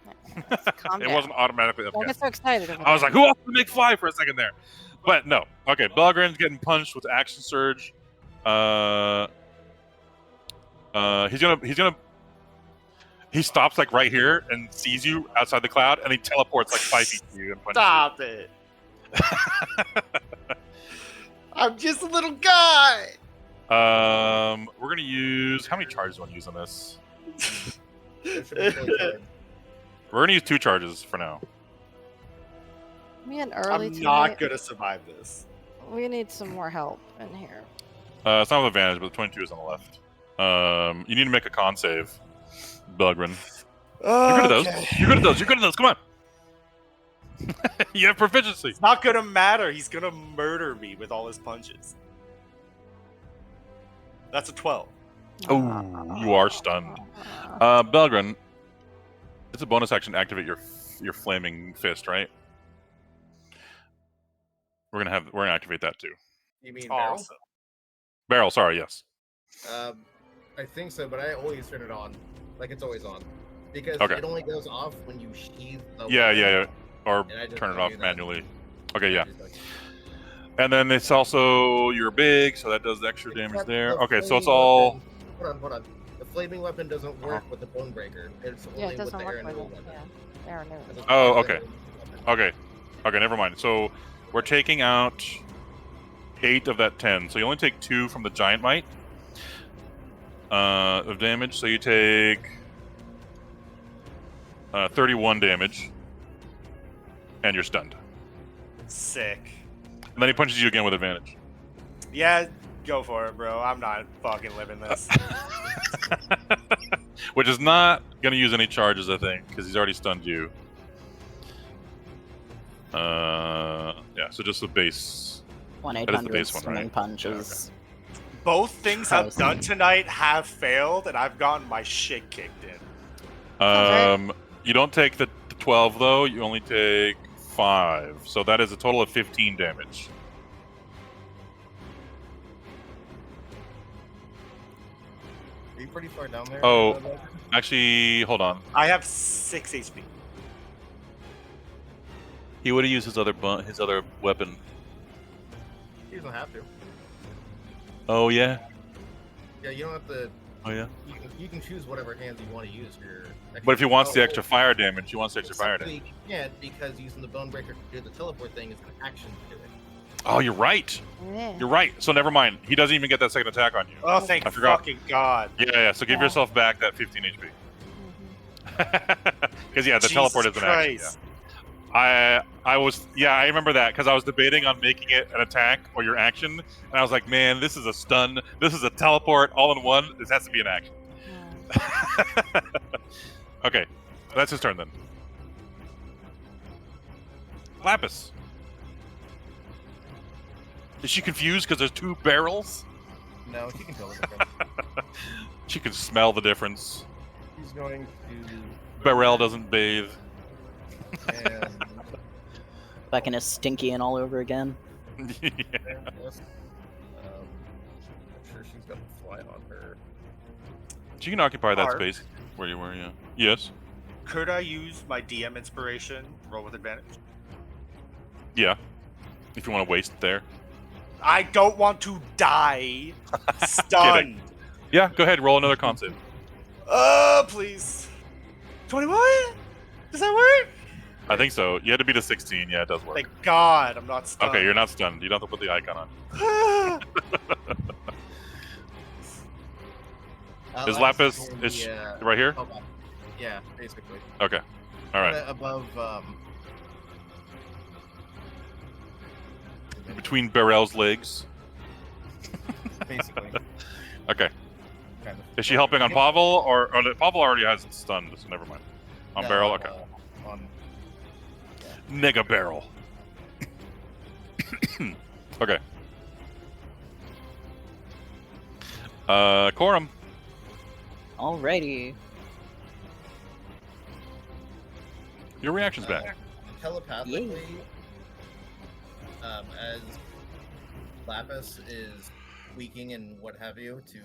Calm It down. wasn't automatically Don't get upcast. so excited. I was like, who else would make fly for a second there? But no. Okay, Belgrin's getting punched with action surge. He stops like right here and sees you outside the cloud, and he teleports like 5 feet to you and punches Stop it. I'm just a little guy. you. We're gonna use how many charges do you want to use on this? We're gonna use 2 charges for now. Me and early I'm not tonight. gonna survive this. We need some more help in here. It's not with advantage, but the 22 is on the left. You need to make a con save, Belgrin. You're good at those. You're good at those. Come on. You have proficiency. It's not gonna matter. He's gonna murder me with all his punches. That's a 12. Oh, you are stunned. Belgrin, it's a bonus action to activate your flaming fist, right? We're gonna activate that too. You mean Barrel? Awesome. Barrel, sorry, yes. I think so, but I always turn it on. Like it's always on. Because Okay. it only goes off when you sheathe the Yeah. Or And I just turn it don't off do that. manually. Okay, yeah. just don't. And then it's also you're big, so that does extra damage Except there. the Okay, so it's flaming all. weapon- Hold on. The flaming weapon doesn't work with the bone breaker. It's Yeah, only it with doesn't the work air with new it. weapon. Yeah, air new. It doesn't Oh, work with okay. the weapon. Okay, never mind. So we're taking out 8 of that 10. So you only take 2 from the giant might of damage. So you take 31 damage, and you're stunned. Sick. And then he punches you again with advantage. Yeah, go for it, bro. I'm not fucking living this. Which is not going to use any charges, I think, because he's already stunned you. Yeah, so just the base. That is the 1-800 base one, swimming right? punches. Both things I've Gross. done tonight have failed, and I've gotten my shit kicked in. Sounds You don't take the 12, though. You only take 5. So that is a total of 15 damage. Are you pretty far down there? Oh. Logan? Actually, hold on. I have 6 HP. He would have used his other weapon. He doesn't have to. Oh, yeah? Yeah, you don't have to. Oh, yeah? You can choose whatever hands you want to use for your. But if he wants the extra fire damage, Simply You can't, because using the bone breaker to do the teleport thing is an action to do it. Oh, you're right. Yeah. You're right. So never mind. He doesn't even get that second attack on you. Oh, thank I forgot. fucking God. Yeah. So give Yeah. yourself back that 15 HP. Because yeah, the Jesus teleport is an action. Christ. Yeah. I remember that because I was debating on making it an attack or your action, and I was like, man, this is a stun, this is a teleport all in one. This has to be an action. Okay, that's his turn then. Lapis. Is she confused because there's 2 barrels? No, she can tell the difference. She can smell the difference. She's going Barrel doesn't bathe. to. And. Fucking is stinky and all over again. Yeah. I'm sure she's got the fly on her. She can occupy that Mark. space where you were, yeah. Yes. Could I use my DM inspiration? Roll with advantage. Yeah. If you want to waste it there. I don't want to die stunned. Yeah, go ahead, roll another con save. Please. 21? Does that work? I think so. You had to beat a 16. Yeah, it does work. Thank God, I'm not stunned. Okay, you're not stunned. You don't have to put the icon on. Is Lapis is right here? Yeah, basically. Okay. All right. Above. Between Barrel's legs. Basically. Okay. Kind of. Is she helping on Pavel or Pavel already has it stunned, so never mind. On No, Barrel? Okay. On. Nigga Barrel. Okay. Corum. Alrighty. Your reaction's back. Telepathically, as Lapis is tweaking and what have you to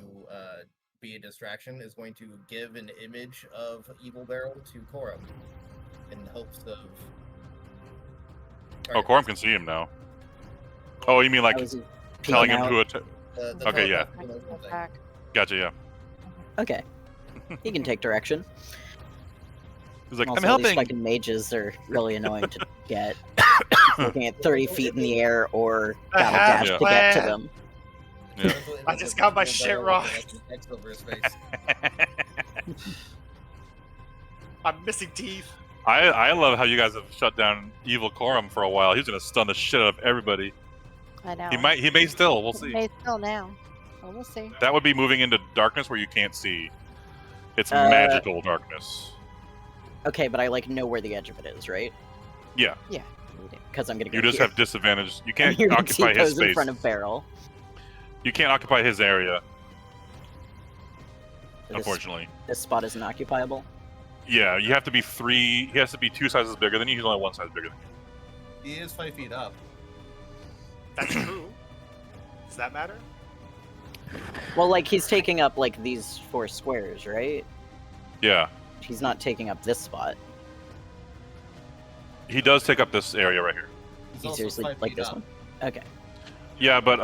be a distraction, is going to give an image of Evil Barrel to Corum in hopes of. Oh, Corum can see him now. Oh, you mean like telling him who attack? Okay, yeah. Gotcha, yeah. Okay. He can take direction. He's like, Also, I'm helping. These fucking mages are really annoying to get. Looking at 30 feet in the air or battle dash to get to them. Yeah. I just got my shit rocked. I'm missing teeth. I love how you guys have shut down Evil Corum for a while. He's gonna stun the shit out of everybody. I know. He may still. We'll see. He may still now. Well, we'll see. That would be moving into darkness where you can't see. It's magical darkness. Okay, but I know where the edge of it is, right? Yeah. Yeah. Because I'm gonna go You just here. have disadvantage. You can't You're gonna occupy his T-pose space. in front of Barrel. You can't occupy his area. This- Unfortunately. This spot isn't occupiable. Yeah, you have to be 3. He has to be 2 sizes bigger than you. He's only 1 size bigger than you. He is 5 feet up. That's true. Does that matter? Well, he's taking up these 4 squares, right? Yeah. He's not taking up this spot. He does take up this area right here. He also seriously 5 like feet this up. one? Okay. Yeah, but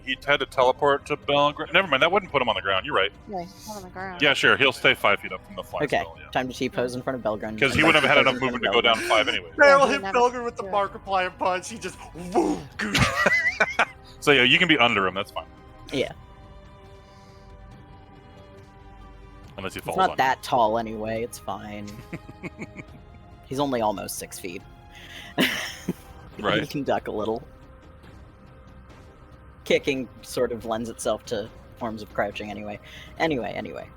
he had to teleport to Belgrade. Never mind, that wouldn't put him on the ground. You're right. Yeah, he's not on the ground. Yeah, sure. He'll stay 5 feet up from the fly Okay. spell. Yeah. Time to T-pose in front of Belgrun. Because he And wouldn't by have had T-pose enough in front movement of to go down Belgrun. 5 anyway. Barrel he hit never Belger with the do it. Markiplier punch. He just woo goose. So you can be under him. That's fine. Yeah. Unless he It's falls not on that tall anyway. It's fine. He's only almost 6 feet. He Right. can duck a little. Kicking sort of lends itself to forms of crouching anyway. Anyway.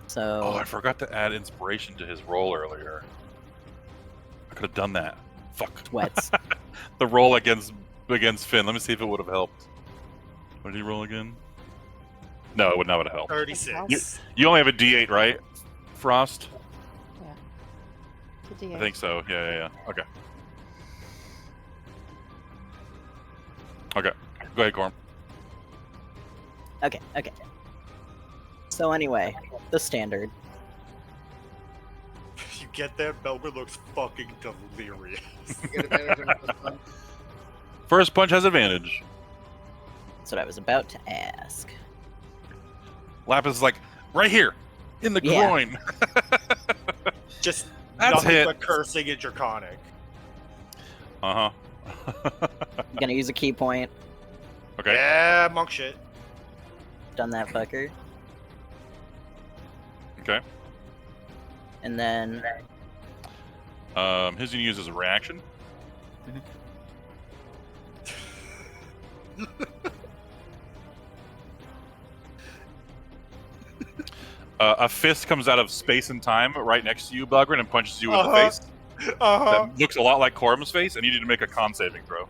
So... Oh, I forgot to add inspiration to his roll earlier. I could have done that. Fuck. Sweats. The roll against Finn. Let me see if it would have helped. What did he roll again? No, it would not have helped. 36. You only have a D8, right? Frost? It's a D8. I think so. Yeah. Okay. Okay. Go ahead, Gorm. Okay. So anyway, the standard. You get there, Belger looks fucking delirious. You get advantage on this one. First punch has advantage. That's what I was about to ask. Lapis is like, right here, in the Yeah. groin. Just That's nothing hit. but cursing and draconic. Uh-huh. I'm gonna use a key point. Okay. Yeah, monk shit. Done that fucker. Okay. And then... His gonna use as a reaction. A fist comes out of space and time right next to you, Belgrin, and punches you in the face. That looks a lot like Korum's face, and you need to make a con saving throw.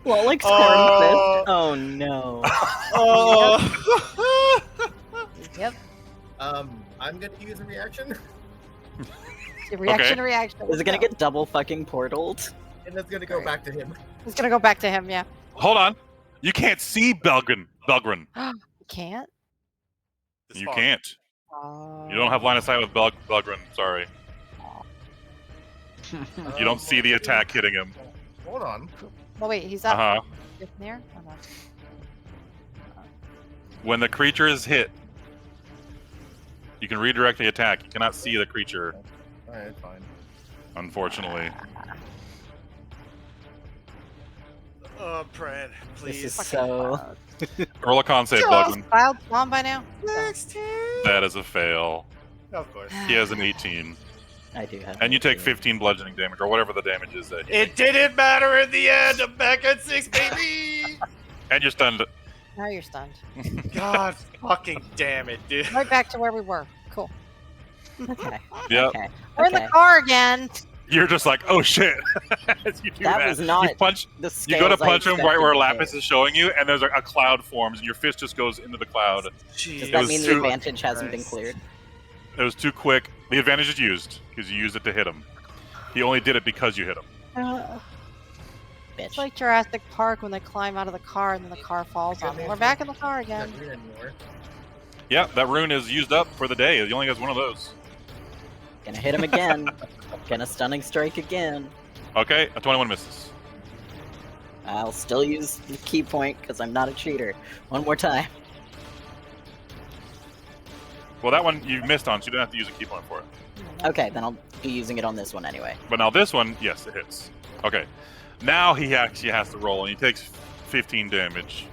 Well, like Scorn Fist. Oh no. Yep. I'm gonna use a reaction, Reaction. Is it gonna get double fucking portaled? and that's gonna go back to him. It's gonna go back to him, yeah. Hold on. You can't see Belgrin. You can't? You can't. You don't have line of sight with Belgrin. Sorry. You don't see the attack hitting him. Hold on. Oh wait, he's up. Uh-huh. Just near? Hold on. When the creature is hit, you can redirect the attack. You cannot see the creature, Alright, fine. unfortunately. Pran, please. This is so... Roll a con save, Sure, Belgrin. Cloud on by now? 16. That is a fail. Of course. He has an 18. I do have... And you take 15 bludgeoning damage, or whatever the damage is that. It didn't matter in the end. I'm back at 6, baby. And you're stunned. Now you're stunned. God fucking damn it, dude. Right back to where we were. Cool. Okay. Yep. Okay. We're in the car again. You're just like, oh shit. As you do That was not You punch. the You go to scales I punch him right where expected to Lapis hit. is showing you, and there's a cloud forms, and your fist just goes into the cloud. Does It that was mean the too- advantage hasn't been cleared? It was too quick. The advantage is used because you used it to hit him. He only did it because you hit him. It's Bitch. like Jurassic Park when they climb out of the car and then the car falls on them. We're back in the car again. Not green anymore. Yeah, that rune is used up for the day. He only has one of those. Gonna hit him again. Gonna stunning strike again. Okay, a 21 misses. I'll still use the key point because I'm not a cheater. One more time. Well, that one you missed on, so you don't have to use a key point for it. Okay, then I'll be using it on this one anyway. But now this one, yes, it hits. Okay. Now he actually has to roll, and he takes 15 damage.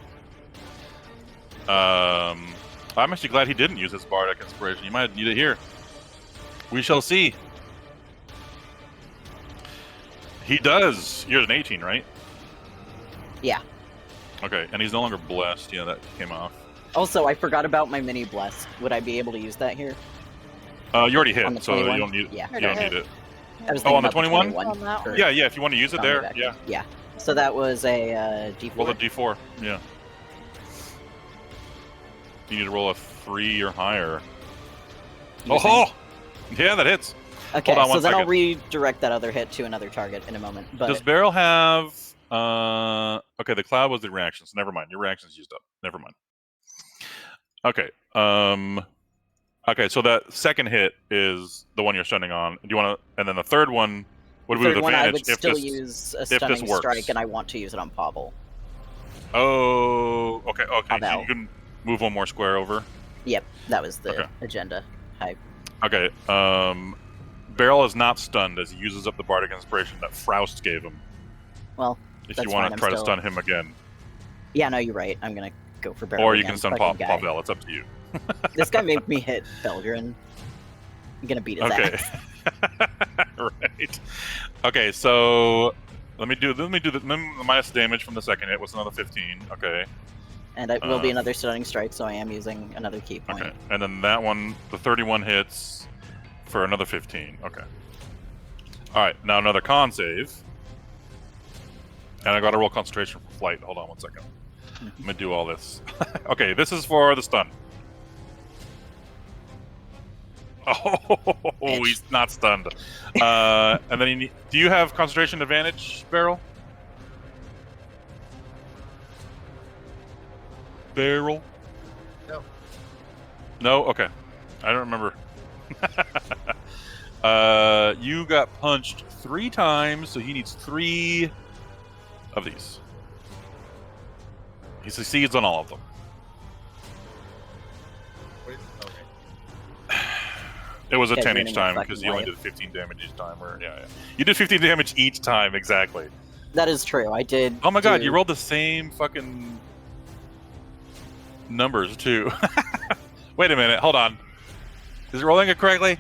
I'm actually glad he didn't use his Bardic Inspiration. He might need it here. We shall see. He does. You're an 18, right? Yeah. Okay, and he's no longer blessed. Yeah, that came off. Also, I forgot about my mini bless. Would I be able to use that here? You already On the hit, so you 21? don't need it. Yeah. You don't need it. I was Oh, on the thinking 21? about On that for- Yeah, if you want to use it Found me there, back yeah. in. Yeah. So that was a D4. Roll a D4, yeah. You need to roll a 3 or higher. You Oh! Yeah, that hits. Okay, Hold on so one then I'll second. redirect that other hit to another target in a moment. But Does Barrel have... Okay, the cloud was the reaction, so never mind. Your reaction's used up. Never mind. Okay. Okay, so that second hit is the one you're stunning on. Do you want to? And then the third one would The be with third one, I advantage would if still this. use a this stunning works. strike, and I want to use it on Pavel. Oh, okay, okay. So Pavel. you can move one more square over. Yep, that was the Okay. agenda. Hi. Okay. Beryl is not stunned as he uses up the bardic inspiration that Froust gave him. Well, If that's you want fine, to I'm try to still- stun him again, Yeah, no, you're right. I'm gonna go for Beryl or you again. can stun Fucking guy. Pavel. It's up to you. This guy made me hit Belgrin. I'm gonna beat his Okay. ass. Right. Okay, so let me do the minus damage from the second hit was another 15. Okay. And it will be another stunning strike, so I am using another key point. Okay. And then that one, the 31 hits for another 15. Okay. All right. Now another con save. And I got to roll concentration for flight. Hold on 1 second. I'm gonna do all this. Okay, this is for the stun. Oh, he's not stunned. And then do you have concentration advantage, Beryl? Beryl? No. No? Okay. I don't remember. You got punched 3 times, so he needs 3 of these. He succeeds on all of them. Okay. It was a Yeah, 10 draining each my time fucking because you only life. did 15 damage each time. Or yeah. You did 15 damage each time, exactly. That is true. I did. Oh my god, do- you rolled the same fucking numbers too. Wait a minute, hold on. Is it rolling it correctly?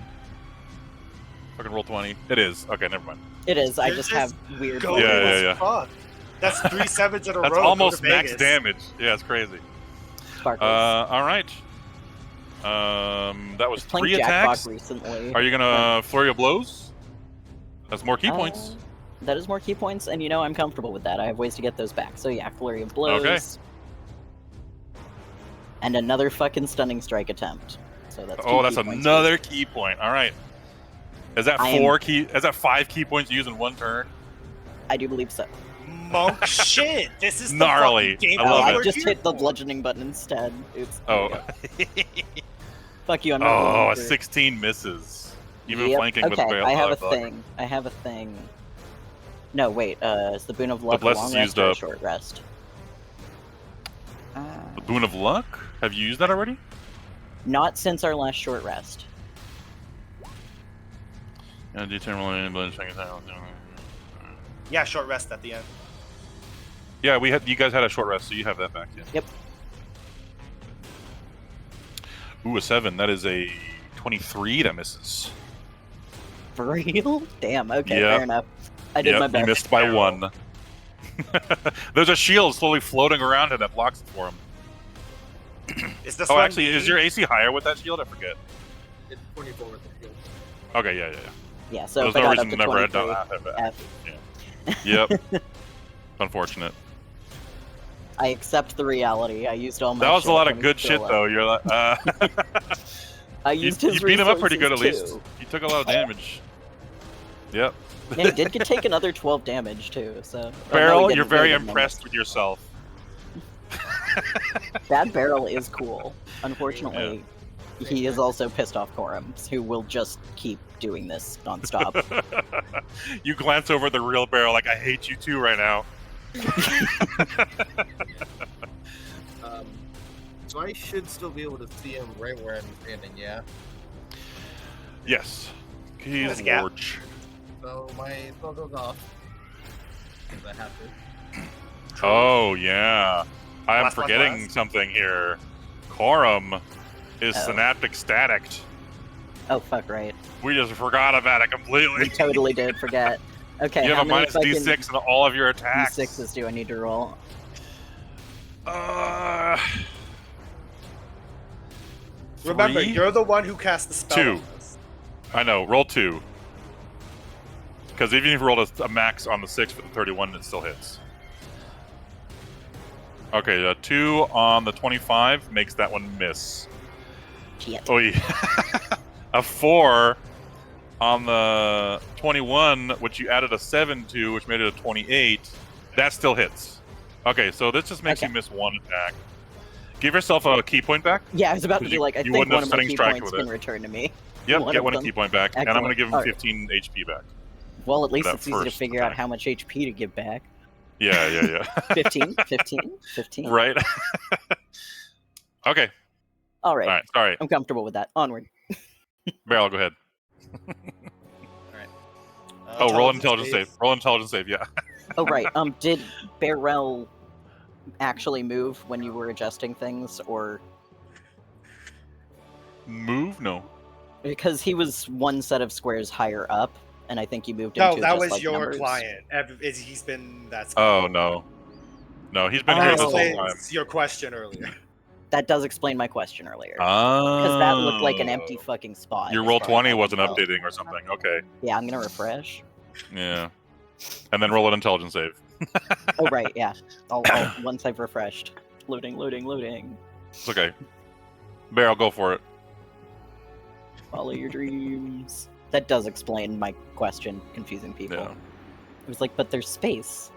Fucking roll 20. It is. Okay, never mind. It is. I You're just just have weird. Go Yeah. fuck. That's 3 sevens in a That's row. almost Go to max Vegas. damage. Yeah, it's crazy. Sparkles. All right. That was Playing 3 Jackbox attacks. recently. Are you gonna flurry of blows? That's more key points. That is more key points, and I'm comfortable with that. I have ways to get those back. So yeah, flurry of blows. Okay. And another fucking stunning strike attempt. So that's Oh, two that's key points another key point. All right. Is that I am- 4 key? Is that 5 key points used in 1 turn? I do believe so. Monk shit. This is the Gnarly. fucking game I love that it. I we're just here hit the for. bludgeoning button instead. Oops. Oh. Fuck you. I'm not Oh, rolling a for- 16 misses. Even Yep, flanking with okay, Beryl. I have a fuck. thing. I have a thing. No, wait. Is the boon of luck a bless long is rest used or a up. short rest? The Boon of Luck? Have you used that already? Not since our last short rest. Yeah, short rest at the end. Yeah, you guys had a short rest, so you have that back. Yeah. Yep. Ooh, a 7. That is a 23 that misses. For real? Damn. Okay, Yep. fair enough. I did my You best. missed by 1. There's a shield slowly floating around him that blocks it for him. Is this Oh, one actually, is your AC higher with that shield? I forget. It's 24 with the field. Okay, yeah. Yeah. So There's if I no got reason up to to never had 23, have that. F. Yep. Unfortunate. I accept the reality. I used all my. That was a shit lot of and good still shit, up. though. You're like, I you used his beat him up pretty good, at resources, least. too. You took a lot of damage. Yep. Yeah, he did take another 12 damage too. So oh, no, he Beryl, didn't. you're He very didn't. impressed with yourself. That Beryl is cool. Unfortunately, he is also pissed off Korums, who will just keep doing this nonstop. You glance over the real Beryl like, I hate you too right now. So I should still be able to see him right where I'm standing, yeah? Yes. He's There's a gap. large. So my spell goes off. Because I have to. Oh, yeah. I'm Last one forgetting last. something here. Korum is Oh. synaptic staticked. Oh fuck! Right. We just forgot about it We completely. totally did forget. Okay. You how have a many minus fucking D6 in all of your attacks. D6s do I need to roll? Remember, 3? you're the one who cast the spell. 2. on us. I know. Roll 2. Because even if you rolled a max on the 6 for the 31, it still hits. Okay, a 2 on the 25 makes that one miss. Shit. Oh, yeah. A 4 on the 21, which you added a 7 to, which made it a 28. That still hits. Okay, so this just makes Okay. you miss 1 attack. Give yourself a key point back. Yeah, I was about to 'Cause be you- like, I you think wouldn't one have of my stunning key strike points with can it. return to me. Yep, One get of one them. key point back, and I'm gonna Excellent. give him All right. 15 HP back. Well, at least that it's easy to first figure out attack. how much HP to give back. Yeah. 15, 15, 15. Right. Okay. All right. All right. Sorry, I'm comfortable with that. Onward. Barrel. Go ahead. Alright. Oh, roll an intelligence save. Roll an intelligence save. Yeah. Oh, right. Did Barrel actually move when you were adjusting things, or Move? No. because he was one set of squares higher up, and I think you moved him No, to that just was like your numbers. client. He's been that. Oh no. No, he's been That here this whole time. explains your question earlier. That does explain my question earlier. Oh. Because that looked like an empty fucking spot. Your as roll far as 20 I can wasn't tell. updating or something. Okay. Yeah, I'm gonna refresh. Yeah. And then roll an intelligence save. Oh right, yeah. I'll once I've refreshed. Loading. It's okay. Barrel, go for it. Follow your dreams. That does explain my question, confusing people. Yeah. It was like, but there's space.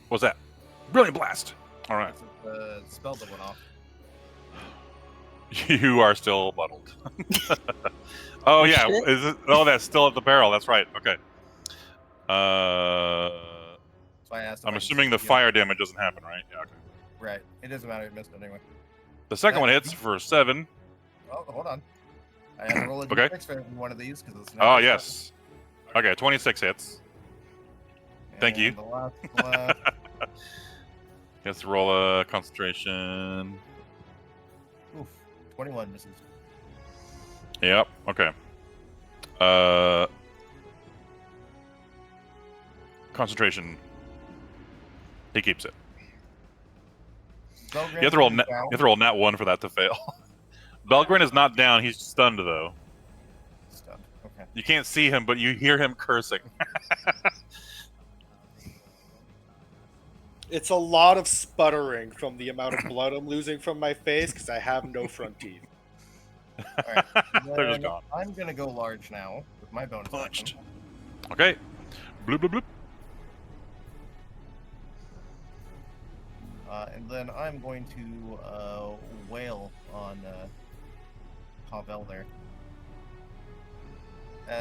What's that? Brilliant blast. All right. The spell that went off. You are still muddled. Oh yeah, shit. is it? Oh, that's still at the barrel. That's right. Okay. So I asked. if I'm I assuming could the see fire damage doesn't happen, right? Yeah. Okay. Right. It doesn't matter. It missed it anyway. The second one hits for 7. Oh, hold on. I had to roll a Okay. d6 for every one of these because it's. Oh yes. Okay, 26 hits. Thank you. The last one. You have to roll a concentration. Oof. 21 misses. Yep. Okay. Concentration. He keeps it. You have to roll. You have to roll nat 1 for that to fail. Belgrin is not down. He's stunned though. Stunned. Okay. You can't see him, but you hear him cursing. It's a lot of sputtering from the amount of blood I'm losing from my face because I have no front teeth. Alright. They're just then gone. I'm gonna go large now with my bonus Punched. action. Okay. Bloop bloop bloop. And then I'm going to wail on Pavel there.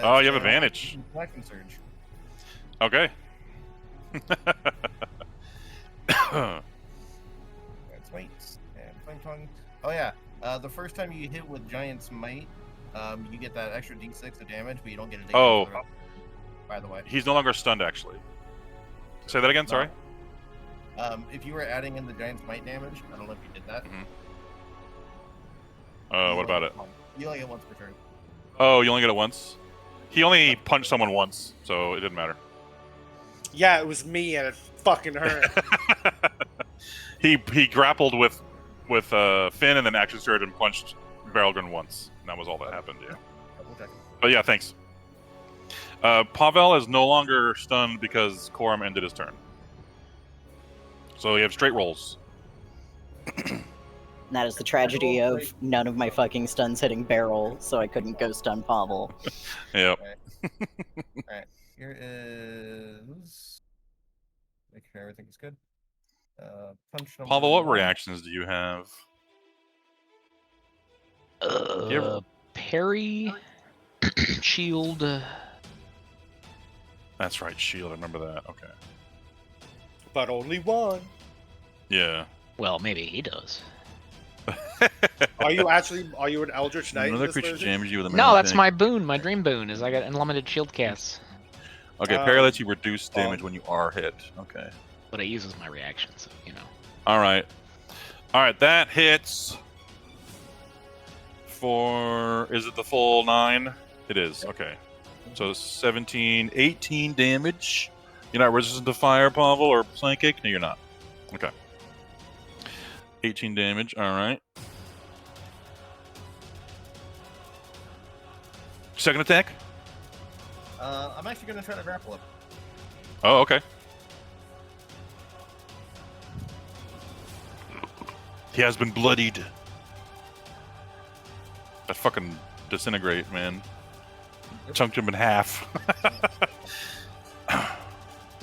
Oh, you have advantage. Black surge. Okay. That's might and flame tongue. Oh yeah. The first time you hit with Giant's Might, you get that extra d6 of damage, but you don't get a d6. Oh. By the way. He's no longer stunned, actually. Say that again. Sorry. If you were adding in the Giant's Might damage, I don't know if you did that. What about it? You only get once per turn. Oh, you only get it once. He only punched someone once, so it didn't matter. Yeah, it was me and it fucking hurt. He grappled with Finn and then action surge and punched Barrelgren once. And that was all that happened. Yeah. But yeah, thanks. Pavel is no longer stunned because Corum ended his turn. So you have straight rolls. That is the tragedy of none of my fucking stuns hitting Barrel, so I couldn't go stun Pavel. Yep. Alright. Here is. Make sure everything is good. Punch number Pavel, what 1. reactions do you have? You ever- Parry, shield. That's right, shield. I remember that. Okay. But only one. Yeah. Well, maybe he does. Are you an Eldritch Knight? Another in this creature version? jams you with a No, melee that's attack. my boon. My dream boon is I got unlimited shield casts, Okay, parry lets you reduce damage when you are hit. Okay. but it uses my reaction, so you know. All right. That hits for. Is it the full 9? It is. Okay. So 17, 18 damage. You're not resistant to fire, Pavel, or psychic? No, you're not. Okay. 18 damage. All right. Second attack? I'm actually going to try to grapple him. Oh, okay. He has been bloodied. That fucking disintegrate, man. Chunked him in half.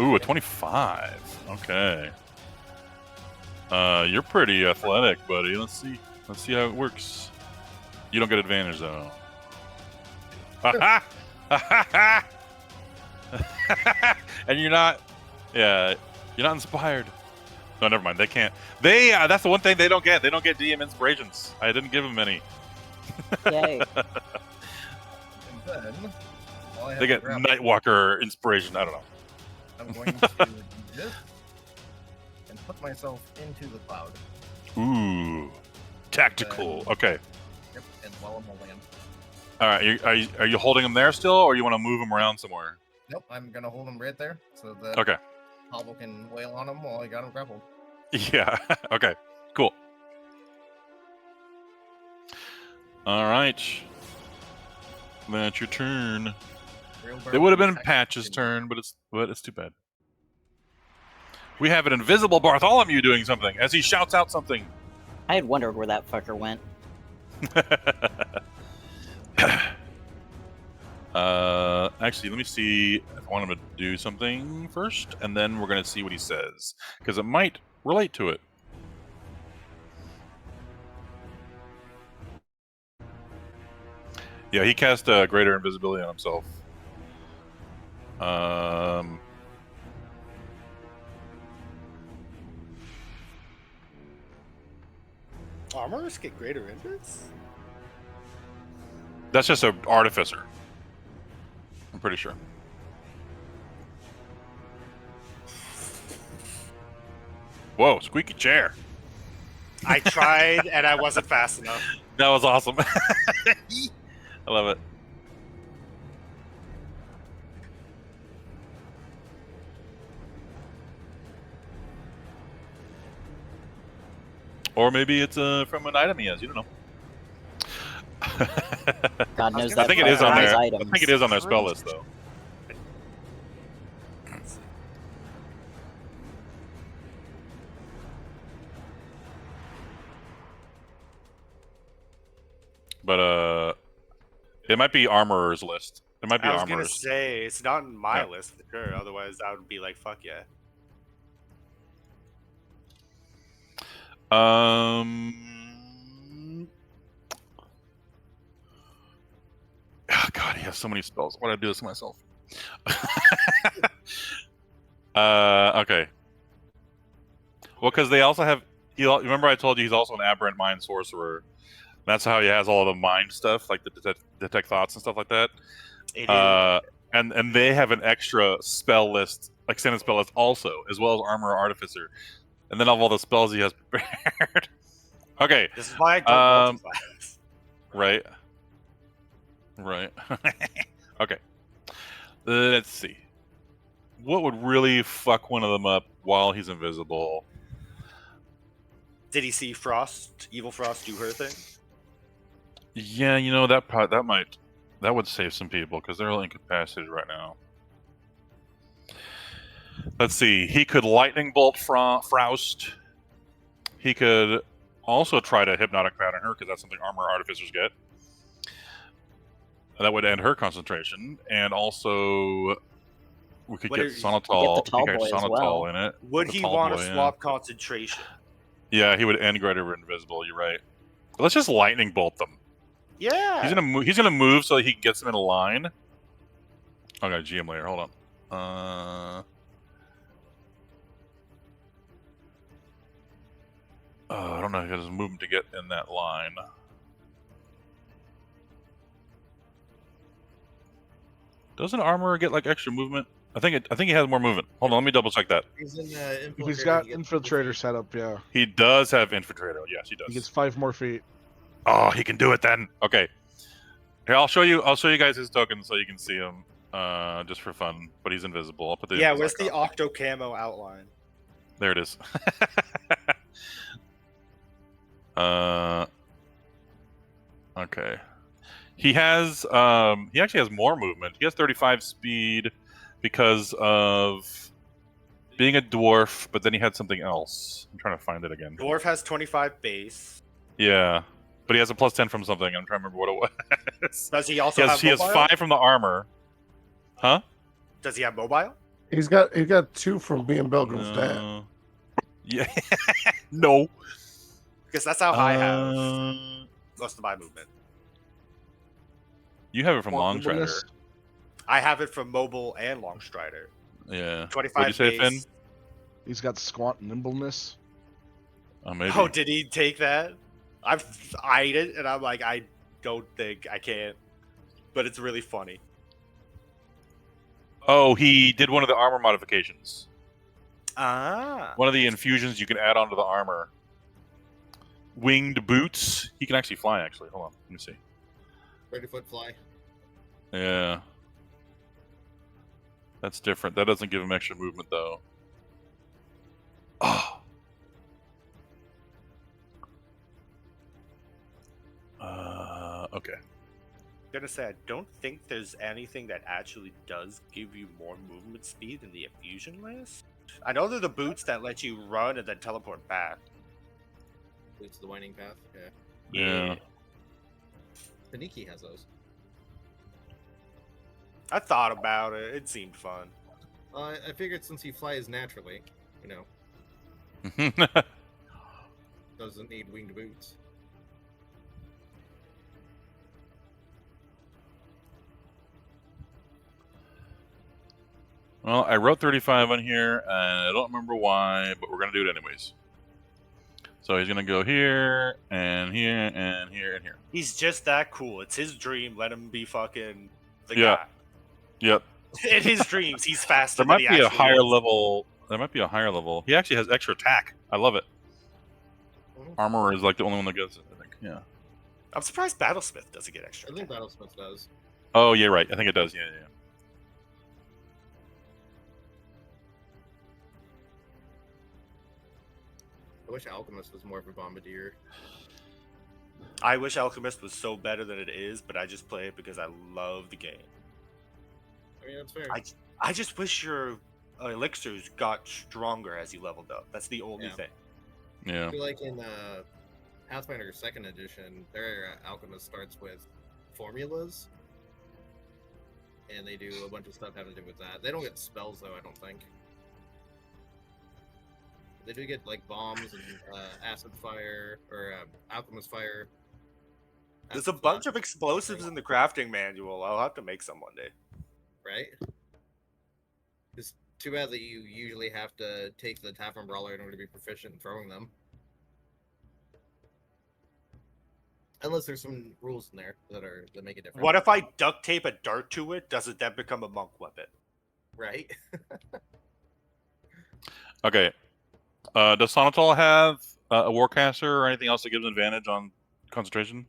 Ooh, a 25. Okay. You're pretty athletic, buddy. Let's see how it works. You don't get advantage though. And you're not. Yeah, you're not inspired. No, never mind. They can't. They. That's the one thing they don't get. They don't get DM inspirations. I didn't give them any. Yay. And then, while I have They the get grapple, Nightwalker inspiration. I don't know. I'm going to do this and put myself into the cloud. Ooh, tactical. Okay. Yep, and while I'm on land. All right. Are you holding them there still, or you want to move them around somewhere? Nope, I'm gonna hold him right there so that Okay. Pavel can wail on him while I got him grappled. Yeah. Okay. Cool. All right. That's your turn. It would have been Patch's turn, but it's too bad. We have an invisible Bartholomew doing something as he shouts out something. I had wondered where that fucker went. Actually, let me see if I want him to do something first, and then we're going to see what he says, because it might relate to it. Yeah, he cast greater invisibility on himself. Armorers get greater invis? That's just an artificer. I'm pretty sure. Whoa, squeaky chair. I tried and I wasn't fast enough. That was awesome. I love it. Or maybe it's from an item he has. You don't know. God knows I that think it is on fucker has there. I items. think it is on their spell list, though. But it might be armorer's list. It might be I was gonna armorer's. say it's not in my Yeah. list for sure. Otherwise, I would be like, "Fuck yeah." Oh, God, he has so many spells. Why did I do this to myself? Okay. Well, because they also have. Remember, I told you he's also an aberrant mind sorcerer. That's how he has all of the mind stuff, like the detect thoughts and stuff like that. And they have an extra spell list, extended spell list, also, as well as armor artificer. And then of all the spells he has prepared. Okay. This is why I don't multi-class. Right. Right. Okay. Let's see. What would really fuck one of them up while he's invisible? Did he see Evil Frost, do her thing? Yeah, you know that would save some people because they're all incapacitated right now. Let's see. He could lightning bolt Frost. He could also try to hypnotic pattern her because that's something armor artificers get. That would end her concentration, and also we could get Sonatol. Get the tall we could boy catch as Sonatol well. in it. Would The he tall want boy, to yeah. swap concentration? Yeah, he would end greater invisible. You're right. Let's just lightning bolt them. Yeah. He's gonna move so that he gets them in a line. Okay, GM layer. Hold on. I don't know if he has movement to get in that line. Doesn't armor get like extra movement? I think he has more movement. Hold on, let me double check that. He's in If Infiltrator. he's got he gets infiltrator set up, yeah, He does have infiltrator. Yes, he he does. gets 5 more feet. Oh, he can do it then. Okay. Here, I'll show you guys his tokens so you can see him, just for fun. But he's invisible. I'll put the Yeah, where's the Octo Camo outline? There it is. Okay. He actually has more movement. He has 35 speed because of being a dwarf, but then he had something else. I'm trying to find it again. Dwarf has 25 base. Yeah. But he has a plus 10 from something. I'm trying to remember what it was. Does he also have he has mobile? 5 from the armor. Huh? Does he have mobile? He's got 2 from being Belgram's dad. No. Yeah. No. Because that's how I have Uh, most of my movement. You have it from Want Long Strider. nimbleness? I have it from mobile and long strider. Yeah. 25 What'd you say, Finn? base. He's got squat nimbleness. Oh, maybe. Oh, did he take that? I've eyed it, and I'm like, I don't think I can't. But it's really funny. Oh, he did one of the armor modifications. Ah. One of the infusions you can add onto the armor. Winged boots. He can actually fly, actually. Hold on. Let me see. 30-foot fly. Yeah. That's different. That doesn't give him extra movement, though. Oh. Okay. I'm gonna say I don't think there's anything that actually does give you more movement speed than the infusion list. I know they're the boots that let you run and then teleport back. It's the winding path. Yeah. Yeah. Taniki has those. I thought about it. It seemed fun. I figured since he flies naturally, you know, doesn't need winged boots. Well, I wrote 35 on here, and I don't remember why, but we're going to do it anyways. So he's going to go here, and here, and here, and here. He's just that cool. It's his dream. Let him be fucking the Yeah. guy. Yep. In his dreams, he's faster There might than he be a actually higher is. level. There might be a higher level. He actually has extra attack. I love it. Armor is like the only one that gets it, I think. Yeah. I'm surprised Battlesmith doesn't get extra. I think Battlesmith does. Oh, yeah, right. I think it does. Yeah, yeah. I wish Alchemist was more of a bombardier. I wish Alchemist was so better than it is, but I just play it because I love the game. I mean, that's fair. I just wish your elixirs got stronger as you leveled up. That's the only Yeah. thing. Yeah. I feel like in Pathfinder 2nd Edition, their Alchemist starts with formulas. And they do a bunch of stuff having to do with that. They don't get spells, though, I don't think. They do get, like, bombs and acid fire, or alchemist fire. There's a bunch of explosives in the crafting manual. I'll have to make some one day. Right? It's too bad that you usually have to take the Tavern Brawler in order to be proficient in throwing them. Unless there's some rules in there that make it different. What if I duct tape a dart to it? Does it then become a monk weapon? Right? Okay. Does Sonatol have a Warcaster or anything else that gives an advantage on concentration?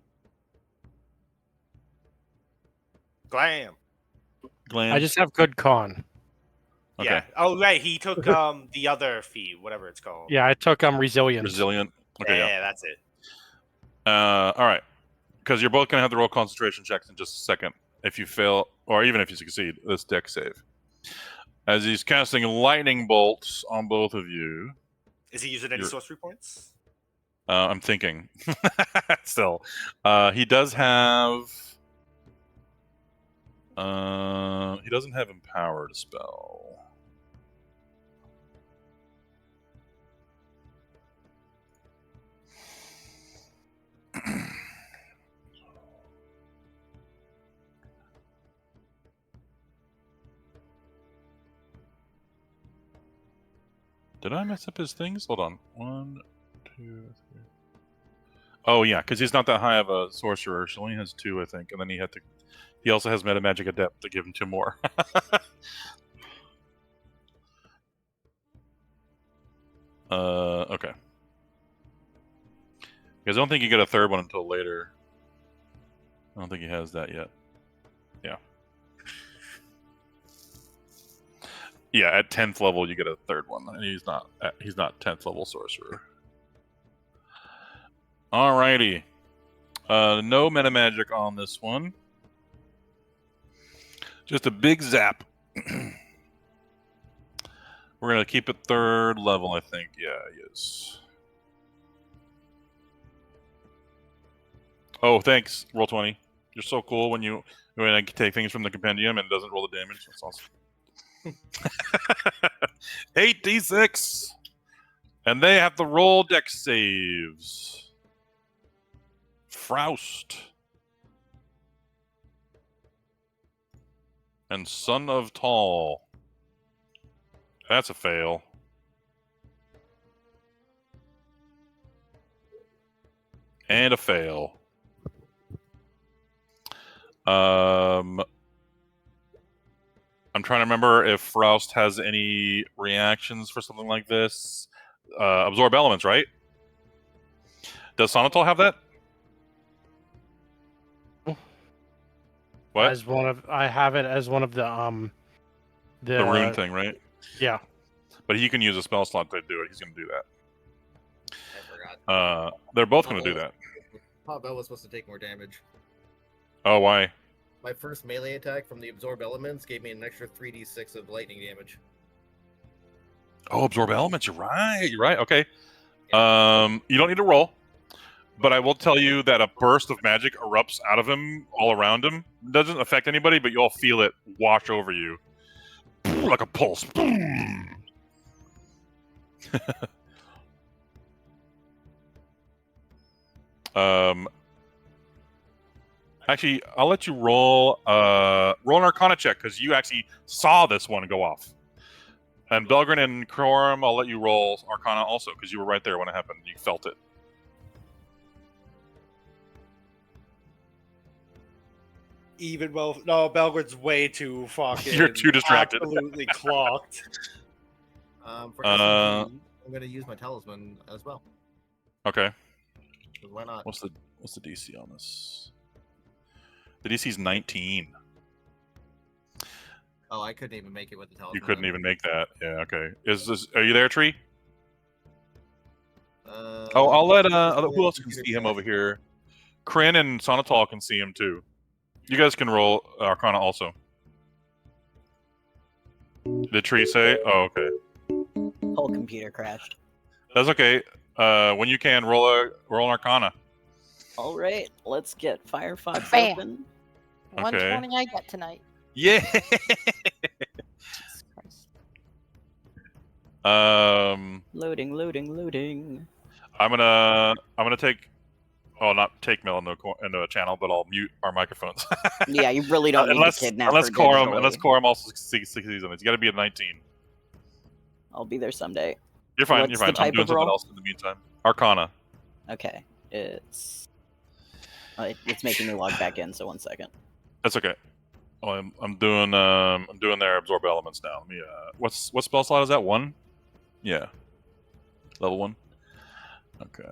Glam. Glam? I just have good con. Okay. Yeah. Oh, right. He took the other fee, whatever it's called. Yeah, I took resilient. Resilient. Okay, yeah, yeah. That's it. All right. Because you're both going to have to roll concentration checks in just a second. If you fail, or even if you succeed, this deck save. As he's casting lightning bolts on both of you. Is he using any sorcery points? I'm thinking. Still. He does have... he doesn't have Empower to spell. Did I mess up his things? Hold on. 1, 2, 3. Oh yeah, because he's not that high of a sorcerer. So he only has 2, I think, and then he also has Meta Magic Adept to give him 2 more. Okay. Because I don't think you get a third one until later. I don't think he has that yet. Yeah. Yeah, at 10th level you get a third one, and he's not 10th level sorcerer. Alrighty. No meta magic on this one. Just a big zap. We're gonna keep it 3rd level, I think. Yeah, yes. Oh, thanks. Roll 20. You're so cool when I take things from the compendium and it doesn't roll the damage. That's awesome. 8d6. And they have to roll dex saves. Froust. And Son of Tall. That's a fail. And a fail. I'm trying to remember if Froust has any reactions for something like this. Absorb elements, right? Does Sonatol have that? What? As one of, I have it as one of the The rune thing, right? Yeah. But he can use a spell slot to do it. He's going to do that. I forgot. They're both going to do that. Pavel was supposed to take more damage. Oh, why? My first melee attack from the absorb elements gave me an extra 3d6 of lightning damage. Oh, absorb elements. You're right. You're right. Okay. You don't need to roll, but I will tell you that a burst of magic erupts out of him, all around him. It doesn't affect anybody, but you all feel it wash over you like a pulse. Actually, I'll let you roll an Arcana check because you actually saw this one go off. And Belgrin and Krorum, I'll let you roll Arcana also because you were right there when it happened. You felt it. Even well, no, Belgrin's way too fucking. You're too distracted. Absolutely clocked. For SMG, I'm gonna use my talisman as well. Okay. Why not? What's the DC on this? The DC's 19. Oh, I couldn't even make it with the talisman. You couldn't even make that. Yeah. Okay. Are you there, Tree? I'll let who else can see him over here? Kryn and Sonatol can see him too. You guys can roll Arcana also. Did Tree say? Oh, okay. Whole computer crashed. That's okay. When you can, roll an Arcana. All right, let's get Firefox Bam. open. 120 I get tonight. Yeah. Jesus Christ. Loading. I'm gonna take. Oh, not take Mill into a channel, but I'll mute our microphones. Yeah, you really don't need to kidnap unless her Quorum also succeeds on it. It's got to be a 19. I'll be there someday. You're fine. What's You're the fine. type I'm doing of something roll? else in the meantime. Arcana. Okay, it's making me log back in. So 1 second. That's okay. Oh, I'm doing their absorb elements now. Let me what spell slot is that? 1? Yeah. Level 1. Okay.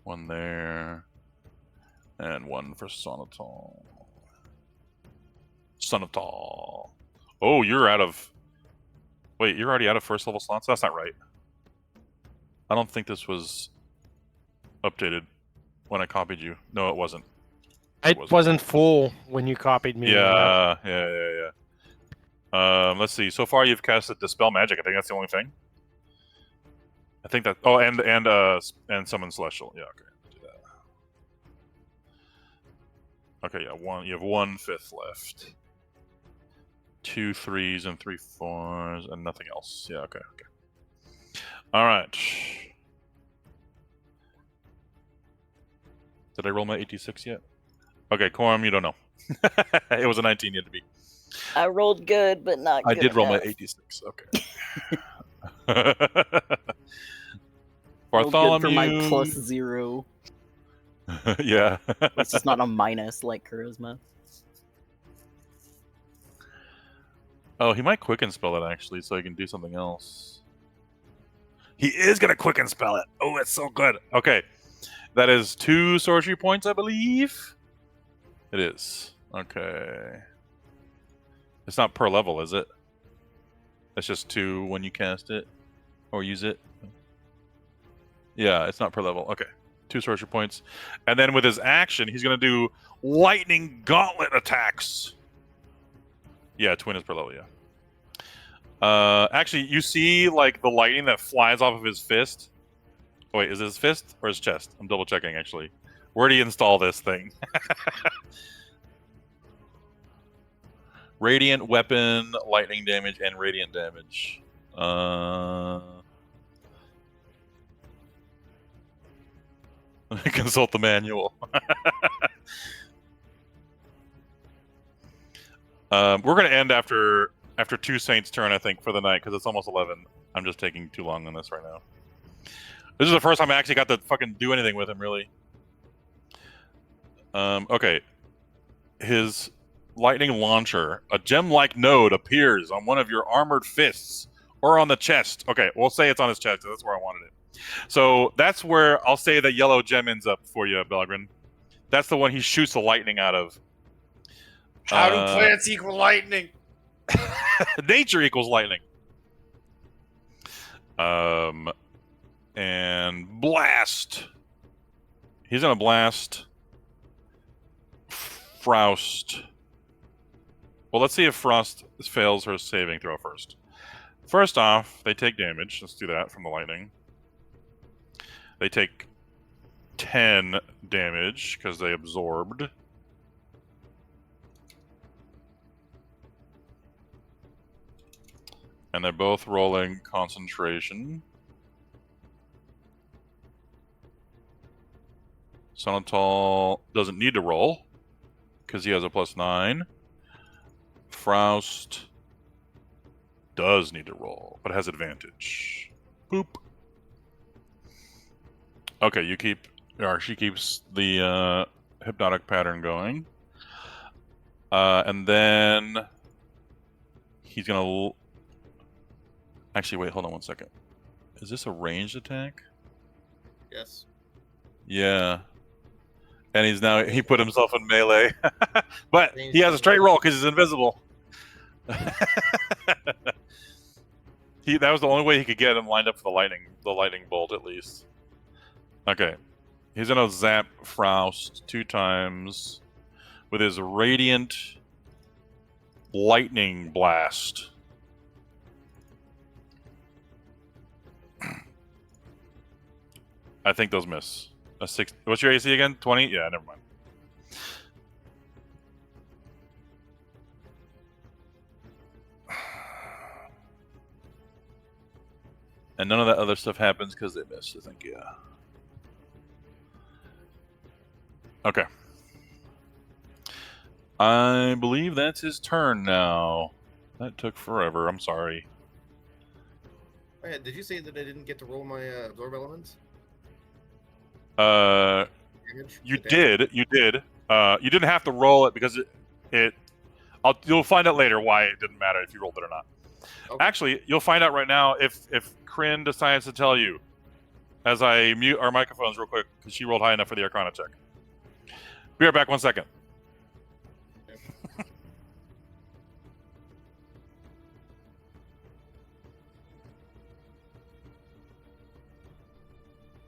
1 there. And 1 for Sonatol. Sonatol. Oh, you're out of... Wait, you're already out of first level slots? That's not right. I don't think this was updated when I copied you. No, it wasn't. It wasn't full when you copied me. Yeah. Let's see. So far, you've casted Dispel Magic. I think that's the only thing. I think that. Oh, and Summon Celestial. Yeah. Okay. Do that. Okay. Yeah. You have 1/5 left. 2 3s and 3 4s and nothing else. Yeah. Okay. All right. Did I roll my 86 yet? Okay, Quorum, you don't know. It was a 19 yet to be. I rolled good, but not good. I did roll my enough. 86. Okay. Rolled good Bartholomew. for my +0. Yeah. It's just not a minus like charisma. Oh, he might quicken spell it actually, so he can do something else. He is gonna quicken spell it. Oh, it's so good. Okay, that is 2 sorcery points, I believe. It is. Okay. It's not per level, is it? It's just 2 when you cast it or use it. Yeah, it's not per level. Okay. 2 sorcery points. And then with his action, he's going to do lightning gauntlet attacks. Yeah, twin is per level, yeah. Actually, you see like the lightning that flies off of his fist. Oh, wait, is it his fist or his chest? I'm double checking actually. Where do you install this thing? Radiant weapon, lightning damage, and radiant damage. Consult the manual. We're gonna end after 2 Saints' turn, I think, for the night because it's almost 11. I'm just taking too long on this right now. This is the first time I actually got to fucking do anything with him, really. Okay. His lightning launcher, a gem-like node appears on one of your armored fists or on the chest. Okay, we'll say it's on his chest. That's where I wanted it. So that's where I'll say the yellow gem ends up for you, Belgrin. That's the one he shoots the lightning out of. How do plants equal lightning? Nature equals lightning. And blast. He's gonna blast Frost. Well, let's see if Frost fails her saving throw first. First off, they take damage. Let's do that from the lightning. They take 10 damage because they absorbed. And they're both rolling concentration. Sonatal doesn't need to roll because he has a +9. Frost does need to roll, but has advantage. Boop. Okay, you keep, or she keeps the hypnotic pattern going. And then he's gonna. Actually, wait, hold on 1 second. Is this a ranged attack? Yes. Yeah. And he put himself in melee. But he has a straight roll because he's invisible. That was the only way he could get him lined up for the lightning bolt at least. Okay. He's gonna zap Frost 2 times with his radiant lightning blast. I think those miss. A 6. What's your AC again? 20? Yeah, never mind. And none of that other stuff happens because they missed, I think, yeah. Okay. I believe that's his turn now. That took forever, I'm sorry. Oh, yeah, did you say that I didn't get to roll my absorb elements? You did. You did. You didn't have to roll it because you'll find out later why it didn't matter if you rolled it or not. Okay. Actually, you'll find out right now if Kryn decides to tell you. As I mute our microphones real quick because she rolled high enough for the Arcana check. Be right back 1 second.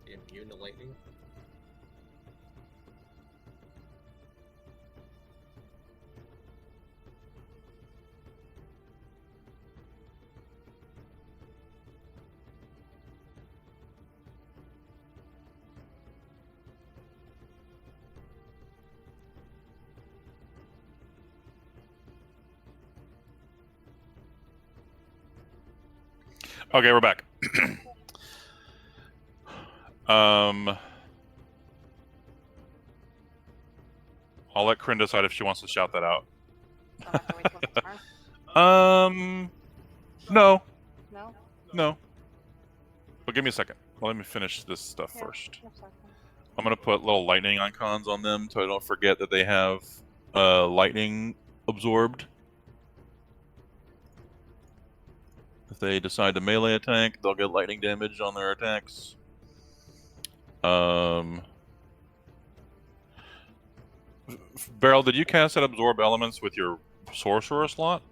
Immune to lightning? Okay, we're back. I'll let Kryn decide if she wants to shout that out. No. No? No. But give me a second. Well, let me finish this stuff first. I'm gonna put little lightning icons on them so I don't forget that they have lightning absorbed. If they decide to melee attack, they'll get lightning damage on their attacks. Beryl, did you cast that absorb elements with your sorcerer slot?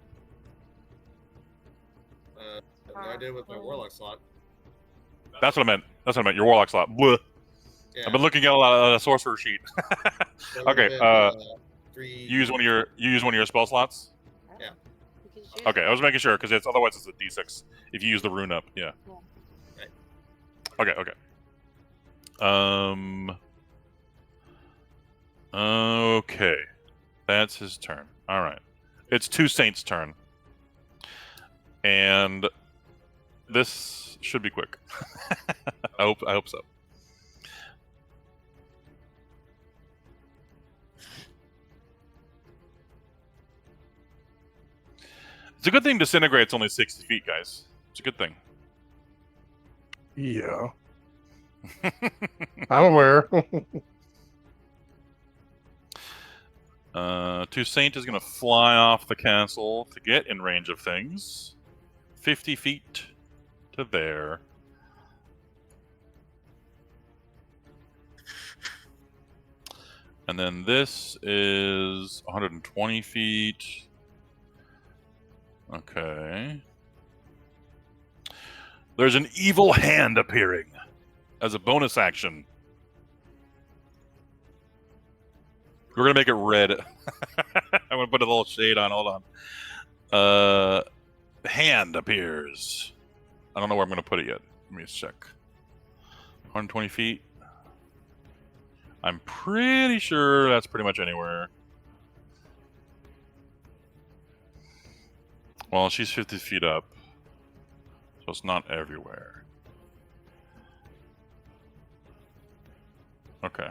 No, I did with my warlock slot. That's what I meant. That's what I meant. Your warlock slot. Bleh. Yeah. I've been looking at a lot of sorcerer sheet. Okay. Three. You use one of your spell slots. Yeah. Okay, I was making sure because otherwise it's a D6 if you use the rune up. Yeah. Right. Okay. Okay. That's his turn. All right. It's two Saints' turn. And this should be quick. I hope so. It's a good thing Disintegrate's only 60 feet, guys. It's a good thing. Yeah. I'm aware. Two Saint is going to fly off the castle to get in range of things. 50 feet to there. And then this is 120 feet. Okay. There's an evil hand appearing as a bonus action. We're going to make it red. I'm going to put a little shade on. Hold on. Hand appears. I don't know where I'm going to put it yet. Let me just check. 120 feet. I'm pretty sure that's pretty much anywhere. Well, she's 50 feet up. So it's not everywhere. Okay.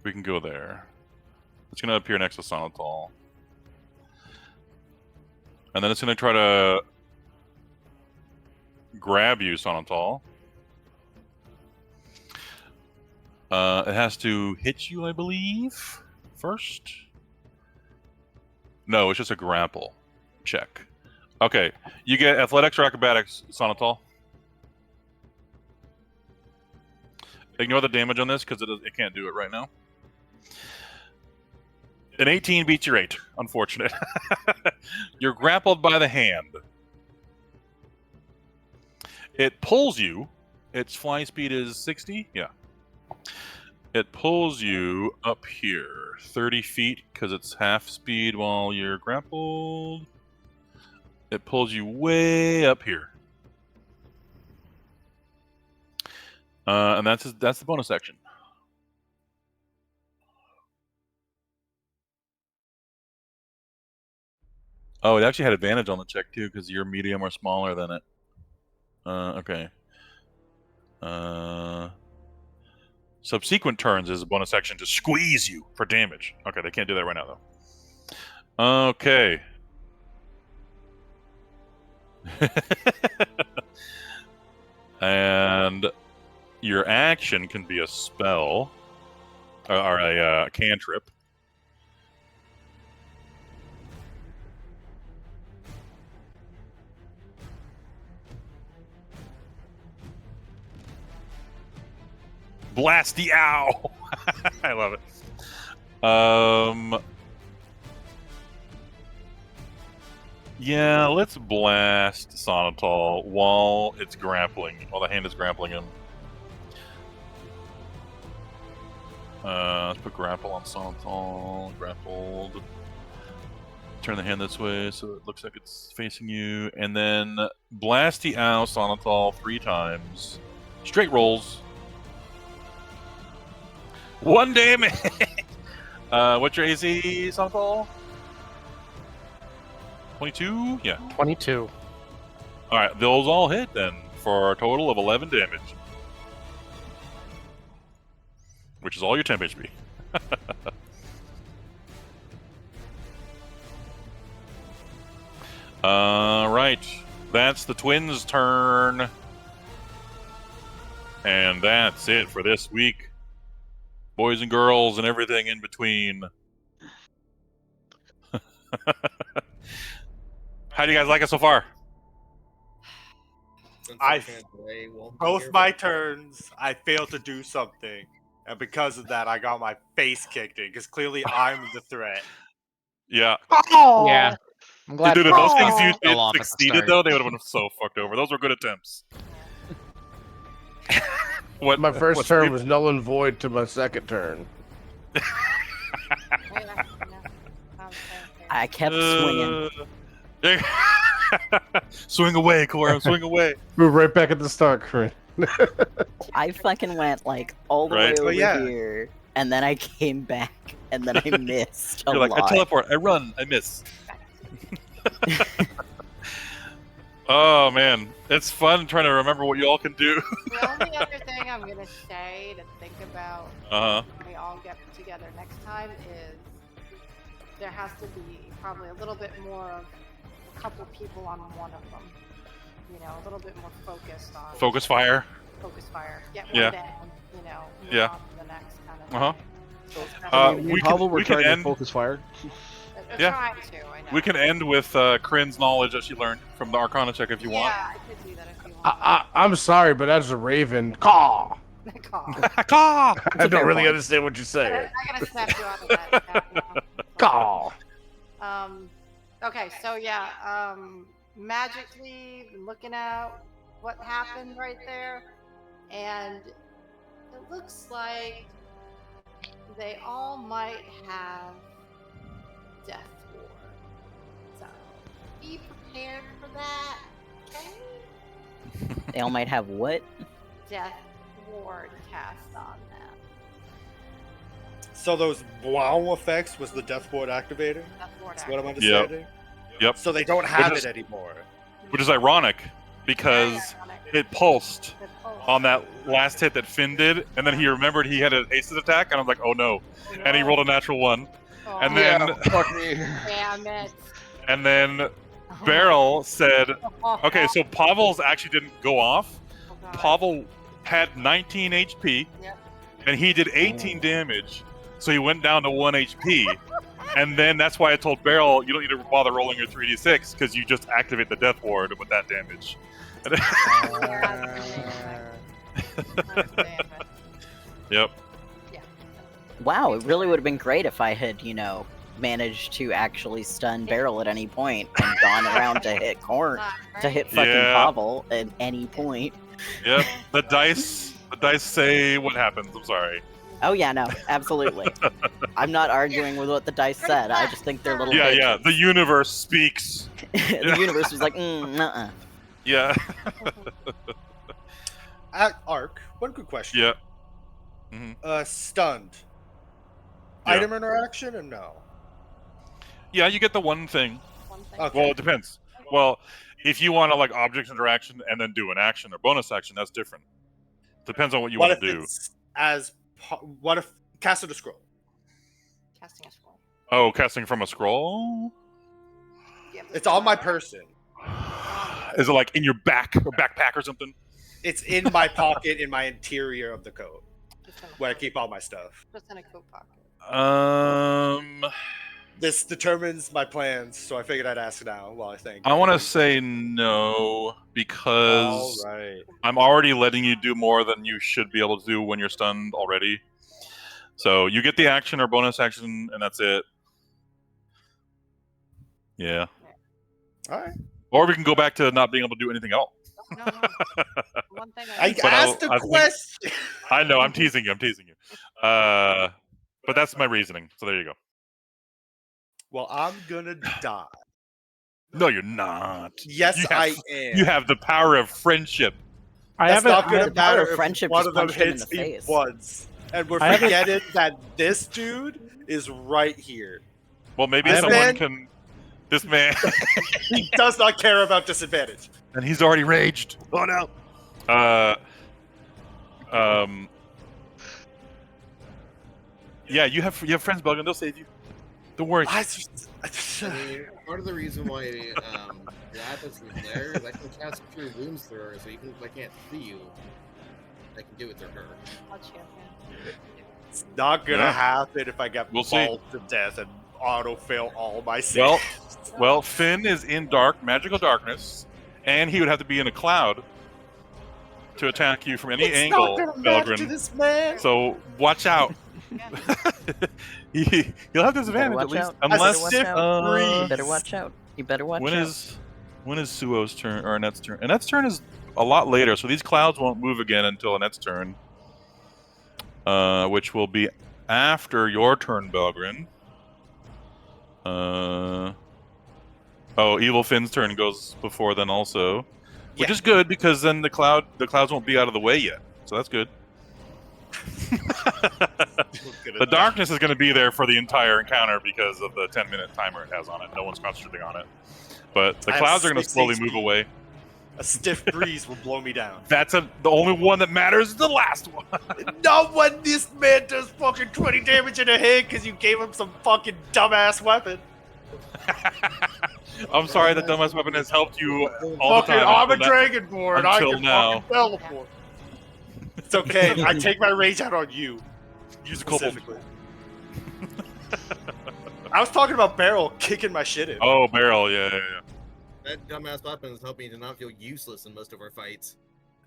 We can go there. It's going to appear next to Sonatol. And then it's going to try to grab you, Sonatol. It has to hit you, I believe, first. No, it's just a grapple check. Okay, you get athletics or acrobatics, Sonatol. Ignore the damage on this because it can't do it right now. An 18 beats your 8. Unfortunate. You're grappled by the hand. It pulls you. Its fly speed is 60? Yeah. It pulls you up here, 30 feet, because it's half speed while you're grappled. It pulls you way up here. And that's the bonus action. Oh, it actually had advantage on the check, too, because you're medium or smaller than it. Okay. Subsequent turns is a bonus action to squeeze you for damage. Okay, they can't do that right now, though. Okay. And your action can be a spell or a cantrip. Blasty ow! I love it. Yeah, let's blast Sonatol while it's grappling, while the hand is grappling him. Let's put grapple on Sonatol. Grappled. Turn the hand this way so it looks like it's facing you. And then Blasty ow Sonatol 3 times. Straight rolls. 1 damage! What's your AC, Sonatol? 22? Yeah. 22. Alright, those all hit then, for a total of 11 damage. Which is all your temp HP. Alright. That's the twins' turn. And that's it for this week. Boys and girls and everything in between. How do you guys like it so far? Both my turns, I failed to do something. And because of that, I got my face kicked in. Because clearly I'm the threat. Yeah. Yeah. I'm glad Dude, if those things you fell off did at the succeeded, start. though, they would have been so fucked over. Those were good attempts. My first turn was null and void to my second turn. I kept swinging. Swing away, Corum, swing away. We're right back at the start, Corinne. I fucking went like all the Right. way over Oh, yeah. here. and then I came back, and then I missed a You're like, I lot. teleport, I run, I miss. Oh man, it's fun trying to remember what you all can do. The only other thing I'm gonna say to think about when we all get together next time is there has to be probably a little bit more of a couple people on one of them. You know, a little bit more focused on Focus fire. Focus fire. Get one Yeah. down. You know, move Yeah. on to the next kind of. Uh-huh. So it's kind Uh, of we Pavel can- were we can trying to end- focus fire. I'm yeah. trying to. I know. We can end with Kryn's knowledge that she learned from the Arcana check if you want. Yeah, I could do that if you want. I'm sorry, but as a raven, caw. Caw. Caw! I don't really point. understand what you're saying. I gotta snap you out of that. Yeah, no. Caw. Okay, so yeah, magically looking at what happened right there, and it looks like they all might have death ward. So be prepared for that. Okay? They all might have what? Death ward cast on them. So those wow effects was the death ward activator? Death ward That's what I'm Yep. understanding? Yep. So they don't have is- it anymore. Which is ironic because it pulsed on that last hit that Finn did, and then he remembered he had a hasted attack, and I was like, oh no. And he rolled a natural 1. And then Yeah, fuck me. Damn it. and then Beryl said, okay, so Pavel's actually didn't go off. Pavel had 19 HP, Yep. and he did 18 damage, so he went down to 1 HP. And then that's why I told Beryl, you don't need to bother rolling your 3d6, because you just activate the death ward with that damage. Yep. Wow, it really would have been great if I had, managed to actually stun Beryl at any point and gone around to hit to hit fucking Yeah. Pavel at any point. Yep. The dice say what happens. I'm sorry. Oh yeah, no, absolutely. I'm not arguing with what the dice said. I just think they're little. Yeah, bitches. yeah. The universe speaks. The universe was like, nuh-uh. Yeah. Arc, one quick question. Yeah. Mhm. Stunned. Yeah. Item interaction or no? Yeah, you get the one thing. Okay. Well, it depends. Well, if you want to like object interaction and then do an action or bonus action, that's different. Depends on what you What want if to do. it's what if casted a scroll? Casting a scroll. Oh, casting from a scroll? It's on my person. Is it like in your backpack or something? It's in my pocket in my interior of the coat where I keep all my stuff. Just in a coat pocket. This determines my plans, so I figured I'd ask now while I think. I want to say no because Alright. I'm already letting you do more than you should be able to do when you're stunned already. So you get the action or bonus action, and that's it. Yeah. Alright. Or we can go back to not being able to do anything else. No. One thing I But asked a I think- question. I know, I'm teasing you. But that's my reasoning. So there you go. Well, I'm gonna die. No, you're not. Yes, You have- I am. You have the power of friendship. That's not gonna the power matter of if friendship one just of them punched him in hits the me face. once. And we're I have a- forgetting that this dude is right here. Well, maybe This someone man- can. This man, He does not care about disadvantage. and he's already raged. Oh no. Yeah, you have friends, Bug, and they'll save you. Don't worry. I mean, part of the reason why Lapis was there is I can cast Cure Wounds through her, so even if I can't see you, I can do it through her. It's not gonna Yeah. happen if I get We'll see. mauled to death and auto fail all my saves. Well, Finn is in magical darkness, and he would have to be in a cloud to attack you from any It's angle, not gonna matter to Belgrin. this man. So watch out. He'll have disadvantage watch at least, out. unless As a You better breeze. watch out. You better watch when out. is Suo's turn or Annette's turn? Annette's turn is a lot later, so these clouds won't move again until Annette's turn, which will be after your turn, Belgrin. Evil Finn's turn goes before then also, which Yeah. is good because then the clouds won't be out of the way yet, so that's good. The darkness is going to be there for the entire encounter because of the 10-minute timer it has on it. No one's concentrating on it. But the I have clouds are going to 6 slowly HP. move away. A stiff breeze will blow me down. That's the only one that matters is the last one. Not when this man does fucking 20 damage in a hit because you gave him some fucking dumbass weapon. I'm sorry that dumbass weapon has helped you all the Fucking, time. I'm a until that- dragonborn. I until can now. fucking teleport. It's okay. I take my rage out on you. Use a couple. Specifically. I was talking about Barrel kicking my shit in. Oh, barrel, yeah. That dumbass weapon has helped me to not feel useless in most of our fights.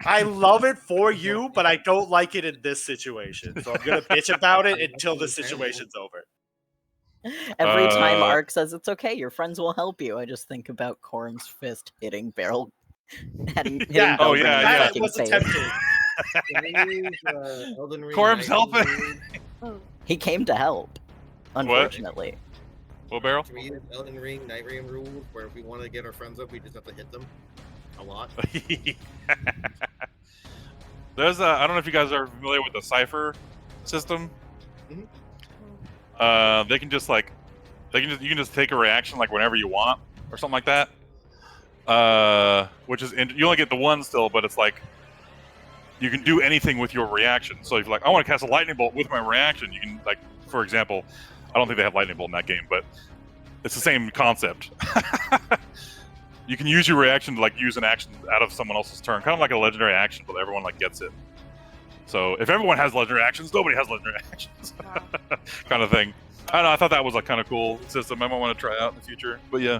I love it for you, but I don't like it in this situation. So I'm gonna bitch about it until the situation's over. Every time Ark says it's okay, your friends will help you, I just think about Corum's fist hitting Barrel. hitting Yeah. Belgrin in the That fucking was face. attempted. Corum's helping. He came to help, unfortunately. What barrel? Can we use Elden Ring, Night Ring rules where if we want to get our friends up, we just have to hit them a lot? There's I don't know if you guys are familiar with the cipher system. They can just like, you can just take a reaction like whenever you want or something like that. Which is you only get the one still, but it's like you can do anything with your reaction. So if you're like, I want to cast a lightning bolt with my reaction, you can, like, for example, I don't think they have lightning bolt in that game, but it's the same concept. You can use your reaction to like use an action out of someone else's turn, kind of like a legendary action, but everyone like gets it. So if everyone has legendary actions, nobody has legendary actions, kind of thing. I don't know. I thought that was a kind of cool system. I might want to try out in the future. But yeah,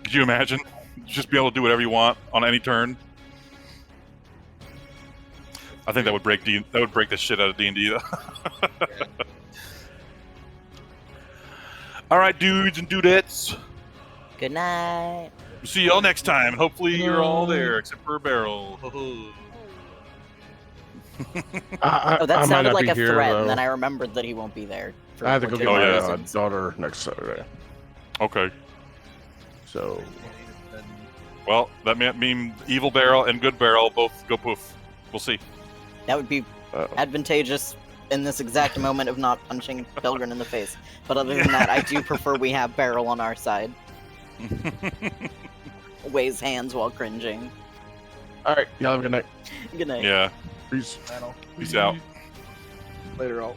could you imagine just be able to do whatever you want on any turn? I think that would break the shit out of D&D though. All right, dudes and dudettes. Good night. See y'all next time. Hopefully you're all there, except for a barrel. Oh, I that might sounded not like be a here, threat, though. and then I remembered that he won't be there. For I have to go get legitimate my reasons. daughter next Saturday. Okay. So. Well, that might mean evil barrel and good barrel both go poof. We'll see. That would be advantageous in this exact moment of not punching Belgrin in the face. But other than that, I do prefer we have Barrel on our side. Weighs hands while cringing. Alright, y'all have a good night. Good night. Yeah. Peace. Peace out. Later, all.